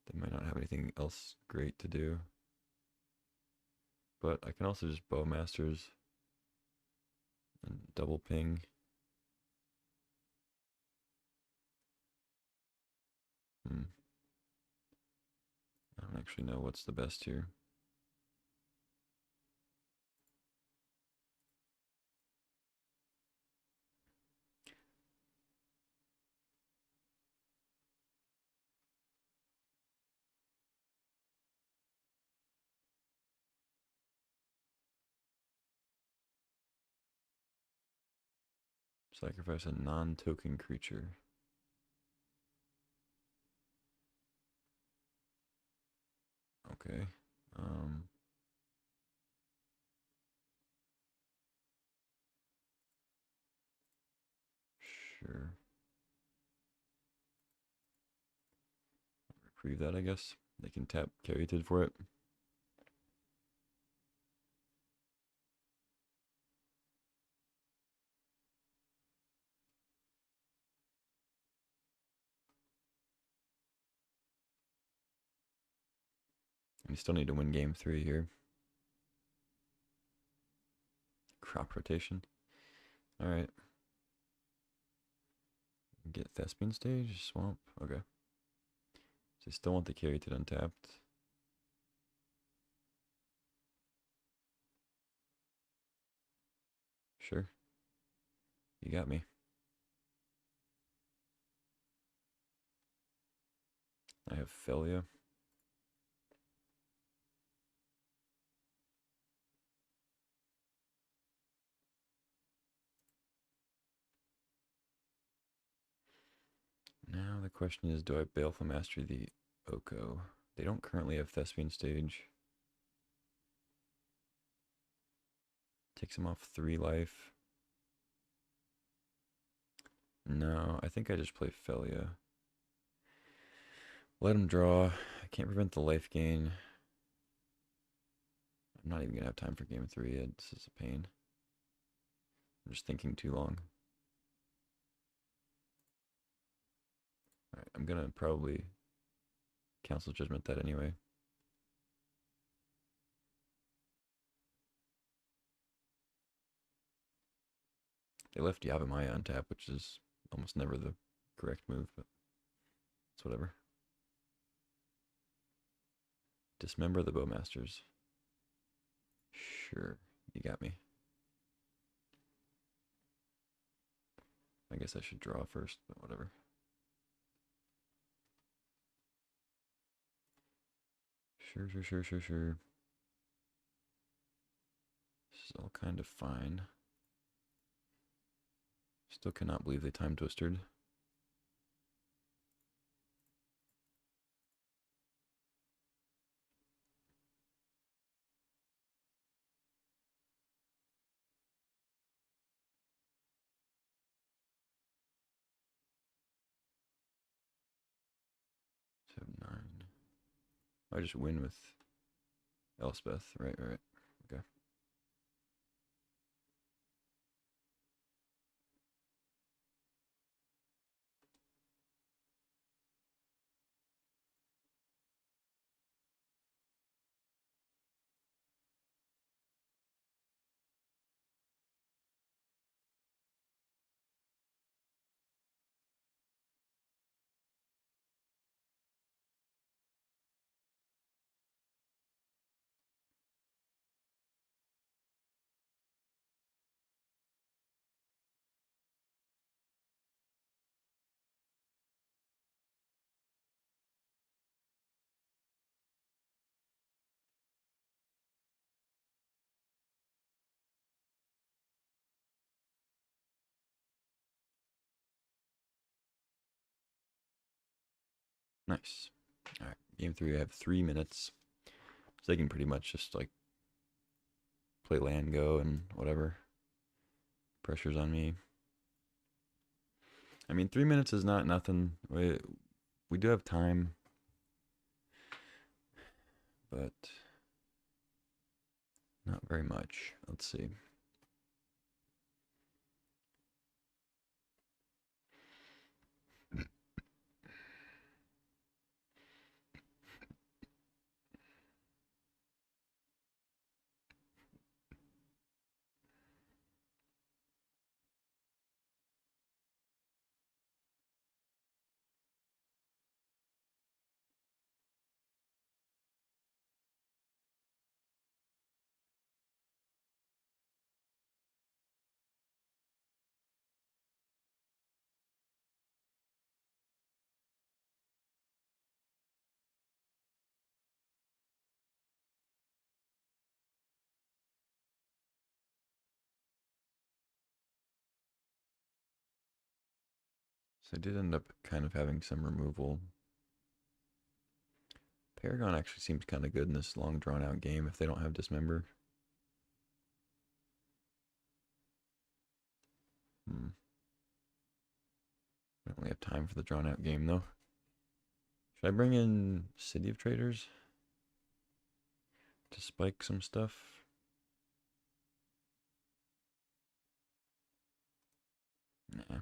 they might not have anything else great to do. But I can also just Bowmasters and double ping. I don't actually know what's the best here. Sacrifice a non-token creature. Okay. Sure. Reprieve that, I guess. They can tap Caryatid for it. We still need to win game 3 here. Crop rotation. Alright. Get Thespian Stage, Swamp. Okay. So they still want the Caryatid untapped. Sure. You got me. I have Felia. Now the question is, do I Baleful Mastery the Oko? They don't currently have Thespian Stage. Takes him off 3 life. No, I think I just play Felia. Let him draw. I can't prevent the life gain. I'm not even going to have time for game 3 yet. This is a pain. I'm just thinking too long. Alright, I'm going to probably Council Judgment that anyway. They left Yavimaya on tap, which is almost never the correct move, but it's whatever. Dismember the Bowmasters. Sure, you got me. I guess I should draw first, but whatever. Sure. This is all kind of fine. Still cannot believe they time twisted. So 9. I just win with Elspeth. Right. Okay. Nice. All right. Game 3, I have 3 minutes. So they can pretty much just like play land go and whatever. Pressure's on me. I mean, 3 minutes is not nothing. We do have time, but not very much. Let's see. So I did end up kind of having some removal. Paragon actually seems kind of good in this long drawn out game if they don't have Dismember. I only have time for the drawn out game though. Should I bring in City of Traders to spike some stuff? Nah.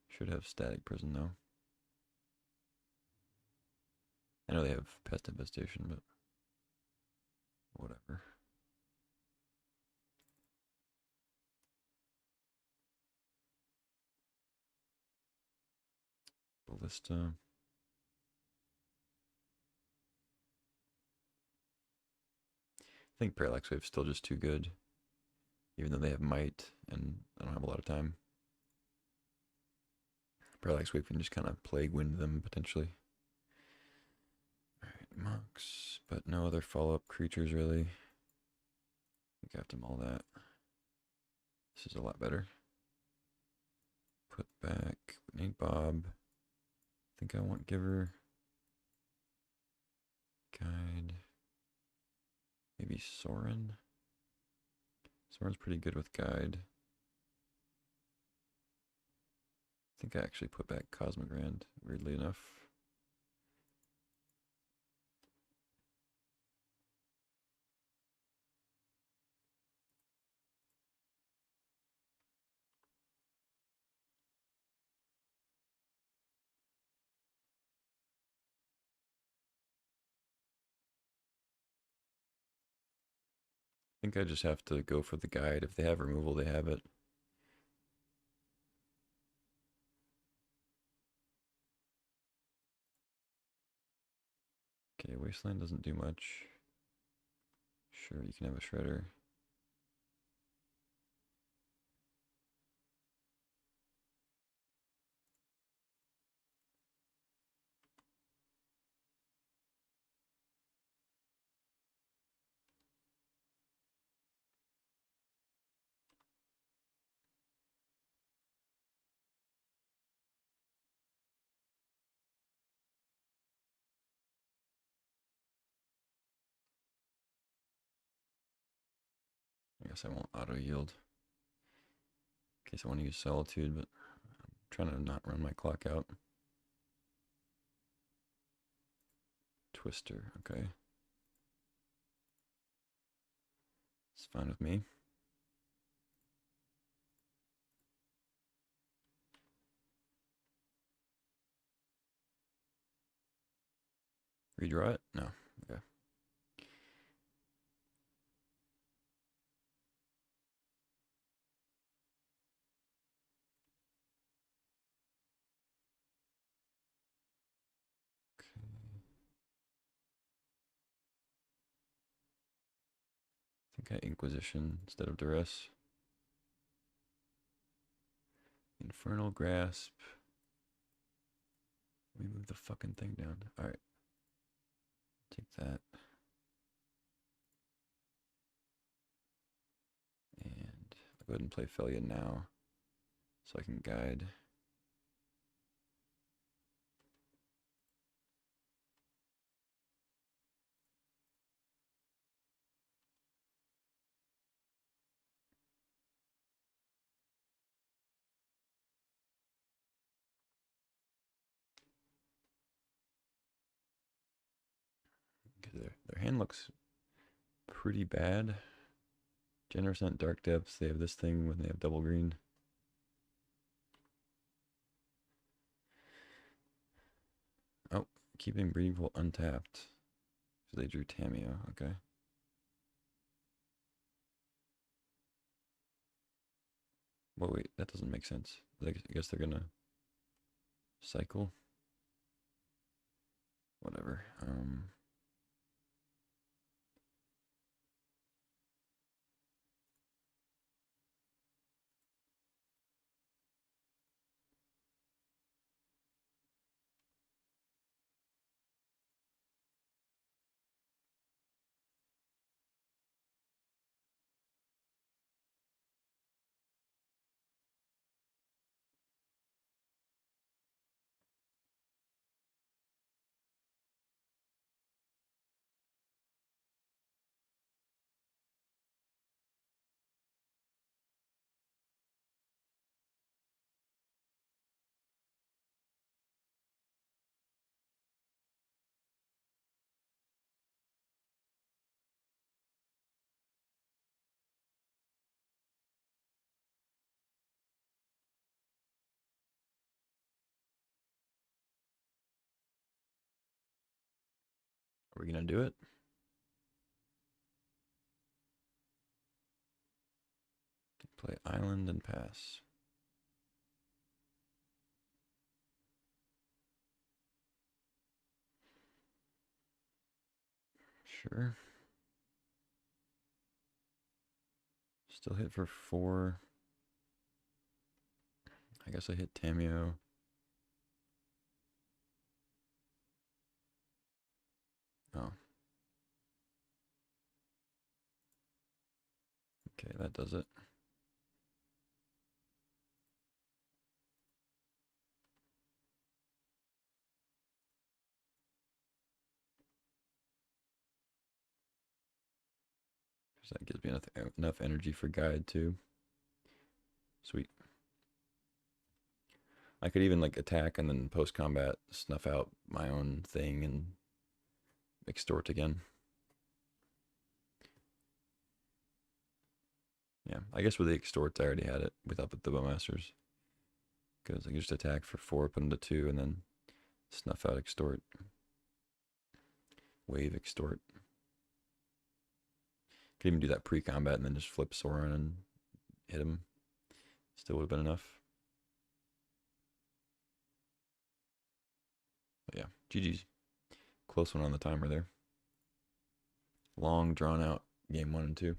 Should have Static Prison though. I know they have Pest Infestation, but whatever. Ballista. I think Parallax Wave's still just too good. Even though they have Might, and I don't have a lot of time. Parallax Wave can just kind of plague wind them, potentially. Alright, Mox, but no other follow-up creatures, really. I got them all that. This is a lot better. Put back, need Bob. I think I want Giver. Guide. Maybe Soren. Soren's pretty good with Guide. I think I actually put back Cosmogrand, weirdly enough. I think I just have to go for the Guide. If they have removal, they have it. Okay, Wasteland doesn't do much. Sure, you can have a Shredder. I guess I won't auto yield in case I want to use Solitude, but I'm trying to not run my clock out. Twister, okay. It's fine with me. Redraw it? No. Okay. I think I Inquisition instead of Duress. Infernal Grasp. Let me move the fucking thing down. Alright. Take that. And I'll go ahead and play Felia now so I can guide. Their hand looks pretty bad. Generous Dark Depths. They have this thing when they have double green. Oh, keeping Breeding Pool untapped. So they drew Tameo. Okay. Well, wait, that doesn't make sense. I guess they're gonna cycle. Whatever. Are we gonna do it? Play Island and pass. Sure. Still hit for 4. I guess I hit Tameo. Oh. Okay, that does it. So that gives me enough energy for guide too. Sweet. I could even like attack and then post combat snuff out my own thing and extort again. Yeah, I guess with the extorts I already had it without the Bowmasters. Because I can just attack for 4, put into 2, and then snuff out extort. Wave extort. Could even do that pre-combat and then just flip Soren and hit him. Still would have been enough. But yeah, GG's. Close one on the timer there. Long drawn out game 1 and 2.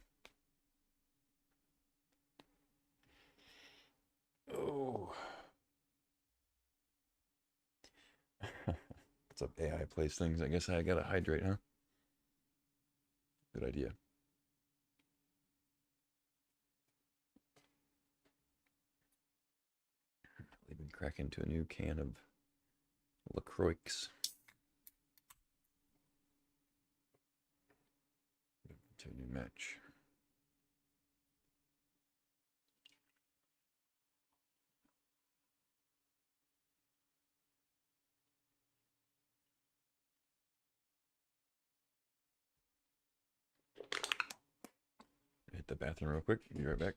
Oh. What's up, AI plays things? I guess I gotta hydrate, huh? Good idea. They've been cracking into a new can of LaCroix. To a new match. Hit the bathroom real quick. Be right back.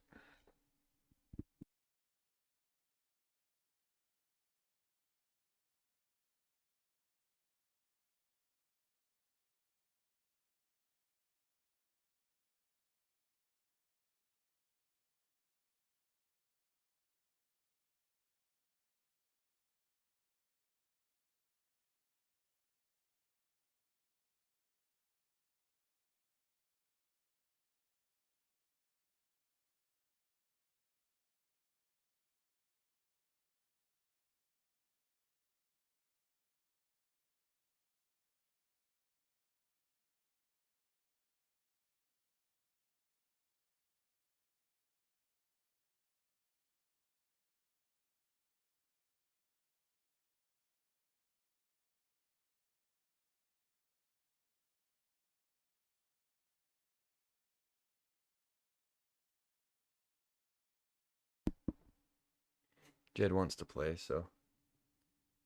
Jed wants to play, so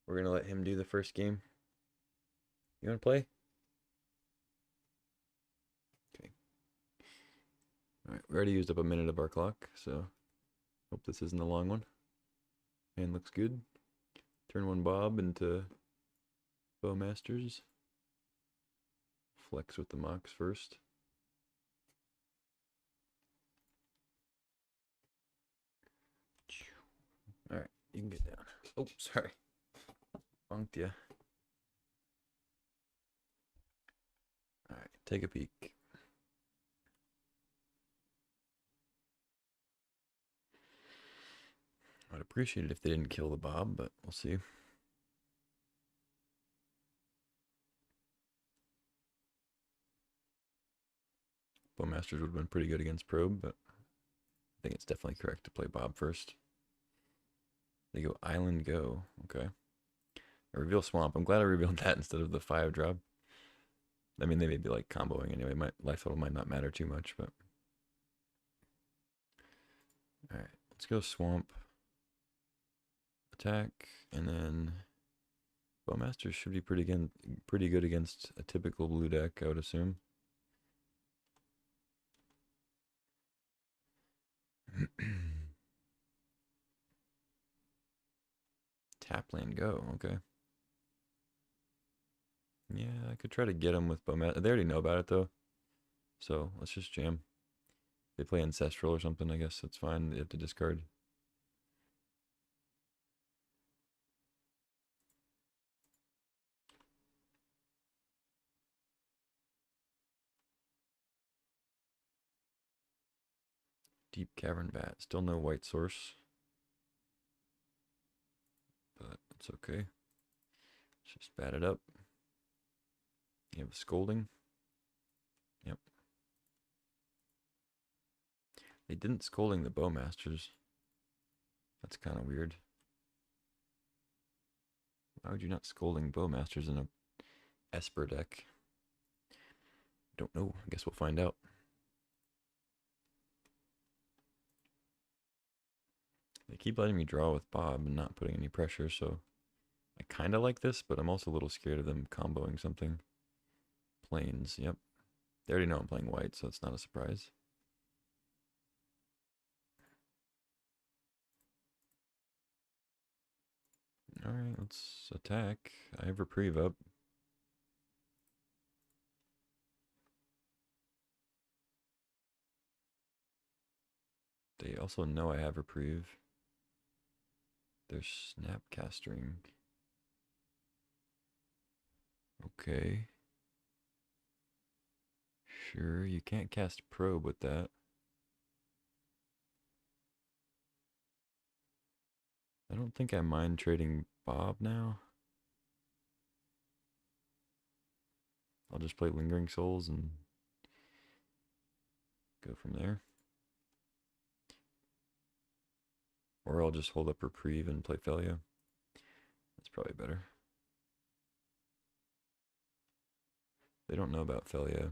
we're gonna let him do the first game. You wanna play? Okay. Alright, we already used up a minute of our clock, so hope this isn't a long one. Hand looks good. Turn 1 Bob into Bowmasters. Flex with the Mox first. Alright, you can get down. Oh, sorry. Bunked ya. Alright, take a peek. I'd appreciate it if they didn't kill the Bob, but we'll see. Bowmasters would have been pretty good against Probe, but I think it's definitely correct to play Bob first. They go Island Go. Okay. I reveal Swamp. I'm glad I revealed that instead of the 5 drop. I mean, they may be like comboing anyway. My life total might not matter too much, but. Alright, let's go Swamp. Attack, and then Bowmasters should be pretty good against a typical blue deck, I would assume. Tapland Go, okay. Yeah, I could try to get them with Bowmaster. They already know about it though, so let's just jam. They play Ancestral or something, I guess that's fine. They have to discard. Deep Cavern Bat. Still no white source, but it's okay. Let's just bat it up. You have a Scolding. Yep. They didn't Scolding the Bowmasters. That's kind of weird. Why would you not Scolding Bowmasters in a Esper deck? Don't know. I guess we'll find out. They keep letting me draw with Bob and not putting any pressure, so I kind of like this, but I'm also a little scared of them comboing something. Plains, yep. They already know I'm playing white, so it's not a surprise. Alright, let's attack. I have reprieve up. They also know I have reprieve. They're Snapcastering. Okay. Sure, you can't cast probe with that. I don't think I mind trading Bob now. I'll just play Lingering Souls and go from there. Or I'll just hold up Reprieve and play Felia. That's probably better. They don't know about Felia.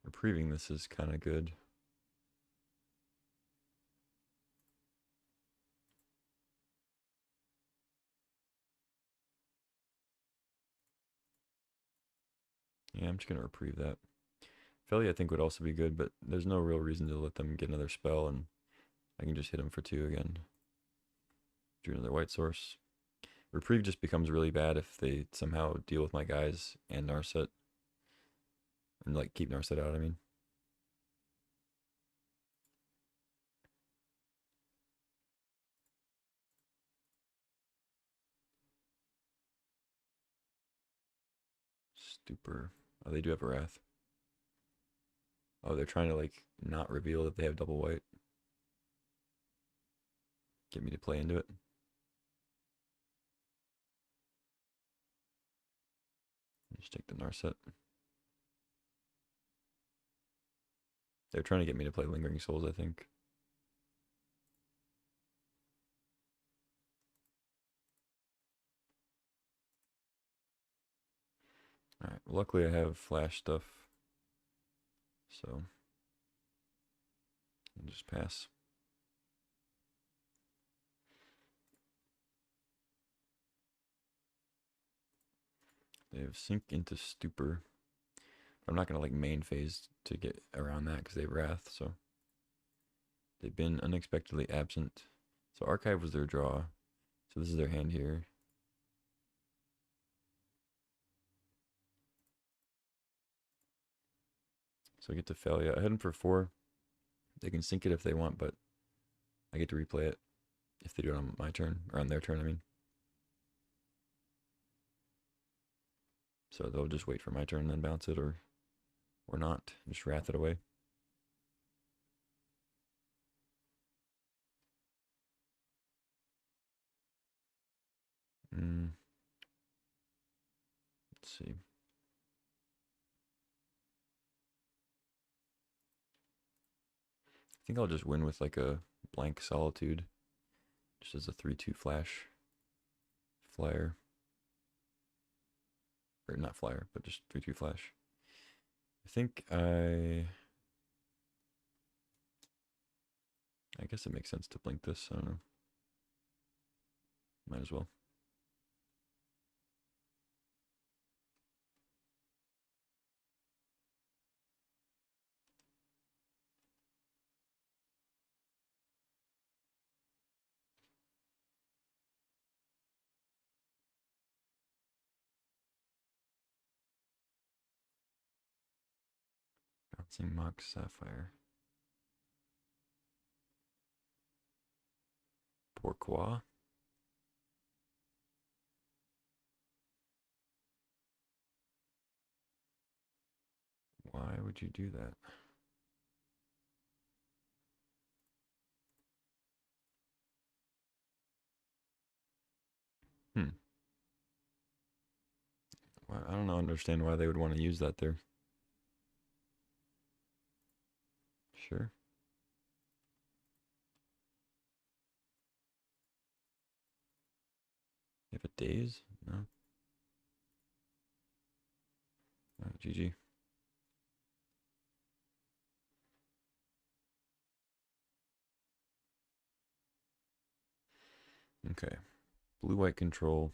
Reprieving this is kind of good. Yeah, I'm just going to reprieve that. Felia I think would also be good, but there's no real reason to let them get another spell, and I can just hit them for 2 again. Do another white source. Reprieve just becomes really bad if they somehow deal with my guys and Narset. And like keep Narset out, I mean. Stupor. Oh, they do have a Wrath. Oh, they're trying to like not reveal that they have double white. Get me to play into it. Just take the Narset. They're trying to get me to play Lingering Souls, I think. Alright, luckily I have flash stuff. So, I'll just pass. They have Sink into Stupor. I'm not going to like main phase to get around that because they have Wrath, so. They've been unexpectedly absent. So Archive was their draw. So this is their hand here. So I get to Felia. I hit them for 4. They can sink it if they want, but I get to replay it if they do it on my turn, or on their turn, I mean. So they'll just wait for my turn and then bounce it, or not. Just Wrath it away. Let's see. I think I'll just win with like a blank Solitude. Just as a 3/2 flash. Flyer. Or not flyer, but just 3/2 flash. I think I guess it makes sense to blink this. I don't know. Might as well. Bouncing Mox Sapphire. Pourquoi? Why would you do that? Well, I don't understand why they would want to use that there. Sure. You have a daze? No. GG. Okay. Blue-white control.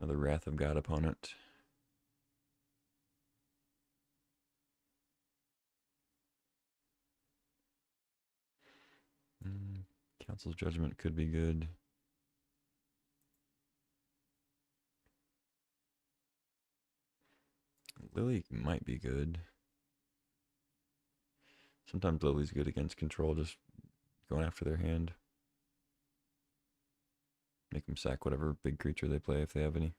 Another Wrath of God opponent. Council's Judgment could be good. Lily might be good. Sometimes Lily's good against control, just going after their hand. Make them sack whatever big creature they play if they have any.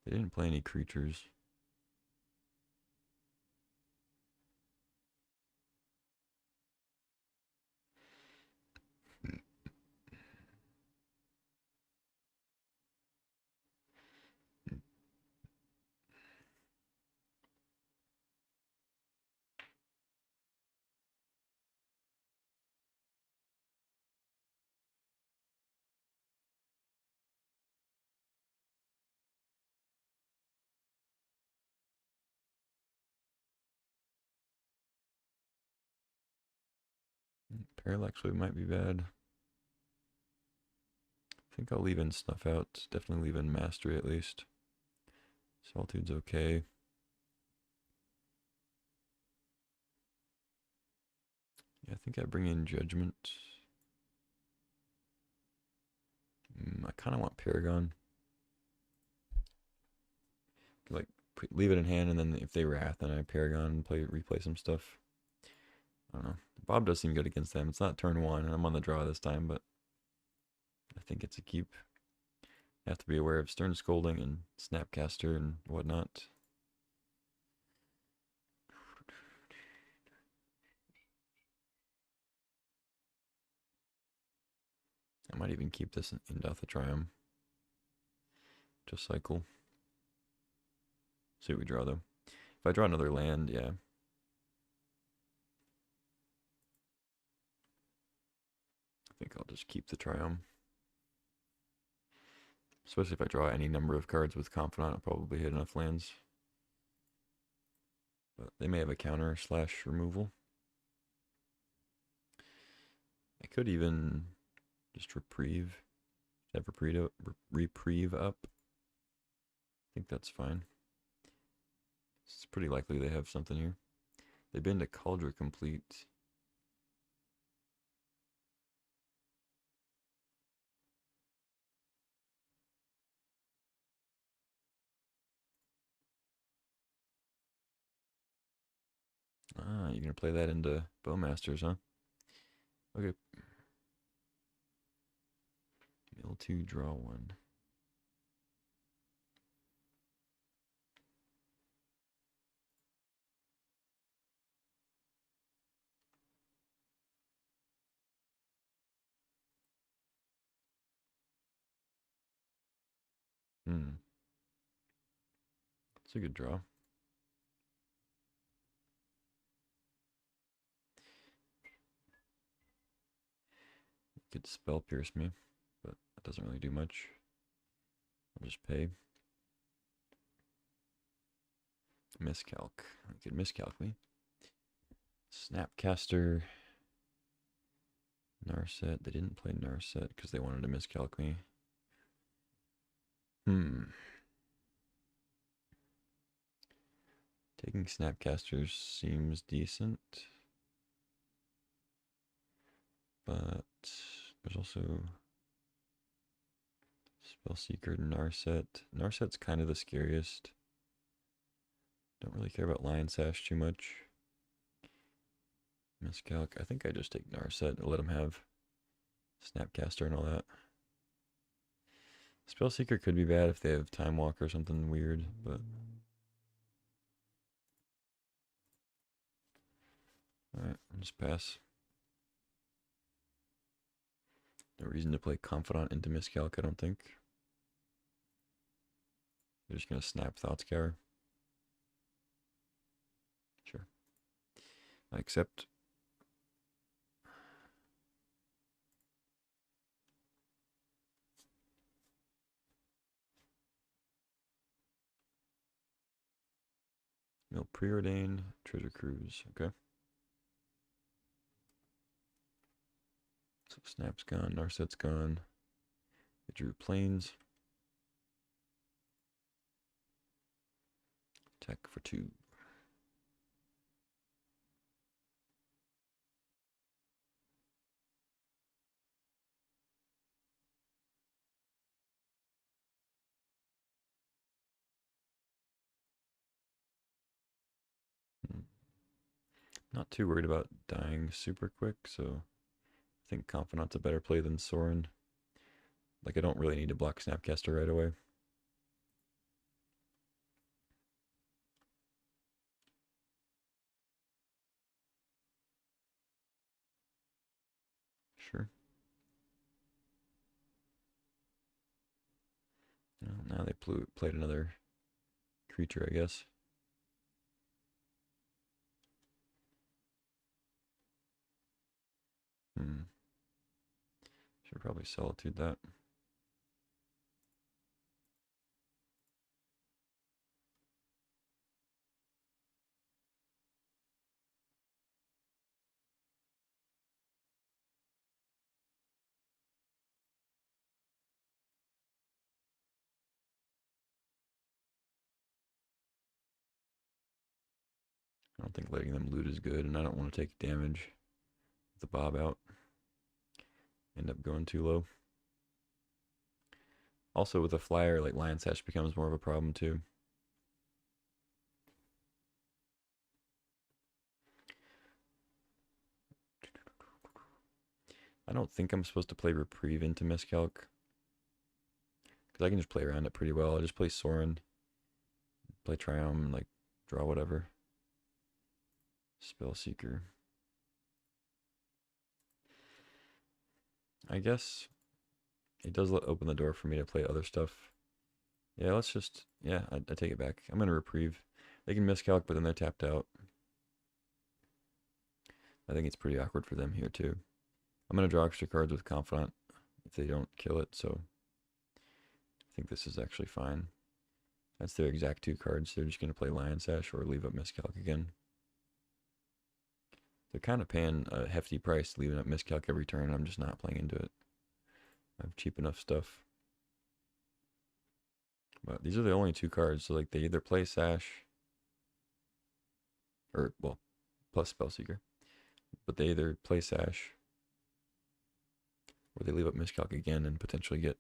They didn't play any creatures. Parallax Wave might be bad. I think I'll leave in Snuff Out. Definitely leave in Mastery at least. Solitude's okay. Yeah, I think I bring in Judgment. I kind of want Paragon. Like, leave it in hand, and then if they Wrath, then I Paragon and replay some stuff. I don't know. Bob does seem good against them. It's not turn 1, and I'm on the draw this time, but I think it's a keep. You have to be aware of Stern Scolding and Snapcaster and whatnot. I might even keep this in Indothrium. Just cycle. See what we draw, though. If I draw another land, yeah. I think I'll just keep the Triumph. Especially if I draw any number of cards with Confidant, I'll probably hit enough lands. But they may have a counter / removal. I could even just reprieve. Have reprieve up. I think that's fine. It's pretty likely they have something here. They've been to Cauldron Complete. Ah, you're gonna play that into Bowmasters, huh? Okay. Mill 2, draw 1. It's a good draw. Could Spell Pierce me, but that doesn't really do much. I'll just pay. Miscalc. I could miscalc me. Snapcaster. Narset. They didn't play Narset because they wanted to miscalc me. Taking Snapcasters seems decent. But there's also Spellseeker, Narset. Narset's kind of the scariest. Don't really care about Lion Sash too much. Miscalc. I think I just take Narset and let him have Snapcaster and all that. Spellseeker could be bad if they have Time Walk or something weird, but alright, I'll just pass. No reason to play Confidant into Miscalc, I don't think. They're just gonna snap Thoughtscour. Sure. I accept. No Preordain, Treasure Cruise, okay. So Snap's gone, Narset's gone. They drew Plains. Tech for 2. Not too worried about dying super quick, so I think Confidant's a better play than Sorin. Like, I don't really need to block Snapcaster right away. Sure. Well, now they played another creature, I guess. Should probably Solitude that. I don't think letting them loot is good, and I don't want to take damage with the Bob out. End up going too low. Also, with a flyer, like Lion Sash becomes more of a problem too. I don't think I'm supposed to play Reprieve into Miscalc, because I can just play around it pretty well. I just play Sorin, play Triumph, like draw whatever. Spellseeker. I guess it does open the door for me to play other stuff. Yeah, let's just, yeah, I take it back. I'm going to Reprieve. They can Miscalc, but then they're tapped out. I think it's pretty awkward for them here too. I'm going to draw extra cards with Confidant if they don't kill it, so I think this is actually fine. That's their exact two cards. They're just going to play Lion Sash or leave up Miscalc again. They're kind of paying a hefty price leaving up Miscalc every turn. I'm just not playing into it. I have cheap enough stuff. But these are the only two cards, so like they either play Sash or, well, plus Spellseeker, but they either play Sash or they leave up Miscalc again and potentially get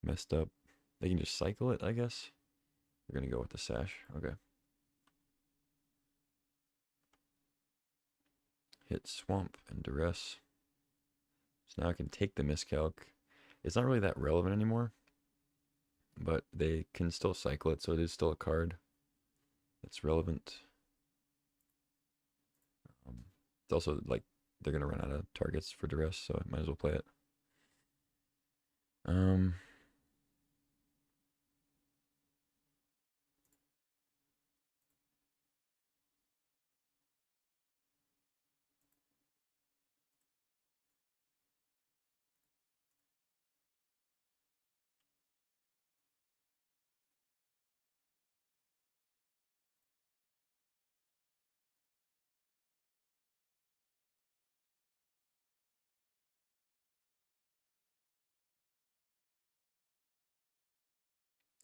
messed up. They can just cycle it, I guess. We're going to go with the Sash. Okay. Hit Swamp and Duress. So now I can take the Miscalc. It's not really that relevant anymore, but they can still cycle it, so it is still a card that's relevant. It's also like they're going to run out of targets for Duress, so I might as well play it.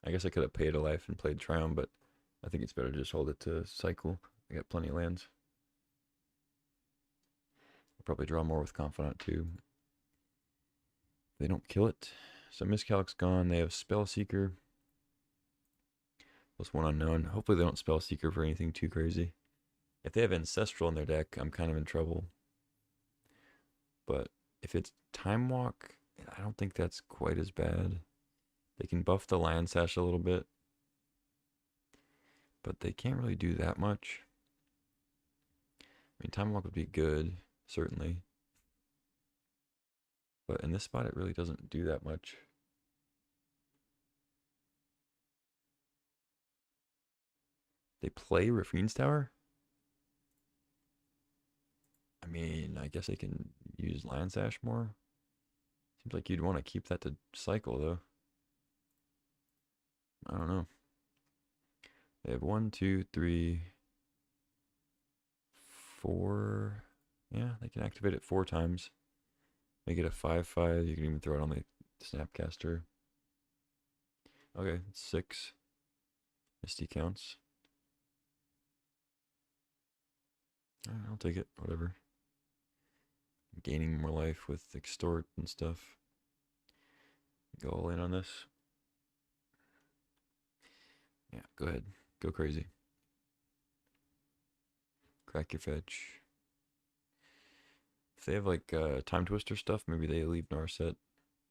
I guess I could have paid a life and played Triumph, but I think it's better to just hold it to cycle. I got plenty of lands. I'll probably draw more with Confidant too. They don't kill it. So Miscalc's gone. They have Spellseeker. Plus one unknown. Hopefully they don't Spellseeker for anything too crazy. If they have Ancestral in their deck, I'm kind of in trouble. But if it's Time Walk, I don't think that's quite as bad. They can buff the Lion Sash a little bit, but they can't really do that much. I mean, Time Walk would be good, certainly. But in this spot, it really doesn't do that much. They play Rafine's Tower? I mean, I guess they can use Lion Sash more. Seems like you'd want to keep that to cycle, though. I don't know. They have 1, 2, 3, 4. Yeah, they can activate it 4 times. Make it a 5/5. You can even throw it on the Snapcaster. Okay, 6. Misty counts. I'll take it. Whatever. Gaining more life with Extort and stuff. Go all in on this. Yeah, go ahead. Go crazy. Crack your fetch. If they have like time twister stuff, maybe they leave Narset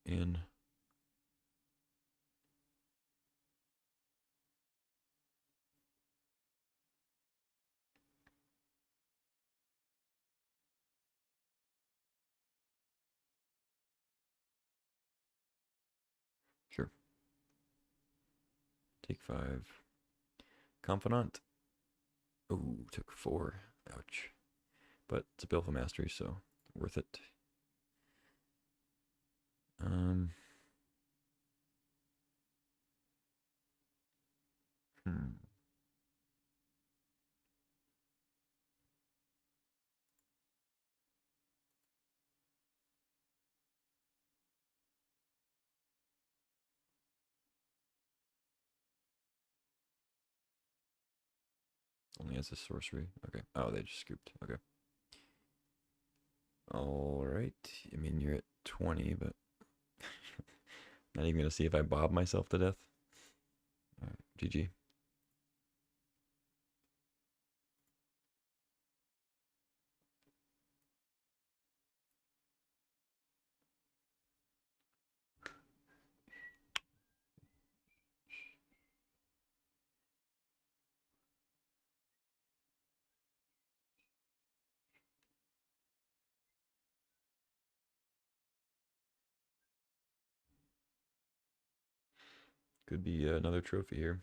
in. Sure. Take 5. Confidant. Ooh, took 4. Ouch. But it's a Baleful Mastery, so worth it. Um. Hmm. Only has a sorcery. Okay. Oh, they just scooped. Okay. All right. I mean, you're at 20, but not even gonna see if I bob myself to death. All right. GG. Could be another trophy here.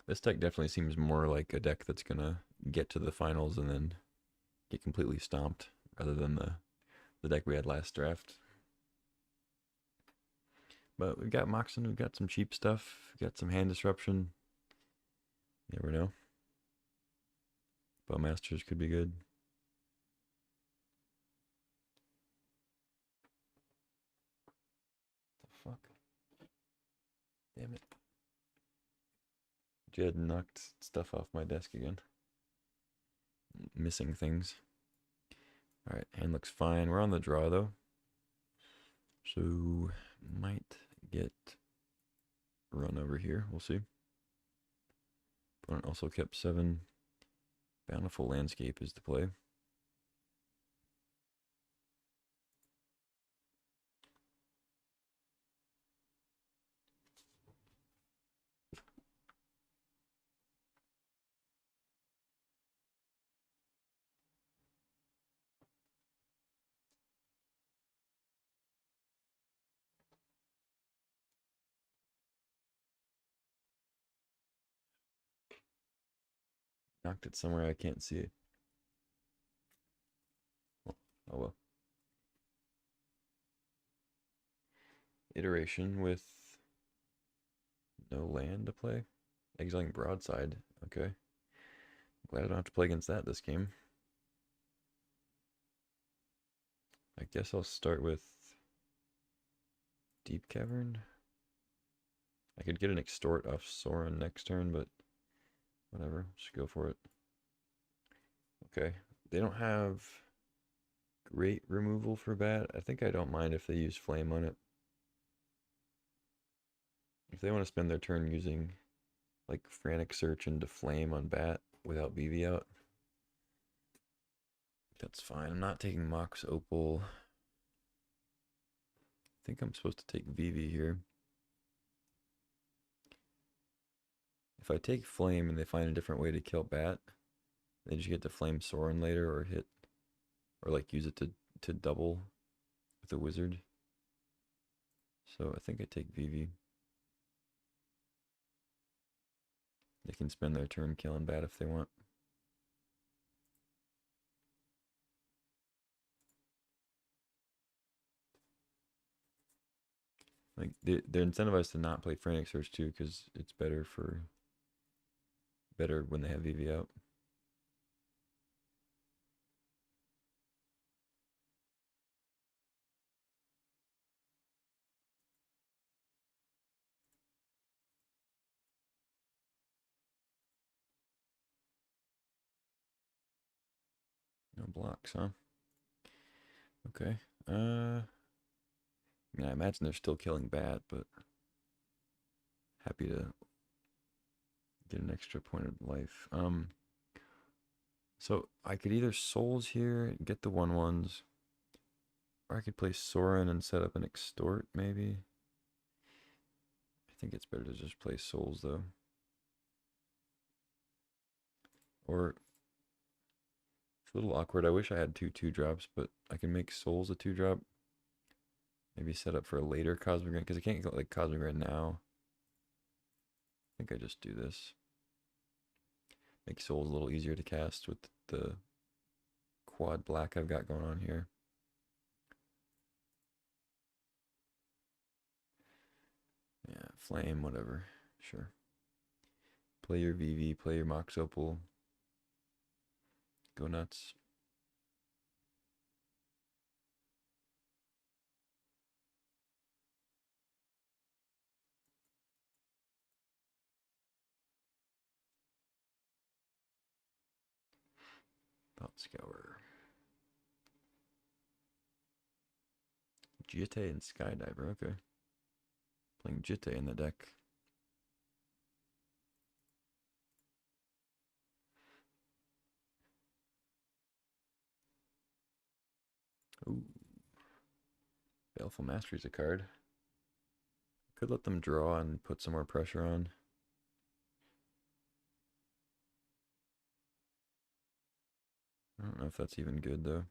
This deck definitely seems more like a deck that's gonna get to the finals and then get completely stomped, rather than the deck we had last draft. But we've got Moxen, we've got some cheap stuff, we've got some hand disruption. You never know. Bowmasters could be good. The fuck? Damn it. Jed knocked stuff off my desk again. Missing things. Alright, hand looks fine. We're on the draw though. So might get run over here. We'll see. Opponent also kept 7. Bountiful Landscape is the play. Knocked it somewhere I can't see it. Oh well. Iteration with no land to play. Exiling Broadside. Okay. Glad I don't have to play against that this game. I guess I'll start with Deep Cavern. I could get an Extort off Sorin next turn, but whatever. Just go for it. Okay. They don't have great removal for bat. I think I don't mind if they use Flame on it. If they want to spend their turn using like Frantic Search into Flame on bat without BV out, that's fine. I'm not taking Mox Opal. I think I'm supposed to take VV here. If I take Flame and they find a different way to kill bat, they just get to Flame Sorin later or hit, or like use it to double with a wizard. So I think I take VV. They can spend their turn killing bat if they want. Like they're incentivized to not play Frantic Search too, because it's better when they have VV out. No blocks, huh? Okay. I mean, I imagine they're still killing bad, but happy to get an extra point of life. So I could either Souls here, get the 1/1s, or I could play Sorin and set up an Extort, maybe. I think it's better to just play Souls, though. Or, it's a little awkward. I wish I had two 2-drops, but I can make Souls a 2-drop. Maybe set up for a later Cosmic Grand, because I can't get like Cosmic Grand now. I think I just do this. Make Souls a little easier to cast with the quad black I've got going on here. Yeah, Flame, whatever. Sure. Play your VV, play your Mox Opal. Go nuts. Thought Scour. Jitte and Skydiver, okay. Playing Jitte in the deck. Ooh. Baleful Mastery's a card. Could let them draw and put some more pressure on. I don't know if that's even good, though.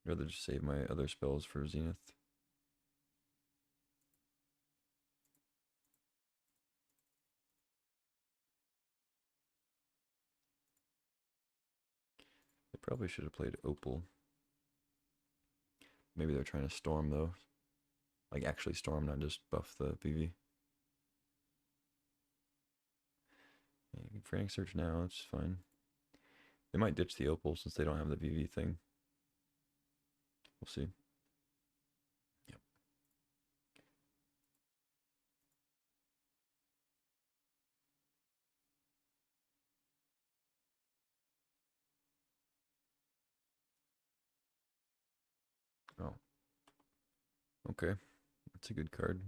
I'd rather just save my other spells for Zenith. They probably should have played Opal. Maybe they're trying to storm, though. Like, actually storm, not just buff the PV. Yeah, you can Frantic Search now, that's fine. They might ditch the Opal since they don't have the VV thing. We'll see. Yep. Oh. Okay. That's a good card.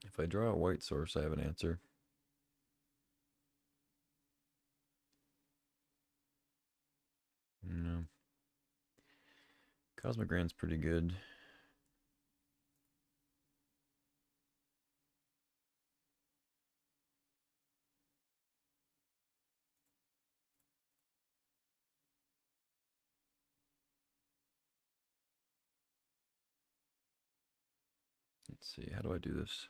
If I draw a white source, I have an answer. No. Cosmic Grand's pretty good. Let's see, how do I do this?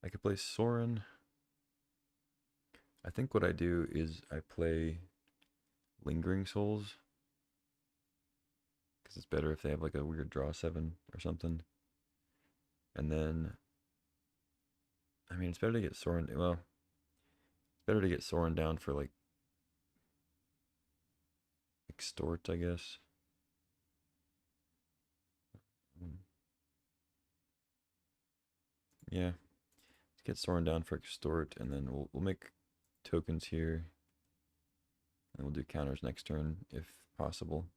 I could play Sorin. I think what I do is I play Lingering Souls. Because it's better if they have like a weird draw 7 or something. And then, I mean, it's better to get Sorin. Well, it's better to get Sorin down for like Extort, I guess. Yeah, let's get Sorin down for Extort, and then we'll make tokens here, and we'll do counters next turn if possible.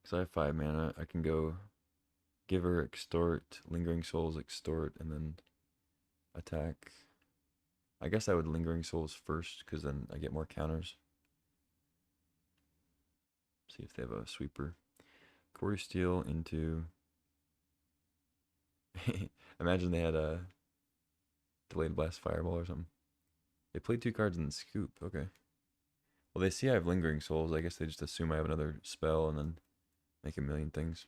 Because I have 5 mana, I can go Giver, Extort, Lingering Souls, Extort, and then attack. I guess I would Lingering Souls first, because then I get more counters. See if they have a sweeper. Quarry Steel into... Imagine they had a Delayed Blast Fireball or something. They played 2 cards in the scoop, okay. Well, they see I have Lingering Souls. I guess they just assume I have another spell and then make a million things.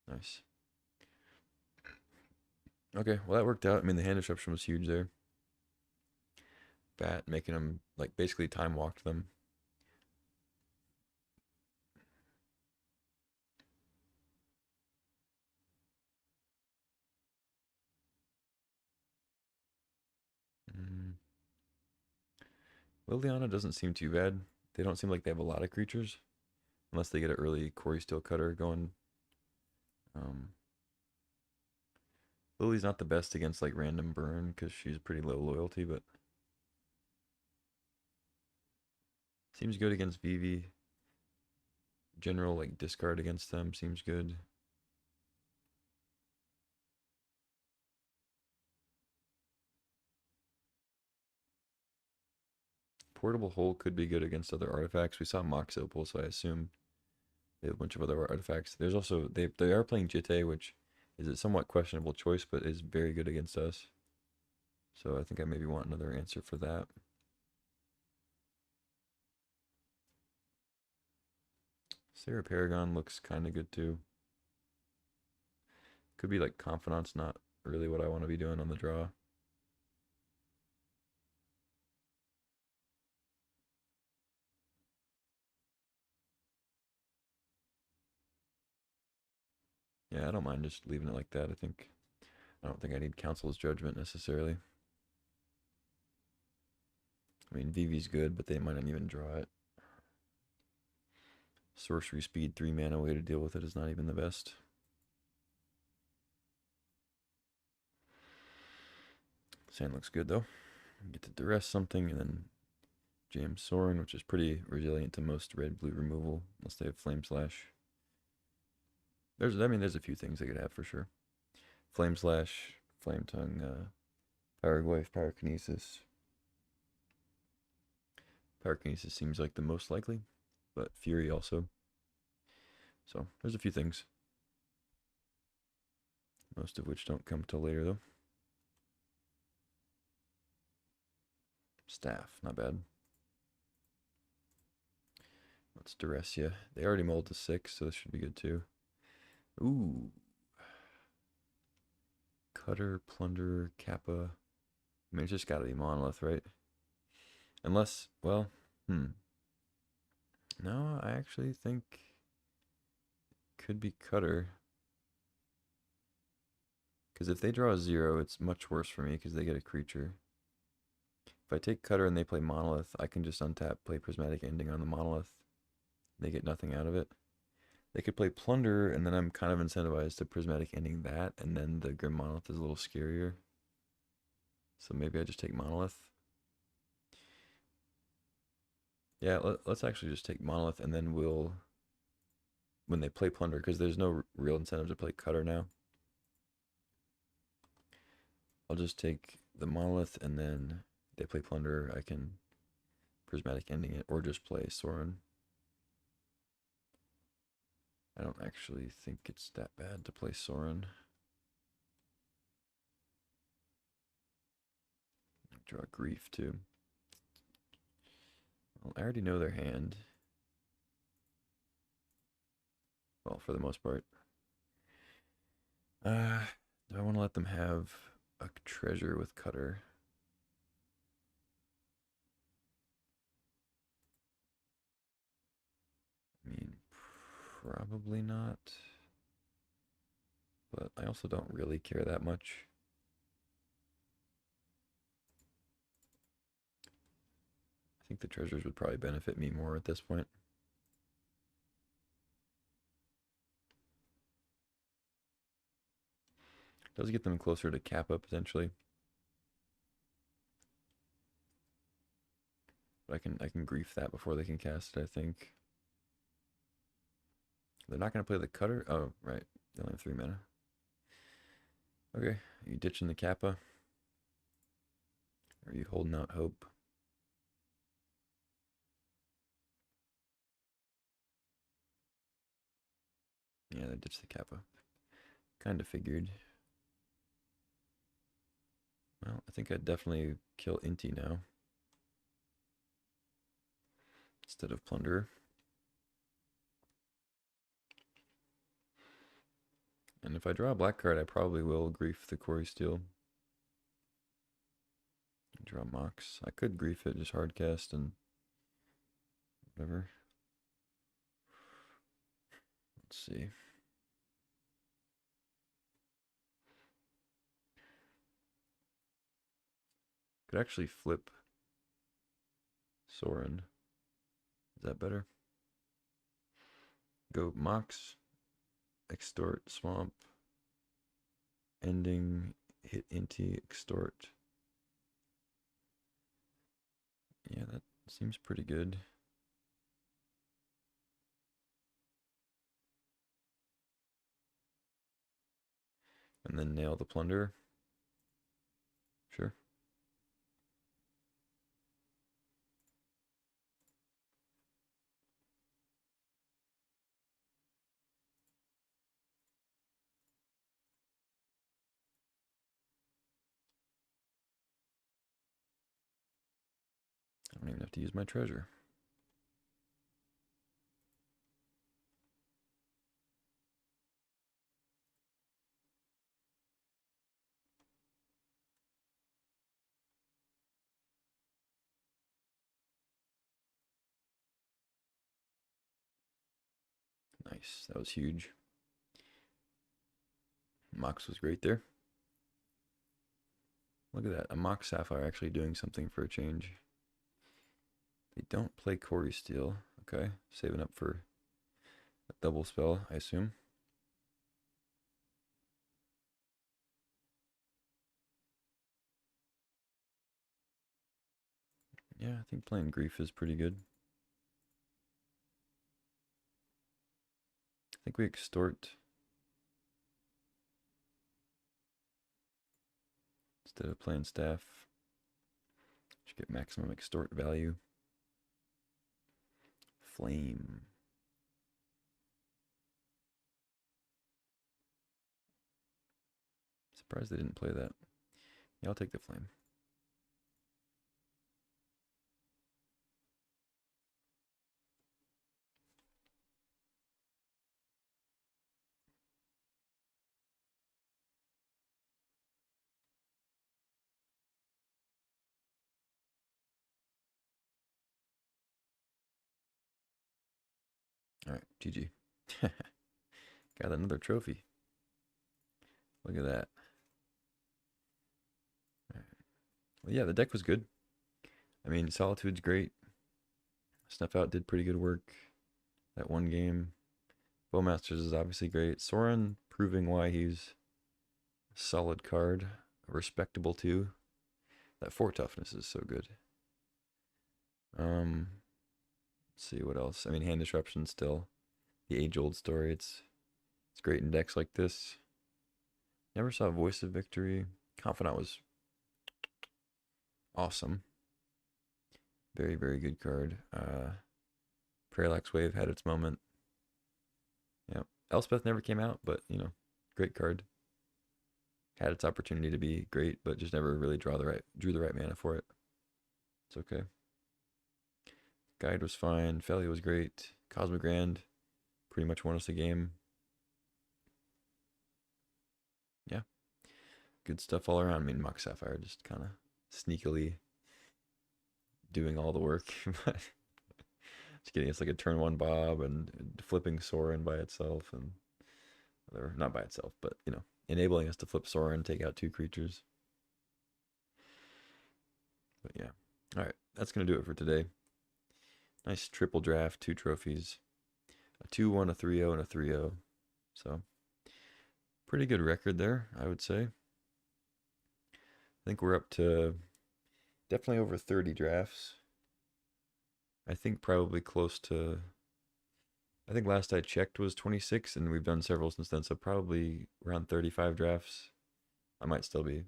Nice. Okay, well that worked out. I mean, the hand disruption was huge there. Bat making them, like, basically time walked them. Liliana doesn't seem too bad. They don't seem like they have a lot of creatures. Unless they get an early Quarry Steel Cutter going. Lily's not the best against like random burn because she's pretty low loyalty, but seems good against Vivi. General like discard against them seems good. Portable Hole could be good against other artifacts. We saw Mox Opal, so I assume they have a bunch of other artifacts. There's also they are playing Jitte, which is a somewhat questionable choice, but is very good against us. So I think I maybe want another answer for that. Sarah Paragon looks kind of good too. Could be like Confidant's not really what I want to be doing on the draw. Yeah, I don't mind just leaving it like that. I don't think I need Council's Judgment necessarily. I mean, Vivi's good, but they might not even draw it. Sorcery speed, 3 mana way to deal with it is not even the best. Sand looks good though. Get to duress something and then jam Sorin, which is pretty resilient to most red-blue removal, unless they have Flame Slash. There's a few things they could have for sure. Flame Slash, Flame Tongue, Paraguay, Pyrokinesis. Pyrokinesis seems like the most likely, but Fury also. So there's a few things. Most of which don't come till later though. Staff, not bad. Let's duress you. They already mold to 6, so this should be good too. Ooh. Cutter, Plunderer, Kappa. I mean, it's just gotta be Monolith, right? Unless, well, No, I actually think could be Cutter. Because if they draw a 0, it's much worse for me because they get a creature. If I take Cutter and they play Monolith, I can just untap, play Prismatic Ending on the Monolith. They get nothing out of it. They could play Plunder, and then I'm kind of incentivized to Prismatic Ending that, and then the Grim Monolith is a little scarier. So maybe I just take Monolith. Yeah, let's actually just take Monolith, and then we'll, when they play Plunder, because there's no real incentive to play Cutter now. I'll just take the Monolith, and then they play Plunder, I can Prismatic Ending it, or just play Sorin. I don't actually think it's that bad to play Sorin. Draw Grief too. Well, I already know their hand. Well, for the most part. Do I want to let them have a treasure with Cutter? I mean, probably not. But I also don't really care that much. I think the treasures would probably benefit me more at this point. Does get them closer to Kappa potentially. But I can grief that before they can cast it, I think. They're not gonna play the Cutter? Oh, right. They only have 3 mana. Okay, are you ditching the Kappa? Or are you holding out hope? Yeah, they ditched the Kappa. Kind of figured. Well, I think I'd definitely kill Inti now. Instead of Plunderer. And if I draw a black card, I probably will grief the Quarry Steel. Draw Mox. I could grief it, just hard cast and whatever. Let's see. Could actually flip Sorin. Is that better? Go Mox, Extort, Swamp, ending, hit inti, extort. Yeah, that seems pretty good. And then nail the plunder. Sure. I don't even have to use my treasure. Nice. That was huge. Mox was great there. Look at that. A Mox Sapphire actually doing something for a change. They don't play Corey Steel. Okay. Saving up for a double spell, I assume. Yeah, I think playing Grief is pretty good. I think we extort instead of playing Staff. Should get maximum extort value. Flame. Surprised they didn't play that. Yeah, I'll take the flame. All right, GG. Got another trophy. Look at that. Right. Well, yeah, the deck was good. I mean, Solitude's great. Snuff Out did pretty good work that one game. Bowmasters is obviously great. Soren proving why he's a solid card. Respectable too. That 4 toughness is so good. Let's see what else. I mean, Hand Disruption still. The age-old story. It's great in decks like this. Never saw Voice of Victory. Confidant was awesome. Very, very good card. Parallax Wave had its moment. Yeah. Elspeth never came out, but, you know, great card. Had its opportunity to be great, but just never really drew the right mana for it. It's okay. Guide was fine. Felly was great. Cosmogrand pretty much won us the game. Yeah. Good stuff all around. I mean, Mox Sapphire just kind of sneakily doing all the work. Just getting it's like a turn 1 Bob and flipping Soren by itself, and or not by itself, but you know, enabling us to flip Soren, take out 2 creatures. But yeah. All right, that's gonna do it for today. Nice triple draft, 2 trophies, a 2-1, a 3-0, and a 3-0. So pretty good record there, I would say. I think we're up to definitely over 30 drafts. I think probably close to, I think last I checked was 26, and we've done several since then, so probably around 35 drafts. I might still be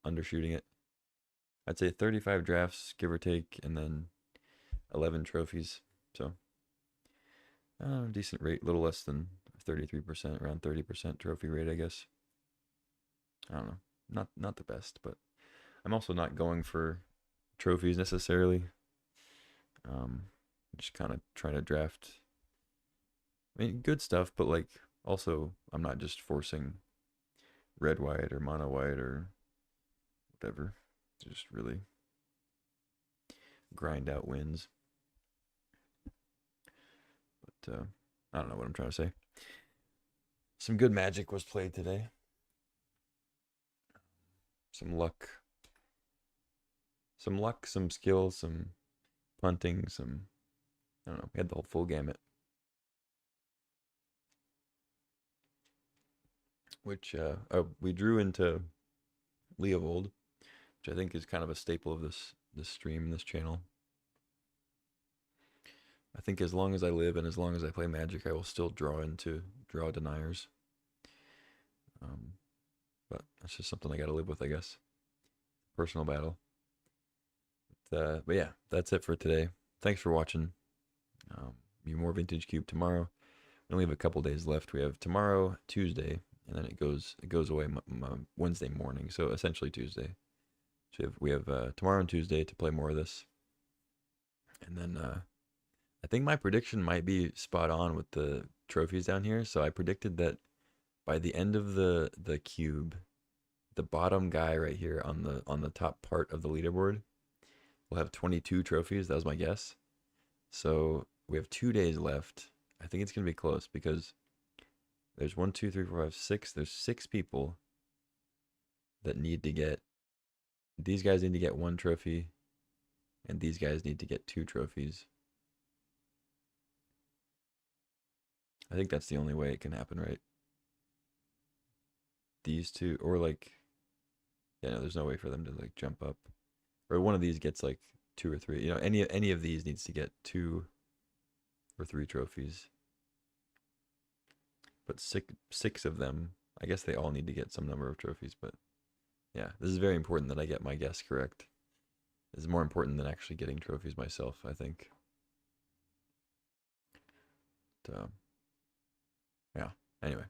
undershooting it. I'd say 35 drafts, give or take, and then 11 trophies. So, decent rate, a little less than 33%, around 30% trophy rate, I guess. I don't know, not the best, but I'm also not going for trophies necessarily. Just kind of trying to draft. I mean, good stuff, but like also, I'm not just forcing red white or mono white or whatever. Just really grind out wins. But I don't know what I'm trying to say. Some good Magic was played today. Some luck, some skill, some punting, some, I don't know. We had the whole full gamut. which we drew into Leovold, which I think is kind of a staple of this stream, this channel. I think as long as I live and as long as I play Magic, I will still draw deniers. But that's just something I got to live with, I guess. Personal battle. But yeah, that's it for today. Thanks for watching. More Vintage Cube tomorrow. We only have a couple days left. We have tomorrow, Tuesday, and then it goes away Wednesday morning. So essentially Tuesday. So we have tomorrow and Tuesday to play more of this. And then I think my prediction might be spot on with the trophies down here. So I predicted that by the end of the cube, the bottom guy right here on the top part of the leaderboard will have 22 trophies. That was my guess. So we have 2 days left. I think it's gonna be close because there's 1, 2, 3, 4, 5, 6. There's 6 people that need to get. These guys need to get 1 trophy, and these guys need to get 2 trophies. I think that's the only way it can happen, right? These two, or like, yeah, no, there's no way for them to like jump up, or one of these gets like 2 or 3. You know, any of these needs to get 2 or 3 trophies. But six of them, I guess they all need to get some number of trophies. But yeah, this is very important that I get my guess correct. This is more important than actually getting trophies myself, I think. But, yeah. Anyway,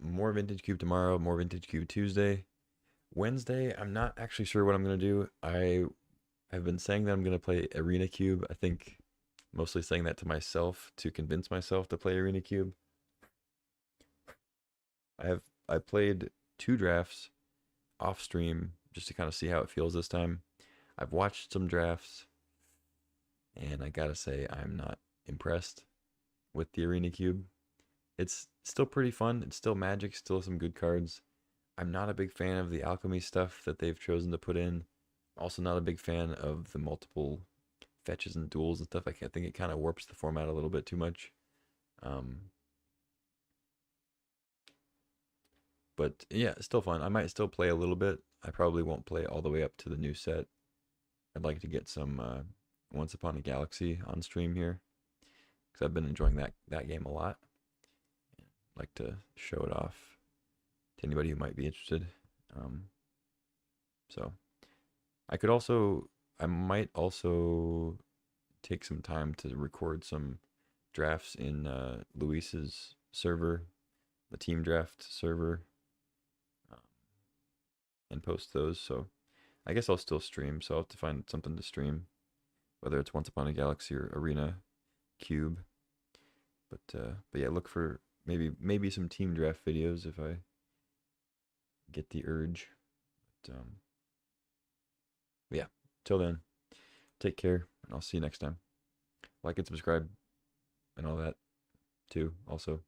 more Vintage Cube tomorrow. More Vintage Cube Tuesday. Wednesday, I'm not actually sure what I'm gonna do. I've been saying that I'm gonna play Arena Cube. I think mostly saying that to myself to convince myself to play Arena Cube. I played 2 drafts off stream just to kind of see how it feels this time. I've watched some drafts, and I gotta say I'm not impressed with the Arena Cube. It's still pretty fun. It's still Magic, still some good cards. I'm not a big fan of the alchemy stuff that they've chosen to put in. Also not a big fan of the multiple fetches and duels and stuff. I think it kind of warps the format a little bit too much. But yeah, it's still fun. I might still play a little bit. I probably won't play all the way up to the new set. I'd like to get some Once Upon a Galaxy on stream here, because I've been enjoying that game a lot. I'd like to show it off to anybody who might be interested. So I might also take some time to record some drafts in Luis's server, the team draft server, and post those. So I guess I'll still stream. So I'll have to find something to stream, whether it's Once Upon a Galaxy or Arena Cube. But yeah, look for maybe some team draft videos if I get the urge. But yeah, till then, take care, and I'll see you next time. Like and subscribe and all that too, also.